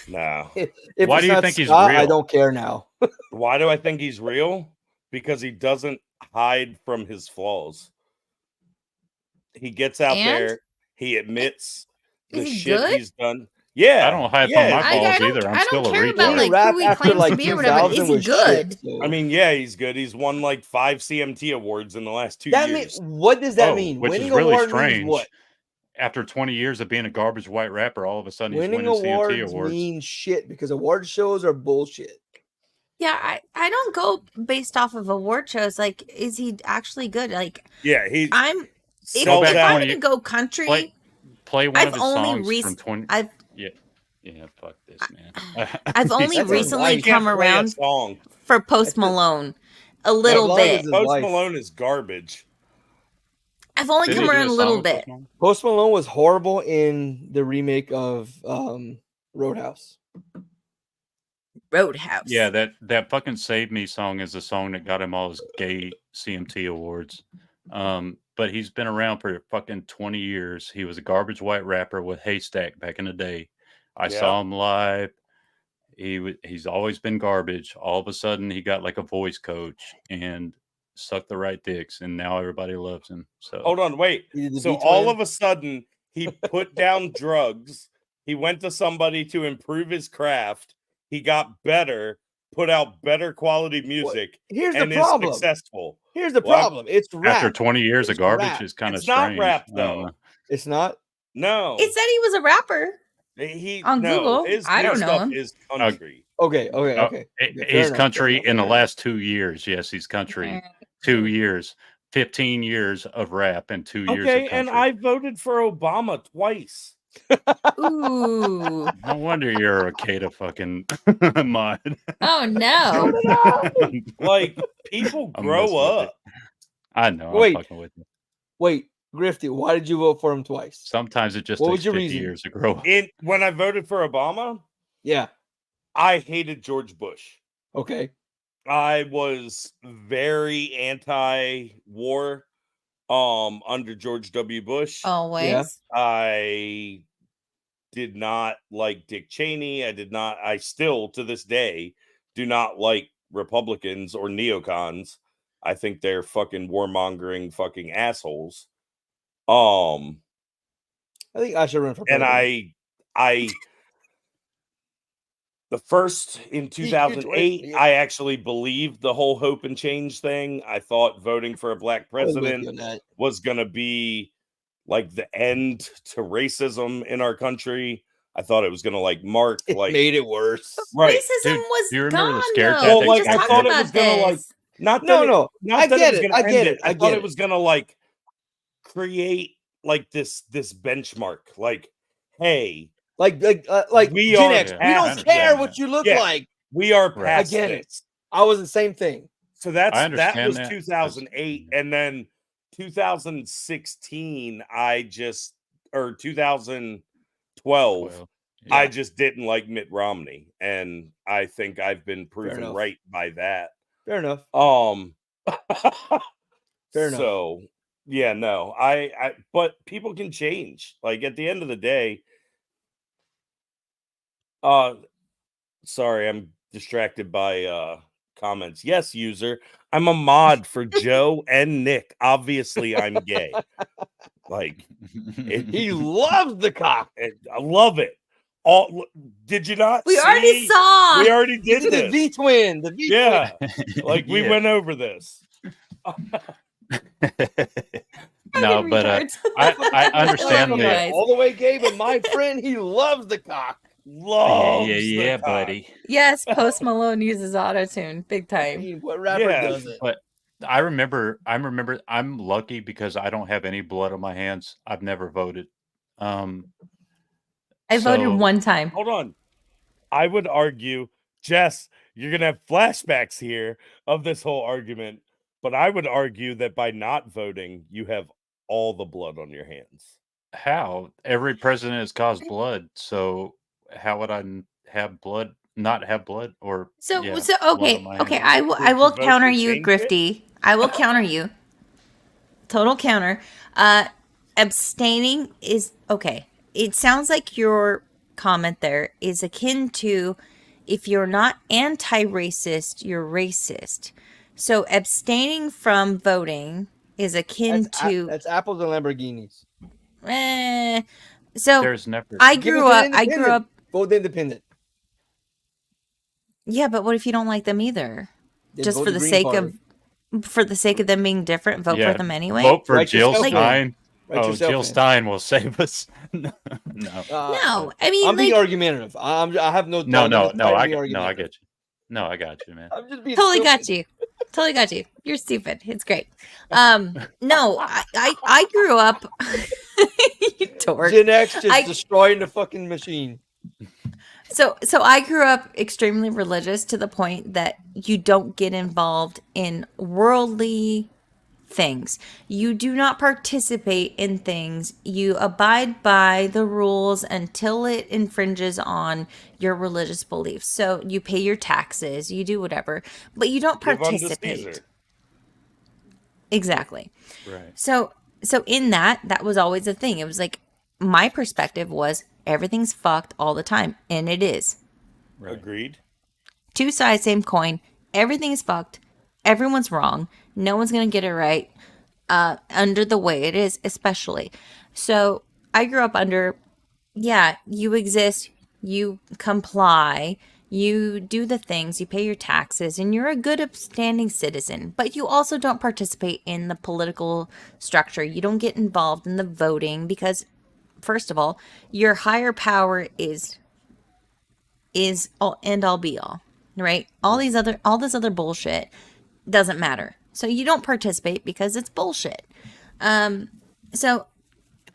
No. If Why it's do you not think he's Scott, real? I don't care now. Why do I think he's real? Because he doesn't hide from his flaws. He gets out And? there. He admits Is the he shit good? he's done. Yeah, I don't hide from my I flaws don't, either. I'm I still don't a care about retard. like Rap who he after claims like to be or whatever. 2000 Is he was good? shit, so. I mean, yeah, he's good. He's won like 5 CMT awards in the last 2 that years. what does that mean? Which Winning is really award means strange. what? After 20 years of being a garbage white rapper, all of a sudden he's Winning winning CMT awards awards. mean shit because award shows are bullshit. Yeah, I don't go based off of award shows. Like, is he actually good? Like, Yeah, he if I'm sells out. gonna go country, Play one I've of his only songs from 20. Yeah, fuck this, man. I've only That's his recently life. come Play a around song. for Post Malone a little long as bit. his Post life. Malone is garbage. I've only Did he come do around a song little with Post bit. Malone? Post Malone was horrible in the remake of Roadhouse. Roadhouse. Yeah, that fucking Save Me song is the song that got him all his gay CMT awards. But he's been around for fucking 20 years. He was a garbage white rapper with Haystack back in the day. I saw him live. He's always been garbage. All of a sudden, he got like a voice coach and sucked the right dicks, and now everybody loves him. So Hold on, wait. He did the So beat all twin. of a sudden, he put down drugs. He went to somebody to improve his craft. He got better, put out better quality music, Here's and the problem. is successful. Here's the What? problem. It's rap. after 20 years of It's garbage, rap. is kind of It's not strange. rap, I don't though. know. It's not. No. It said he was a rapper. He on no, Google. His I new don't know stuff him. is country. Okay. Oh, Fair he's enough, country fair in the enough. last 2 years. Yes, he's country. 2 years. 15 years of rap and 2 years of Okay, country. and I voted for Obama twice. Ooh. No wonder you're a Kata fucking mod. Oh no. Like, people I'm grow messing with you. up. I know. Wait. I'm fucking with you. Wait, Grifty, why did you vote for him twice? Sometimes it just What takes was your 50 reason? years to grow up. When I voted for Obama, Yeah. I hated George Bush. Okay. I was very anti-war under George W. Bush. Always. Yeah. I did not like Dick Cheney. I still to this day do not like Republicans or neocons. I think they're fucking warmongering fucking assholes. I think I should run for And president. the first in 2008, Yeah. I actually believed the whole hope and change thing. I thought voting for a black I was with president you on that. was going to be like the end to racism in our country. I thought it was going to like mark It like made it worse. right. Racism Dude, was do you remember the gone, scare though. tactics We Well, just like I talked thought it about was going to like this. not that No, not I that get it was it. going I to get end it. it. I I thought get it it. was going to like create like this benchmark. Like, hey, Like we Gen are X. Yeah, We I don't understand care that. what you look Yeah. like. we are Right. I past get it. this. I was the same thing. So I that understand was that, 2008, and then 2016, or 2012, Well, I yeah. just didn't like Mitt Romney, and I think I've been proven enough. right by that. Fair enough. Fair enough. So yeah, no, but people can change. Like at the end of the day, sorry, I'm distracted by comments. Yes, user. I'm a mod for Joe and Nick. Obviously, I'm gay. Like, He loves the cock. I love it. All did you not? We see? already saw. We already did The this. V twin. The V twin. Yeah, like we Yeah. went over this. No, Fucking but retards. I understand love you the guys. All the way gay, but my friend, he loves the cock. Loves the cock. buddy. Yes, Post Malone uses autotune big I time. mean, what rapper Yeah. does it? But I remember I'm lucky because I don't have any blood on my hands. I've never voted. I voted so- one time. Hold on. I would argue, Jess, you're gonna have flashbacks here of this whole argument, but I would argue that by not voting, you have all the blood on your hands. How? Every president has caused blood, so how would I have blood? Not have blood, or So yeah, so blood okay, on my okay. hands. I will Would you vote counter to you, change it? Grifty. I will counter you. Total counter. Abstaining is okay. It sounds like your comment there is akin to if you're not anti-racist, you're racist. So abstaining from voting is akin to That's apples and Lamborghinis. so There's never. I Give grew it to up. the I grew independent. up. Vote independent. Yeah, but what if you don't like them either? Then Just vote for the the Green sake Party. of them being different, vote Yeah, for them anyway. Vote for Write Jill yourself in. Stein. Write Oh, yourself Jill in. Stein will save us. No. No, I mean, I'm being like, argumentative. I have no. No, I'm no, just no. trying to I be get argumentative. you. No, I got you, man. I'm just being totally stupid. got you. Totally got you. You're stupid. It's great. No, I grew up. You dork. Gen X just I- destroying the fucking machine. So I grew up extremely religious to the point that you don't get involved in worldly things. You do not participate in things. You abide by the rules until it infringes on your religious beliefs. So you pay your taxes, you do whatever, but you don't Give unto participate. Caesar. Exactly. Right. So in that was always a thing. It was like my perspective was everything's fucked all the time, and it is. Right. Agreed. Two sides, same coin. Everything is fucked. Everyone's wrong. No one's gonna get it right. Under the way it is, especially. So I grew up under, yeah, you exist, you comply, you do the things, you pay your taxes, and you're a good upstanding citizen. But you also don't participate in the political structure. You don't get involved in the voting because, first of all, your higher power is all end all be all, right? All this other bullshit doesn't matter. So you don't participate because it's bullshit. So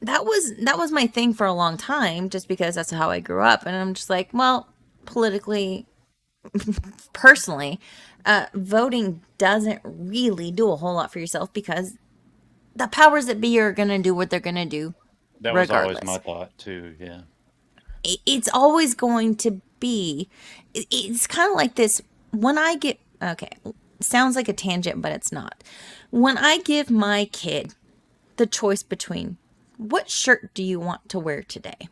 that was my thing for a long time, just because that's how I grew up. And I'm just like, well, politically, personally, voting doesn't really do a whole lot for yourself because the powers that be are going to do what they're going to do. That was always regardless. my thought too. Yeah. It's always going to be, it's kind of like this. When I get, okay, sounds like a tangent, but it's not. When I give my kid the choice between what shirt do you want to wear today,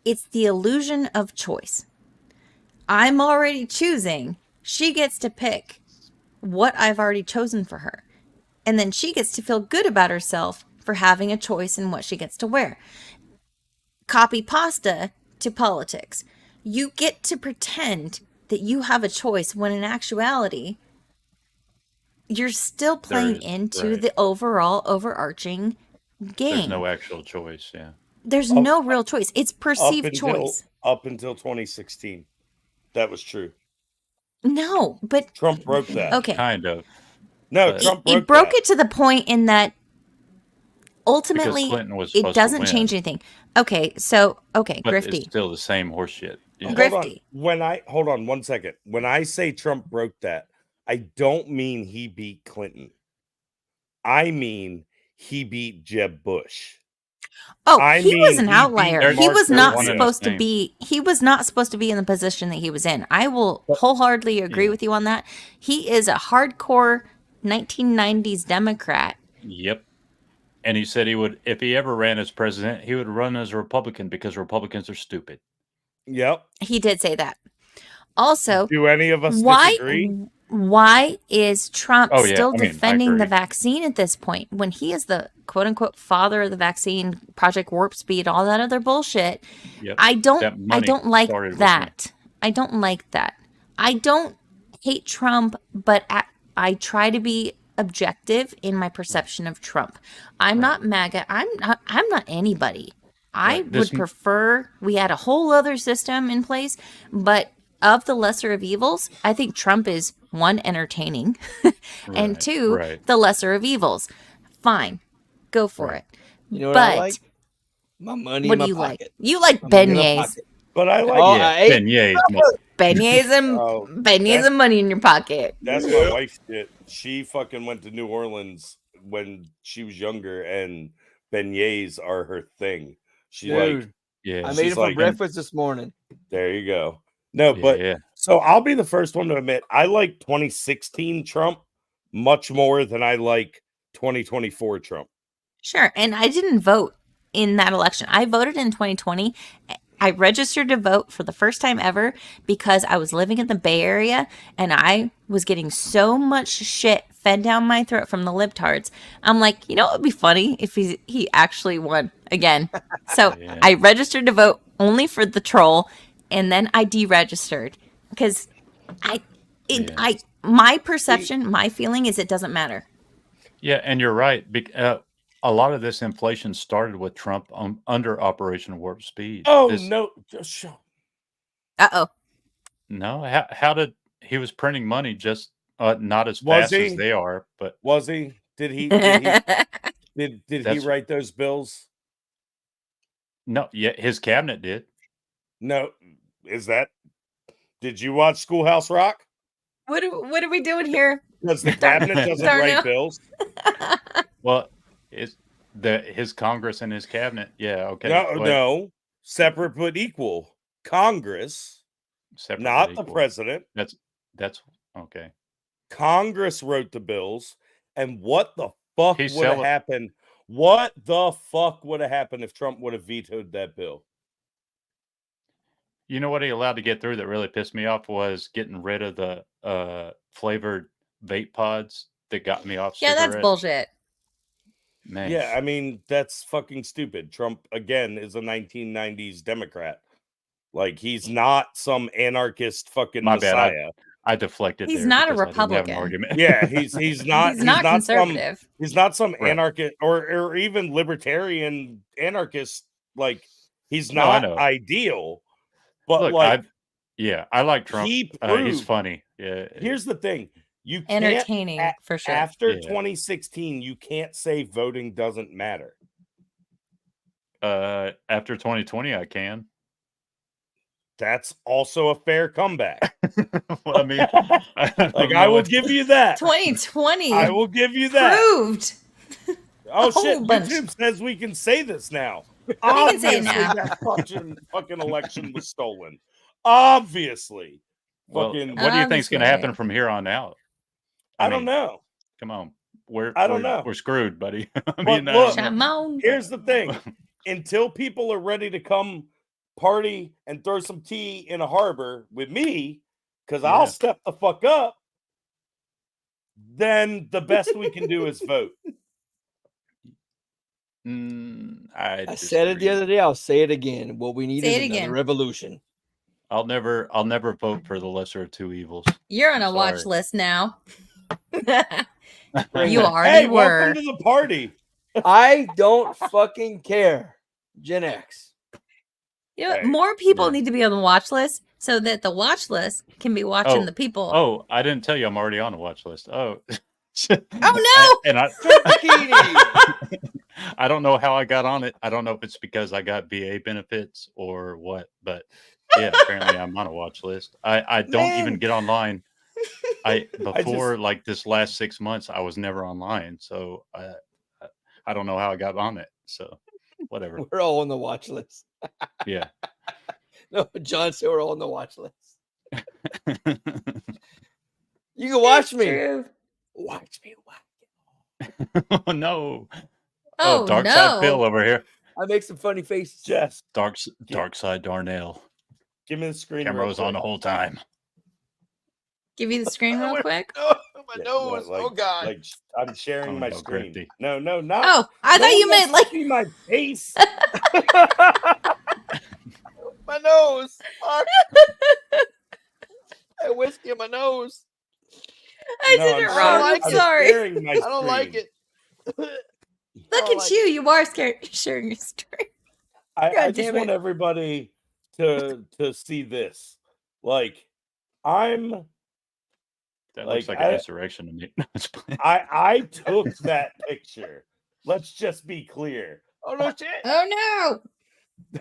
it's the illusion of choice. I'm already choosing. She gets to pick what I've already chosen for her. And then she gets to feel good about herself for having a choice in what she gets to wear. Copy pasta to politics. You get to pretend that you have a choice when in actuality, you're still playing into right. the overall overarching game. There's no actual choice. Yeah. There's no real choice. It's perceived choice. Up until 2016. That was true. No, but Trump broke that. okay. Kind of. No, But- Trump It broke broke that. it to the point in that ultimately Clinton was it supposed to doesn't win. change anything. Okay, so okay, But Grifty. it's still the same horseshit. Yeah. Grif- Hold on. Grifty. Hold on 1 second. When I say Trump broke that, I don't mean he beat Clinton. I mean he beat Jeb Bush. Oh, I he was mean, an he outlier. beat He Mark was not Rubio. supposed to be. He was not supposed to be in the position that he was in. I will wholeheartedly agree Yeah. with you on that. He is a hardcore 1990s Democrat. Yep. And he said he would, if he ever ran as president, he would run as a Republican because Republicans are stupid. Yep. He did say that. Also, Do any of us why? disagree? why is Trump Oh, yeah. still I mean, I defending the agree. vaccine at this point when he is the quote unquote father of the vaccine, Project Warp Speed, all that other bullshit? Yep. I don't That I money don't like started with him. that. I don't like that. I don't hate Trump, but I try to be objective in my perception of Trump. I'm not MAGA. I'm not anybody. I Right. This would prefer we had a whole other system in place, but of the lesser of evils, I think Trump is one, entertaining, and right, two, right. the lesser of evils. Fine, go for Right. it. You know what I But like? My money what in do my you like? pocket. You like My money in my beignets. pocket. But I like Oh, Yeah, I ate. beignets. Beignets and Oh, beignets that's- and money in your pocket. That's my wife's shit. She fucking went to New Orleans when she was younger, and beignets are her thing. She like, Dude, Yeah. I made she's it for like- breakfast this morning. there you go. No, but yeah. so I'll be the first one to admit I like 2016 Trump much more than I like 2024 Trump. Sure. And I didn't vote in that election. I voted in 2020. I registered to vote for the first time ever because I was living in the Bay Area and I was getting so much shit fed down my throat from the libtards. I'm like, you know, it would be funny if he actually won again. So Yeah. I registered to vote only for the troll, and then I deregistered because my perception, my feeling is it doesn't matter. Yeah, and you're right. A lot of this inflation started with Trump under Operation Warp Speed. Oh This- no, Uh-oh. No, how did he was printing money just not as Was fast as he? they are, but was he? Did he? Did he That's- write those bills? no, yeah, his cabinet did. No, is that? Did you watch Schoolhouse Rock? What are we doing here? Because the cabinet doesn't Darnell. write bills. Well, his Congress and his cabinet. Yeah, okay. No, but no, separate but equal. Congress, separate not but the equal. president. That's okay. Congress wrote the bills, and what the fuck He's would have selling- happened? What the fuck would have happened if Trump would have vetoed that bill? You know what he allowed to get through that really pissed me off was getting rid of the flavored vape pods that got me off. Yeah, that's cigarettes. bullshit. Man. Yeah, I mean, that's fucking stupid. Trump, again, is a 1990s Democrat. Like, he's not some anarchist fucking My bad. messiah. I deflected. He's there not a because I didn't have an Republican. argument. Yeah, he's not. He's not conservative. He's not some Right. anarchist or even libertarian anarchist. Like, he's No, I not know. ideal. But Look, like, I like Trump. he He's proved- funny. Yeah. here's the thing: you can't Entertaining for sure. after Yeah. 2016, you can't say voting doesn't matter. After 2020, I can. That's also a fair comeback. Well, I mean, Like, I will give you that. 2020 I will give you that. proved. Oh a whole shit! bunch. YouTube says we can say this now. can say it Obviously, now. that fucking election was stolen. Obviously. Well, Fucking. what do you think's going to happen Obviously. from here on out? I don't mean, know. Come on, I don't know. We're screwed, buddy. I But mean, look, Come on. Here's the thing: until people are ready to come party and throw some tea in a harbor with me, because Yeah. I'll step the fuck up, then the best we can do is vote. I said it the other day. I'll say it again. What we need Say is it another again. revolution. I'll never vote for the lesser of two evils. You're on a watch Sorry. list now. Bring You it. already Hey, were. welcome to the party. I don't fucking care. Gen X. You know, what? Hey, more people yeah. need to be on the watch list so that the watch list can be watching Oh, the people. Oh, I didn't tell you I'm already on a watch list. Oh. Oh, And I Zucchini. I don't know how I got on it. I don't know if it's because I got VA benefits or what, but yeah, apparently I'm on a watch list. I don't even Man. get online. Before just- like this last 6 months, I was never online, so I don't know how I got on it. So whatever. We're all on the watch list. Yeah. No, John said we're all on the watch list. You can watch me. True. Watch me. Oh no. Oh, Dark no. Side Phil over here. I make some funny faces. Jess, Dark Side Darnell. give me the screen. Camera real was on quick. the whole time. Give you the screen real quick. No, my Yeah, nose. like, oh God. Like I'm sharing Oh, my no, screen. Grifty. No, not. Oh, I thought you meant like see my face. My nose. Fuck. I whiskey in my nose. I No, did I'm it sharing- wrong. like I'm it. sorry. sharing my I don't like screen. it. Look at you. You are scared sharing your story. I God just damn want it. everybody to see this. Like, I'm That Like, looks like an insurrection to me. No, it's fine. I took that picture. Let's just be clear. Oh no shit. Oh no.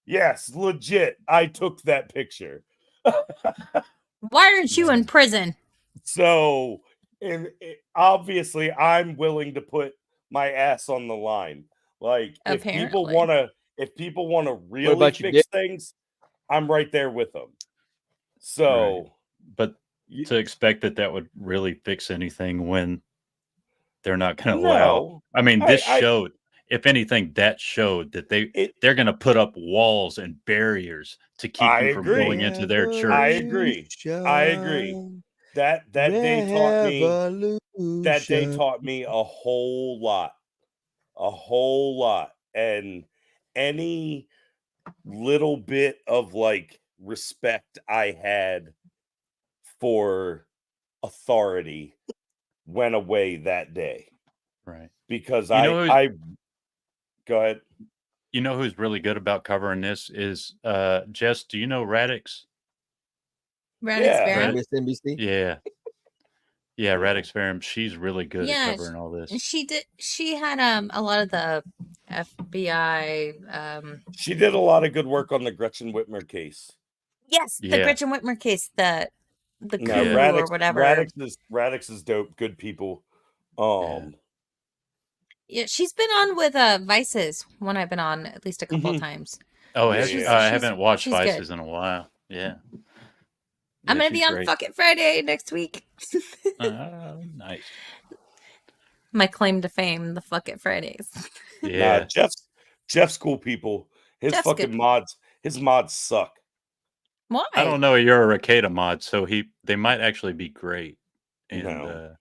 Yes, legit. I took that picture. Why aren't you in prison? So, obviously, I'm willing to put my ass on the line. Like, if people Apparently. want to really about your fix things, I'm right there with them. So, But to expect that would really fix anything when they're not going to allow. no, I mean, this I- showed, if anything, that showed that they're going to put up walls and barriers to keep I you from agree. going into their church. I agree. That day taught me a whole lot, and any little bit of like respect I had for authority went away that day, Right. because know I go ahead. You know who's really good about covering this is Jess. Do you know Radix? Radix Yeah. Baron? MSNBC. Yeah. Yeah, Radix Ferrum. She's really good Yeah, at covering all this. She did. She had a lot of the FBI. She did a lot of good work on the Gretchen Whitmer case. Yes, the Yeah. Gretchen Whitmer case. The coup No, or whatever. Radix is dope. Good people. Yeah, she's been on with Vices when I've been on at least a couple of times. Oh, Yeah, I haven't watched she's Vices good. in a while. Yeah. I'm Yeah, gonna be she's on great. Fuck It Friday next week. Nice. My claim to fame, the Fuck It Fridays. Yeah. Jeff's cool people. His Jeff's fucking good. mods. His mods suck. Why? I don't know. You're a Rakeda mod, so they might actually be great. And, No.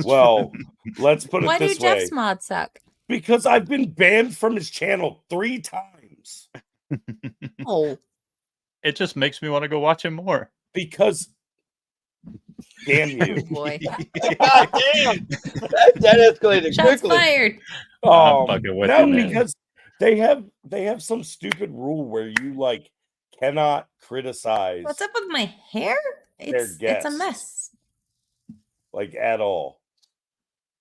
Well, let's put it Why do this way. Jeff's mods suck? Because I've been banned from his channel 3 times. Oh, it just makes me want to go watch him more. Because damn you. boy. God damn. That escalated Shots quickly. fired. I'm fucking with you, man. Because they have some stupid rule where you like cannot criticize What's up with my hair? It's a guests. mess. like at all.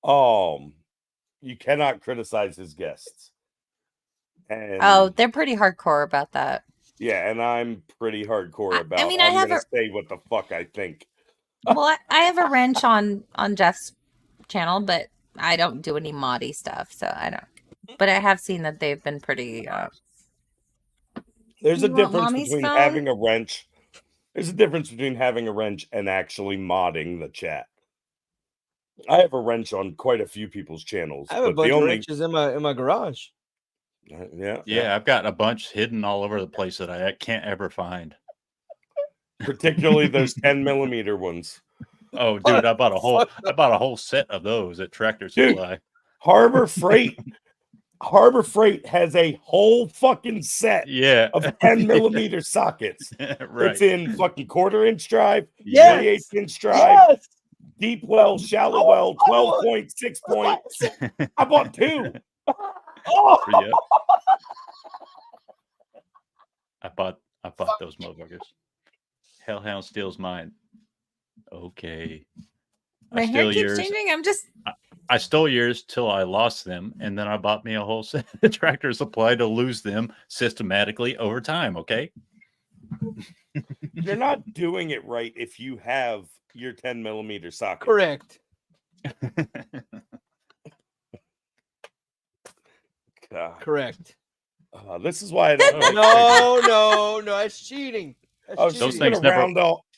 You cannot criticize his guests. And Oh, they're pretty hardcore about that. yeah, and I'm pretty hardcore about I mean, I'm I have gonna say what the fuck I think. Well, I have a wrench on Jeff's channel, but I don't do any moddy stuff, so I don't. But I have seen that they've been pretty. There's a You want difference mommy's between phone? having a wrench. There's a difference between having a wrench and actually modding the chat. I have a wrench on quite a few people's channels. I have a but bunch the of only wrenches in my garage. yeah. I've got a bunch hidden all over the place that I can't ever find. Particularly those 10mm ones. Oh, dude, I bought a whole set of those at Tractor Supply. Harbor Freight has a whole fucking set of 10mm sockets. Right. It's in fucking 1/4-inch drive, Yes. 28-inch drive, Yes. deep well, shallow well, 12 point, 6 point. I bought 2. Yep. I bought those motherfuckers. Hellhound steals mine. Okay. My hair keeps changing. I stole yours till I lost them, and then I bought me a whole set of Tractor Supply to lose them systematically over time. Okay. You're not doing it right if you have your 10mm socket. Correct. God. Correct. This is why I don't like No, that's cheating. That's cheating. Those things never.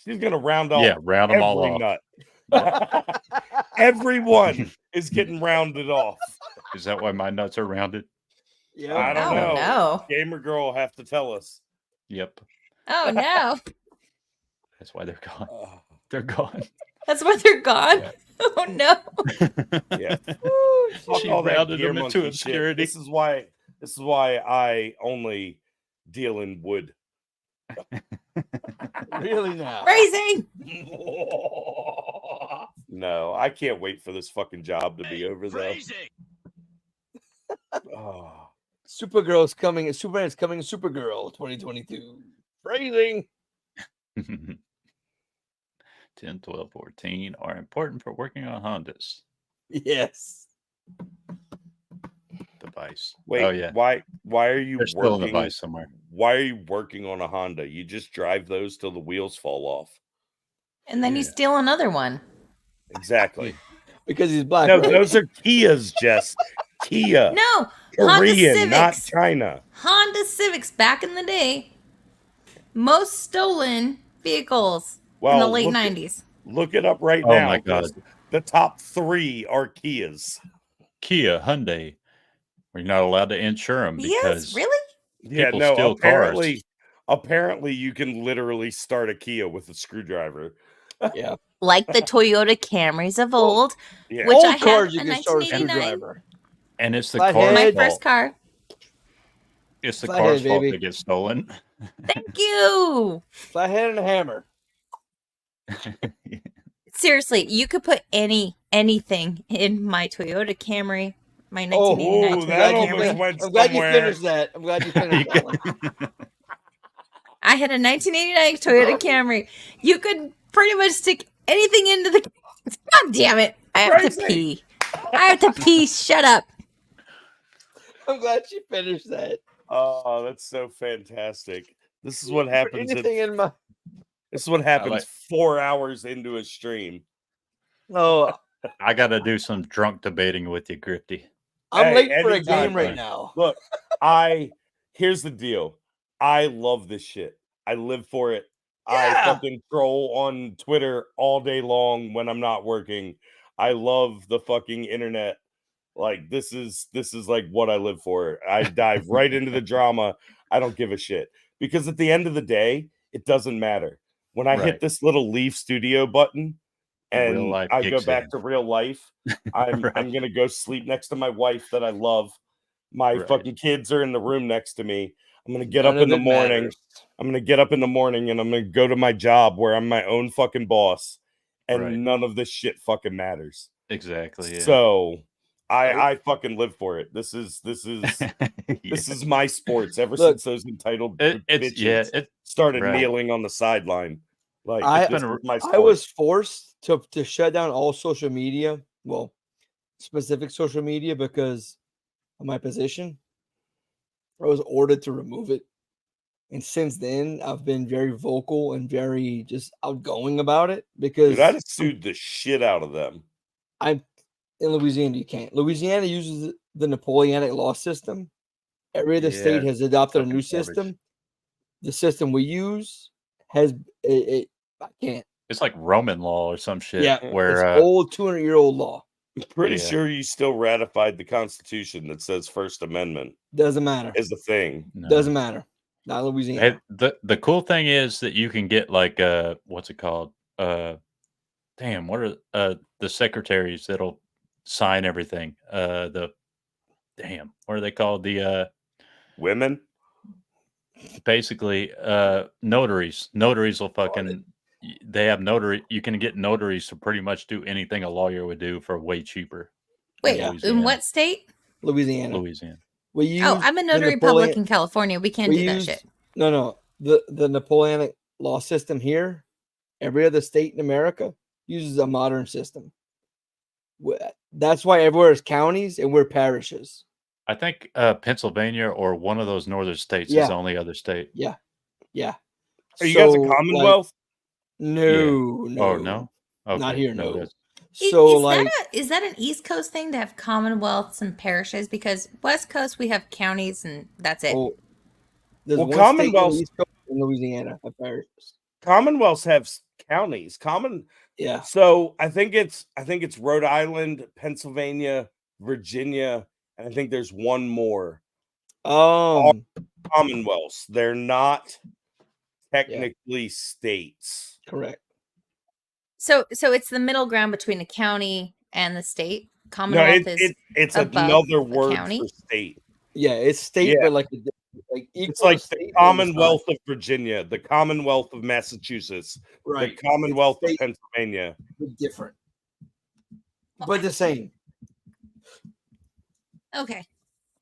She's gonna round off. Yeah, round them all every off. nut. Everyone is getting rounded off. Is that why my nuts are rounded? Yeah. I don't Oh, know. no. Gamer girl will have to tell us. Yep. Oh no. That's why they're gone. They're gone. That's why they're gone. Yeah. Oh no. Yeah. Fuck She all that rounded gear them into monkey shit. obscurity. This is why I only deal in wood. Really now? Crazy. No, I can't wait for this fucking job to be over though. Oh. Supergirl's coming. Superman's coming. Supergirl 2022. Phrasing. 10, 12, 14 are important for working on Hondas. Yes. Device. Wait, oh yeah, why are you they're still in the working? device somewhere. Why are you working on a Honda? You just drive those till the wheels fall off. And then you Yeah. steal another one. Exactly. Because he's black. No, right? those are Kias, Jess. Kia. No, Honda Korean, not Civics. China. Honda Civics back in the day. Most stolen vehicles in the Well, late look 90s. Look it up right Oh now. my God. 'cause the top 3 are Kias. Kia, Hyundai. We're not allowed to insure them because Yes, really? Yeah, people no, steal apparently you can literally start a Kia with a screwdriver. Yeah. Like the Toyota Camrys of old, Yeah. which Old I had cars you a can start a 1989. screwdriver. and it's the Flathead. car's My Head. first fault. car. It's the Flathead, car's fault baby. they get stolen. Thank you. Flathead and a hammer. Seriously, you could put anything in my Toyota Camry, my Oh, 1989 ooh, that Toyota almost Camry. went I'm glad you somewhere. finished that. I'm glad you finished that one. I had a 1989 Toyota Camry. You could pretty much stick anything into the. God damn it! I have to Crazy. pee. I have to pee. Shut up. I'm glad you finished that. Oh, that's so fantastic. This is what Put happens. anything in my. This is what happens like- 4 hours into a stream. Oh, I got to do some drunk debating with you, Grifty. I'm Hey, late for a anytime, game right man. now. Look, here's the deal. I love this shit. I live for it. I Yeah. fucking troll on Twitter all day long when I'm not working. I love the fucking internet. Like this is like what I live for. I dive right into the drama. I don't give a shit. Because at the end of the day, it doesn't matter. When I hit Right. this little leave studio button Real and life I go kicks back in. to real life, I'm Right. gonna go sleep next to my wife that I love. My Right. fucking kids are in the room next to me. I'm gonna get None up in of the it morning. matters. I'm gonna get up in the morning and I'm gonna go to my job where I'm my own fucking boss, and Right. none of this shit fucking matters. Exactly. Yeah. So I fucking live for it. This is Yeah. this is my sports ever Look, since those entitled it's bitches it started right. kneeling on the sideline. Like I- this been a- is my I sport. was forced to shut down all social media. Well, specific social media because of my position. I was ordered to remove it. And since then, I've been very vocal and very just outgoing about it because Dude, I'd have sued the shit out of them. I'm in Louisiana. You can't. Louisiana uses the Napoleonic law system. Every other state Yeah, has adopted a fucking new garbage. system. The system we use has it. I can't. It's like Roman law or some shit. Yeah, Where it's old 200-year-old law. I'm pretty Yeah. sure you still ratified the Constitution that says First Amendment Doesn't matter. is a thing. no. Doesn't matter. Not Louisiana. Hey, the cool thing is that you can get like what's it called? Damn, what are the secretaries that'll sign everything? What are they called? The Women? basically notaries. Notaries will fucking they have notary. You can get notaries to pretty much do anything a lawyer would do for way cheaper. Wait, Yeah. in Louisiana. what state? Louisiana. Louisiana. We use Oh, I'm a the notary public in California. We can't we do that use- shit. No. The Napoleonic law system here, every other state in America uses a modern system. That's why everywhere is counties and we're parishes. I think Pennsylvania or one of those northern states is Yeah. the only other state. Yeah. Are you guys a So, like, Commonwealth? no. Oh no. Okay. Not here, no. that's- So like is that an East Coast thing to have commonwealths and parishes? Because West Coast we have counties and that's it. oh, there's Well, one state on the Commonwealths- East Coast in Louisiana have parishes. Commonwealths have counties. Yeah. So I think it's Rhode Island, Pennsylvania, Virginia, and I think there's one more. Commonwealths. They're not technically states. Correct. So it's the middle ground between the county and the state. No, Commonwealth is it's above another the word county? for state. Yeah, it's state, Yeah. but like It's equal like to the state, but it's not. Commonwealth of Virginia, the Commonwealth of Massachusetts, Right. the Commonwealth of State- Pennsylvania. different, but the same. Okay.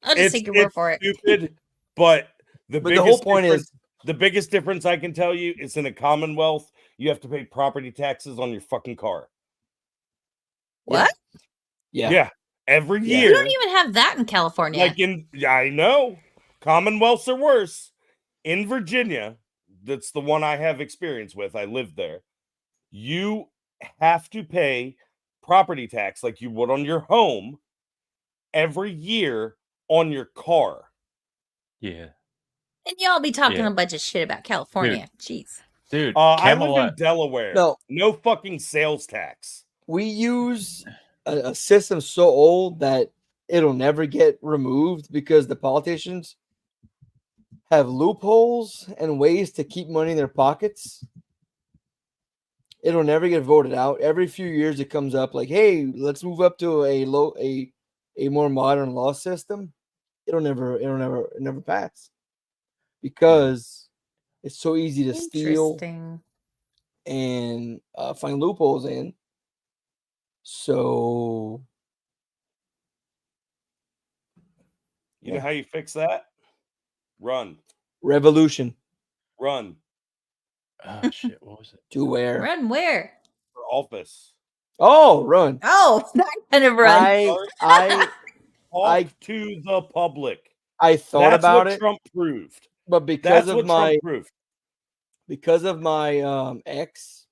I'll just take your word for it. Stupid, but But the whole point is, the biggest difference I can tell you is in a Commonwealth, you have to pay property taxes on your fucking car. What? yeah, Every Yeah. year. You don't even have that in California. Like I know Commonwealths are worse. In Virginia, that's the one I have experience with. I lived there. You have to pay property tax like you would on your home every year on your car. Yeah. and y'all be talking Yeah. a bunch of shit about California. Jeez. Dude, I live in Camelot. Delaware. No. fucking sales tax. we use a system so old that it'll never get removed because the politicians have loopholes and ways to keep money in their pockets. It'll never get voted out. Every few years it comes up like, hey, let's move up to a more modern law system. It'll never pass because it's so easy to steal Interesting. and find loopholes in. So You know how you fix that? Run. revolution Run Oh shit, what was it? to where? Run where? for office. Oh, run! Oh, that kind of run. I Talk to the public. I thought That's about what it, Trump proved. but because That's of what my Trump proved. ex,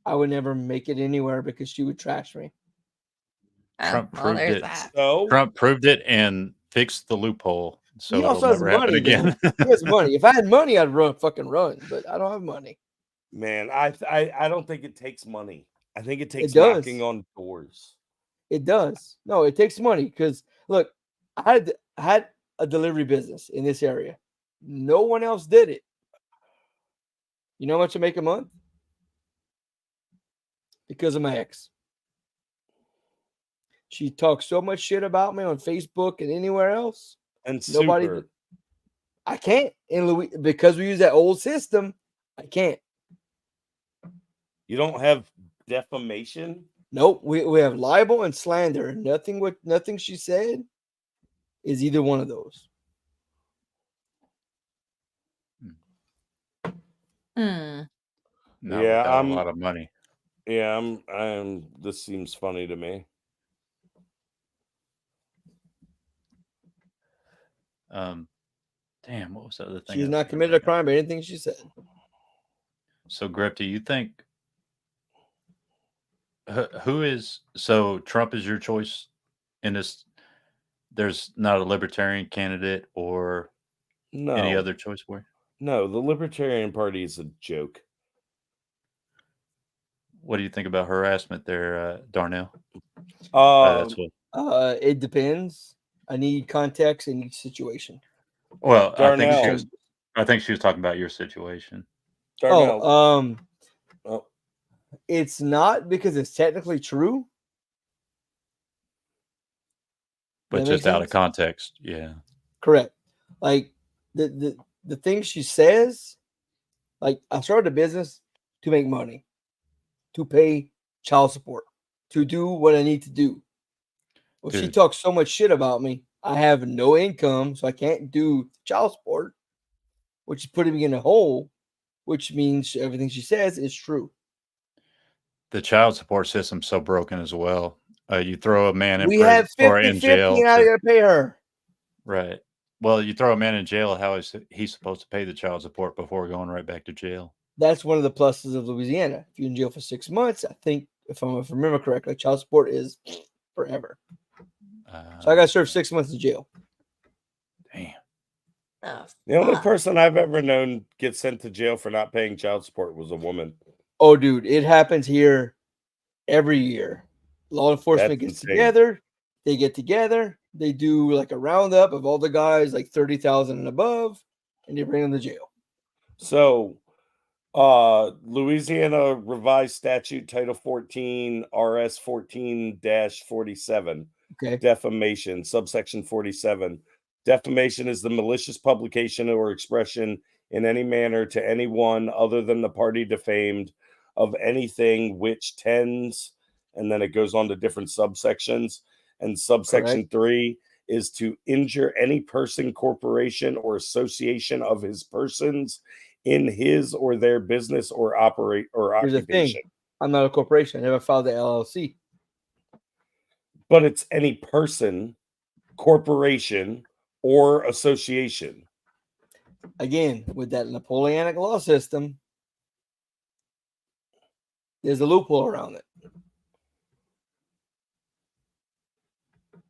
I would never make it anywhere because she would trash me. Trump well, proved there's it. that. So Trump proved it and fixed the loophole, so He it'll also has never happen money. again. He has money. If I had money, I'd fucking run. But I don't have money. man, I don't think it takes money. I think it takes does. knocking on doors. It does. No, it takes money because look, I had a delivery business in this area. No one else did it. You know how much I make a month? Because of my ex. She talks so much shit about me on Facebook and anywhere else. And Nobody. super. I can't because we use that old system. I can't. You don't have defamation. Nope. We have libel and slander. Nothing she said is either one of those. Hmm. Not Yeah, without a lot of money. Yeah, I'm. This seems funny to me. Damn, what was the other thing? She's I was not gonna committed a bring up? crime by anything she said. So, Grifty, you think who is so Trump is your choice in this? There's not a libertarian candidate or No, any other choice for you? no. The Libertarian Party is a joke. What do you think about harassment there, Darnell? That's what. It depends. I need context in each situation. Well, Darnell. I think she was talking about your situation. Darnell. Oh, it's not because it's technically true. But That just makes out of sense? context, yeah. Correct. Like the things she says, like I started a business to make money, to pay child support, to do what I need to do. Well, she Dude. talks so much shit about me. I have no income, so I can't do child support, which is putting me in a hole, which means everything she says is true. The child support system's so broken as well. You throw a man in We prison have or 50 in 50 jail. and I got to pay her. Right. Well, you throw a man in jail. How is he supposed to pay the child support before going right back to jail? That's one of the pluses of Louisiana. If you're in jail for 6 months, I think, if I remember correctly, child support is forever. So I got to serve 6 months in jail. Damn. Oh, The only fuck. person I've ever known get sent to jail for not paying child support was a woman. Oh, dude, it happens here every year. Law enforcement That's gets insane. together. They get together. They do like a roundup of all the guys like 30,000 and above, and they bring them to jail. So Louisiana revised statute title 14 RS 14-47 Okay. defamation subsection 47. Defamation is the malicious publication or expression in any manner to anyone other than the party defamed of anything which tends, and then it goes on to different subsections, and subsection 3 is to injure any person, corporation, or association of his persons in his or their business or Here's the occupation. thing. I'm not a corporation. I never filed the LLC. But it's any person, corporation, or association. Again, with that Napoleonic law system, there's a loophole around it.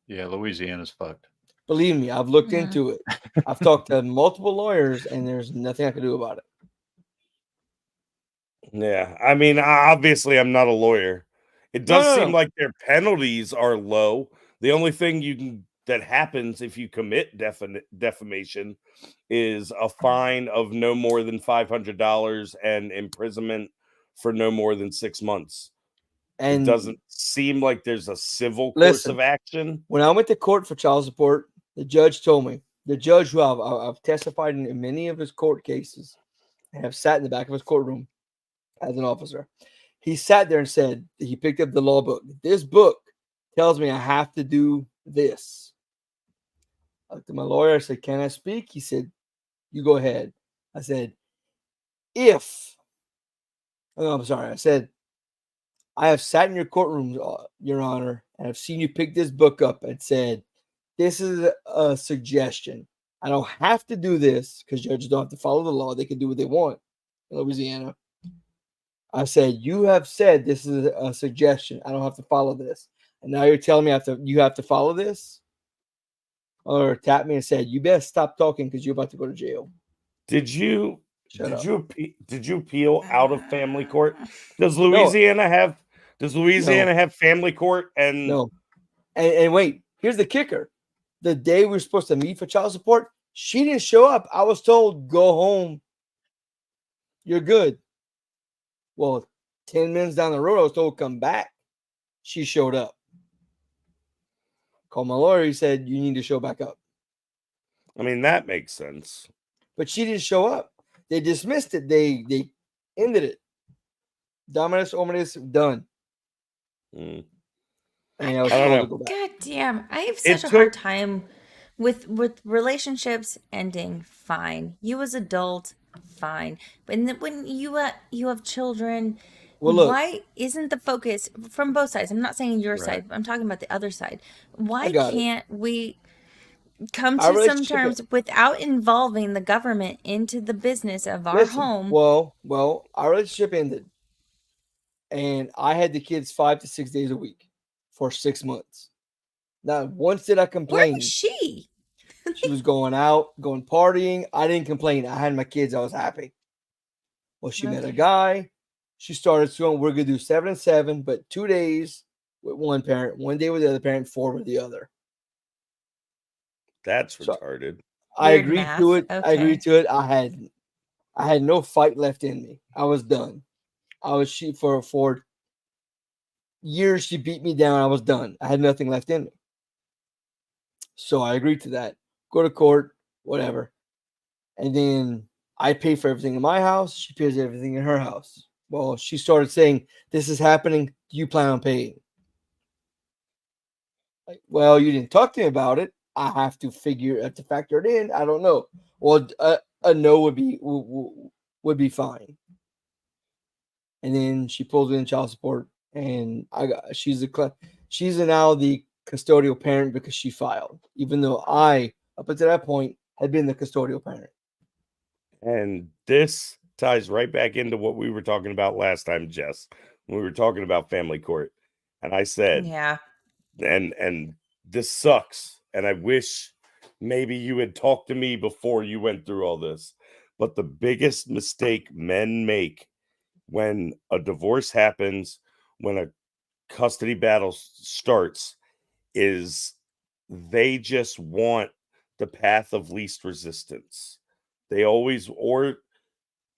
Yeah, Louisiana's fucked. Believe me, I've looked into it. I've talked to multiple lawyers, and there's nothing I can do about it. Yeah, I mean, obviously, I'm not a lawyer. It does seem like their penalties are low. The only thing that happens if you commit defamation is a fine of no more than $500 and imprisonment for no more than 6 months. And it doesn't seem like there's a civil course of action. When I went to court for child support, the judge told me, the judge who I've testified in many of his court cases, and have sat in the back of his courtroom as an officer. He sat there and said, he picked up the law book. This book tells me I have to do this. I looked at my lawyer. I said, can I speak? He said, you go ahead. I said, I said, I have sat in your courtrooms, Your Honor, and I've seen you pick this book up and said, this is a suggestion. I don't have to do this because judges don't have to follow the law. They can do what they want in Louisiana. I said, you have said this is a suggestion. I don't have to follow this. And now you're telling me you have to follow this? Or tapped me and said, you better stop talking because you're about to go to jail. Did you appeal out of family court? Does Louisiana have family court? And no. And wait, here's the kicker. The day we were supposed to meet for child support, she didn't show up. I was told, go home. You're good. Well, 10 minutes down the road, I was told, come back. She showed up. Called my lawyer. He said, you need to show back up. I mean, that makes sense. But she didn't show up. They dismissed it. They ended it. Dominus Omnis, done. I don't know. God damn. I have such a hard time with relationships ending. Fine. You as adult, fine. But when you have children, why isn't the focus from both sides? I'm not saying your side. I'm talking about the other side. Why can't we come to some terms without involving the government into the business of our home? Well, our relationship ended. And I had the kids 5 to 6 days a week for 6 months. Not once did I complain. Where was she? She was going out, going partying. I didn't complain. I had my kids. I was happy. Well, she met a guy. She started going, we're going to do 7 and 7, but 2 days with one parent, 1 day with the other parent, 4 with the other. That's retarded. I agreed to it. Okay. I agreed to it. I had no fight left in me. I was done. For years. She beat me down. I was done. I had nothing left in me. So I agreed to that. Go to court, whatever. And then I pay for everything in my house. She pays everything in her house. Well, she started saying, this is happening. Do you plan on paying? Like, well, you didn't talk to me about it. I have to factor it in. I don't know. Well, a no would be fine. And then she pulls in child support, and she's now the custodial parent because she filed, even though I, up until that point, had been the custodial parent. And this ties right back into what we were talking about last time, Jess, when we were talking about family court. And I said, yeah, and this sucks. And I wish maybe you had talked to me before you went through all this. But the biggest mistake men make when a divorce happens, when a custody battle starts, is they just want the path of least resistance. They always,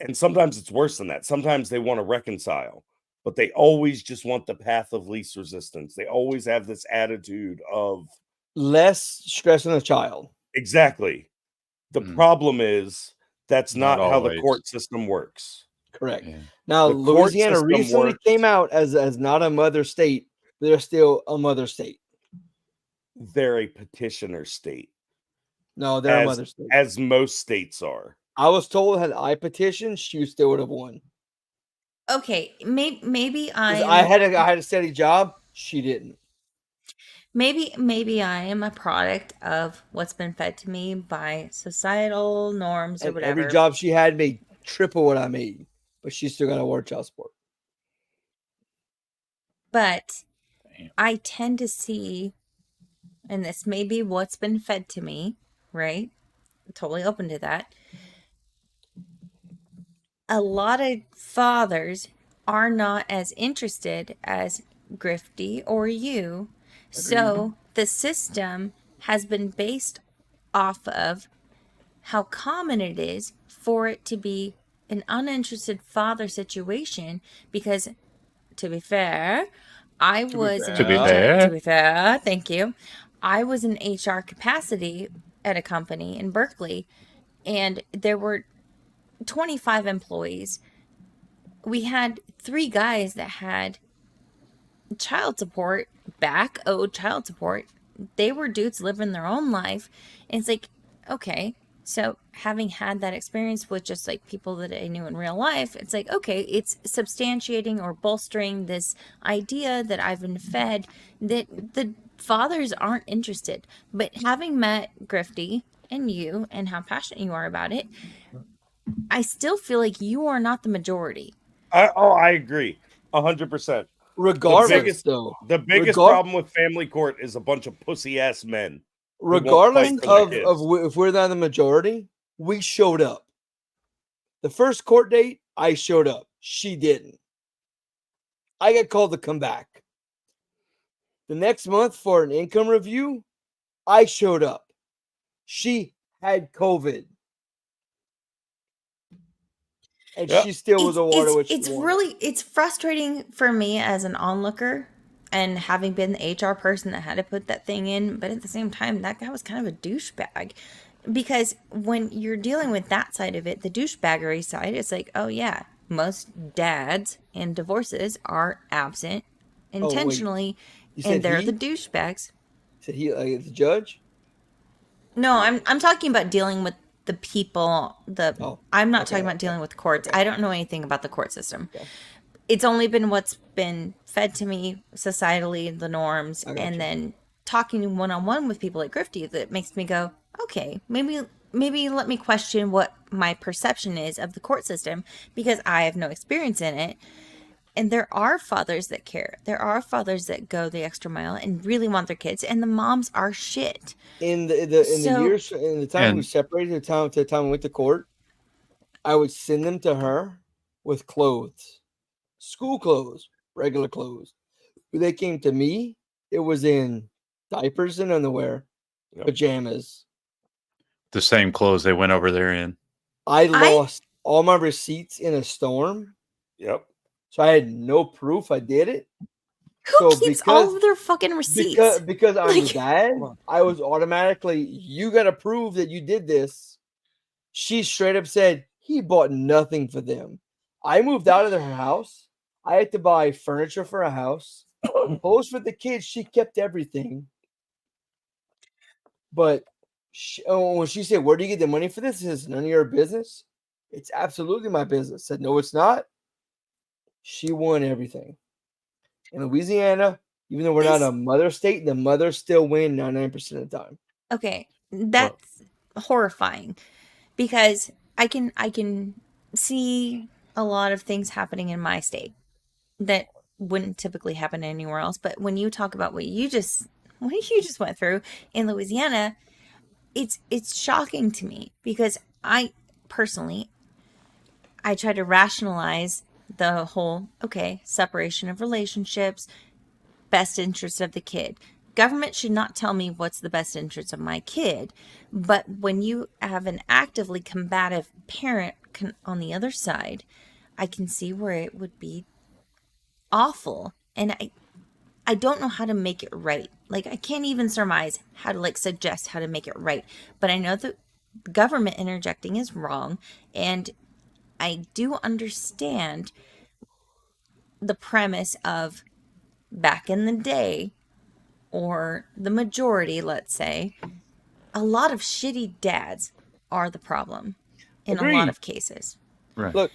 And sometimes it's worse than that. Sometimes they want to reconcile, but they always just want the path of least resistance. They always have this attitude of Less stress on the child. exactly. The problem is that's Not not how the always. court system works. Correct. Yeah. Now, The court Louisiana system recently works- came out as not a mother state, but they're still a mother state. They're a petitioner state, No, they're a as, mother state. as most states are. I was told had I petitioned, she still would have won. Okay, maybe 'Cause I I had a steady job. She didn't. maybe I am a product of what's been fed to me by societal norms or And whatever. every job she had made triple what I made, but she still got to work child support. But Damn. I tend to see, and this may be what's been fed to me, right? I'm totally open to that. A lot of fathers are not as interested as Grifty or you. So the system has been based off of how common it is for it to be an uninterested father situation because, to be fair, I was in To be HR fair. To be fair, thank you. I was in HR capacity at a company in Berkeley, and there were 25 employees. We had 3 guys that had child support, owed child support. They were dudes living their own life. And it's like, okay, so having had that experience with just like people that I knew in real life, it's like, okay, it's substantiating or bolstering this idea that I've been fed that the fathers aren't interested. But having met Grifty and you and how passionate you are about it, I still feel like you are not the majority. I agree 100%. Regardless, though, The biggest Regar- problem with family court is a bunch of pussy ass men. won't regardless fight for their of kids. if we're not the majority, we showed up. The first court date, I showed up. She didn't. I got called to come back. The next month for an income review, I showed up. She had COVID. And Yeah. she still was awarded what she It's wanted. really it's frustrating for me as an onlooker and having been the HR person that had to put that thing in, but at the same time that guy was kind of a douchebag. Because when you're dealing with that side of it, the douchebaggery side, it's like, oh yeah, most dads in divorces are absent intentionally, You said and they're he? the douchebags. Said he the judge? No, I'm talking about dealing with the people. I'm not talking about dealing with courts. I don't know anything about the court system. Okay. It's only been what's been fed to me societally, the norms, I got and you. then talking one-on-one with people like Grifty that makes me go, okay, maybe let me question what my perception is of the court system because I have no experience in it. And there are fathers that care. There are fathers that go the extra mile and really want their kids, and the moms are shit. In the time we And- separated, the time we went to court, I would send them to her with clothes, school clothes, regular clothes. When they came to me, it was in diapers and underwear, Yep. pajamas. The same clothes they went over there in. I lost all my receipts in a storm, Yep. so I had no proof I did it. Who keeps all of their fucking receipts? Because I'm the Like- dad, I was automatically, you got to prove that you did this. She straight up said he bought nothing for them. I moved out of her house. I had to buy furniture for a house. Clothes for the kids. She kept everything. But when she said, "Where do you get the money for this?" It's none of your business. It's absolutely my business. I said, "No, it's not." She won everything. In Louisiana, even though we're not a mother state, the mothers still win 99% of the time. Okay, that's horrifying because I can see a lot of things happening in my state that wouldn't typically happen anywhere else. But when you talk about what you just went through in Louisiana, it's shocking to me because I personally I try to rationalize the whole separation of relationships, best interest of the kid. government should not tell me what's the best interest of my kid. But when you have an actively combative parent on the other side, I can see where it would be awful. And I don't know how to make it right. Like, I can't even surmise how to like suggest how to make it right. But I know that government interjecting is wrong. And I do understand the premise of back in the day, or the majority, let's say, a lot of shitty dads are the problem in a lot Agreed. of cases. Right. Look,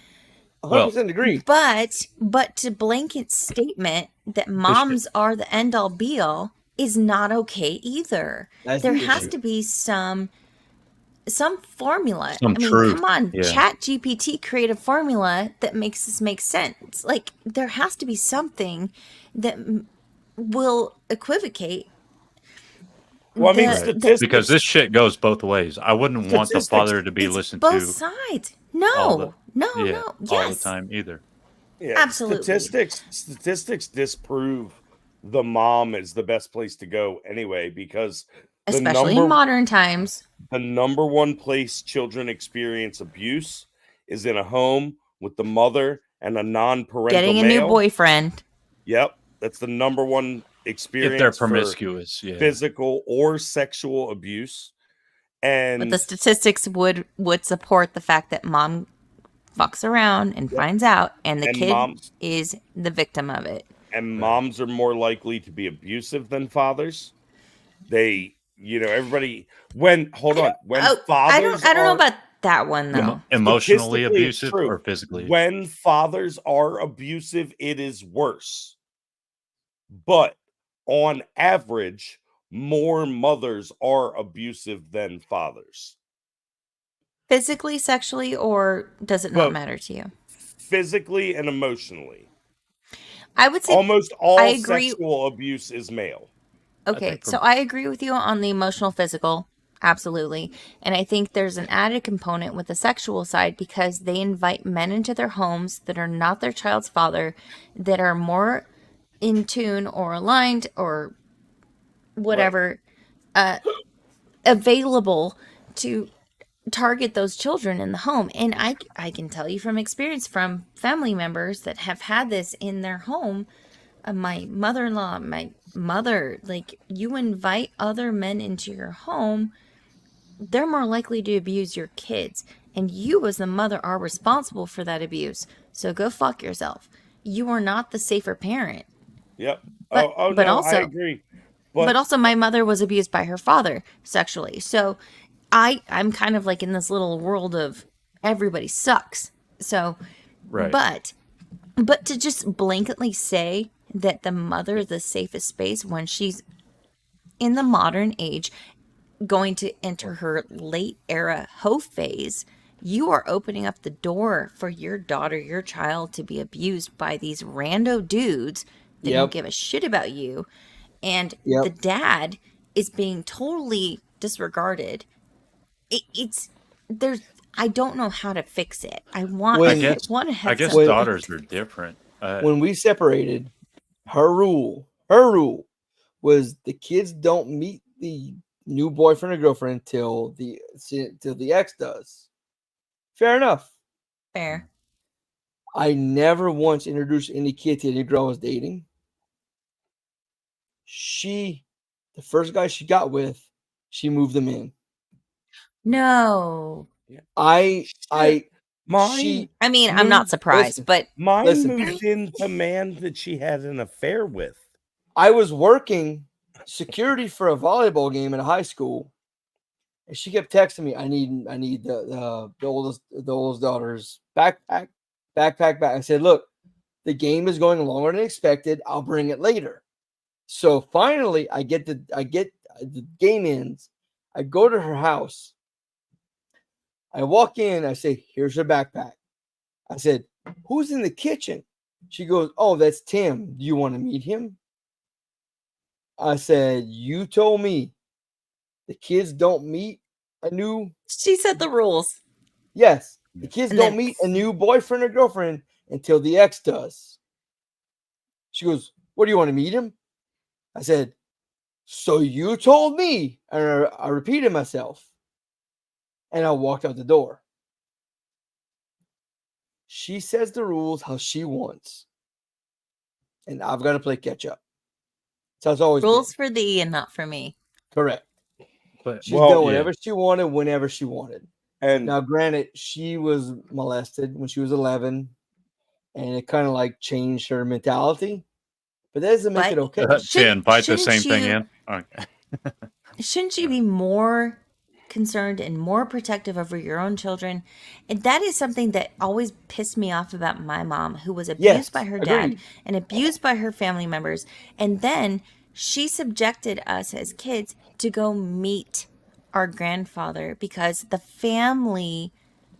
Well, 100% agree. But to blanket statement that moms are the end all be all is not okay either. That's There the has issue. to be some formula. Some I mean, truth. come on, Yeah. Chat GPT create a formula that makes this make sense. Like, there has to be something that will equivocate. Well, I mean, the- statistics. because this shit goes both ways. I wouldn't want the Statistics. father to be it's listened both to sides. all No, the no, all the yes. time either. Yeah, Absolutely. Statistics disprove the mom is the best place to go anyway, because Especially in modern times. the number one place children experience abuse is in a home with the mother and a non-parental Getting a male. new boyfriend. Yep, that's the number one experience If they're for promiscuous, yeah. physical or sexual abuse. And But the statistics would support the fact that mom fucks around and finds out, and the And kid moms- is the victim of it. and moms are more likely to be abusive than fathers. They, everybody. When fathers, I don't know about that one though. Emotionally Statistically, it's abusive true. or physically? When fathers are abusive, it is worse. But on average, more mothers are abusive than fathers. Physically, sexually, or does it not Both. matter to you? Physically and emotionally. I would say Almost all I agree. sexual abuse is male. Okay, think so I agree with you on the emotional, physical, absolutely. And I think there's an added component with the sexual side because they invite men into their homes that are not their child's father, that are more in tune or aligned or whatever, available to target those children in the home. And I can tell you from experience from family members that have had this in their home. My mother-in-law, my mother, like, you invite other men into your home, they're more likely to abuse your kids. And you as the mother are responsible for that abuse. So go fuck yourself. You are not the safer parent. Yep. But No, also, I agree. but also my mother was abused by her father sexually. So I'm kind of like in this little world of everybody sucks. So, Right. but to just blanketly say that the mother is the safest space when she's in the modern age going to enter her late era hoe phase, you are opening up the door for your daughter, your child to be abused by these rando dudes that don't give a shit about you. And the dad is being totally disregarded. I don't know how to fix it. I want to have I guess some- daughters are different. When we separated, her rule was the kids don't meet the new boyfriend or girlfriend till the ex does. Fair enough. Fair. I never once introduced any kid to any girl I was dating. The first guy she got with, she moved them in. No. I'm not surprised, but mine moved into a man that she had an affair with. I was working security for a volleyball game in a high school, and she kept texting me, I need the oldest daughter's backpack. I said, look, the game is going longer than expected. I'll bring it later. So finally, I get the game ends. I go to her house. I walk in. I say, here's her backpack. I said, who's in the kitchen? She goes, oh, that's Tim. Do you want to meet him? I said, you told me the kids don't meet a new... She said the rules. Yes. The kids don't meet a new boyfriend or girlfriend until the ex does. She goes, what, do you want to meet him? I said, So you told me, and I repeated myself, and I walked out the door. She says the rules how she wants, and I've got to play catch up. So it's always Rules been. for thee and not for me. Correct. But She's done whatever she wanted, whenever she wanted. And Now, granted, she was molested when she was 11, and it kind of like changed her mentality. But that doesn't make But it okay. should- invite the shouldn't same thing you- in. Okay. Shouldn't you be more concerned and more protective over your own children? And that is something that always pissed me off about my mom, who was abused Yes, by her dad agreed. and abused by her family members. And then she subjected us as kids to go meet our grandfather because the family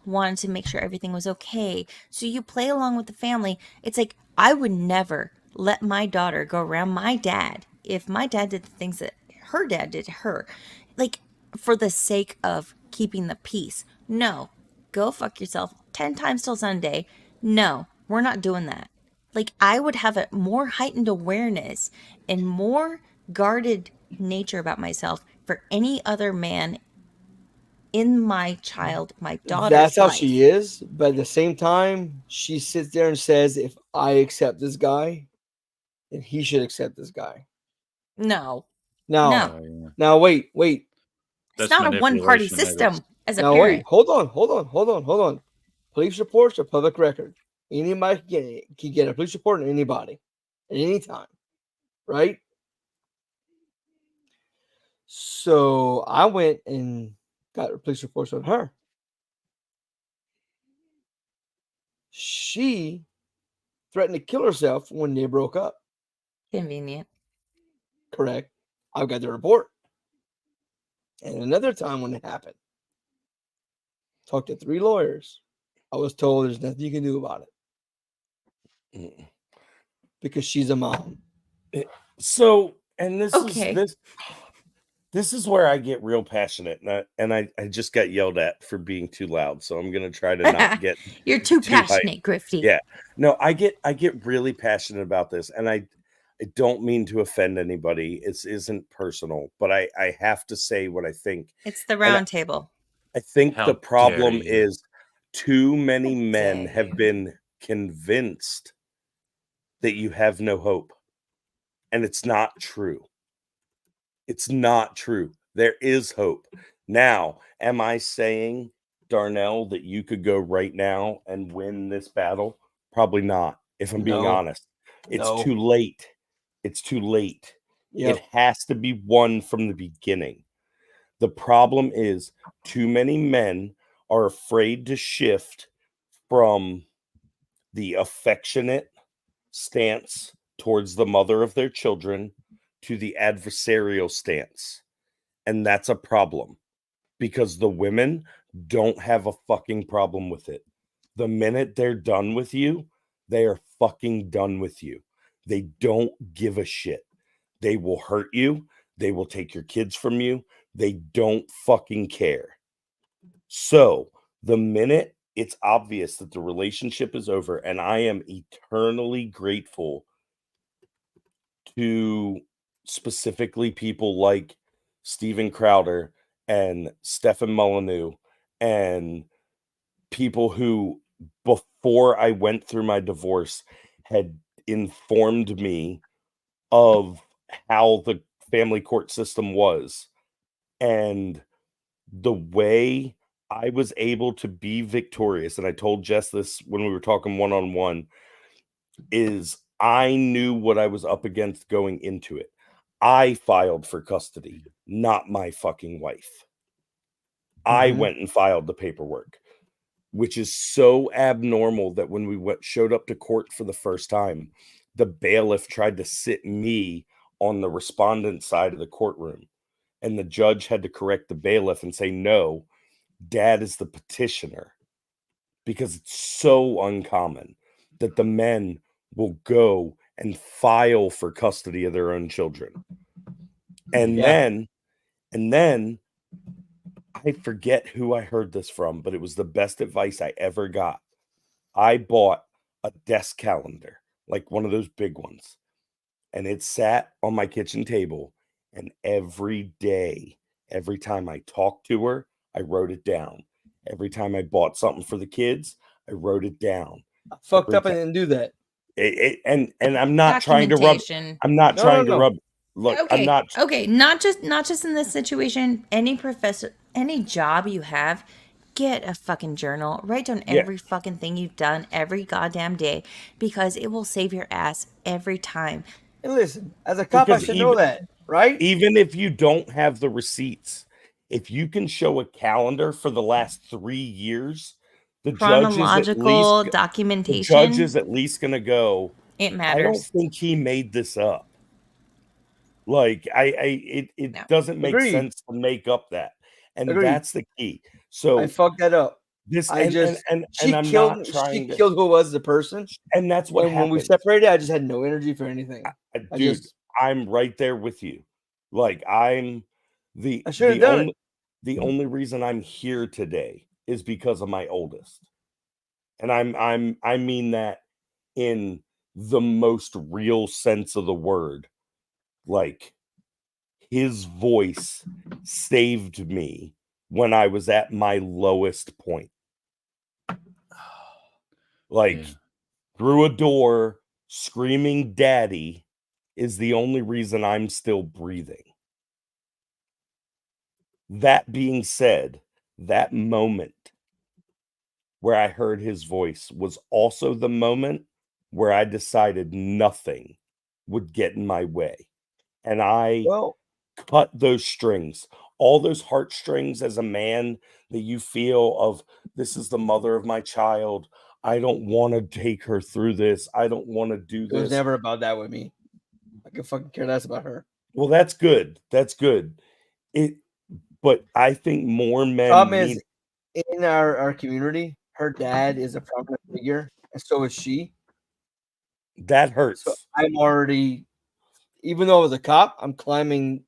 wanted to make sure everything was okay. So you play along with the family. It's like, I would never let my daughter go around my dad if my dad did the things that her dad did to her, like for the sake of keeping the peace. No, go fuck yourself 10 times till Sunday. No, we're not doing that. Like, I would have a more heightened awareness and more guarded nature about myself for any other man in my daughter's That's how life. she is. But at the same time, she sits there and says, if I accept this guy, then he should accept this guy. No, Now, No. now wait. it's That's not a one-party manipulation, niggas. system as a Now parent. wait. Hold on. Police reports are public record. Anybody can get a police report on anybody at any time, right? So I went and got police reports on her. She threatened to kill herself when they broke up. Convenient. Correct. I've got the report. And another time when it happened, talked to 3 lawyers. I was told there's nothing you can do about it because she's a mom. so, and this Okay. is this is where I get real passionate, and I just got yelled at for being too loud. So I'm gonna try to not get. You're too too hyped. passionate, Grifty. Yeah, no, I get really passionate about this, and I don't mean to offend anybody. It isn't personal, but I have to say what I think. It's the round table. I think How the problem dare you. is too many How men dare have you. been convinced that you have no hope. And it's not true. It's not true. There is hope. Now, am I saying, Darnell, that you could go right now and win this battle? Probably not, if I'm being No. honest. It's No. too late. It's too late. Yep. It has to be won from the beginning. The problem is too many men are afraid to shift from the affectionate stance towards the mother of their children to the adversarial stance. And that's a problem because the women don't have a fucking problem with it. The minute they're done with you, they are fucking done with you. They don't give a shit. They will hurt you. They will take your kids from you. They don't fucking care. So the minute it's obvious that the relationship is over, and I am eternally grateful to specifically people like Steven Crowder and Stefan Molyneux and people who, before I went through my divorce, had informed me of how the family court system was and the way I was able to be victorious. And I told Jess this when we were talking one-on-one, is I knew what I was up against going into it. I filed for custody, not my fucking wife. I went and filed the paperwork, which is so abnormal that when we showed up to court for the first time, the bailiff tried to sit me on the respondent side of the courtroom. And the judge had to correct the bailiff and say, no, dad is the petitioner. Because it's so uncommon that the men will go and file for custody of their own children. And then I forget who I heard this from, but it was the best advice I ever got. I bought a desk calendar, like one of those big ones, and it sat on my kitchen table, And every day, every time I talked to her, I wrote it down. Every time I bought something for the kids, I wrote it down. I fucked Every up and didn't do that. And I'm not trying to rub. Documentation. I'm not No, trying no, to no. rub. Look, I'm Okay. not. Okay. Not just in this situation. Any job you have, get a fucking journal. Write down Yeah. every fucking thing you've done every goddamn day, because it will save your ass every time. And listen, as a cop, Because I should know that, right? Even if you don't have the receipts, if you can show a calendar for the last 3 years, the Chronological the documentation. judge is at least going to go, It I don't matters. think he made this up. Like it No. doesn't make Agreed. sense to make up that. And Agreed. that's the key. So I fucked that up. this I just and she I'm killed not she trying to, killed who was the person. and that's what And when we happened. separated, I just had no energy for anything. Dude, I'm right there with you. Like I should have done it. The only reason I'm here today is because of my oldest. And I mean that in the most real sense of the word. Like his voice saved me when I was at my lowest point. Like through a door screaming daddy is the only reason I'm still breathing. That being said, that moment where I heard his voice was also the moment where I decided nothing would get in my way. And I cut those strings, all those heartstrings as a man that you feel of, this is the mother of my child. I don't want to take her through this. I don't want to do It was this. never about that with me. I could fucking care less about her. Well, that's good. That's good. But I think more men Problem need. is, in our community, her dad is a prominent figure, and so is she. That hurts. So I'm already, even though I was a cop, I'm climbing.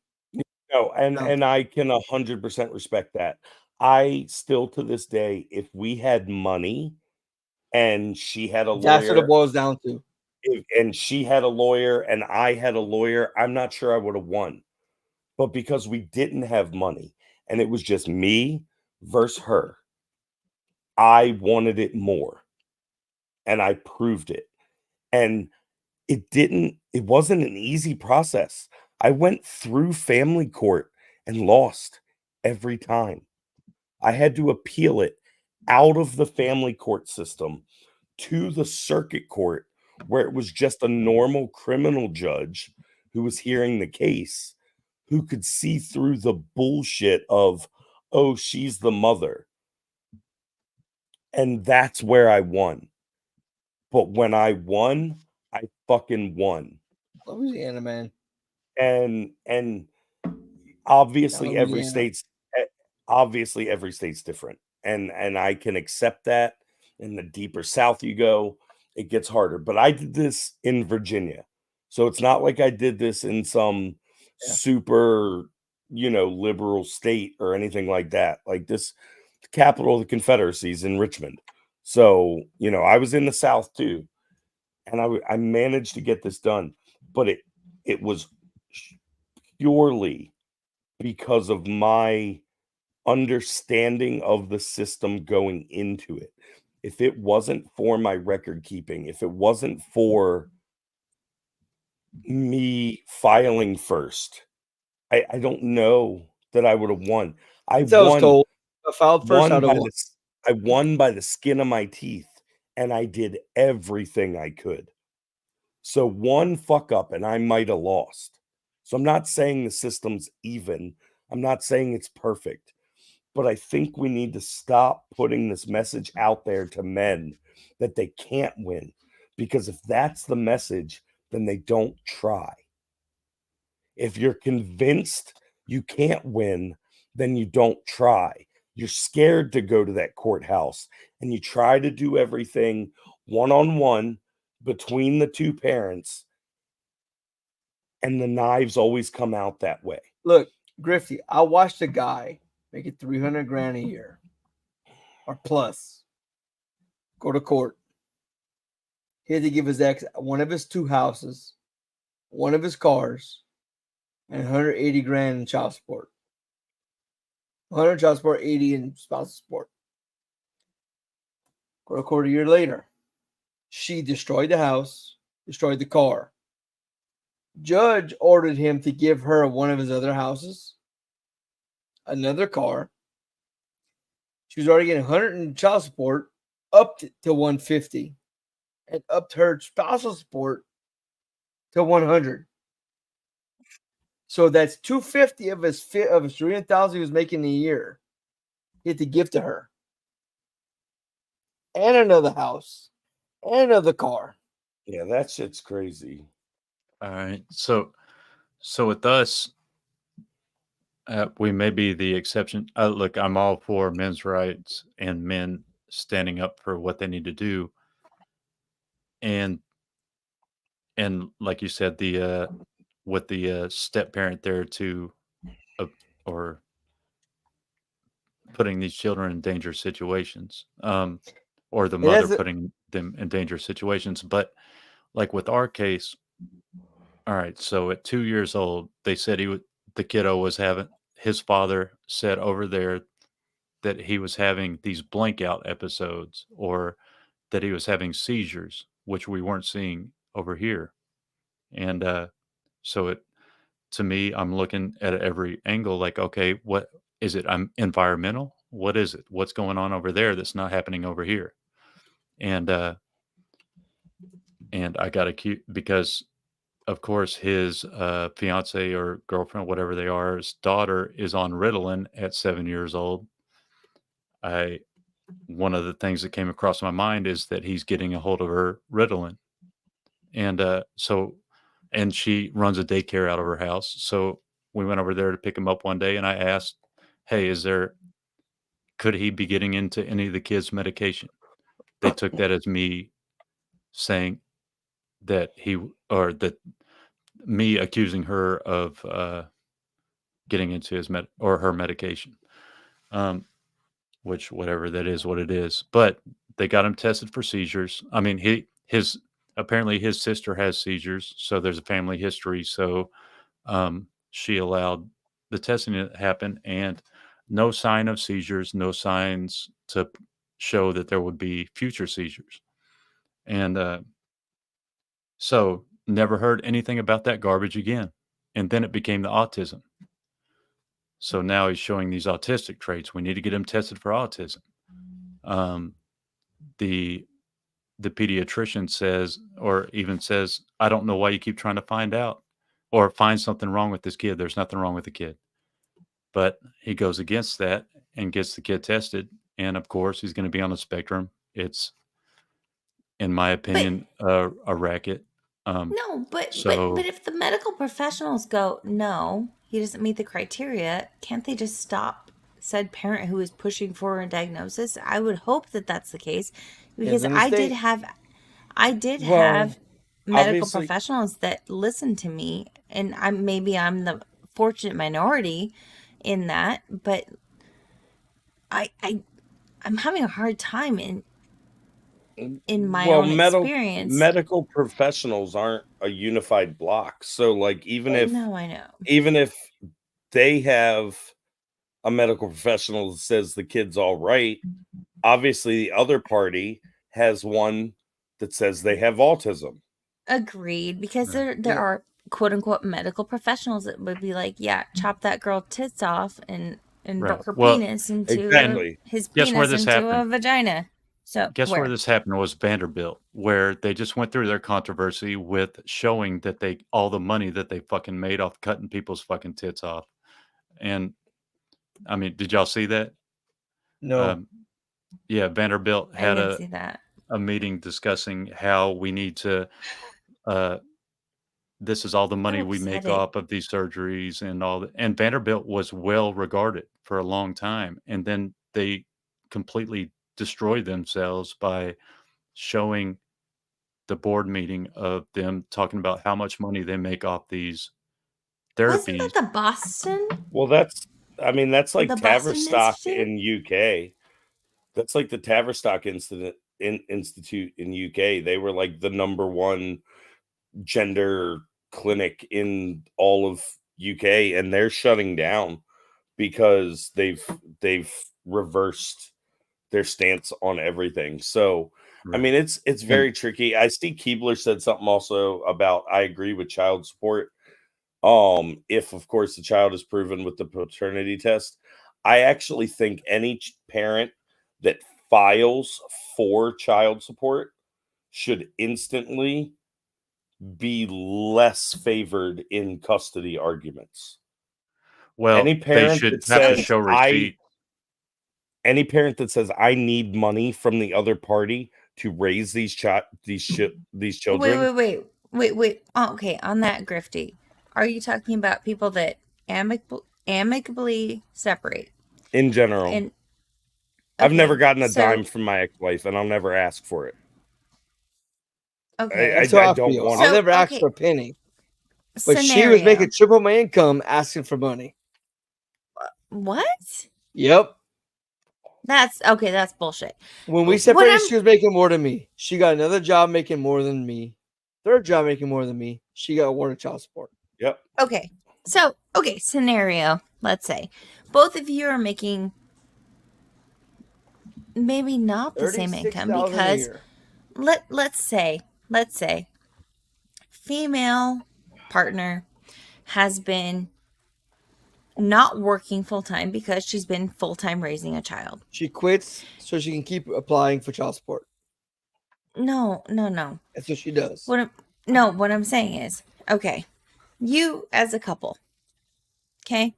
No, and I can 100% respect that. I still, to this day, if we had money and she had a That's what lawyer, it boils down to. and she had a lawyer and I had a lawyer, I'm not sure I would have won. But because we didn't have money and it was just me versus her, I wanted it more. And I proved it. And it wasn't an easy process. I went through family court and lost every time. I had to appeal it out of the family court system to the circuit court, where it was just a normal criminal judge who was hearing the case, who could see through the bullshit of, oh, she's the mother. And that's where I won. But when I won, I fucking won. Louisiana, man. And obviously every Louisiana. state's different. And I can accept that. In the deeper south you go, it gets harder. But I did this in Virginia. So it's not like I did this in some super, liberal state or anything like that. Like this, the capital of the Confederacy is in Richmond. So, I was in the South too. And I managed to get this done. But it was purely because of my understanding of the system going into it. If it wasn't for my record keeping, if it wasn't for me filing first, I don't know that I would have won. I won. I filed first. I won by the skin of my teeth, and I did everything I could. So one fuck up, and I might have lost. So I'm not saying the system's even. I'm not saying it's perfect. But I think we need to stop putting this message out there to men that they can't win. Because if that's the message, then they don't try. If you're convinced you can't win, then you don't try. You're scared to go to that courthouse, and you try to do everything one-on-one between the two parents, and the knives always come out that way. Look, Grifty, I watched a guy making $300,000 a year or plus go to court. He had to give his ex one of his 2 houses, one of his cars, and 180 grand in child support. 100 child support, 80 in spousal support. A quarter year later, she destroyed the house, destroyed the car. Judge ordered him to give her one of his other houses, another car. She was already getting 100 in child support, upped it to 150, and upped her spousal support to 100. So that's 250 of his 300,000 he was making a year. He had to give to her, and another house, and another car. Yeah, that shit's crazy. All right. So with us, we may be the exception. Look, I'm all for men's rights and men standing up for what they need to do. And like you said, the with the step parent there to or putting these children in dangerous situations, or the mother putting them in dangerous situations. But like with our case, all right. So at 2 years old, they said the kiddo was having, his father said over there that he was having these blank out episodes, or that he was having seizures, which we weren't seeing over here. And so to me, I'm looking at every angle like, okay, what is it? I'm environmental. What is it? What's going on over there that's not happening over here? And I got accused because, of course, his fiance or girlfriend, whatever they are, his daughter is on Ritalin at 7 years old. One of the things that came across my mind is that he's getting a hold of her Ritalin. And and she runs a daycare out of her house. So we went over there to pick him up one day, and I asked, hey, could he be getting into any of the kids' medication? They took that as me saying that me accusing her of getting into his her medication. Which whatever that is, what it is. But they got him tested for seizures. I mean, apparently his sister has seizures, so there's a family history. So she allowed the testing to happen, and no sign of seizures, no signs to show that there would be future seizures. And so never heard anything about that garbage again. And then it became the autism. So now he's showing these autistic traits. We need to get him tested for autism. The pediatrician says, I don't know why you keep trying to find out or find something wrong with this kid. There's nothing wrong with the kid. But he goes against that and gets the kid tested. And of course, he's going to be on the spectrum. It's, in my opinion, a racket. No, but if the medical professionals go, no, he doesn't meet the criteria, can't they just stop said parent who is pushing for a diagnosis? I would hope that that's the case, because I did have medical professionals that listened to me, and I'm the fortunate minority in that, but I'm having a hard time in my own experience. Medical professionals aren't a unified block. So like even if they have a medical professional that says the kid's all right, obviously the other party has one that says they have autism. Agreed, because there are quote unquote medical professionals that would be like, yeah, chop that girl tits off and put her penis into a vagina. So guess where this happened was Vanderbilt, where they just went through their controversy with showing that all the money that they fucking made off cutting people's fucking tits off. And I mean, did y'all see that? No. Yeah, Vanderbilt had a meeting discussing how we need to this is all the money we make off of these surgeries and all that. And Vanderbilt was well regarded for a long time. And then they completely destroyed themselves by showing the board meeting of them talking about how much money they make off these therapies. Wasn't that the Boston? Well, that's like Tavistock in UK. That's like the Tavistock Institute in UK. They were like the #1 gender clinic in all of UK, and they're shutting down because they've reversed their stance on everything. So I mean, it's very tricky. I see Keebler said something also about I agree with child support. If of course the child is proven with the paternity test. I actually think any parent that files for child support should instantly be less favored in custody arguments. Well, Any they parent should that have to says show receipt. any parent that says I need money from the other party to raise these children. Wait. Oh, okay, on that, Grifty, are you talking about people that amicably separate? In general, And I've never okay, gotten a so dime from my ex-wife, and I'll never ask for it. okay, That's how I don't feel. want. I'll So, never ask okay. for a penny. But she was scenario. making triple my income asking for money. What? Yep. That's okay. That's bullshit. When we What separated, I'm- she was making more than me. She got another job making more than me. Third job making more than me. She got awarded child support. Yep. Okay. So, okay, scenario. Let's say both of you are making maybe not the same income $36,000 a because year. let's say female partner has been not working full time because she's been full time raising a child. She quits so she can keep applying for child support. No. That's what she does. What I'm saying is, okay, you as a couple, okay,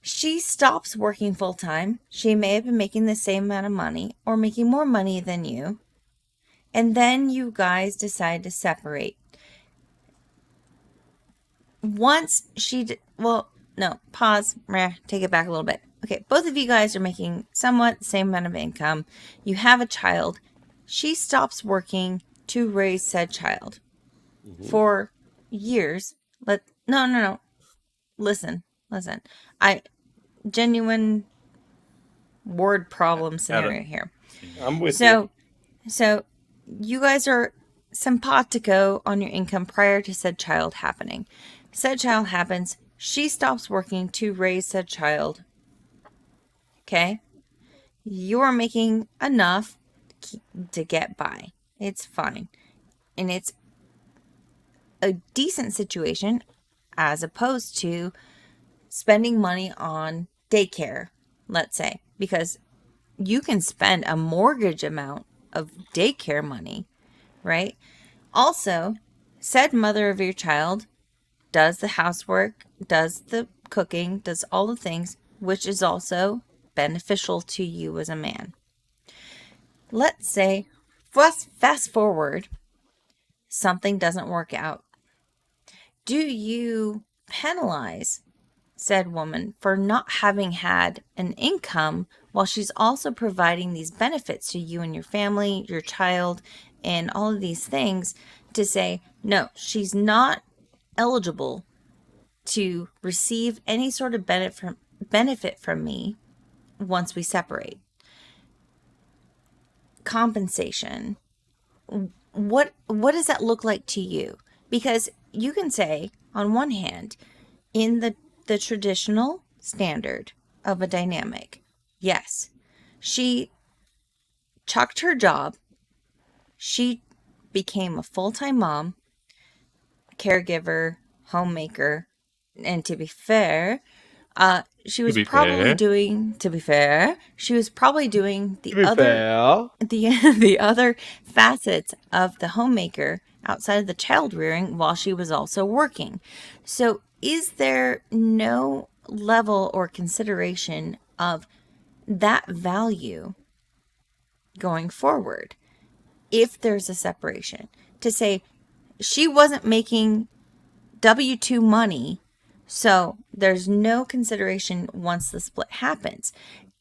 she stops working full time. She may have been making the same amount of money or making more money than you. And then you guys decide to separate. Once pause, take it back a little bit. Okay, both of you guys are making somewhat the same amount of income. You have a child. She stops working to raise said child for years. No. Listen. Genuine word problem scenario here. I'm with you. So you guys are simpatico on your income prior to said child happening. Said child happens. She stops working to raise said child. Okay? You're making enough to get by. It's fine. And it's a decent situation as opposed to spending money on daycare, let's say, because you can spend a mortgage amount of daycare money, right? Also, said mother of your child does the housework, does the cooking, does all the things, which is also beneficial to you as a man. Let's say, fast forward, something doesn't work out. Do you penalize said woman for not having had an income while she's also providing these benefits to you and your family, your child, and all of these things to say, no, she's not eligible to receive any sort of benefit from me once we separate? Compensation. What does that look like to you? Because you can say, on one hand, in the traditional standard of a dynamic, yes, she chucked her job. She became a full-time mom, caregiver, homemaker, and to be fair, she was probably doing the other facets of the homemaker outside of the child rearing while she was also working. So is there no level or consideration of that value going forward if there's a separation? To say she wasn't making W-2 money, so there's no consideration once the split happens.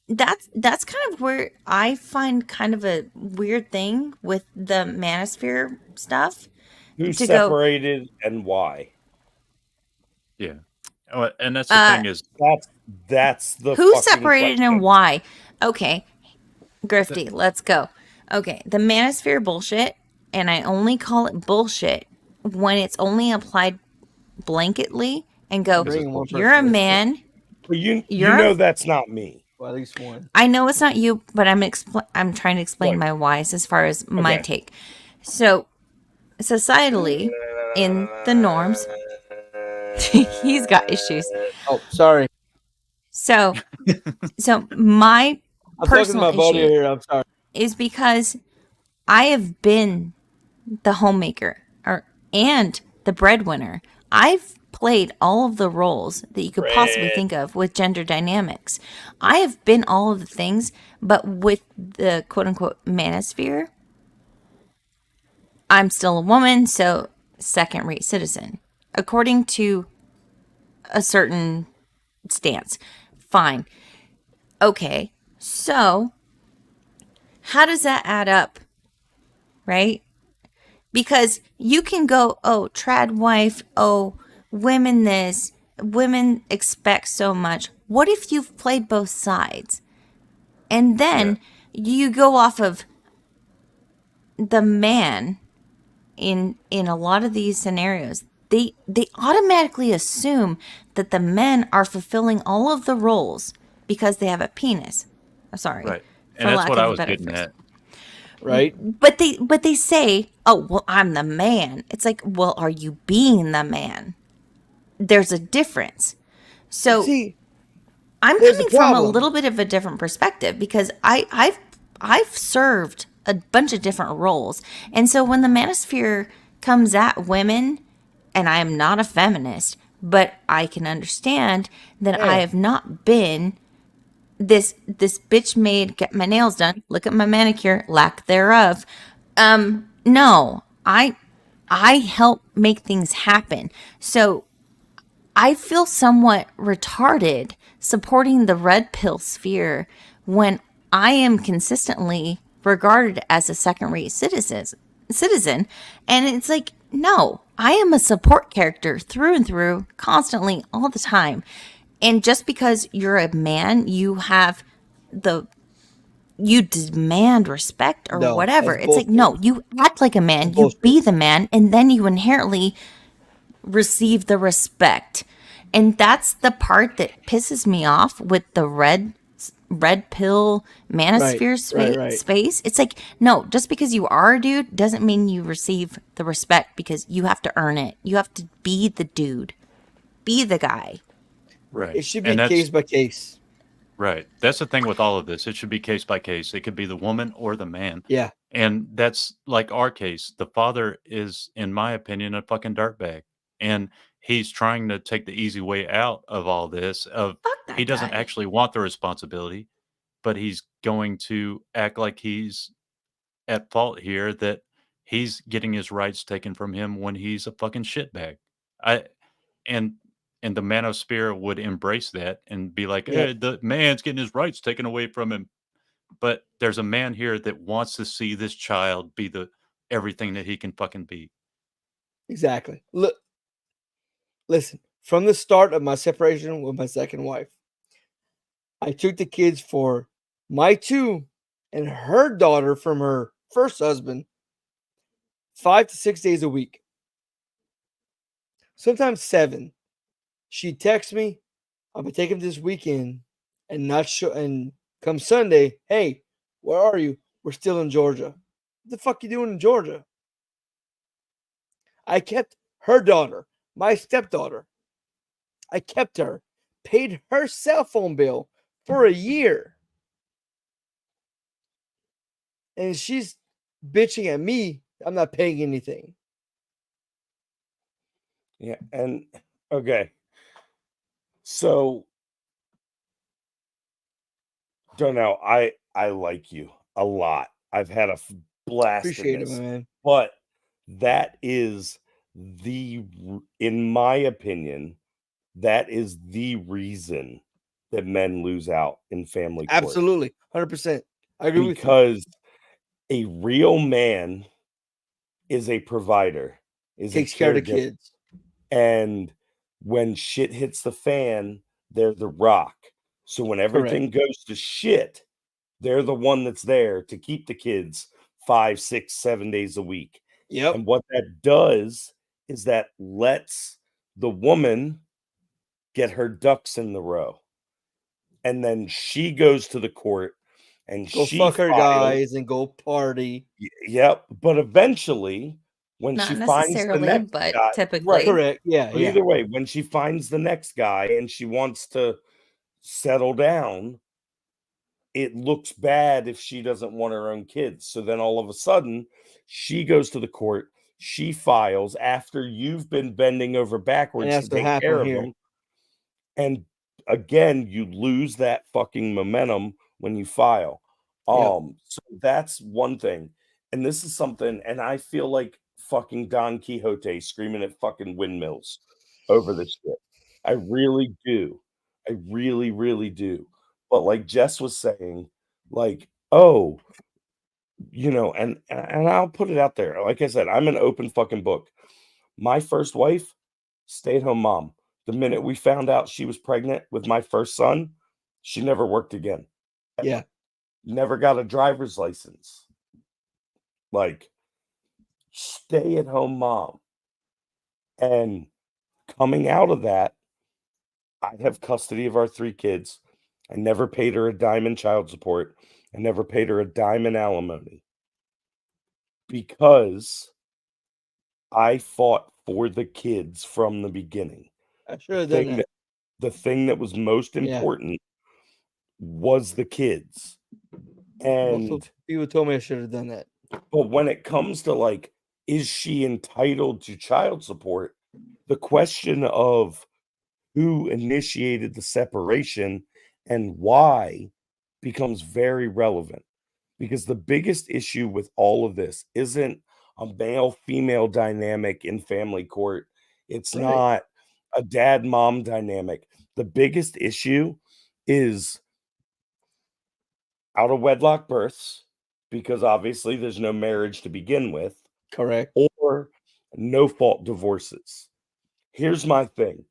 That's kind of where I find kind of a weird thing with the manosphere stuff. Who separated and why? Yeah. And that's the thing is that's the who separated question. and why. Okay, Grifty, let's go. Okay, the manosphere bullshit, and I only call it bullshit when it's only applied blanketly and go, Bringing one you're a person. man. But you You're- know that's not me. Well, at least one. I know it's not you, but I'm trying to explain Right. my whys as far as my Okay. take. So, societally, in the norms, he's got issues. Oh, sorry. So my I'm talking to personal my buddy issue here. I'm sorry. is because I have been the homemaker and the breadwinner. I've played all of the roles that you could possibly think of with gender dynamics. I have been all of the things, but with the quote unquote manosphere, I'm still a woman, so second rate citizen, according to a certain stance. Fine. Okay. So how does that add up? Right? Because you can go, oh, trad wife, oh, women this, women expect so much. What if you've played both sides? And then you go off of the man in a lot of these scenarios. They automatically assume that the men are fulfilling all of the roles because they have a penis. I'm sorry. Right. for And that's lack what of I a was better getting phrase. at. Right? But they say, "Oh, well, I'm the man." It's like, "Well, are you being the man?" There's a difference. So See, I'm there's a coming from a problem. little bit of a different perspective because I've served a bunch of different roles, and so when the manosphere comes at women, and I am not a feminist, but I can understand that I have not been this bitch made get my nails done, look at my manicure, lack thereof. No, I help make things happen. So I feel somewhat retarded supporting the red pill sphere when I am consistently regarded as a second-rate citizen. And it's like, no, I am a support character through and through, constantly, all the time. And just because you're a man, you demand respect or No, whatever. that's It's like, no, you act like a man, That's you bullshit. be the man, and then you inherently receive the respect. And that's the part that pisses me off with the red pill manosphere right. space. It's like, no, just because you are a dude doesn't mean you receive the respect, because you have to earn it. You have to be the dude, be the guy. Right. It should be And that's case by case. right. That's the thing with all of this. It should be case by case. It could be the woman or the man. Yeah. And that's like our case. The father is, in my opinion, a fucking dirtbag. And he's trying to take the easy way out of all this. Fuck that He doesn't guy. actually want the responsibility, but he's going to act like he's at fault here, that he's getting his rights taken from him when he's a fucking shitbag. I and and the manosphere would embrace that and be like, Yeah. hey, the man's getting his rights taken away from him. But there's a man here that wants to see this child be the everything that he can fucking be. Exactly. Look, listen, from the start of my separation with my second wife, I took the kids for my two and her daughter from her first husband 5 to 6 days a week. Sometimes 7. She'd text me, I'll be taking this weekend and not show, and come Sunday, hey, where are you? We're still in Georgia. What the fuck you doing in Georgia? I kept her daughter, my stepdaughter. I kept her, paid her cell phone bill for a year. And she's bitching at me. I'm not paying anything. Yeah, and okay. So Darnell, I like you a lot. I've had a blast in Appreciate it, this, man. but that is in my opinion, that is the reason that men lose out in family court. Absolutely. 100%. I agree with you. Because a real man is a provider, is Takes a care of the caregiver. kids. And when shit hits the fan, they're the rock. So when everything goes to shit, they're the one that's there to keep the kids 5, 6, 7 days a week. Yep. And what that does is that lets the woman get her ducks in the row. And then she goes to the court and Go she fuck her files. guys and go party. Yep. But eventually, when Not she finds the necessarily, next but guy, typically. Correct. Yeah, but yeah. either way, when she finds the next guy and she wants to settle down, it looks bad if she doesn't want her own kids. So then all of a sudden, she goes to the court, she files after you've been bending over And backwards that's to what take care happened of here. them. And again, you lose that fucking momentum when you file. Yep. So that's one thing. And this is something, and I feel like fucking Don Quixote screaming at fucking windmills over this shit. I really do. I really, really do. But like Jess was saying, like, oh, and I'll put it out there. Like I said, I'm an open fucking book. My first wife, stay-at-home mom. The minute we found out she was pregnant with my first son, she never worked again. Yeah. Never got a driver's license. Like, stay-at-home mom. And coming out of that, I have custody of our 3 kids. I never paid her a dime in child support. I never paid her a dime in alimony. Because I fought for the kids from the beginning. I should have done that. The thing that was most Yeah. important was the kids. Also, And people told me I should have done that. but when it comes to like, is she entitled to child support? The question of who initiated the separation and why becomes very relevant, because the biggest issue with all of this isn't a male-female dynamic in family court. It's Right. not a dad-mom dynamic. The biggest issue is out of wedlock births, because obviously there's no marriage to begin with, Correct. or no fault divorces. Here's my thing.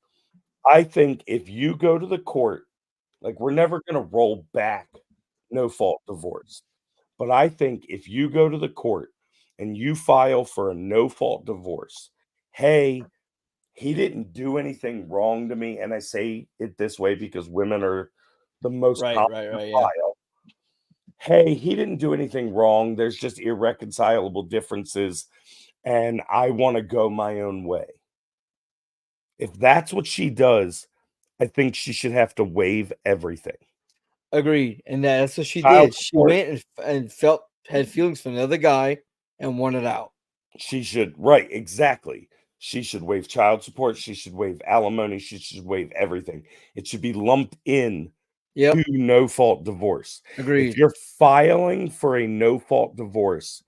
I think if you go to the court, like, we're never going to roll back no fault divorce. But I think if you go to the court and you file for a no fault divorce, hey, he didn't do anything wrong to me. And I say it this way because women are the most Right, common right, to right. Yeah. file. Hey, he didn't do anything wrong. There's just irreconcilable differences, and I want to go my own way. If that's what she does, I think she should have to waive everything. Agreed. And that's what she Child did. She support. went and had feelings for another guy and wanted out. She should, right, exactly. She should waive child support. She should waive alimony. She should waive everything. It should be lumped in Yep. to no fault divorce. Agreed. If you're filing for a no fault divorce,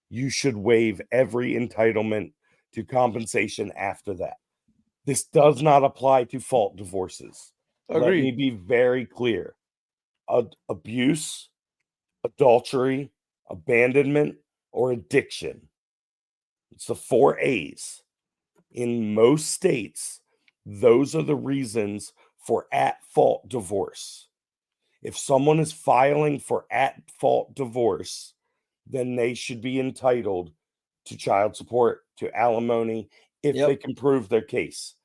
you should waive every entitlement to compensation after that. This does not apply to fault divorces. Let me Agreed. be very clear. Abuse, adultery, abandonment, or addiction. It's the 4 A's. In most states, those are the reasons for at-fault divorce. If someone is filing for at-fault divorce, then they should be entitled to child support, to alimony, if Yep. they can prove their case.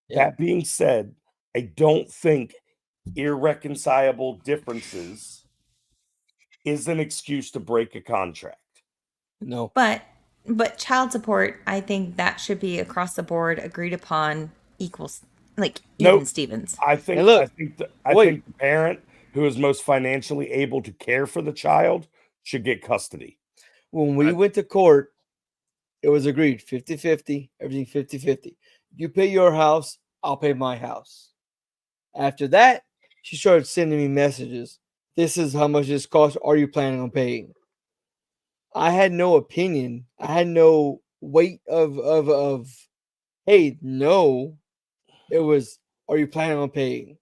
Yep. That being said, I don't think irreconcilable differences is an excuse to break a contract. No. But child support, I think that should be across the board, agreed upon, equals, like Nope. even Stevens. I think And look, I think I wait. think the parent who is most financially able to care for the child should get custody. When we went to court, it was agreed 50-50, everything 50-50. You pay your house, I'll pay my house. After that, she started sending me messages. This is how much this costs. Are you planning on paying? I had no opinion. I had no weight of hey, no. It was, are you planning on paying?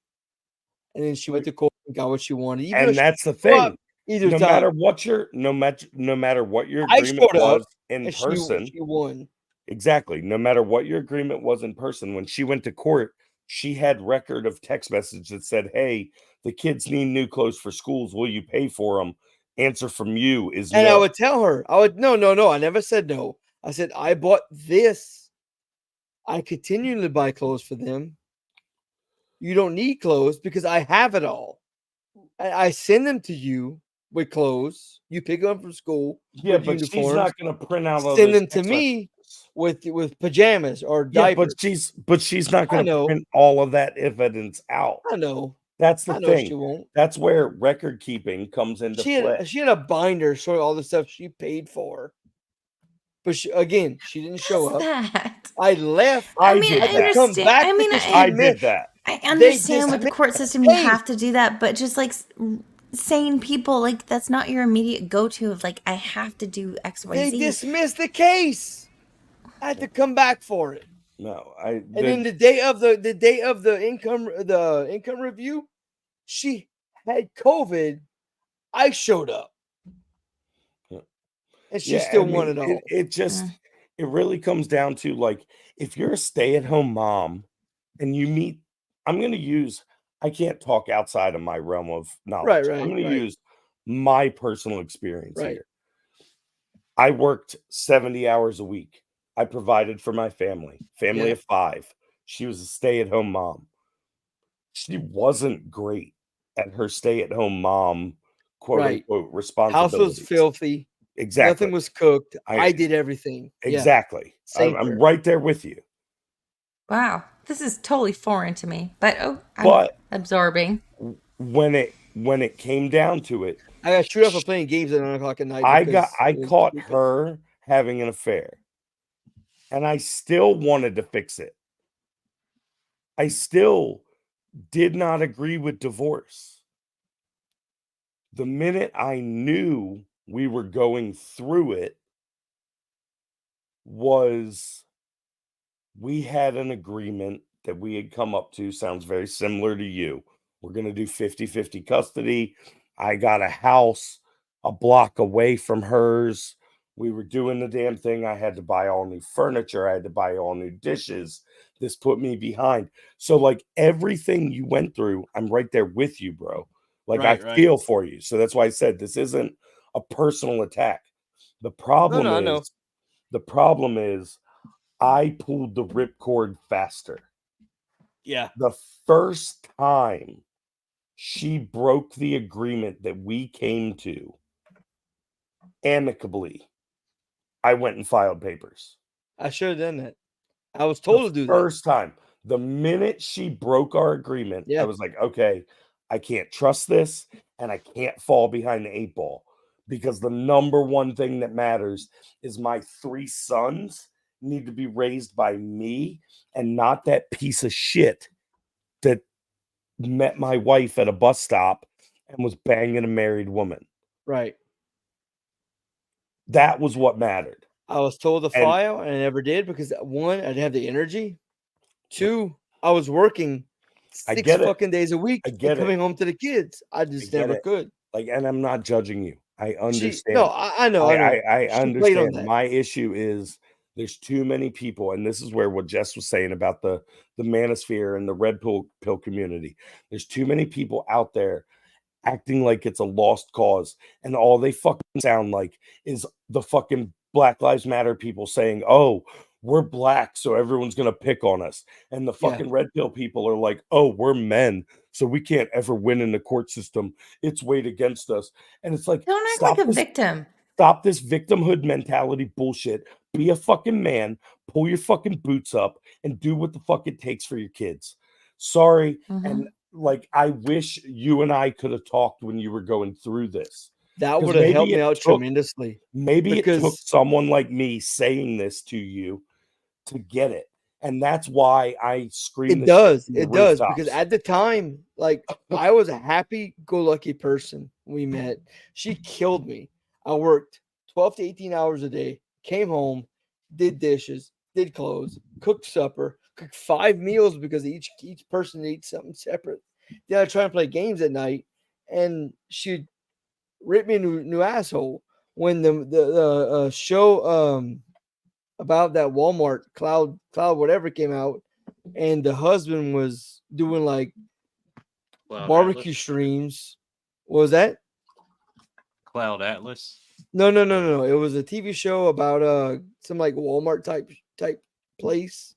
And then she went to court and got what she wanted. Even though And she that's the showed up thing. either No time. matter what your no matter what your I agreement showed up was in and person. she won. Exactly. No matter what your agreement was in person, when she went to court, she had record of text message that said, "Hey, the kids need new clothes for schools. Will you pay for them?" Answer from you is And I no. would tell her, no. I never said no. I said, I bought this. I continue to buy clothes for them. you don't need clothes because I have it all. I send them to you with clothes. You pick them up from school. Yeah, with but she's uniforms. not going to print out all Send those them to text me messages. with pajamas or Yeah, diapers. but she's not I going to know. print all of that evidence out. I know. That's the I know thing. she won't. That's where record keeping comes into play. She had a binder showing all the stuff she paid for. But she didn't show What's up. that? I left. I I mean, did I that. Come understand. back I mean, because she I admit- did that. I understand with the dismissed court system, the you case. have to do that, but just like sane people, like that's not your immediate go-to of like, I have to do X, Y, They Z. dismissed the case. I had to come back for it. No, And then the day of the income review, she had COVID. I showed up. And she still wanted all. It just it really comes down to like if you're a stay-at-home mom and you meet, I can't talk outside of my realm of knowledge. Right, I'm going right. to use my personal experience Right. here. I worked 70 hours a week. I provided for my family Yeah. of 5. She was a stay-at-home mom. She wasn't great at her stay-at-home mom, quote Right. unquote, House responsibilities. was filthy. Exactly. Nothing was cooked. I- I did everything. Yeah. Exactly. Same I'm here. right there with you. Wow, this is totally foreign to me, but I'm But absorbing. when it came down to it, I got shoot up for playing games at 9 o'clock at night. I because it was caught stupid. her having an affair, and I still wanted to fix it. I still did not agree with divorce. The minute I knew we were going through it was we had an agreement that we had come up to. Sounds very similar to you. We're going to do 50-50 custody. I got a house a block away from hers. We were doing the damn thing. I had to buy all new furniture. I had to buy all new dishes. This put me behind. So like everything you went through, I'm right there with you, bro. Like Right, I right. feel for you. So that's why I said this isn't a personal attack. The problem I know. is I pulled the ripcord faster. Yeah. The first time she broke the agreement that we came to amicably, I went and filed papers. I should have done that. I was told to do that. First time. The minute she broke our agreement, Yeah. I was like, okay, I can't trust this and I can't fall behind the 8 ball because the number one thing that matters is my 3 sons need to be raised by me and not that piece of shit that met my wife at a bus stop and was banging a married woman. Right. That was what mattered. I was told to And- file and I never did because 1, I didn't have the energy. 2, I was working I 6 get it. fucking days a week I and get it. coming home to the kids. I just get never it. could. Like, and I'm not judging you. I understand. I know. I She played on understand. that. My issue is there's too many people, and this is where what Jess was saying about the manosphere and the red pill community. There's too many people out there acting like it's a lost cause, and all they fucking sound like is the fucking Black Lives Matter people saying, "Oh, we're black, so everyone's gonna pick on us," and the Yeah. fucking red pill people are like, "Oh, we're men, so we can't ever win in the court system. It's weighed against us." And it's like, Don't act stop like a this, victim. stop this victimhood mentality bullshit. Be a fucking man, pull your fucking boots up, and do what the fuck it takes for your kids. Sorry, Mhm. and like I wish you and I could have talked when you were going through this. That 'Cause would have maybe helped me it out took- tremendously. Maybe it took Because- someone like me saying this to you to get it. And that's why I screamed. It this shit does. from the It does. Because rooftops. at the time, like I was a happy-go-lucky person when we met. She killed me. I worked 12 to 18 hours a day, came home, did dishes, did clothes, cooked supper, cooked 5 meals because each person ate something separate. Then I try and play games at night, and she'd rip me a new asshole. When the show about that Walmart cloud whatever came out, and the husband was doing like barbecue streams. What was that? Cloud Atlas. No. It was a TV show about some like Walmart type place.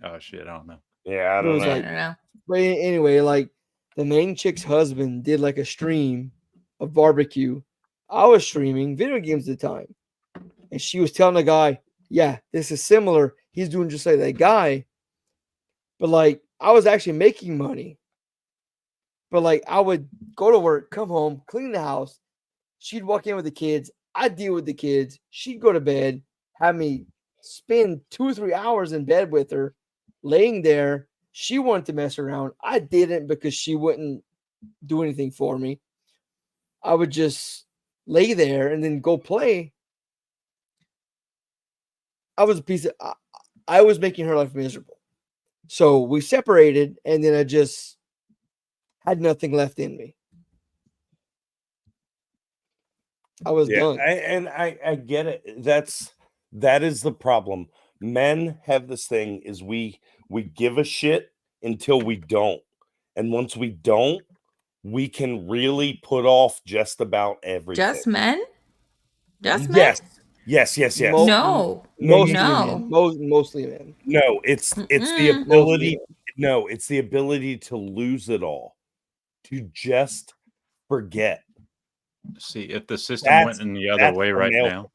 Oh shit, I don't know. Yeah, I But it don't was know. I like, don't know. but anyway, like the main chick's husband did like a stream of barbecue. I was streaming video games at the time, and she was telling the guy, "Yeah, this is similar. He's doing just like that guy." But like, I was actually making money. But like, I would go to work, come home, clean the house. She'd walk in with the kids. I'd deal with the kids. She'd go to bed, have me spend 2 or 3 hours in bed with her, laying there. She wanted to mess around. I didn't because she wouldn't do anything for me. I would just lay there and then go play. I was a piece of, I was making her life miserable. So we separated, and then I just had nothing left in me. I was done. I get it. That is the problem. Men have this thing is we give a shit until we don't. And once we don't, we can really put off just about everything. Just men? Just men? Yes. No. Mostly No. men. Mostly men. No, it's the Mm-mm. ability. No, it's the ability to lose it all, to just forget. See, if the system went in the other way right now.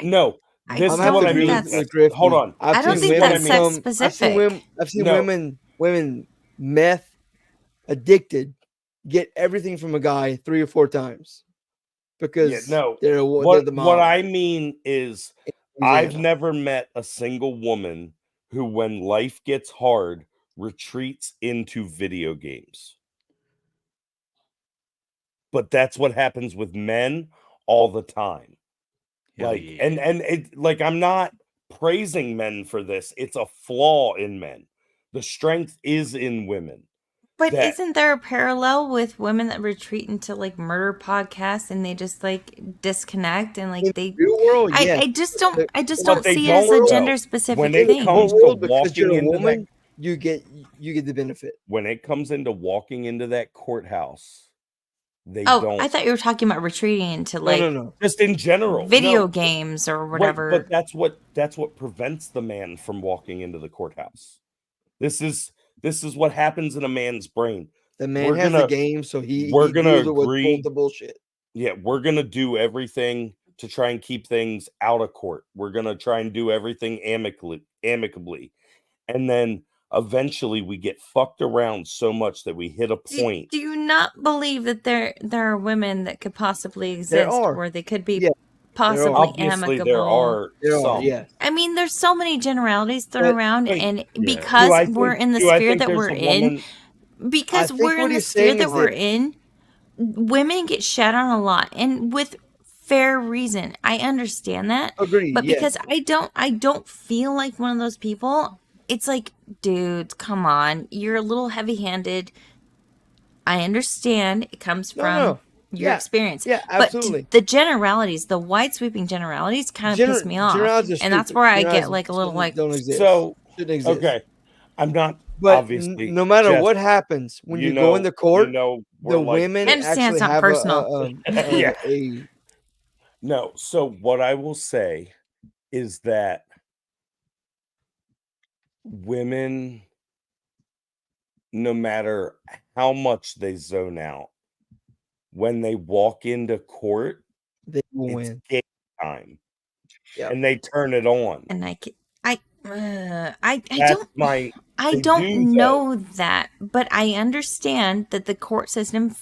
No, this is don't what I think mean. that's- Grifty. Hold on. I don't think that's sex specific. I've seen No. women meth addicted get everything from a guy 3 or 4 times because no. they're the What mom. I mean is, I've never met a single woman who, when life gets hard, retreats into video games. But that's what happens with men all the time. Hell Like, yeah. and it, like, I'm not praising men for this. It's a flaw in men. The strength is in women. But that- isn't there a parallel with women that retreat into like murder podcasts and they just like disconnect and like In they the real world, I yes. just don't But don't they see it as don't, a though. gender specific When it thing. comes Real world, to because you're a walking into woman, you get the benefit. when it comes into walking into that courthouse, they don't. I thought you were talking about retreating into like No. Just in general, video no. games or Right, whatever. but that's what prevents the man from walking into the courthouse. This is what happens in a man's brain. The man We're has gonna- the game, so he we're gonna deals with agree- both the bullshit. Yeah, we're gonna do everything to try and keep things out of court. We're gonna try and do everything amicably, and then eventually we get fucked around so much that we hit a point. Do you not believe that there are women that could possibly There exist are. where they could be Yeah, possibly Obviously, amicable? there are There some. are, yes. I mean, there's so many generalities thrown But- around, wait, and yeah. because Do I we're think- in the do I sphere think that there's we're a in, woman- because I think we're in what the he's sphere saying that is we're that- in, women get shat on a lot, and with fair reason. I understand that, Agreed. but yes. because I don't feel like one of those people. It's like, dudes, come on, you're a little heavy-handed. I understand it comes from No. your Yeah. experience. Yeah, But absolutely. the generalities, the wide sweeping generalities kind of piss me off. Generalities are And that's stupid. where I get Generalities like a little like, don't exist. So Shouldn't exist. okay, I'm not But obviously. no matter Jess, what happens when you, go know- into court, we're the like women this. understand actually it's not have personal. Yeah. a No, so what I will say is that women, no matter how much they zone out, when they walk into court, they will it's win. game time, Yep. and they turn it on. and I That's don't my. I they don't do, know that, but I understand that the court system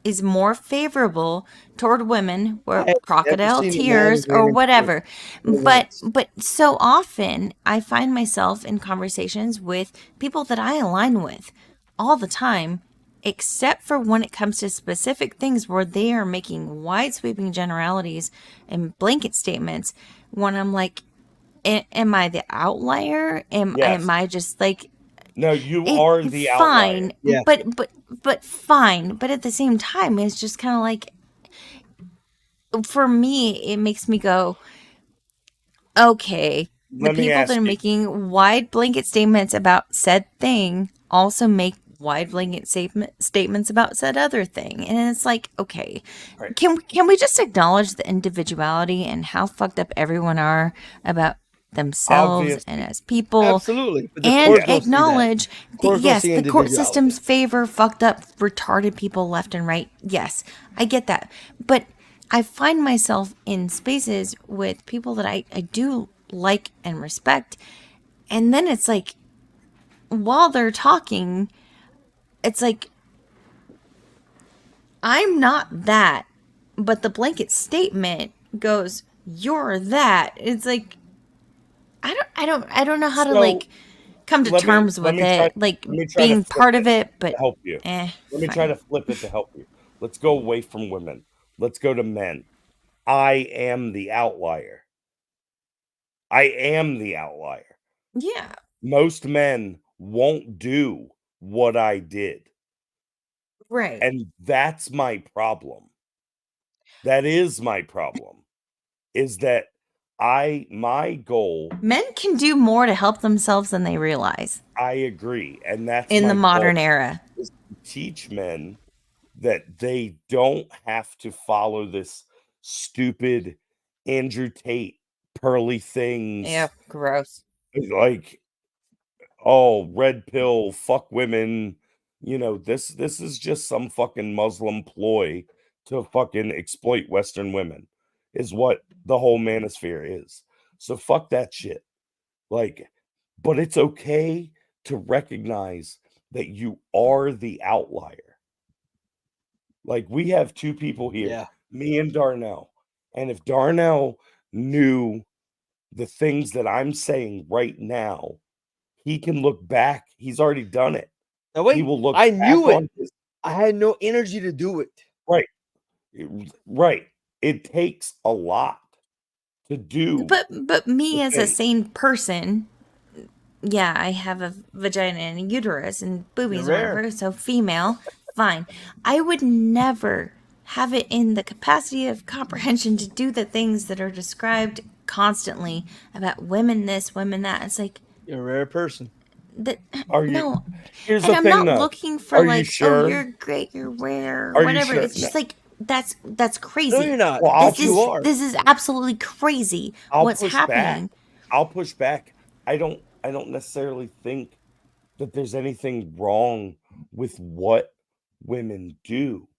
is more favorable toward women, where I have crocodile never seen a man tears win or in whatever. court But once. so often I find myself in conversations with people that I align with all the time, except for when it comes to specific things where they are making wide sweeping generalities and blanket statements. When I'm like, am I the outlier? Am I just like, No, you are the fine, Yeah. but fine. But at the same time, it's just kind of like, for me, it makes me go, okay. The Let me people ask that are you. making wide blanket statements about said thing also make wide blanket statements about said other thing, and it's like, okay, Right. can we just acknowledge the individuality and how fucked up everyone are about themselves and as people. Absolutely. But the And courts don't see that. acknowledge Courts don't yes, see the court individuality. systems favor fucked up, retarded people left and right. Yes, I get that. But I find myself in spaces with people that I do like and respect. And then it's like, while they're talking, it's like, I'm not that. But the blanket statement goes, you're that. It's like, I don't know how to So, like come to let me- terms let with me try- it, like let me try to being flip part it of it, to but help you. Let me try fine. to flip it to help you. Let's go away from women. Let's go to men. I am the outlier. I am the outlier. Yeah. Most men won't do what I did. Right. And that's my problem. That is my problem. Is that my goal, Men can do more to help themselves than they realize I agree. And that's in my the modern goal, era. is to teach men that they don't have to follow this stupid Andrew Tate pearly things. Gross. Like, oh, red pill, fuck women. This is just some fucking Muslim ploy to fucking exploit Western women, is what the whole manosphere is. So fuck that shit. Like, but it's okay to recognize that you are the outlier. Like, we have two people here, Yeah. me and Darnell. And if Darnell knew the things that I'm saying right now, he can look back. He's already done it. Now wait, He will look I back knew it. on his, I had no energy to do it. right. It takes a lot to do. But me as a Okay. sane person, yeah, I have a vagina and a uterus and boobies or You're rare. whatever, so female, fine. I would never have it in the capacity of comprehension to do the things that are described constantly about women this, women that. It's like You're a rare person. that. Are you? No, Here's and the I'm thing, not though. looking for Are you like, sure? oh, you're great, you're rare, Are you whatever. sure? It's just No. like that's crazy. No, you're not. Well, I'll This you is are. this is absolutely crazy. I'll What's push happening? back. I'll push back. I don't necessarily think that there's anything wrong with what women do,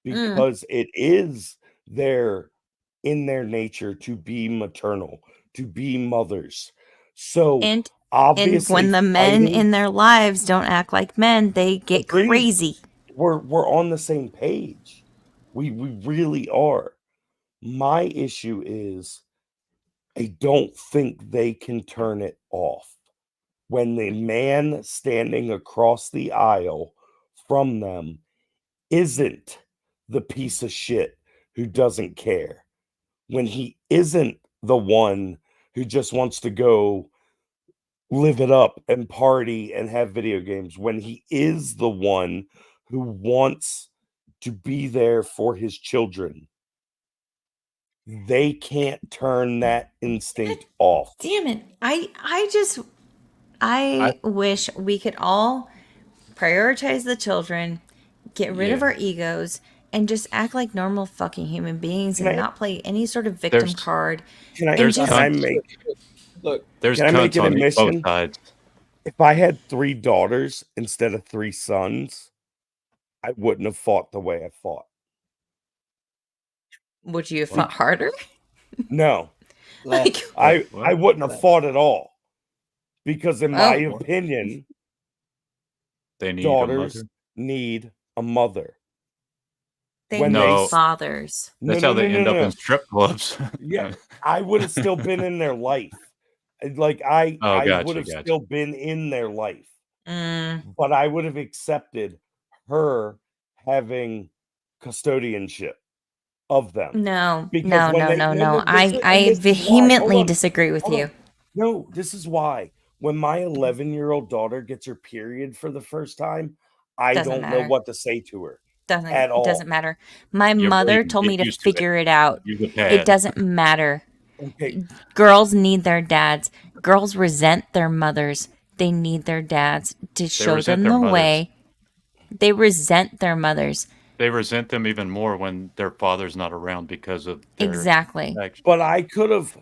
because it is in their nature to be maternal, to be mothers. So And obviously, when the men fighting- in their lives don't act like men, they get Agreed. crazy. we're on the same page. We really are. My issue is, I don't think they can turn it off when the man standing across the aisle from them isn't the piece of shit who doesn't care. When he isn't the one who just wants to go live it up and party and have video games. When he is the one who wants to be there for his children, they can't turn that instinct off. Damn it. I wish we could all prioritize the children, get rid of Yeah. our egos, and just act like normal fucking human beings Can and I- not play any sort of victim There's- card. Can I, There's can just- I cunts. make Look, There's Can I make cunts it a on both mission? sides. if I had 3 daughters instead of 3 sons, I wouldn't have fought the way I fought. Would you have fought harder? No, Like, I What? wouldn't have fought at all, because in my Oh. opinion, They need daughters a mother. need a mother. they when need they- fathers. No, That's no, how they no, end no, up no. in strip clubs. Yeah, I would have still been in their life. Like I Gotcha, would have gotcha. still been in their life, Mm, but I would have accepted her having custodianship of them. no, Because no, when no, they- no, no, no. no, this is- and I this is why. vehemently Hold on. disagree with Hold you. on. No, this is why. When my 11-year-old daughter gets her period for the first time, I Doesn't don't know matter. what to say to her. Doesn't At it all. doesn't matter. My You're mother bleeding. told me Get to used to it. figure it out. Use a It pad. doesn't matter. Okay, Girls need their dads. Girls resent their mothers. They need their dads to show resent them their the mothers. way. They resent their mothers. They resent them even more when their father's not around because of their Exactly. actions. but I could have,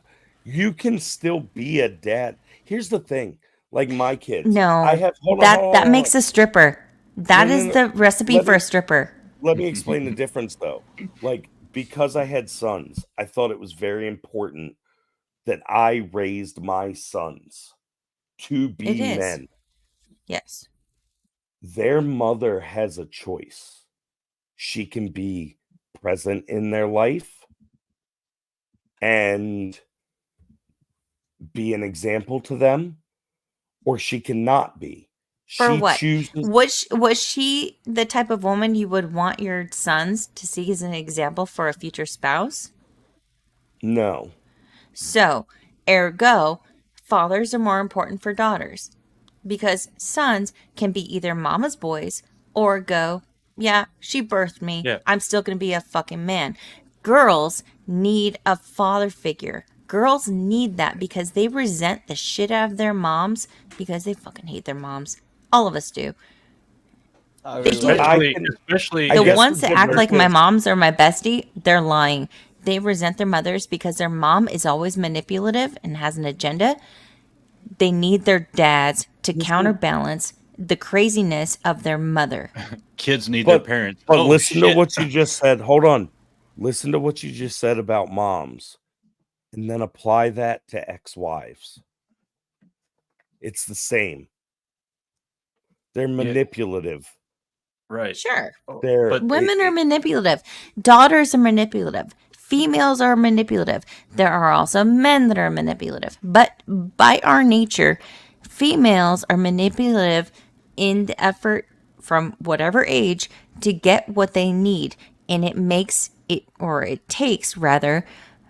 You can still be a dad. Here's the thing. Like my kids. No, I have hold on, that hold that on. makes a stripper. That No, is no. the recipe Let for me- a stripper. Let me explain the difference though. Like, because I had sons, I thought it was very important that I raised my sons to It be is. men. Yes. Their mother has a choice. She can be present in their life and be an example to them, or she cannot be. For She what? chooses. Was she the type of woman you would want your sons to see as an example for a future spouse? No. So, ergo, fathers are more important for daughters because sons can be either mama's boys or go, yeah, she birthed me. Yeah. I'm still going to be a fucking man. Girls need a father figure. Girls need that because they resent the shit out of their moms because they fucking hate their moms. All of us do. I They really do. like I it. can- especially I The guess ones the that act like my difference is- moms or my bestie, they're lying. They resent their mothers because their mom is always manipulative and has an agenda. They need their dads to counterbalance the craziness of their mother. kids need But- their parents. But Oh, listen to shit. what you just said. Hold on. Listen to what you just said about moms, and then apply that to ex-wives. It's the same. They're manipulative. Right. Sure. They're But Women are manipulative. Daughters are manipulative. Females are manipulative. There are also men that are manipulative. But by our nature, females are manipulative in the effort from whatever age to get what they need. And it makes it, or it takes rather,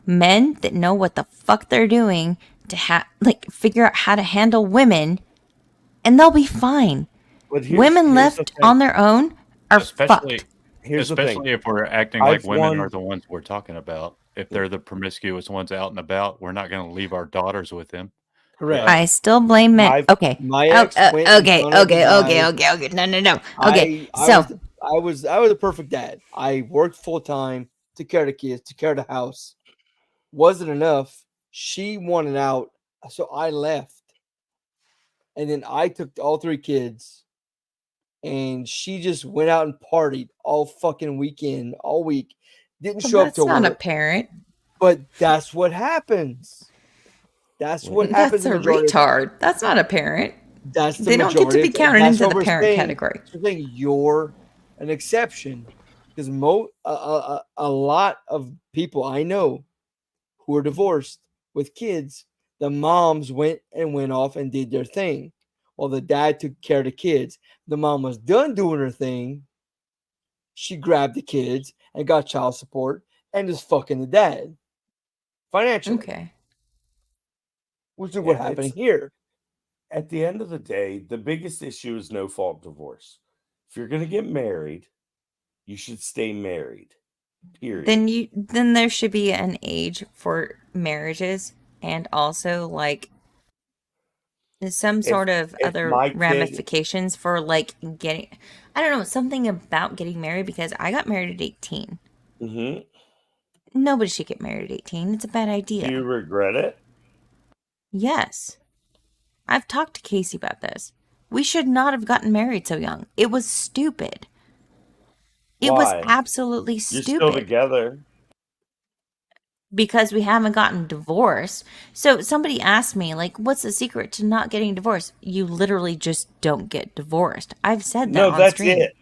men that know what the fuck they're doing to figure out how to handle women, and they'll be fine. But Women here's left the thing. on their own are especially fucked. Here's the thing. especially if we're acting like I've women won- are the ones we're talking about. If they're the promiscuous ones out and about, we're not going to leave our daughters with them. Correct. I still blame men. I've- Okay. My Oh, ex went and okay. found out the Okay. guy. Okay. No. Okay. I was a perfect dad. I worked full time, took care of the kids, took care of the house. Wasn't enough. She wanted out, so I left. And then I took all 3 kids, and she just went out and partied all fucking weekend, all week. Didn't show up That's to not a work. parent. But that's what happens. That's what happens. That's a the majority of the time. retard. That's not a parent. That's the They don't get to majority be of the time. counted That's into what the we're parent saying. category. That's what we're saying. You're an exception because a lot of people I know who are divorced with kids, the moms went off and did their thing while the dad took care of the kids. The mom was done doing her thing. She grabbed the kids and got child support and is fucking the dad financially, Okay. which is what Yeah, happened it's- here. At the end of the day, the biggest issue is no fault divorce. If you're going to get married, you should stay married. Period. Then there should be an age for marriages and also like some sort of if other my kid- ramifications for like getting, I don't know, something about getting married because I got married at 18. Mhm. Nobody should get married at 18. It's a bad idea. Do you regret it? Yes. I've talked to Casey about this. We should not have gotten married so young. It was stupid. It was Why? absolutely You're stupid. still together. Because we haven't gotten divorced. So somebody asked me, like, what's the secret to not getting divorced? You literally just don't get divorced. I've said that No, on that's screen. it.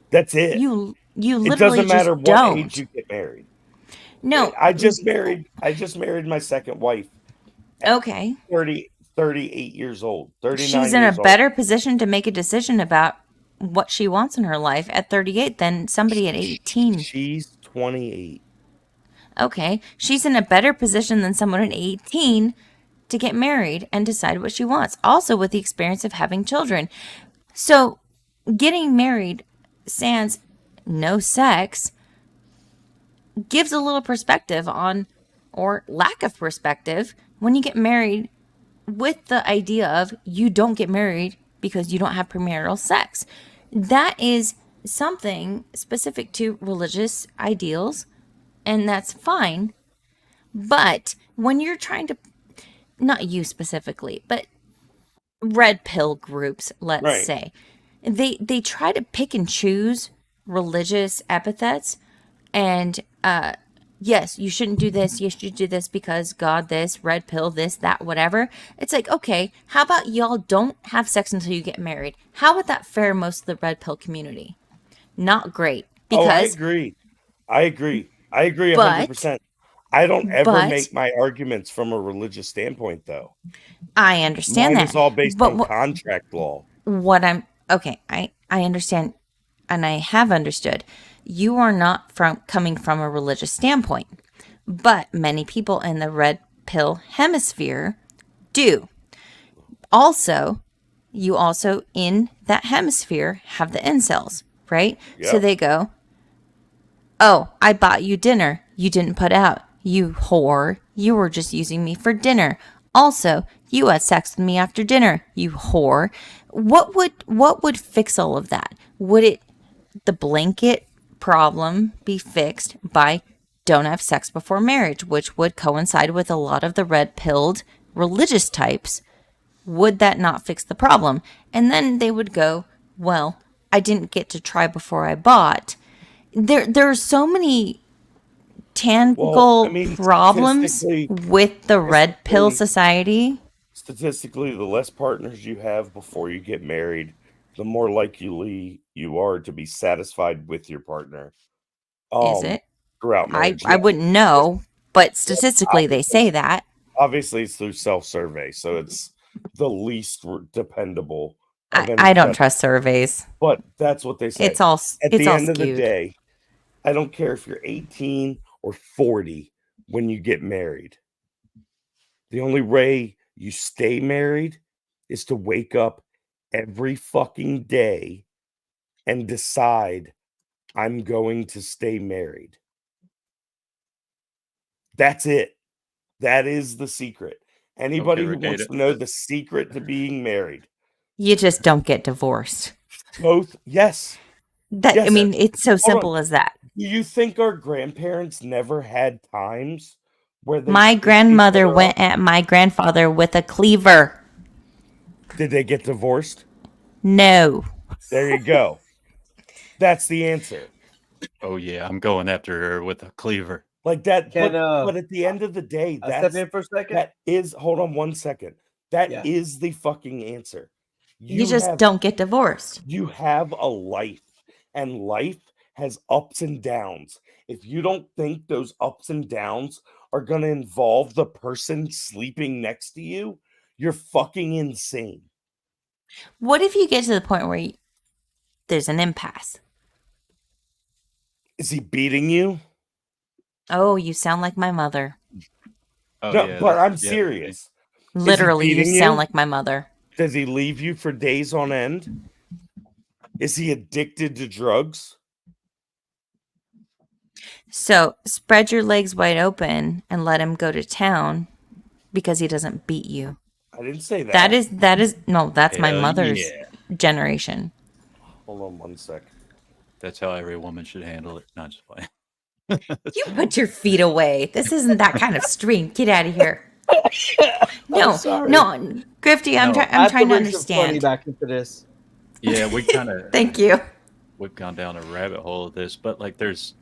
That's it. You It literally doesn't matter just what don't. age you get married. No. I just married my second wife. Okay. 38 years old. 39 She's in a years old. better position to make a decision about what she wants in her life at 38 than somebody at 18. She's 28. Okay. She's in a better position than someone at 18 to get married and decide what she wants. Also with the experience of having children. So getting married sans no sex gives a little perspective on, or lack of perspective, when you get married with the idea of you don't get married because you don't have premarital sex. That is something specific to religious ideals, and that's fine. But when you're trying to not you specifically, but red pill groups, let's Right. say, they try to pick and choose religious epithets, and yes, you shouldn't do this, you should do this because God this, red pill this, that, whatever. It's like, okay, how about y'all don't have sex until you get married? How would that fare most of the red pill community? Not great. Oh, I Because agree. I agree 100%. I don't ever but- make my arguments from a religious standpoint, though. I understand Mine that. is all based But on contract law. I understand, and I have understood. You are not coming from a religious standpoint, but many people in the red pill hemisphere do. Also, you also in that hemisphere have the incels, right? So Yep. they go, "Oh, I bought you dinner. You didn't put out. You whore. You were just using me for dinner. Also, you had sex with me after dinner. You whore." What would fix all of that? Would the blanket problem be fixed by don't have sex before marriage, which would coincide with a lot of the red-pilled religious types? Would that not fix the problem? And then they would go, well, I didn't get to try before I bought. There are so many tangible problems with the red pill society. Statistically, the less partners you have before you get married, the more likely you are to be satisfied with your partner. Is it? Throughout marriage. I wouldn't know, but statistically they say that. Obviously, it's through self-survey, so it's the least dependable. I don't trust surveys. But that's what they say. It's all At it's the all end of the skewed. day, I don't care if you're 18 or 40 when you get married. The only way you stay married is to wake up every fucking day and decide I'm going to stay married. That's it. That is the secret. Anybody who wants to know the secret to being married. You just don't get divorced. Both, yes. That Yes, I mean, it's so hold simple on. as that. Do you think our grandparents never had times where they My picked each grandmother other up? went at my grandfather with a cleaver. Did they get divorced? No. There you go. That's the answer. Oh yeah, I'm going after her with a cleaver. Like that, Can, but at the end of the day, I step in for a second? that is. Hold on 1 second. That is Yeah. the fucking answer. You just don't get divorced. You have a life, and life has ups and downs. If you don't think those ups and downs are going to involve the person sleeping next to you, you're fucking insane. What if you get to the point where there's an impasse? Is he beating you? Oh, you sound like my mother. Oh, No, yeah, but I'm yeah. serious. Literally, you beating sound you? like my mother. Does he leave you for days on end? Is he addicted to drugs? So spread your legs wide open and let him go to town because he doesn't beat you. I didn't say that. That is no, that's my Hell mother's yeah. generation. Hold on 1 sec. That's how every woman should handle it. Not just playing. You put your feet away. This isn't that kind of stream. Get out of here. No, sorry. no, Grifty, I'm No, trying to Funny understand. back into this. Yeah, we kind of Thank you. we've gone down a rabbit hole of this, but like there's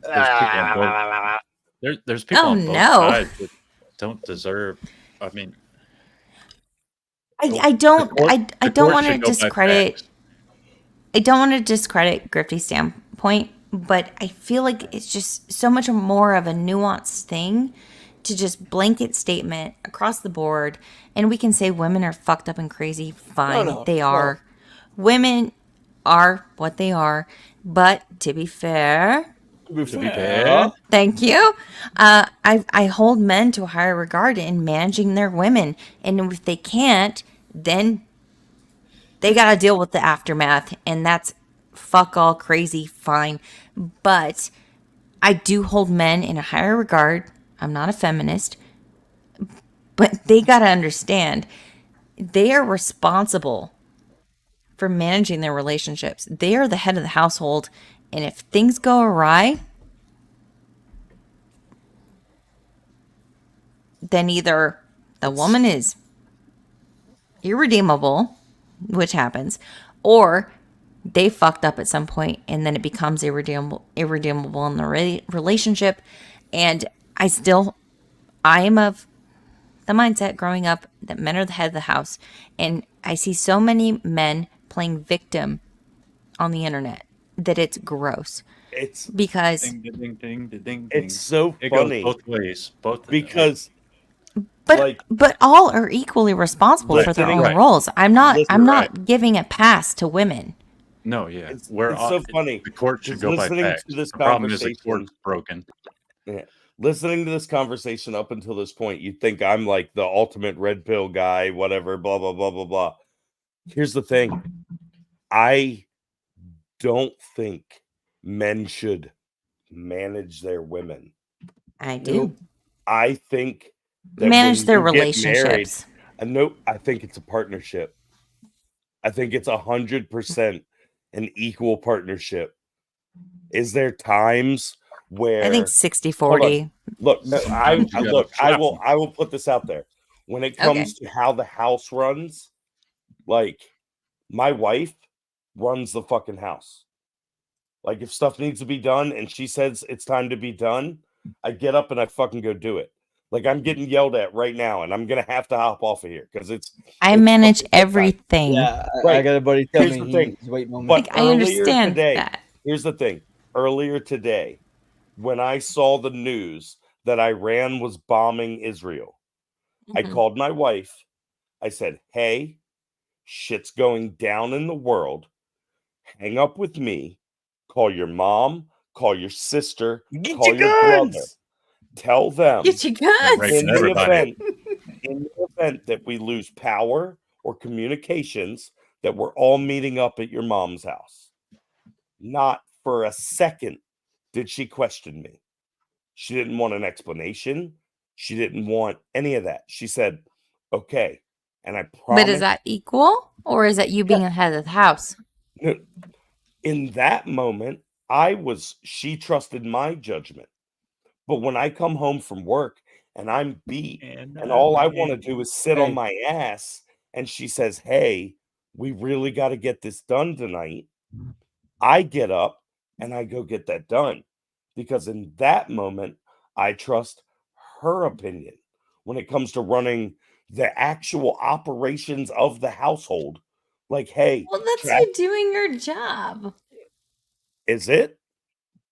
people on both, there's people Oh, on both no. sides that don't deserve. I mean, I don't court- I the don't court want to should go by discredit facts. I don't want to discredit Grifty's standpoint, but I feel like it's just so much more of a nuanced thing to just blanket statement across the board. And we can say women are fucked up and crazy. Fine, No, they are. Women are what they are. But to be fair, To be fair, thank you. I hold men to a higher regard in managing their women. And if they can't, then they got to deal with the aftermath. And that's fuck all crazy, fine. But I do hold men in a higher regard. I'm not a feminist. But they got to understand they are responsible for managing their relationships. They are the head of the household. And if things go awry, then either the woman is irredeemable, which happens, or they fucked up at some point and then it becomes irredeemable in the relationship. And I am of the mindset growing up that men are the head of the house. And I see so many men playing victim on the internet that it's gross. It's Because Ding, ding, ding, ding, ding, ding. it's so It goes funny both ways. because but all are equally responsible Right, for their right. own roles. I'm not Listen, giving a pass to women. No, yeah, It's we're so funny. The court should Just go by listening facts. to this The problem is the conversation- court's broken. listening to this conversation up until this point, you'd think I'm like the ultimate red pill guy, whatever, blah, blah, blah, blah, blah. Here's the thing. I don't think men should manage their women. I do. I think that Manage when their you get married- relationships. Nope, I think it's a partnership. I think it's 100% an equal partnership. Is there times where I think 60-40. look, no, Sometimes you gotta look, trap I will put this out there. When it comes to how the house runs, like my wife runs the fucking house. Like if stuff needs to be done and she says it's time to be done, I get up and I fucking go do it. Like I'm getting yelled at right now and I'm gonna have to hop off of here because it's I it's manage fucking bedtime. everything. Yeah, I Right. got a buddy tell Here's me the thing. he's waiting on me. But Like, I earlier understand today, that. here's the thing. Earlier today, when I saw the news that Iran was bombing Israel, I Mhm. called my wife. I said, hey, shit's going down in the world. Hang up with me. Call your mom. Call your sister. Get call your brother. guns. Tell them Get your guns. Right. in the Everybody. event that we lose power or communications, that we're all meeting up at your mom's house. Not for a second did she question me. She didn't want an explanation. She didn't want any of that. She said, okay. And I promise. But is that equal, or is that you being the head of the house? No, in that moment, she trusted my judgment. But when I come home from work and I'm beat and all I want to do is sit on my ass and she says, hey, we really got to get this done tonight. I get up and I go get that done because in that moment, I trust her opinion when it comes to running the actual operations of the household. Like, hey, Well, that's trash- you doing your job. is it?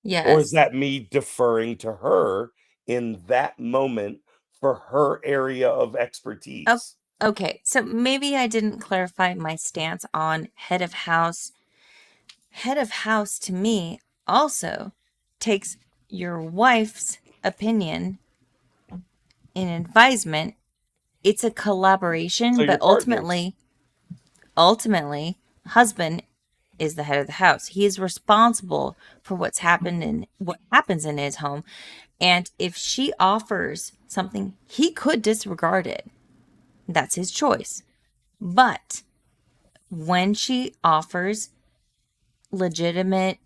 Yes. Or is that me deferring to her in that moment for her area of expertise? Okay, so maybe I didn't clarify my stance on head of house. Head of house to me also takes your wife's opinion in advisement. It's a collaboration, So but you're partners. ultimately, husband is the head of the house. He is responsible for what happens in his home. And if she offers something, he could disregard it. That's his choice. But when she offers legitimate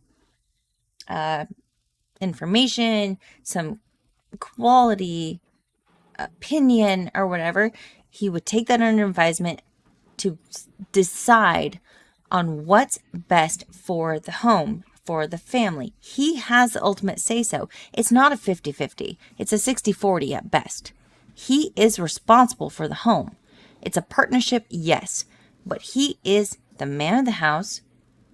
information, some quality opinion or whatever, he would take that under advisement to decide on what's best for the home, for the family. He has the ultimate say-so. It's not a 50-50. It's a 60-40 at best. He is responsible for the home. It's a partnership, yes, but he is the man of the house.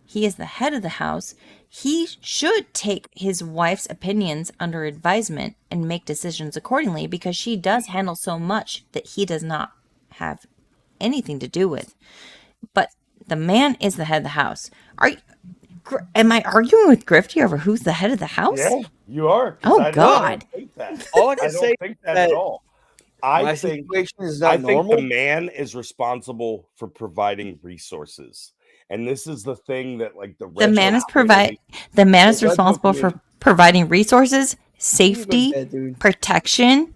He is the head of the house. He should take his wife's opinions under advisement and make decisions accordingly because she does handle so much that he does not have anything to do with. But the man is the head of the house. Am I arguing with Grifty over who's the head of the house? Yeah, you are. 'cause Oh, I don't God. think that. All I I can don't say think that that at all. my I think situation is not I think normal. the man is responsible for providing resources. And this is the thing that like the The man is Hey, responsible God, for providing resources, You go safety, to bed, dude. protection,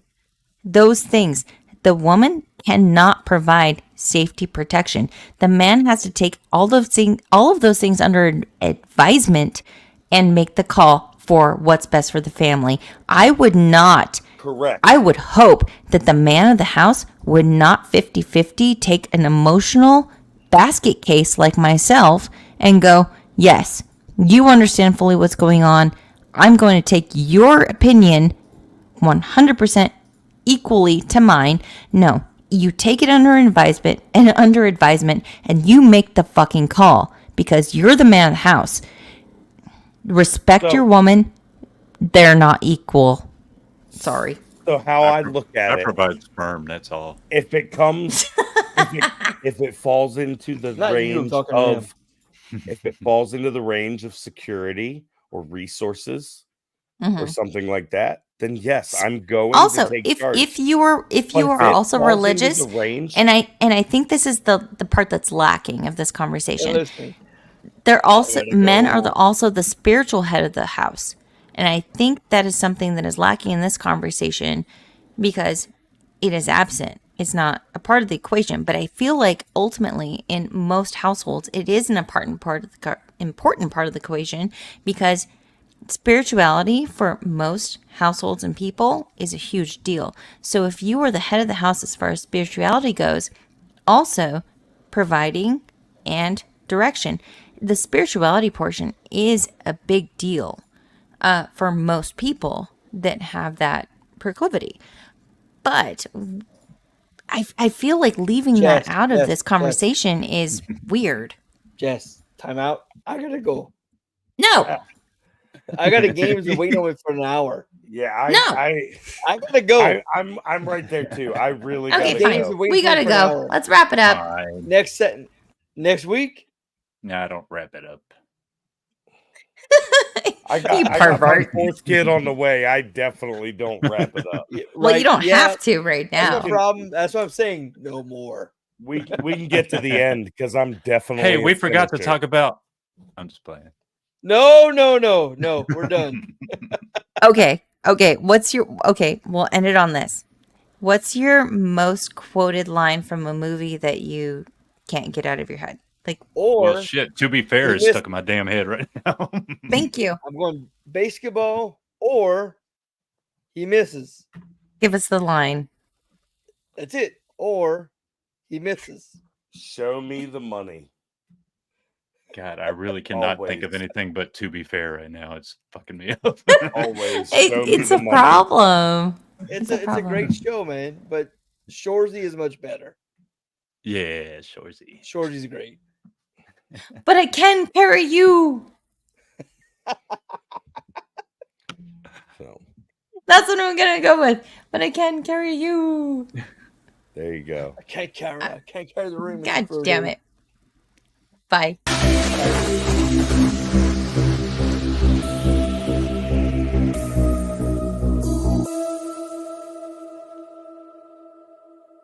those things. The woman cannot provide safety protection. The man has to take all of those things under advisement and make the call for what's best for the family. I would correct. hope that the man of the house would not 50-50 take an emotional basket case like myself and go, yes, you understand fully what's going on. I'm going to take your opinion 100% equally to mine. No, you take it under advisement and you make the fucking call because you're the man of the house. Respect your woman. They're not equal. Sorry. So how I look at I it, provide sperm. That's all. if it comes, if it falls into the Not you, I'm range talking to him. of, if it falls into the range of security or resources or something like that, then yes, I'm going Also, to take if charge. you are But if also it falls into religious, the range, and I think this is the part that's lacking of this Hey, conversation. listen, They're also gotta men go. are also the spiritual head of the house, and I think that is something that is lacking in this conversation because it is absent. It's not a part of the equation. But I feel like ultimately, in most households, it is an important part of the equation because spirituality for most households and people is a huge deal. So if you are the head of the house as far as spirituality goes, also providing and direction, the spirituality portion is a big deal for most people that have that proclivity. But I feel like leaving that out of this conversation is weird. Jess, time out. I gotta go. No, I got a games and wait on it for an hour. yeah, No. I gotta go. I'm right there too. I really okay, gotta fine. Games go. and wait We for it gotta for an go. hour. Let's wrap it up. Fine. Next week. No, I don't wrap it up. I You got my pervert. fourth kid on the way. I definitely don't wrap it up. Well, you don't have to right That's now. no problem. That's what I'm saying. No more. We can get to the end because I'm definitely. Hey, a we forgot to finisher. talk about. I'm just playing. No. We're done. Okay. We'll end it on this. What's your most quoted line from a movie that you can't get out of your head? Like, Or Well, shit. To be fair, you it's missed- stuck in my damn head right now. thank you. I'm going basketball, or he misses. Give us the line. That's it. Or he misses. Show me the money. God, I really cannot think of Always. anything but to be fair right now. It's fucking me up. Always. Show me It's the a money. problem. It's a a problem. great show, man. But Shorzy is much better. Yeah, Shorzy. Shorzy's great. But I can carry you. So That's what I'm gonna go with. But I can carry you. there you go. I can't carry the room. God damn it. Bye.